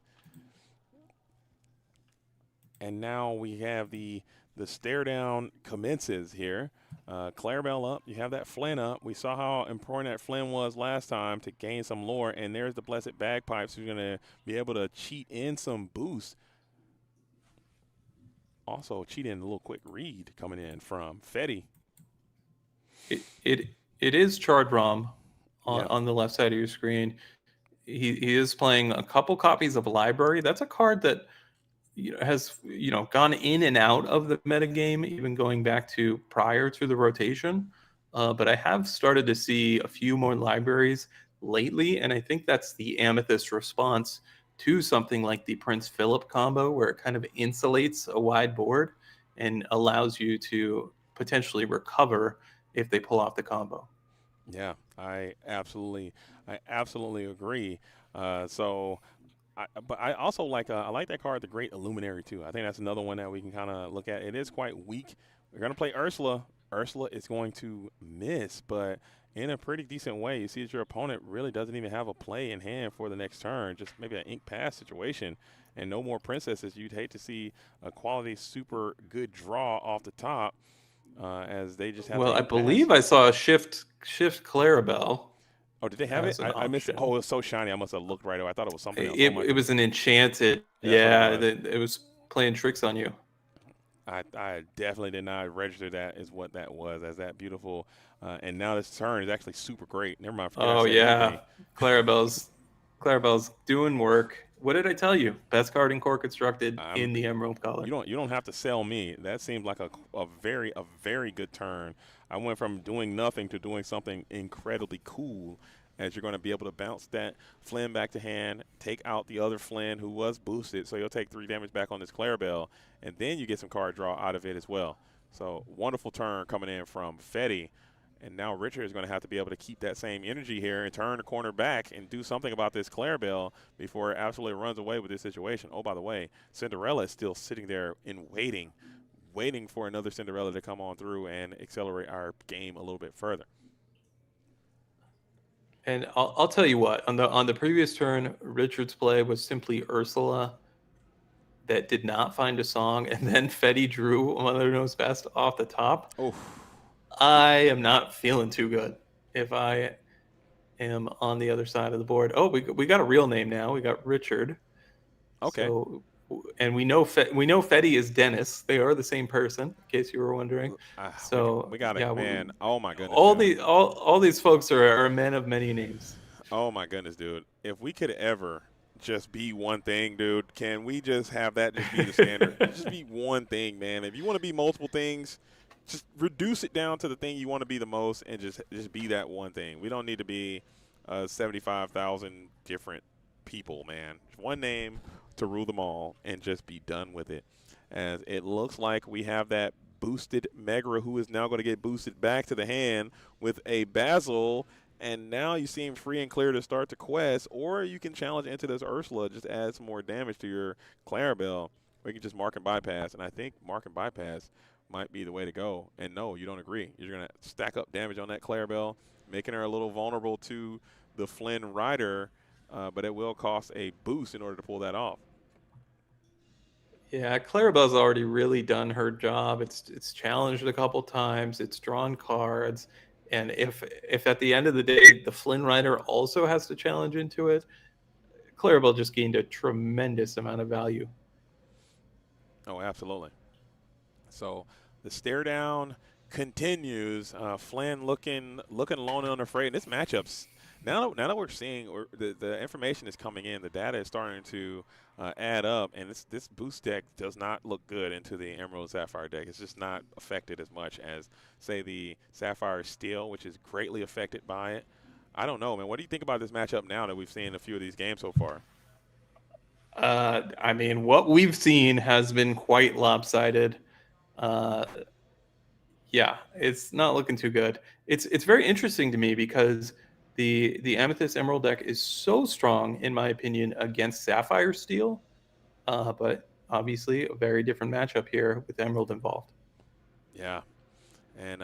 And now we have the stare down commences here. Clarabelle up. You have that Flynn up. We saw how important that Flynn was last time to gain some lore. And there's the Blessed Bagpipes who's going to be able to cheat in some boost. Also cheat in a little quick read coming in from Fetty. It is Chardrom on the left side of your screen. He is playing a couple copies of Library. That's a card that has gone in and out of the metagame, even going back to prior to the rotation. But I have started to see a few more libraries lately, and I think that's the Amethyst response to something like the Prince Philip combo, where it kind of insulates a wide board and allows you to potentially recover if they pull off the combo. Yeah, I absolutely agree. But I also like I like that card, the Great Illuminary too. I think that's another one that we can kind of look at. It is quite weak. We're gonna play Ursula. Ursula is going to miss, but in a pretty decent way. You see that your opponent really doesn't even have a play in hand for the next turn. Just maybe an ink pass situation, and no more princesses. You'd hate to see a quality super good draw off the top, as they just have. Well, I believe I saw a shift Clarabelle. Oh, did they have it? I missed it. Oh, it was so shiny. I must have looked right away. I thought it was something else. It was an enchanted. It was playing tricks on you. I definitely did not register that as what that was, as that beautiful. And now this turn is actually super great. Never mind. Oh, yeah. Clarabelle's doing work. What did I tell you? Best card in core constructed in the Emerald color. You don't have to sell me. That seems like a very good turn. I went from doing nothing to doing something incredibly cool, as you're going to be able to bounce that Flynn back to hand, take out the other Flynn who was boosted, so you'll take 3 damage back on this Clarabelle, and then you get some card draw out of it as well. So wonderful turn coming in from Fetty. And now Richard is going to have to be able to keep that same energy here and turn the corner back and do something about this Clarabelle before it absolutely runs away with this situation. Oh, by the way, Cinderella is still sitting there and waiting for another Cinderella to come on through and accelerate our game a little bit further. And I'll tell you what, on the previous turn, Richard's play was simply Ursula that did not find a song, and then Fetty drew Mother Knows Best off the top. Oh. I am not feeling too good if I am on the other side of the board. Oh, we got a real name now. We got Richard. Okay. So, and we know Fetty is Dennis. They are the same person, in case you were wondering. So we got it, man. Oh my goodness. All these folks are men of many names. Oh my goodness, dude. If we could ever just be one thing, dude, can we just have that just be the standard? Just be one thing, man. If you want to be multiple things, just reduce it down to the thing you want to be the most and just be that one thing. We don't need to be 75,000 different people, man. One name to rule them all and just be done with it. As it looks like we have that boosted Megra, who is now going to get boosted back to the hand with a Basil, and now you seem free and clear to start the quest, or you can challenge into this Ursula, just add some more damage to your Clarabelle, or you can just mark and bypass, and I think mark and bypass might be the way to go. And no, you don't agree. You're going to stack up damage on that Clarabelle, making her a little vulnerable to the Flynn Rider, but it will cost a boost in order to pull that off. Yeah, Clarabelle's already really done her job. It's challenged a couple times. It's drawn cards. And if at the end of the day the Flynn Rider also has to challenge into it, Clarabelle just gained a tremendous amount of value. Oh, absolutely. So the stare down continues. Flynn looking lonely and afraid. And this matchup's now that we're seeing the information is coming in, the data is starting to add up, and this boost deck does not look good into the Emerald Sapphire deck. It's just not affected as much as, say, the Sapphire Steel, which is greatly affected by it. I don't know, man. What do you think about this matchup now that we've seen a few of these games so far? I mean, what we've seen has been quite lopsided. Yeah, it's not looking too good. It's very interesting to me because the Amethyst Emerald deck is so strong, in my opinion, against Sapphire Steel. But obviously a very different matchup here with Emerald involved. Yeah. And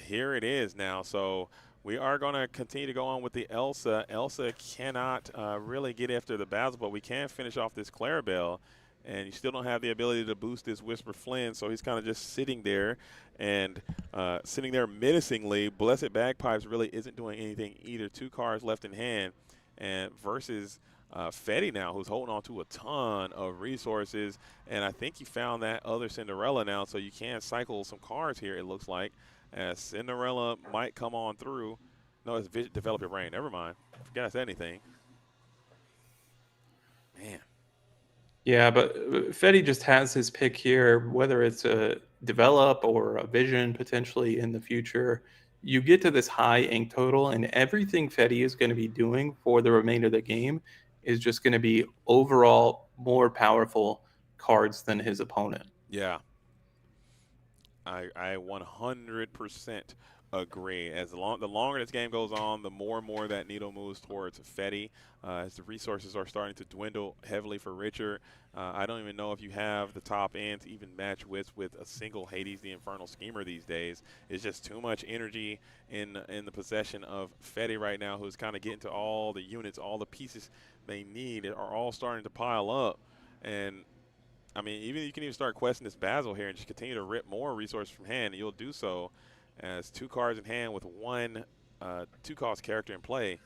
here it is now. So we are going to continue to go on with the Elsa. Elsa cannot really get after the Basil, but we can finish off this Clarabelle. And you still don't have the ability to boost this Whisper Flynn, so he's kind of just sitting there and sitting there menacingly. Blessed Bagpipes really isn't doing anything either. 2 cards left in hand, and versus Fetty now, who's holding on to a ton of resources. And I think he found that other Cinderella now, so you can cycle some cards here, it looks like. As Cinderella might come on through. No, it's Develop Your Brain. Never mind. Forgot I said anything. Man. Yeah, but Fetty just has his pick here, whether it's a develop or a vision potentially in the future. You get to this high ink total, and everything Fetty is going to be doing for the remainder of the game is just going to be overall more powerful cards than his opponent. Yeah. I 100% agree. The longer this game goes on, the more and more that needle moves towards Fetty. As the resources are starting to dwindle heavily for Richard. I don't even know if you have the top end to even match with a single Hades the Infernal Schemer these days. It's just too much energy in the possession of Fetty right now, who's kind of getting to all the units, all the pieces they need are all starting to pile up. And I mean, you can even start questing this Basil here and just continue to rip more resources from hand, and you'll do so as 2 cards in hand with 1 2-cost character in play.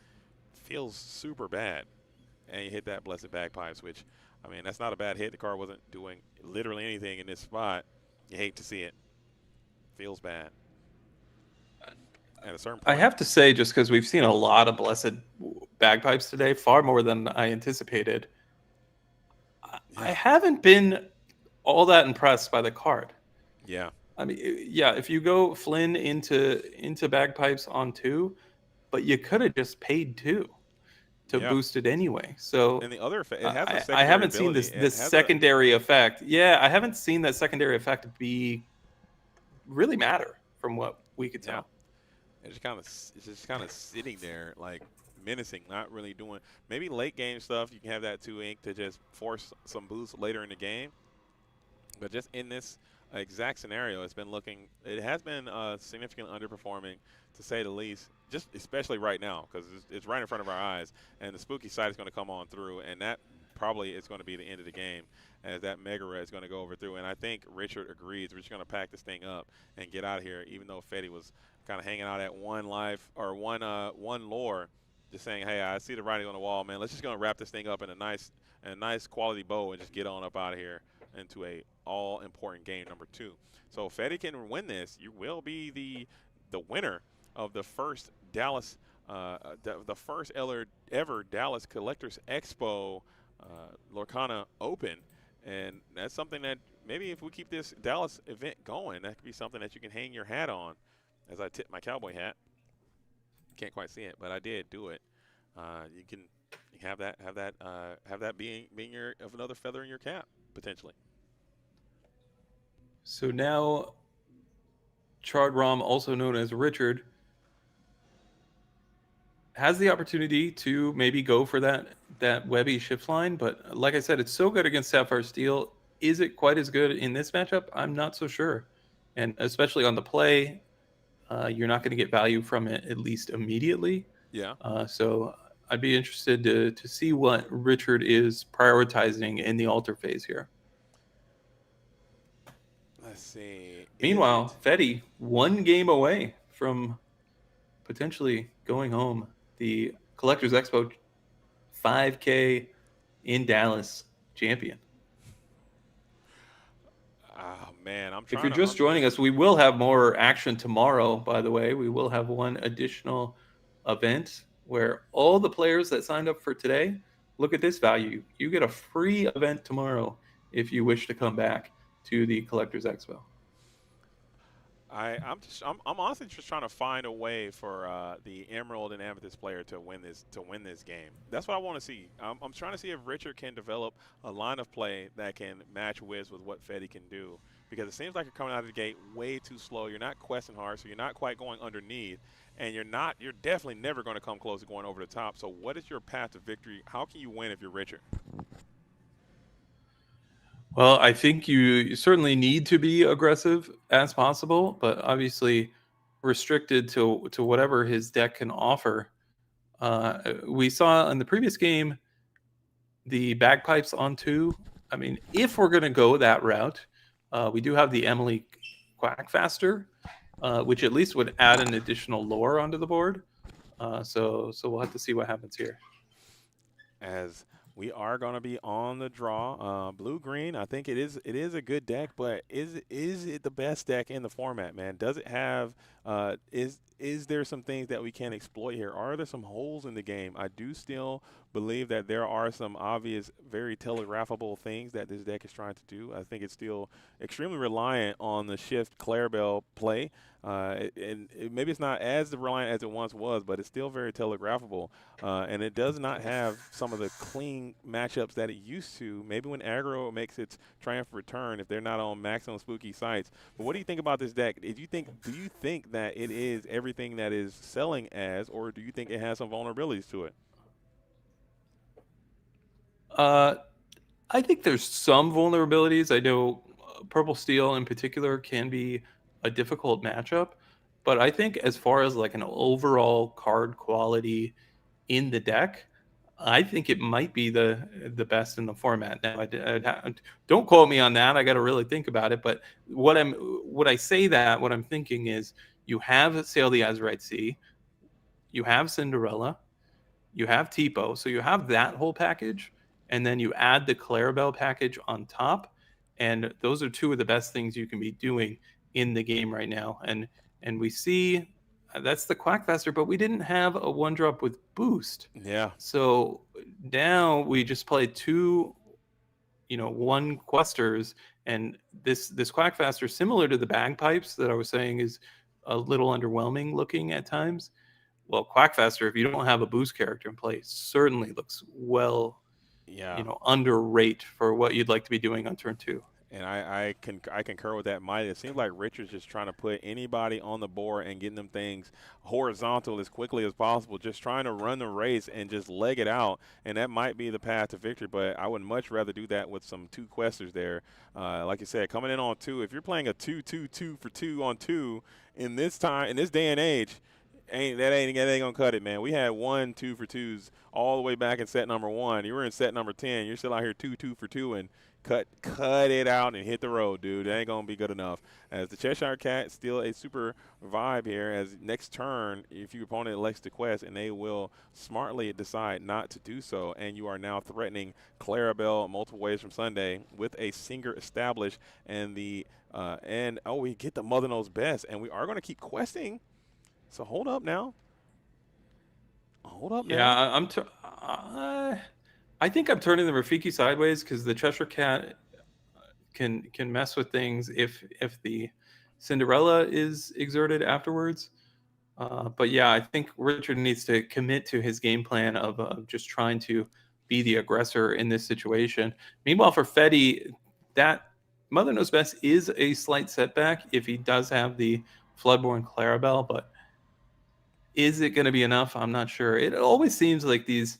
Feels super bad. And you hit that Blessed Bagpipes, which, I mean, that's not a bad hit. The card wasn't doing literally anything in this spot. You hate to see it. Feels bad. At a certain point. I have to say, just because we've seen a lot of Blessed Bagpipes today, far more than I anticipated, I haven't been all that impressed by the card. Yeah. I mean, yeah, if you go Flynn into Bagpipes on 2, but you could have just paid 2 to boost it anyway. So and the other effect, it has a secondary I haven't ability. seen this secondary effect. Yeah, I haven't seen that secondary effect really matter from what we could tell. It's just kind of sitting there like menacing, not really doing. Maybe late game stuff, you can have that 2 ink to just force some boost later in the game. But just in this exact scenario, it has been significantly underperforming, to say the least, just especially right now, because it's right in front of our eyes, and the spooky side is going to come on through, and that probably is going to be the end of the game, as that Mega Red is going to go over through. And I think Richard agrees. We're just going to pack this thing up and get out of here, even though Fetty was kind of hanging out at 1 life, or one lore, just saying, hey, I see the writing on the wall, man. Let's just going to wrap this thing up in a nice quality bow and just get on up out of here into a all-important game number 2. So if Fetty can win this, you will be the winner of the first Dallas, the first ever Dallas Collectors Expo Lorcana Open. And that's something that maybe if we keep this Dallas event going, that could be something that you can hang your hat on. As I tip my cowboy hat, can't quite see it, but I did do it. You can have that being of another feather in your cap potentially. So now, Chard Rom, also known as Richard, has the opportunity to maybe go for that Webby shift line, but like I said, it's so good against Sapphire Steel. Is it quite as good in this matchup? I'm not so sure, and especially on the play, you're not going to get value from it at least immediately. Yeah. So I'd be interested to see what Richard is prioritizing in the altar phase here. Let's see. Meanwhile, Fetty 1 game away from potentially going home. The Collectors Expo 5K in Dallas champion. Oh, man. If you're just joining us, we will have more action tomorrow, by the way. We will have one additional event where all the players that signed up for today, look at this value. You get a free event tomorrow if you wish to come back to the Collectors Expo. I'm honestly just trying to find a way for the Emerald and Amethyst player to win this game. That's what I want to see. I'm trying to see if Richard can develop a line of play that can match Wiz with what Fetty can do. because it seems like you're coming out of the gate way too slow. You're not questing hard, so you're not quite going underneath, and you're definitely never going to come close to going over the top. So what is your path to victory? How can you win if you're Richard? Well, I think you certainly need to be aggressive as possible, but obviously restricted to whatever his deck can offer. We saw in the previous game the bagpipes on 2. I mean, if we're going to go that route, we do have the Emily Quackfaster, which at least would add an additional lore onto the board. So we'll have to see what happens here. As we are going to be on the draw, blue green. I think it is a good deck, but is it the best deck in the format, man? Does it have is there some things that we can exploit here? Are there some holes in the game? I do still believe that there are some obvious, very telegraphable things that this deck is trying to do. I think it's still extremely reliant on the shift Clarabelle play. Maybe it's not as reliant as it once was, but it's still very telegraphable. And it does not have some of the clean matchups that it used to. Maybe when aggro makes its triumphant return, if they're not on maximum spooky sites. But what do you think about this deck? Do you think that it is everything that is selling as, or do you think it has some vulnerabilities to it? I think there's some vulnerabilities. I know Purple Steel in particular can be a difficult matchup, but I think as far as like an overall card quality in the deck, I think it might be the best in the format. Now, don't quote me on that. I got to really think about it. But what I'm thinking is you have Sail the Azurite Sea, you have Cinderella, you have Tipo, so you have that whole package, and then you add the Clarabelle package on top, and those are two of the best things you can be doing in the game right now. And we see that's the Quackfaster, but we didn't have a one drop with boost. Yeah. So now we just play two, one questers, and this Quackfaster, similar to the bagpipes that I was saying, is a little underwhelming looking at times. Well, Quackfaster, if you don't have a boost character in play, certainly looks well, Yeah. under rate for what you'd like to be doing on turn 2. And I concur with that, Mike. It seems like Richard's just trying to put anybody on the board and getting them things horizontal as quickly as possible, just trying to run the race and just leg it out. And that might be the path to victory, but I would much rather do that with some two questers there. Like you said, coming in on 2, if you're playing a 2-2-2 for 2 on 2 in this day and age, ain't gonna cut it, man. We had 1 2 for 2s all the way back in set number 1. You were in set number 10. You're still out here 2 for 2 and cut it out and hit the road, dude. That ain't gonna be good enough. As the Cheshire Cat, still a super vibe here. As next turn, if your opponent elects to quest, and they will smartly decide not to do so, and you are now threatening Clarabelle multiple ways from Sunday with a Singer established, and we get the Mother Knows Best, and we are gonna keep questing. So hold up now. Yeah, I think I'm turning the Rafiki sideways because the Cheshire Cat can mess with things if the Cinderella is exerted afterwards. But yeah, I think Richard needs to commit to his game plan of just trying to be the aggressor in this situation. Meanwhile, for Fetty, that Mother Knows Best is a slight setback if he does have the Floodborn Clarabelle, but is it going to be enough? I'm not sure. It always seems like these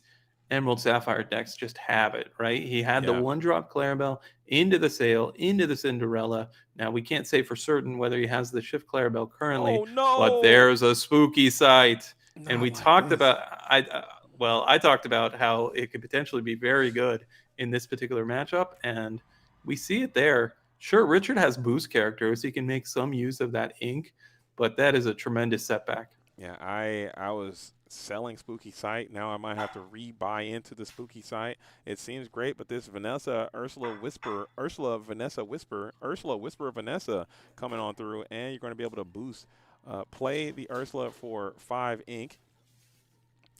Emerald Sapphire decks just have it, right? He had the one drop Clarabelle into the Sail, into the Cinderella. Now, we can't say for certain whether he has the Shift Clarabelle currently, Oh, no. but there's a spooky sight. Not and we like talked this. about, I talked about how it could potentially be very good in this particular matchup, and we see it there. Sure, Richard has boost characters. He can make some use of that ink, but that is a tremendous setback. Yeah, I was selling Spooky Sight. Now I might have to re-buy into the Spooky Sight. It seems great, but this Ursula Whisper of Vanessa coming on through, and you're going to be able to boost, play the Ursula for 5 ink,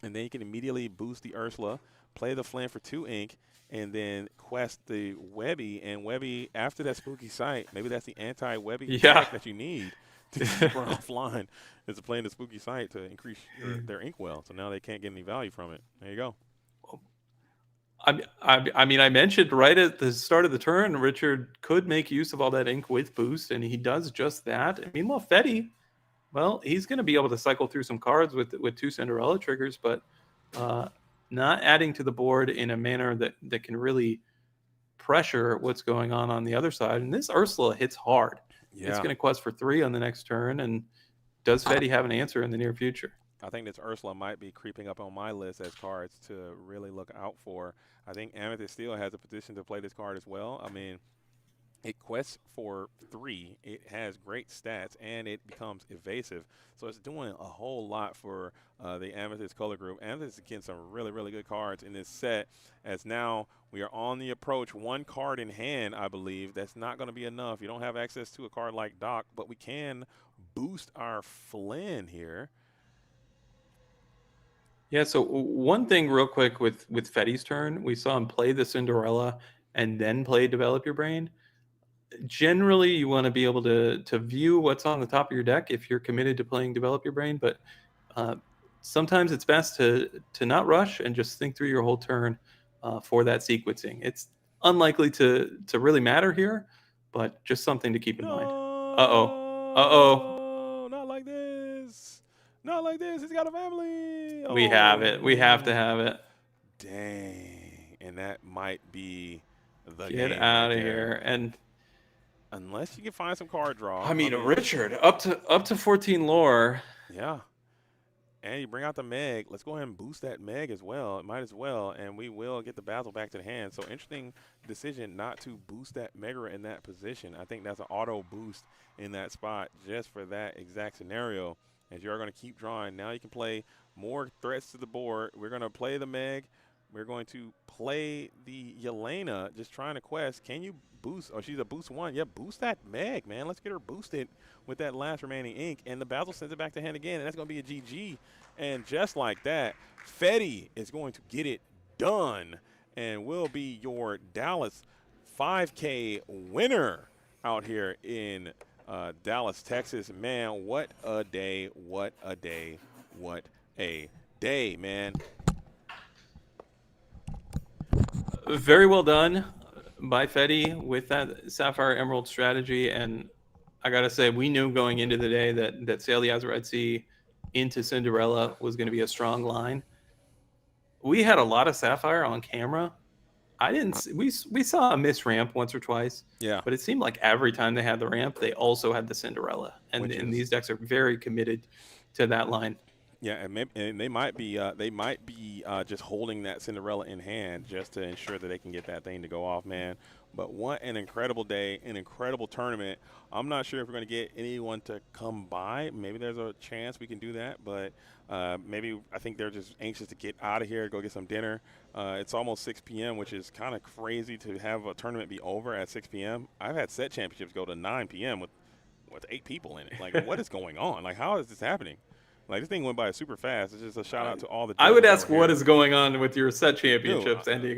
and then you can immediately boost the Ursula, play the Flynn for 2 ink, and then quest the Webby. And Webby, after that Spooky Sight, maybe that's the anti-Webby effect that you need to keep her offline, is to play in the Spooky Sight to increase their ink well. So now they can't get any value from it. There you go. I mean, I mentioned right at the start of the turn, Richard could make use of all that ink with boost, and he does just that. I mean, Fetty, well, he's going to be able to cycle through some cards with 2 Cinderella triggers, but uh, not adding to the board in a manner that can really pressure what's going on the other side. And this Ursula hits hard. Yeah. It's going to quest for 3 on the next turn, and does Fetty have an answer in the near future? I think this Ursula might be creeping up on my list as cards to really look out for. I think Amethyst Steel has a position to play this card as well. I mean, it quests for 3. It has great stats, and it becomes evasive. So it's doing a whole lot for the Amethyst color group. Amethyst is getting some really, really good cards in this set, as now we are on the approach. 1 card in hand, I believe. That's not going to be enough. You don't have access to a card like Doc, but we can boost our Flynn here. Yeah, so one thing real quick with Fetty's turn, we saw him play the Cinderella and then play Develop Your Brain. Generally, you want to be able to view what's on the top of your deck if you're committed to playing Develop Your Brain, but sometimes it's best to not rush and just think through your whole turn for that sequencing. It's unlikely to really matter here, but just something to keep in mind. Uh-oh. Not like this. Not like this. He's got a family. We have it. We have to have it. Dang. And that might be the Get game out right of there. here. And unless you can find some card draw. I mean, Richard, up to 14 lore. Yeah. And you bring out the Meg. Let's go ahead and boost that Meg as well. It might as well. And we will get the Basil back to the hand. So interesting decision not to boost that Mega in that position. I think that's an auto boost in that spot just for that exact scenario. As you are going to keep drawing. Now you can play more threats to the board. We're going to play the Meg. We're going to play the Yelena, just trying to quest. Can you boost? Oh, she's a boost 1. Yeah, boost that Meg, man. Let's get her boosted with that last remaining ink. And the Basil sends it back to hand again, and that's going to be a GG. And just like that, Fetty is going to get it done and will be your Dallas 5K winner out here in Dallas, Texas. Man, what a day, what a day, what a day, man. Very well done by Fetty with that Sapphire Emerald strategy. And I got to say, we knew going into the day that Sail the Azure Red Sea into Cinderella was going to be a strong line. We had a lot of Sapphire on camera. I didn't see, we saw a miss ramp once or twice. Yeah. But it seemed like every time they had the ramp, they also had the Cinderella. And these decks are very committed to that line. Yeah, and they might be just holding that Cinderella in hand just to ensure that they can get that thing to go off, man. But what an incredible day, an incredible tournament. I'm not sure if we're going to get anyone to come by. Maybe there's a chance we can do that, but maybe I think they're just anxious to get out of here, go get some dinner. It's almost 6 p.m., which is kind of crazy to have a tournament be over at 6 p.m. I've had set championships go to 9 p.m. with 8 people in it. Like, what is going on? Like, how is this happening? Like, this thing went by super fast. It's just a shout out to all the. I would ask what is going on with your set championships ending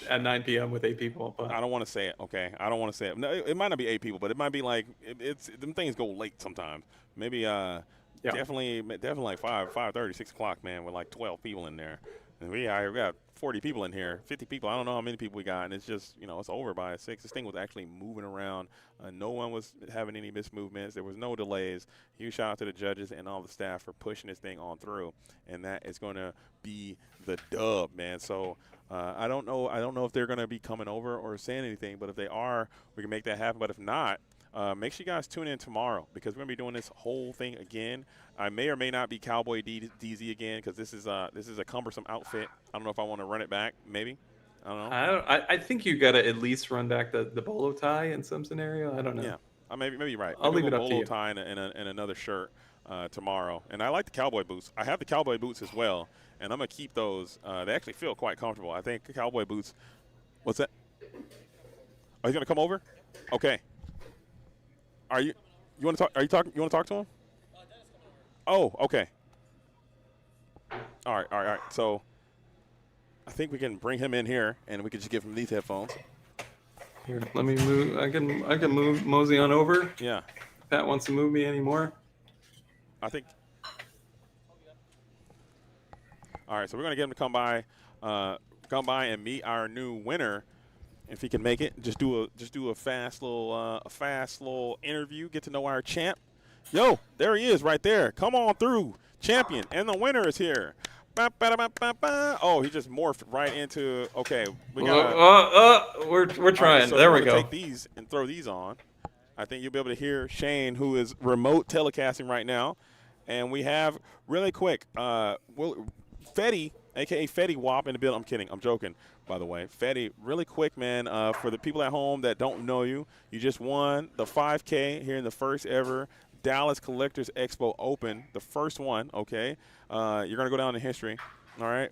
at 9 p.m. with 8 people. But I don't want to say it. Okay, I don't want to say it. No, it might not be 8 people, but it might be like it's them things go late sometimes. Maybe definitely like 5:30, 6 o'clock, man, with like 12 people in there. And we got 40 people in here, 50 people. I don't know how many people we got, and it's just, it's over by 6. This thing was actually moving around. No one was having any missed movements. There was no delays. Huge shout out to the judges and all the staff for pushing this thing on through, and that is going to be the dub, man. So I don't know if they're going to be coming over or saying anything, but if they are, we can make that happen. But if not, make sure you guys tune in tomorrow because we're going to be doing this whole thing again. I may or may not be Cowboy DZ again because this is a cumbersome outfit. I don't know if I want to run it back. Maybe. I don't know. I think you got to at least run back the bolo tie in some scenario. I don't know. Yeah, maybe you're right. I'll leave it up to you. Bolo tie and another shirt tomorrow. And I like the cowboy boots. I have the cowboy boots as well, and I'm going to keep those. They actually feel quite comfortable. I think cowboy boots. What's that? Are you going to come over? Okay. You want to talk? You want to talk to him? Oh, okay. All right. So I think we can bring him in here, and we can just give him these headphones. Here, let me move. I can move mosey on over. Yeah. If Pat wants to move me anymore. I think. All right, so we're gonna get him to come by. come by and meet our new winner. If he can make it, just do a fast little interview. Get to know our champ. Yo, there he is right there. Come on through, champion, and the winner is here. Ba-ba-da-ba-ba-ba. Oh, he just morphed right into. Okay, we got. We're trying. So there we're we gonna go. take these and throw these on. I think you'll be able to hear Shane, who is remote telecasting right now, and we have really quick. Fetty, aka Fetty Wap, in the building. I'm kidding. I'm joking. By the way, Fetty, really quick, man. For the people at home that don't know you, you just won the 5K here in the first ever Dallas Collectors Expo Open, the first one. Okay, you're gonna go down in history. All right,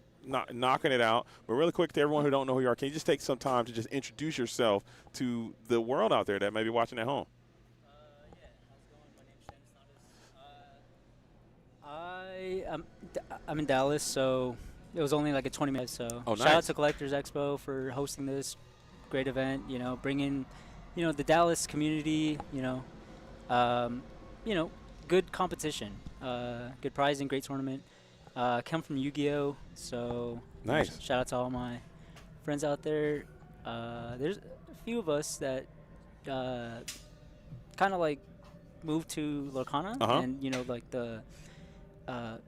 knocking it out. But really quick, to everyone who don't know who you are, can you just take some time to just introduce yourself to the world out there that may be watching at home? Yeah, how's it going? My name's Shane. I'm in Dallas, so it was only like a 20-minute. So Oh, shout out nice. to Collectors Expo for hosting this great event. Bringing, the Dallas community. Good competition, good prize and great tournament. Come from Yu-Gi-Oh, so Nice. Shout out to all my friends out there. There's a few of us that kind of like moved to Lorcana, and like the what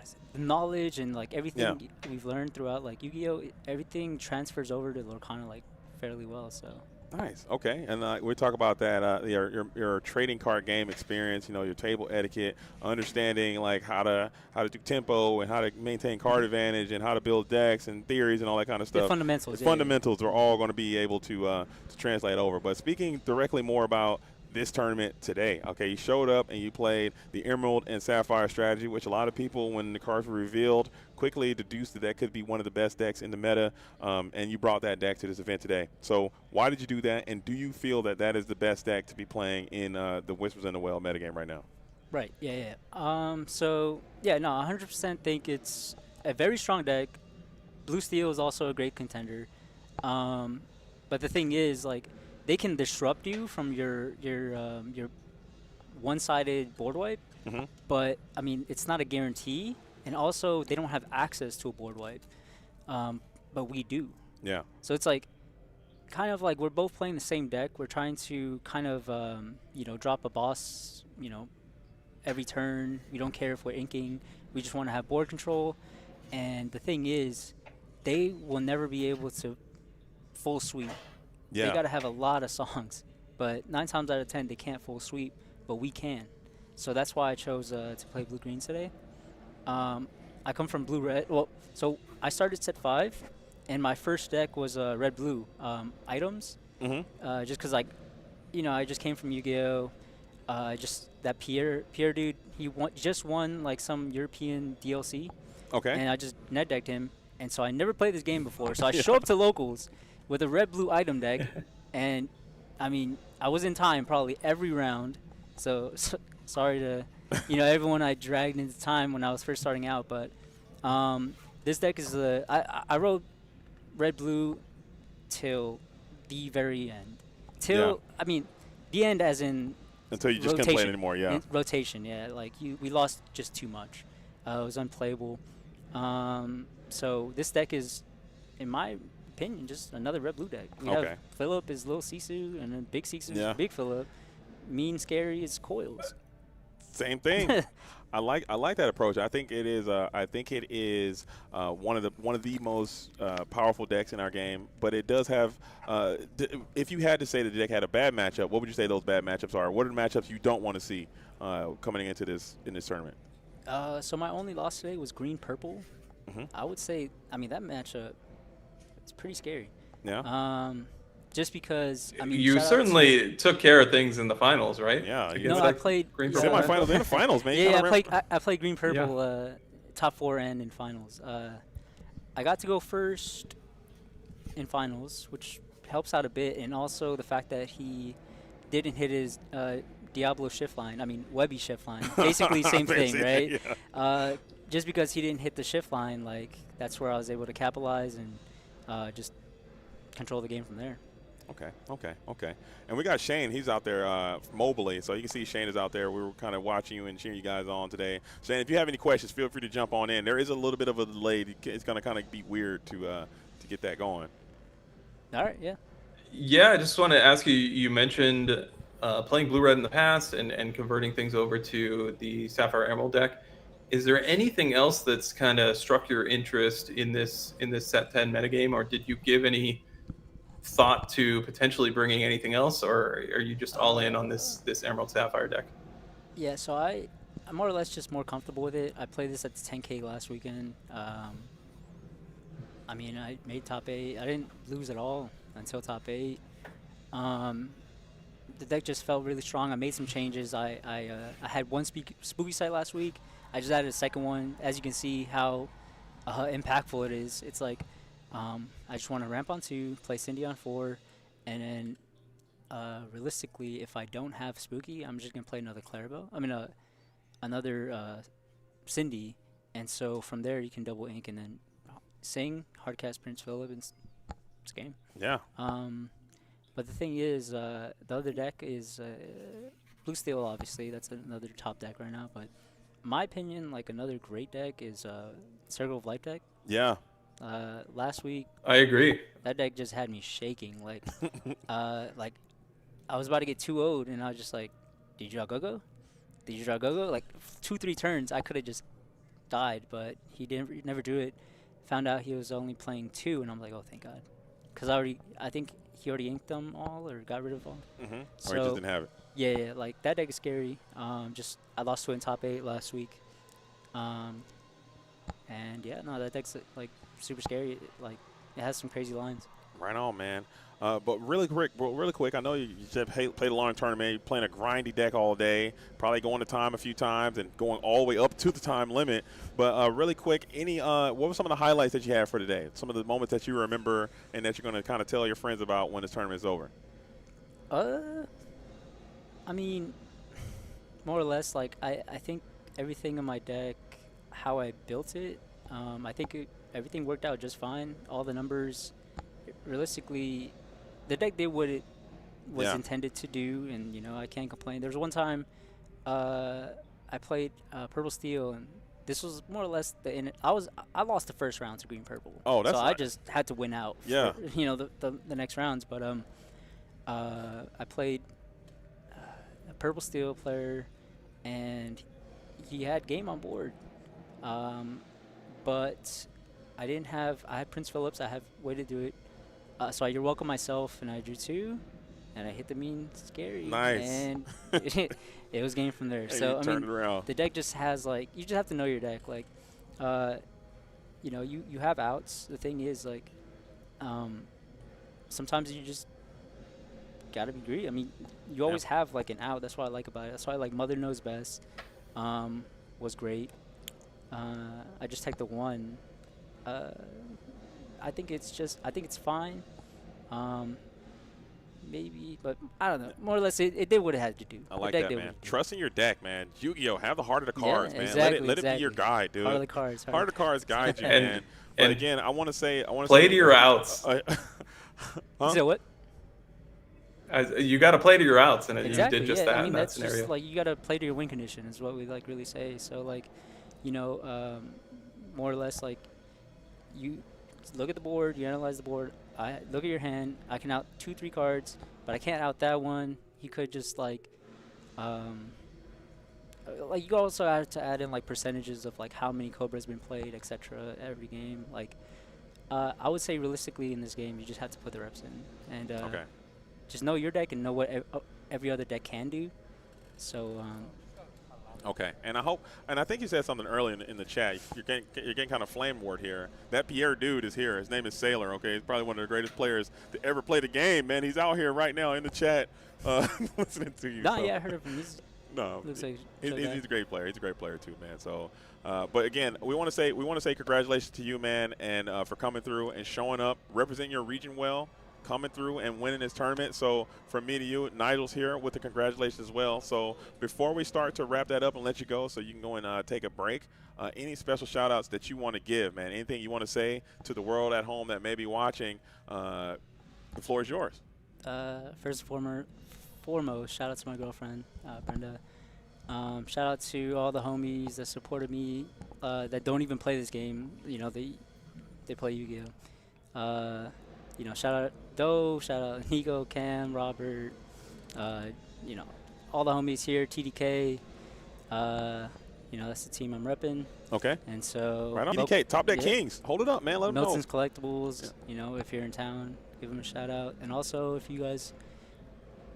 is it? The knowledge and like everything we've learned throughout like Yu-Gi-Oh, everything transfers over to Lorcana like fairly well. So. Nice. Okay, and we talk about that. Your trading card game experience. Your table etiquette, understanding like how to do tempo and how to maintain card advantage and how to build decks and theories and all that kind of stuff. The fundamentals. The fundamentals are all going to be able to translate over. But speaking directly more about this tournament today. Okay, you showed up and you played the Emerald and Sapphire strategy, which a lot of people, when the cards were revealed, quickly deduced that that could be one of the best decks in the meta, and you brought that deck to this event today. So why did you do that, and do you feel that that is the best deck to be playing in the Whispers in the Well metagame right now? Right, yeah. 100% think it's a very strong deck. Blue Steel is also a great contender. But the thing is, like, they can disrupt you from your one-sided board wipe, but I mean it's not a guarantee, and also they don't have access to a board wipe, but we do. Yeah. So it's like kind of like we're both playing the same deck. We're trying to kind of drop a boss every turn. We don't care if we're inking. We just want to have board control. And the thing is, they will never be able to full sweep. Yeah. They got to have a lot of songs, but 9 times out of 10 they can't full sweep, but we can. So that's why I chose to play blue green today. I come from blue red. Well, so I started set 5, and my first deck was red blue items. Just because I just came from Yu-Gi-Oh. Just that Pierre dude, he just won like some European DLC. Okay. And I just net decked him, and so I never played this game before. So I show up to locals with a red blue item deck, and I mean I was in time probably every round. So sorry to everyone I dragged into time when I was first starting out, but this deck is I wrote red blue till the very end. I mean the end as in until you just can't play it anymore. Yeah. Rotation. Yeah. Like we lost just too much. It was unplayable. So this deck is, in my opinion, just another red blue deck. We have Philip is little Sisu, and then big Sisu is big Philip. Mean scary is coils. Same thing. I like that approach. I think it is one of the most powerful decks in our game. But it does have. If you had to say that the deck had a bad matchup, what would you say those bad matchups are? What are the matchups you don't want to see coming into this tournament? So my only loss today was green purple. I would say, I mean that matchup, it's pretty scary. Yeah. Just because, I mean, you certainly took care of things in the finals, right? Yeah. No, I played green semifinals and the finals, man. Yeah, I played green purple, top 4 and in finals. I got to go first in finals, which helps out a bit, and also the fact that he didn't hit his Diablo shift line. I mean, Webby shift line. Basically, same thing, right? Yeah. Just because he didn't hit the shift line, like that's where I was able to capitalize and just control the game from there. Okay. And we got Shane. He's out there mobily, so you can see Shane is out there. We were kind of watching you and cheering you guys on today. Shane, if you have any questions, feel free to jump on in. There is a little bit of a delay. It's going to kind of be weird to get that going. All right, yeah. Yeah, I just want to ask you. You mentioned playing blue red in the past and converting things over to the Sapphire Emerald deck. Is there anything else that's kind of struck your interest in this set 10 metagame, or did you give any thought to potentially bringing anything else, or are you just all in on this Emerald Sapphire deck? Yeah, so I'm more or less just more comfortable with it. I played this at the 10K last weekend. I mean, I made top 8. I didn't lose at all until top 8. The deck just felt really strong. I made some changes. I had one spooky sight last week. I just added a second one. As you can see how impactful it is. It's like I just want to ramp on 2, play Cindy on 4, and then realistically, if I don't have spooky, I'm just gonna play another Clarabelle. I mean, another Cindy, and so from there you can double ink and then sing hardcast Prince Philip and it's game. Yeah. But the thing is, the other deck is Blue Steel. Obviously, that's another top deck right now. But my opinion, like another great deck is Circle of Life deck. Yeah. Last week, I agree. that deck just had me shaking. Like I was about to get 2-0'd, and I was just like, "Did you draw go-go? Did you draw go-go?" Like 2-3 turns, I could have just died, but he never drew it. Found out he was only playing 2, and I'm like, "Oh, thank God," because I think he already inked them all or got rid of them. Mm-hmm. So, or he just didn't have it. Yeah, like that deck is scary. Just I lost to it in top 8 last week. And yeah, no, that deck's like super scary. It has some crazy lines. Right on, man. But really quick, I know you just played a long tournament. You're playing a grindy deck all day, probably going to time a few times and going all the way up to the time limit. But really quick, what were some of the highlights that you had for today? Some of the moments that you remember and that you're going to kind of tell your friends about when this tournament is over? I mean, more or less, like I think everything in my deck, how I built it, I think everything worked out just fine. All the numbers, realistically, the deck did what it was intended to do, and I can't complain. There was one time I played Purple Steel, and this was more or less I lost the first round to Green Purple. Oh, that's so nice. I just had to win out. Yeah. For, the next rounds, but I played a Purple Steel player, and he had game on board, but I had Prince Phillips. I have way to do it. So I You're Welcome myself, and I drew 2, and I hit the mean scary. Nice. And it was game from there. And So you turned it around. the deck just has you just have to know your deck. Like, you have outs. The thing is sometimes you just gotta be greedy. I mean, you always have an out. That's what I like about it. That's why I like Mother Knows Best. Was great. I just take the 1. I think it's fine. Maybe, but I don't know. More or less, it did what it had to do. I like that, man. Trust in your deck, man. Yu-Gi-Oh! Have the heart of the cards, man. Exactly, Let it be your guide, dude. Heart of the cards. Heart of the cards guide you, man. But again, I want to say, play to your outs. Huh? So what? You got to play to your outs, and Exactly, you did just yeah. that I mean, in that that's scenario. just you got to play to your win condition is what we really say. So more or less you look at the board, you analyze the board. I look at your hand. I can out 2-3 cards, but I can't out that one. He could just you also have to add in percentages of how many Cobra's been played, etc. Every game. I would say realistically in this game, you just have to put the reps in and just know your deck and know what every other deck can do. So. Okay, and I think you said something earlier in the chat. You're getting kind of flame ward here. That Pierre dude is here. His name is Sailor. Okay, he's probably one of the greatest players to ever play the game, man. He's out here right now in the chat, listening to you. Yeah, I heard of him. He's a great player. He's a great player too, man. So, but again, we want to say congratulations to you, man, and for coming through and showing up, representing your region well. Coming through and winning this tournament. So from me to you, Nigel's here with the congratulations as well. So before we start to wrap that up and let you go so you can go and take a break, any special shout outs that you want to give, man? Anything you want to say to the world at home that may be watching, the floor is yours. first and foremost, shout out to my girlfriend, Brenda. Shout out to all the homies that supported me, that don't even play this game. You know, they play Yu-Gi-Oh. You know, shout out Doe, shout out Nico, Cam, Robert. You know, all the homies here, TDK. You know, that's the team I'm repping. Okay. And so, Right on. TDK, Top Deck Kings. Hold it up, man. Let them know. Milton's Collectibles. You know, if you're in town, give them a shout out. And also, if you guys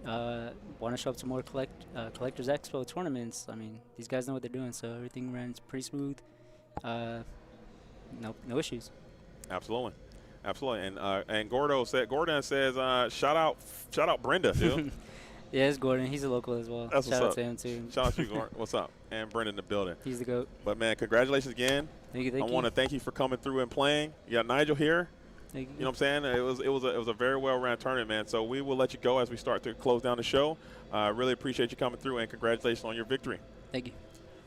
want to show up to more Collectors Expo tournaments, I mean, these guys know what they're doing, so everything runs pretty smooth. No issues. Absolutely. And Gordon says shout out Brenda, dude. Yeah, it's Gordon. He's a local as well. That's Shout out what's to him too. Shout out to you, Gordon. What's up? And Brenda in the building. He's the GOAT. But man, congratulations again. Thank you. I want to thank you for coming through and playing. You got Nigel here. Thank you. You know what I'm saying? It was a very well ran tournament, man. So we will let you go as we start to close down the show. Really appreciate you coming through, and congratulations on your victory. Thank you.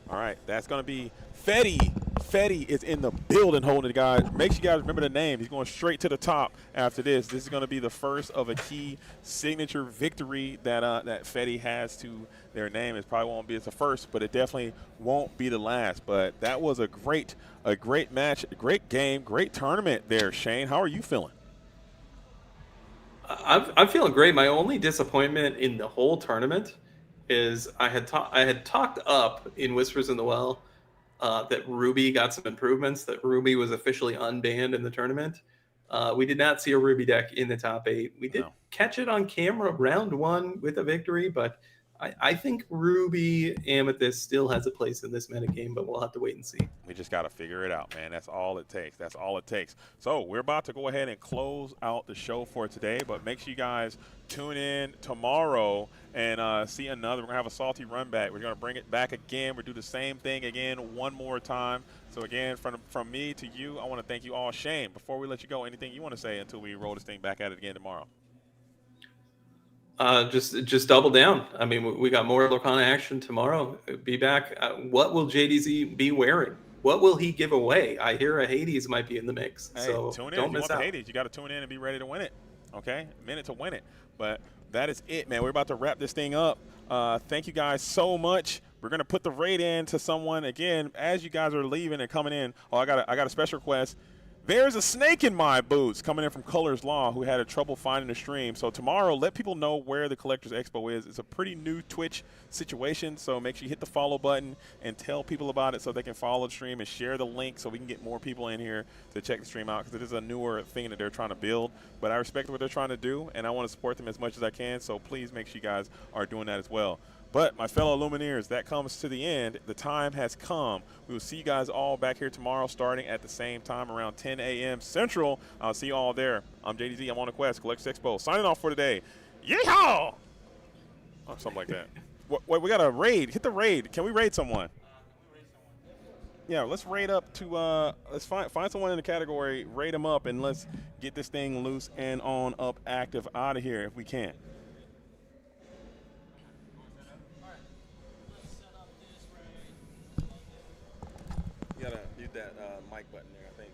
All right, that's going to be Fetty. Fetty is in the building holding it, guys. Make sure you guys remember the name. He's going straight to the top after this. This is going to be the first of a key signature victory that that Fetty has to their name. It probably won't be the first, but it definitely won't be the last. But that was a great match, a great game, great tournament there, Shane. How are you feeling? I'm feeling great. My only disappointment in the whole tournament is I had talked up in Whispers in the Well that Ruby got some improvements, that Ruby was officially unbanned in the tournament. We did not see a Ruby deck in the top 8. We did catch it on camera round 1 with a victory, but I think Ruby Amethyst still has a place in this metagame, but we'll have to wait and see. We just got to figure it out, man. That's all it takes. That's all it takes. So we're about to go ahead and close out the show for today, but make sure you guys tune in tomorrow and see another. We're going to have a salty run back. We're going to bring it back again. We'll do the same thing again one more time. So, again, from me to you, I want to thank you all. Shane, before we let you go, anything you want to say until we roll this thing back at it again tomorrow? Just double down. I mean, we got more Lorcana action tomorrow. Be back. What will JDZ be wearing? What will he give away? I hear a Hades might be in the mix. Hey, so tune in. don't if you miss want out. the Hades, you got to tune in and be ready to win it. Okay? Minute to win it. But that is it, man. We're about to wrap this thing up. Thank you guys so much. We're going to put the raid in to someone. Again, as you guys are leaving and coming in, I got a special request. There's a snake in my boots coming in from Colors Law who had trouble finding the stream. So tomorrow, let people know where the Collectors Expo is. It's a pretty new Twitch situation, so make sure you hit the follow button and tell people about it so they can follow the stream and share the link so we can get more people in here to check the stream out because it is a newer thing that they're trying to build. But I respect what they're trying to do, and I want to support them as much as I can, so please make sure you guys are doing that as well. But, my fellow Lumineers, that comes to the end. The time has come. We will see you guys all back here tomorrow starting at the same time around 10 a.m. Central. I'll see you all there. I'm JDZ. I'm on the quest. Collectors Expo. Signing off for today. Yeehaw! Or something like that. Wait, we got a raid. Hit the raid. Can we raid someone? Yeah, let's raid up to let's find someone in the category, raid them up, and let's get this thing loose and on up active out of here if we can. You gotta use that mic button there, I think.